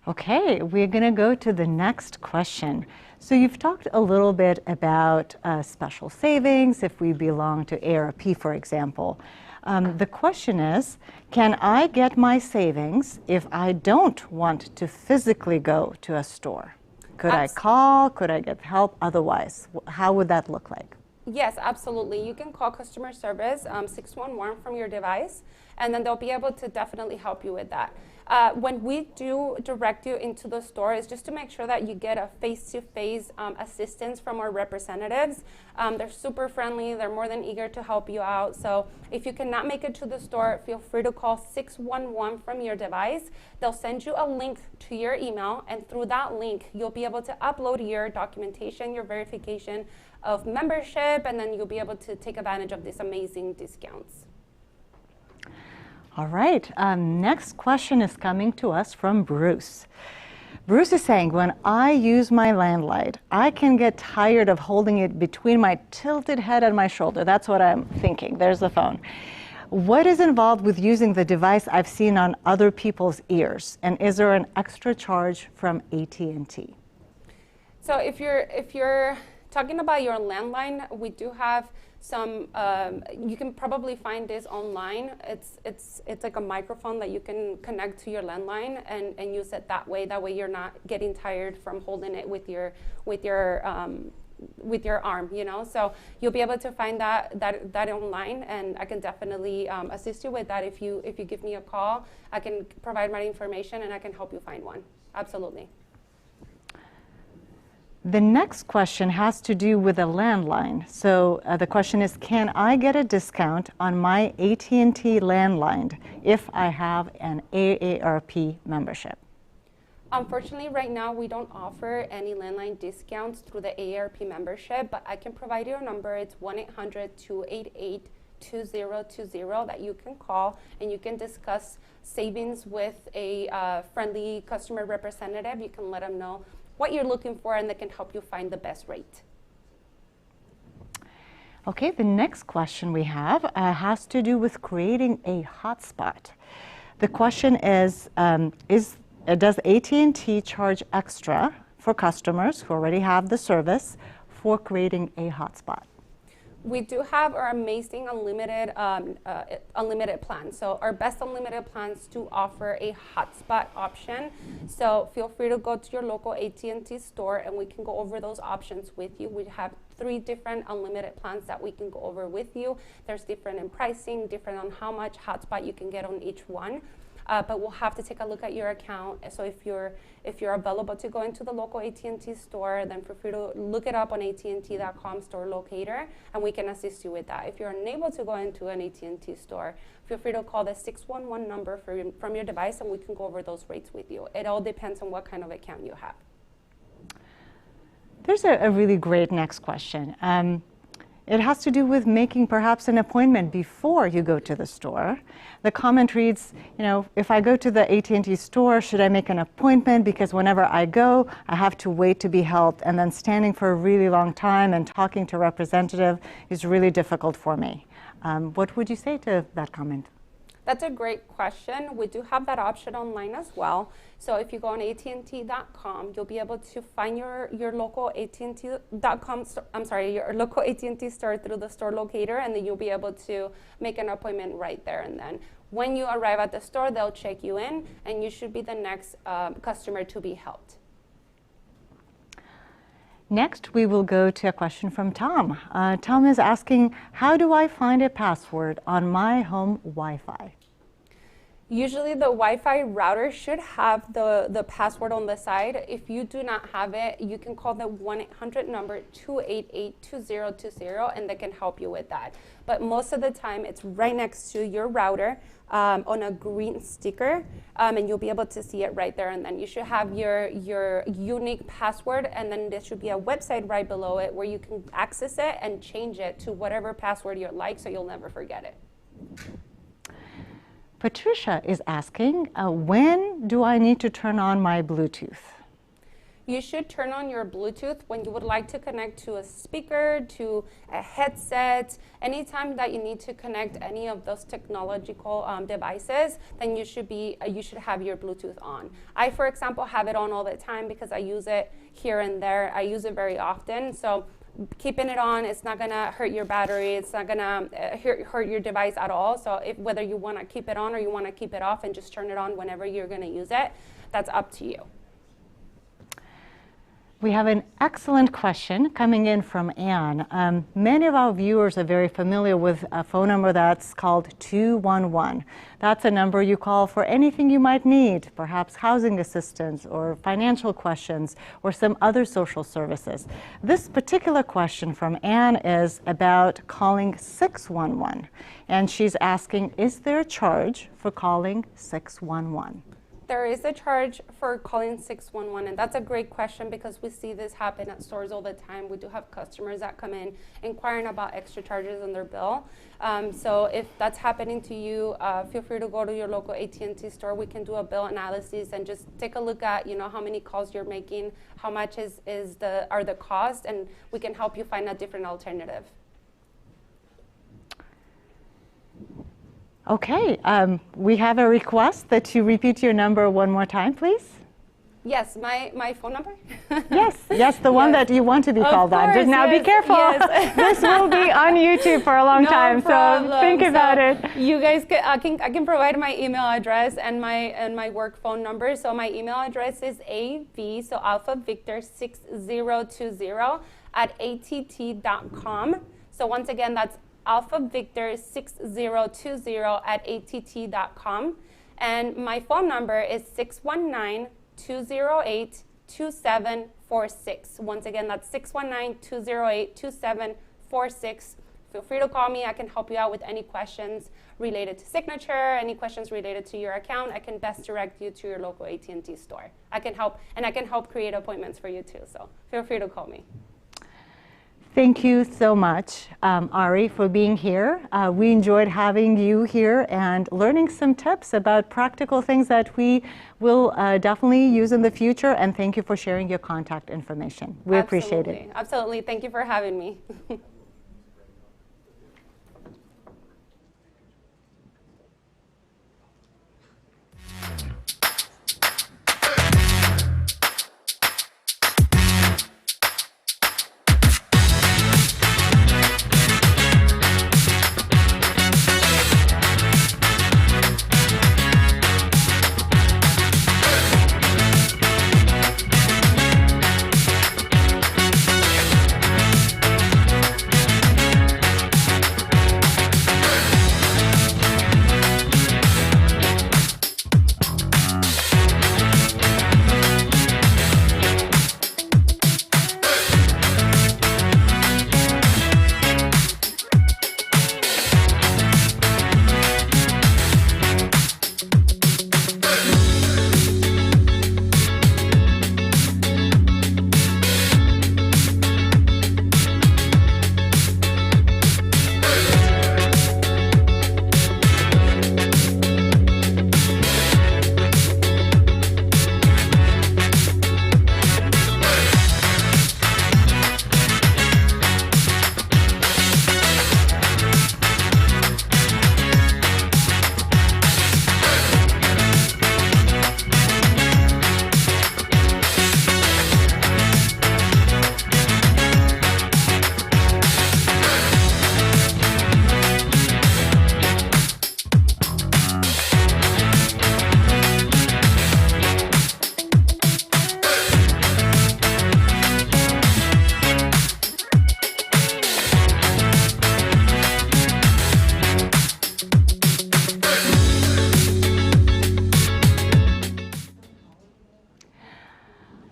Okay, we're going to go to the next question. So you've talked a little bit about special savings if we belong to AARP, for example. The question is, can I get my savings if I don't want to physically go to a store? Could I call? Could I get help otherwise? How would that look like? Yes, absolutely. You can call customer service 611 from your device, and then they'll be able to definitely help you with that. When we do direct you into the store, is just to make sure that you get a face-to-face assistance from our representatives. They're super friendly. They're more than eager to help you out. So if you cannot make it to the store, feel free to call 611 from your device. They'll send you a link to your email, and through that link, you'll be able to upload your documentation, your verification of membership, and then you'll be able to take advantage of these amazing discounts. All right, next question is coming to us from Bruce. Bruce is saying, when I use my landline, I can get tired of holding it between my tilted head and my shoulder. That's what I'm thinking. There's the phone. What is involved with using the device I've seen on other people's ears? And is there an extra charge from AT&T? So if you're Talking about your landline, we do have some, you can probably find this online. It's like a microphone that you can connect to your landline and use it that way. That way you're not getting tired from holding it with your arm, you know. So you'll be able to find that online, and I can definitely assist you with that. If you give me a call, I can provide my information and I can help you find one. Absolutely. The next question has to do with a landline. So the question is, can I get a discount on my AT&T landline if I have an AARP membership? Unfortunately, right now we don't offer any landline discounts through the AARP membership, but I can provide you a number. It's 1-800-288-2020 that you can call, and you can discuss savings with a friendly customer representative. You can let them know what you're looking for, and they can help you find the best rate. Okay, the next question we have has to do with creating a hotspot. The question is does AT&T charge extra for customers who already have the service for creating a hotspot? We do have our amazing unlimited plan. So our best unlimited plans do offer a hotspot option. So feel free to go to your local AT&T store and we can go over those options with you. We have 3 different unlimited plans that we can go over with you. There's different in pricing, different on how much hotspot you can get on each one. But we'll have to take a look at your account. So if you're available to go into the local AT&T store, then feel free to look it up on AT&T.com store locator, and we can assist you with that. If you're unable to go into an AT&T store, feel free to call the 611 number from your device, and we can go over those rates with you. It all depends on what kind of account you have. There's a really great next question. It has to do with making perhaps an appointment before you go to the store. The comment reads, if I go to the AT&T store, should I make an appointment? Because whenever I go, I have to wait to be helped, and then standing for a really long time and talking to a representative is really difficult for me. What would you say to that comment? That's a great question. We do have that option online as well. So if you go on AT&T.com, you'll be able to find your local AT&T.com, your local AT&T store through the store locator, and then you'll be able to make an appointment right there and then. When you arrive at the store, they'll check you in, and you should be the next customer to be helped. Next, we will go to a question from Tom. Tom is asking, how do I find a password on my home Wi-Fi? Usually the Wi-Fi router should have the password on the side. If you do not have it, you can call the 1-800 number 288-2020, and they can help you with that. But most of the time, it's right next to your router on a green sticker, and you'll be able to see it right there. And then you should have your unique password, and then there should be a website right below it where you can access it and change it to whatever password you like, so you'll never forget it. Patricia is asking, when do I need to turn on my Bluetooth? You should turn on your Bluetooth when you would like to connect to a speaker, to a headset. Anytime that you need to connect any of those technological devices, then you should have your Bluetooth on. I, for example, have it on all the time because I use it here and there. I use it very often. So keeping it on, it's not gonna hurt your battery. It's not gonna hurt your device at all. So whether you wanna keep it on or you wanna keep it off and just turn it on whenever you're gonna use it, that's up to you. We have an excellent question coming in from Anne. Many of our viewers are very familiar with a phone number that's called 211. That's a number you call for anything you might need, perhaps housing assistance or financial questions or some other social services. This particular question from Anne is about calling 611. And she's asking, is there a charge for calling 611? There is a charge for calling 611, and that's a great question because we see this happen at stores all the time. We do have customers that come in inquiring about extra charges on their bill. So if that's happening to you, feel free to go to your local AT&T store. We can do a bill analysis and just take a look at how many calls you're making, how much are the costs, and we can help you find a different alternative. Okay, we have a request that you repeat your number one more time, please. Yes, my phone number? Yes, the one that you want to be called on. Just now be careful. Yes. This will be on YouTube for a long time, problem. so think about it. You guys I can provide my email address and my work phone number. So my email address is AV, so Alpha Victor 6020 at att.com. So once again, that's Alpha Victor 6020 at att.com. And my phone number is 619-208-2746. Once again, that's 619-208-2746. Feel free to call me. I can help you out with any questions related to signature, any questions related to your account. I can best direct you to your local AT&T store. I can help create appointments for you too. So feel free to call me. Thank you so much, Ari, for being here. We enjoyed having you here and learning some tips about practical things that we will definitely use in the future. And thank you for sharing your contact information. We appreciate it. Absolutely. Thank you for having me.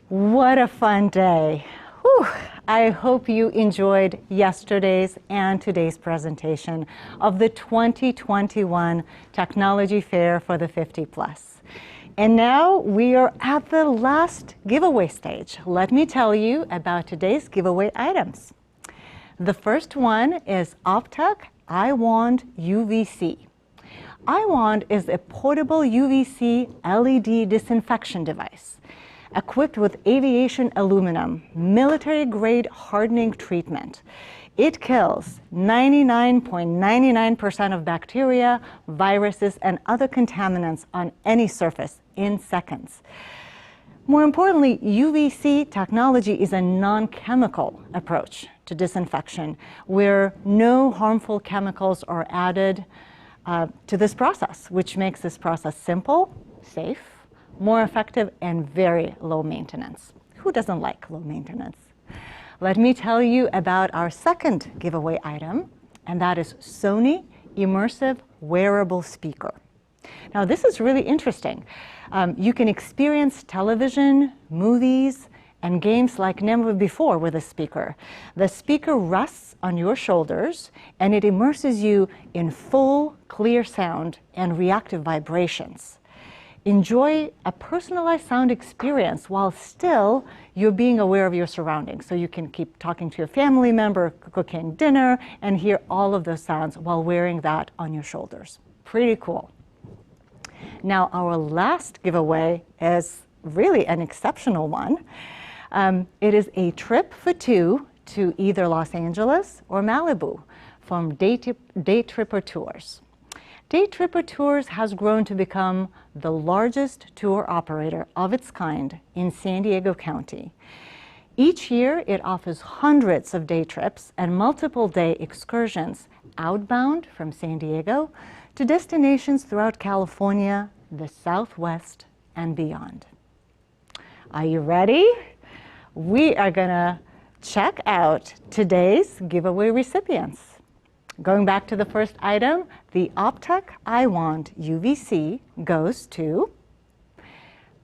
What a fun day. Whew. I hope you enjoyed yesterday's and today's presentation of the 2021 Technology Fair for the 50 Plus. And now we are at the last giveaway stage. Let me tell you about today's giveaway items. The first one is Optec iWand UVC. iWand is a portable UVC LED disinfection device equipped with aviation aluminum, military-grade hardening treatment. It kills 99.99% of bacteria, viruses, and other contaminants on any surface in seconds. More importantly, UVC technology is a non-chemical approach to disinfection where no harmful chemicals are added to this process, which makes this process simple, safe, more effective, and very low maintenance. Who doesn't like low maintenance? Let me tell you about our second giveaway item, and that is Sony Immersive Wearable Speaker. Now, this is really interesting. You can experience television, movies, and games like never before with a speaker. The speaker rests on your shoulders, and it immerses you in full, clear sound and reactive vibrations. Enjoy a personalized sound experience while still you're being aware of your surroundings. So you can keep talking to your family member, cooking dinner, and hear all of those sounds while wearing that on your shoulders. Pretty cool. Now, our last giveaway is really an exceptional one. It is a trip for two to either Los Angeles or Malibu from Day Tripper Tours. Day Tripper Tours has grown to become the largest tour operator of its kind in San Diego County. Each year, it offers hundreds of day trips and multiple day excursions outbound from San Diego to destinations throughout California, the Southwest, and beyond. Are you ready? We are going to check out today's giveaway recipients. Going back to the first item, the Optec iWand UVC goes to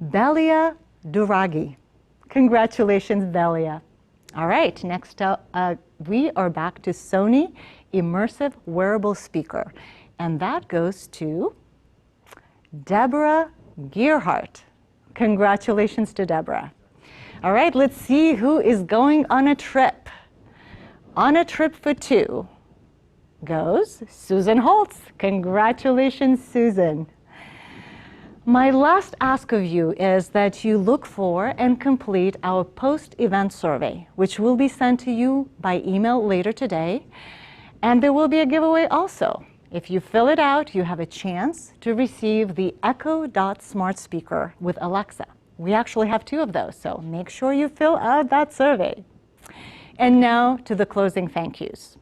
Belia Duragi. Congratulations, Belia. All right, next up, we are back to Sony Immersive Wearable Speaker, and that goes to Deborah Gearhart. Congratulations to Deborah. All right, let's see who is going on a trip. On a trip for two goes Susan Holtz. Congratulations, Susan. My last ask of you is that you look for and complete our post-event survey, which will be sent to you by email later today. And there will be a giveaway also. If you fill it out, you have a chance to receive the Echo Dot smart speaker with Alexa. We actually have 2 of those, so make sure you fill out that survey. And now to the closing thank yous.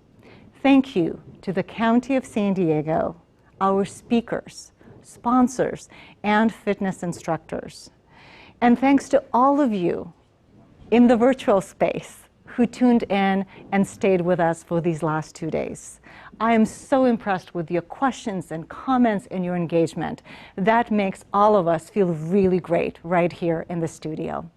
Thank you to the County of San Diego, our speakers, sponsors, and fitness instructors. And thanks to all of you in the virtual space who tuned in and stayed with us for these last 2 days. I am so impressed with your questions and comments and your engagement. That makes all of us feel really great right here in the studio.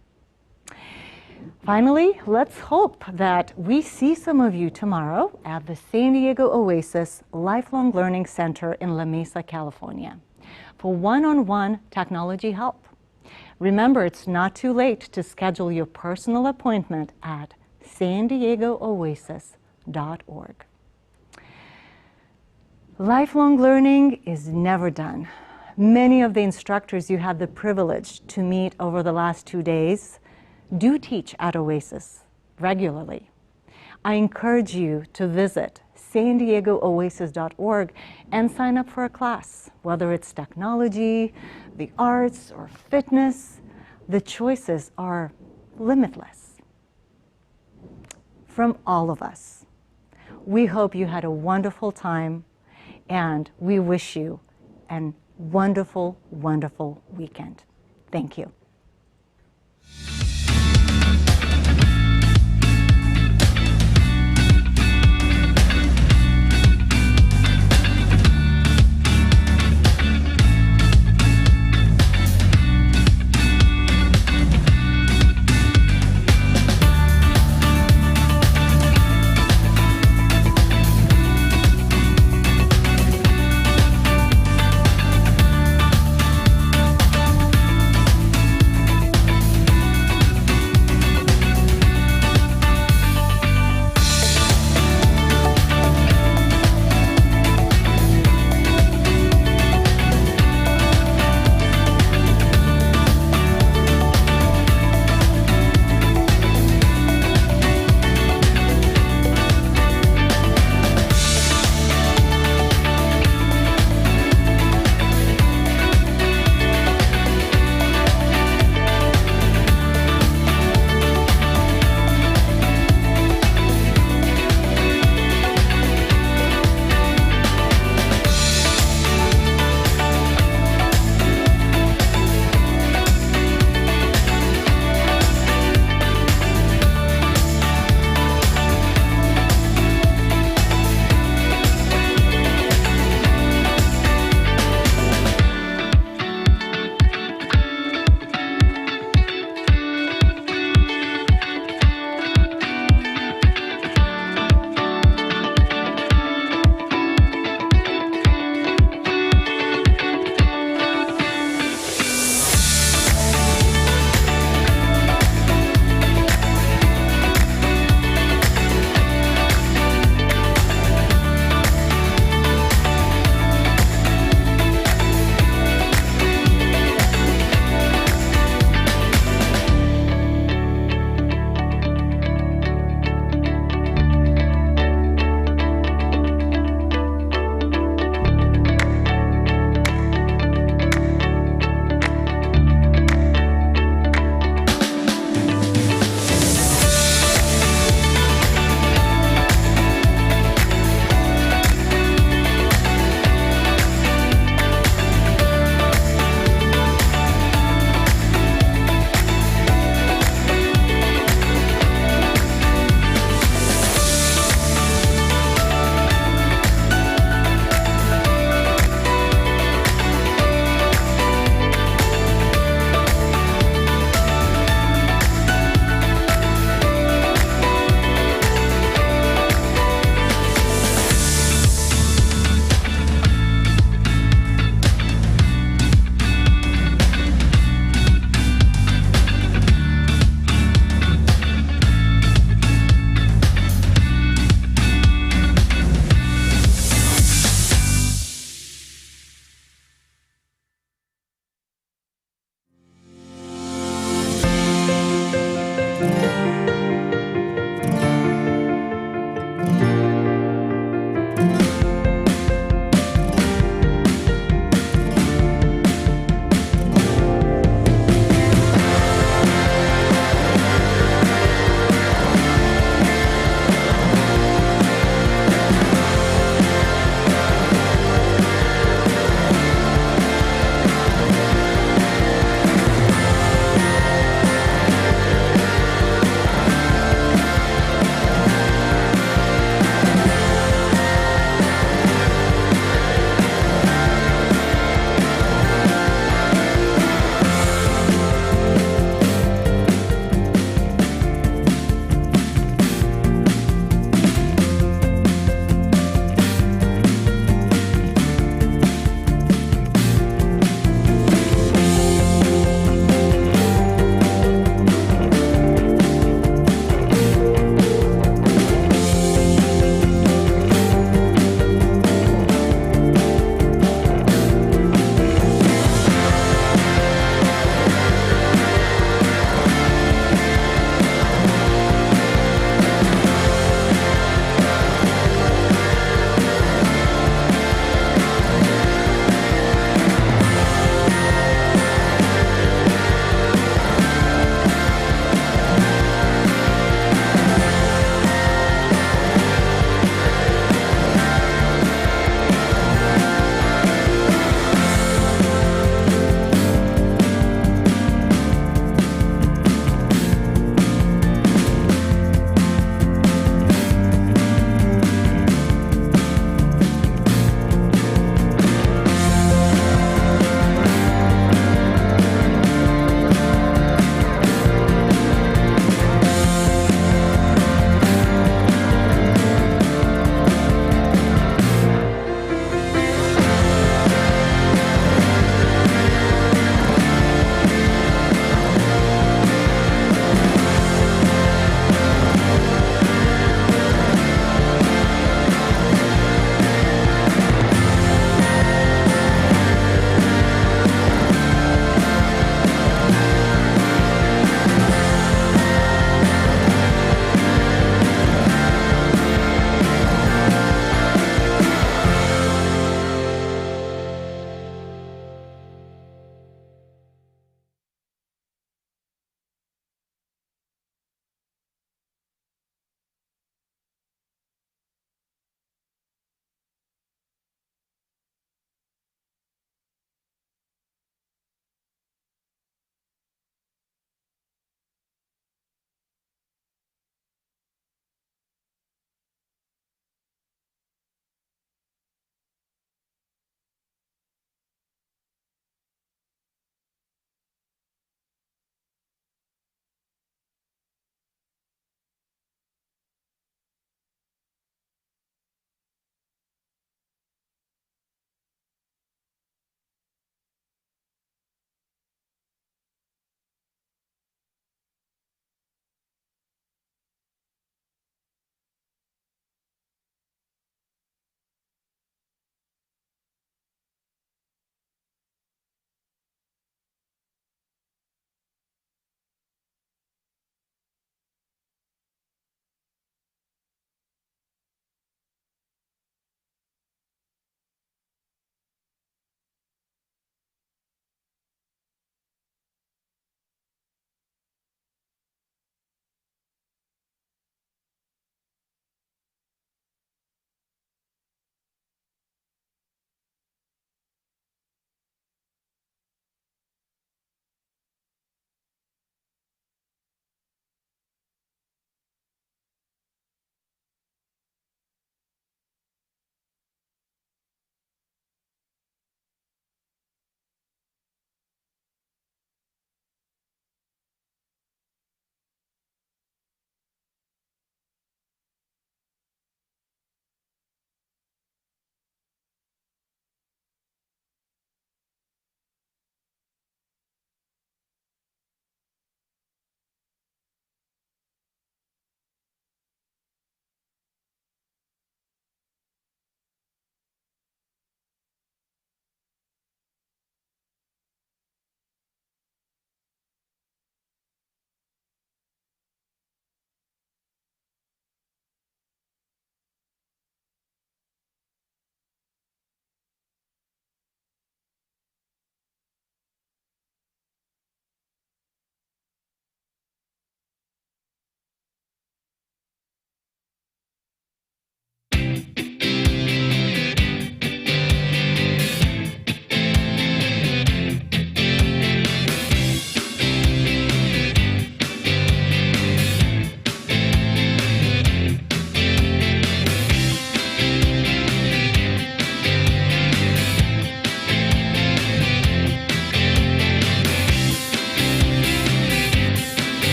Finally, let's hope that we see some of you tomorrow at the San Diego Oasis Lifelong Learning Center in La Mesa, California, for one-on-one technology help. Remember, it's not too late to schedule your personal appointment at SanDiegoOasis.org. Lifelong learning is never done. Many of the instructors you had the privilege to meet over the last 2 days do teach at Oasis regularly. I encourage you to visit SanDiegoOasis.org and sign up for a class, whether it's technology, the arts, or fitness. The choices are limitless. From all of us, we hope you had a wonderful time, and we wish you a wonderful, wonderful weekend. Thank you.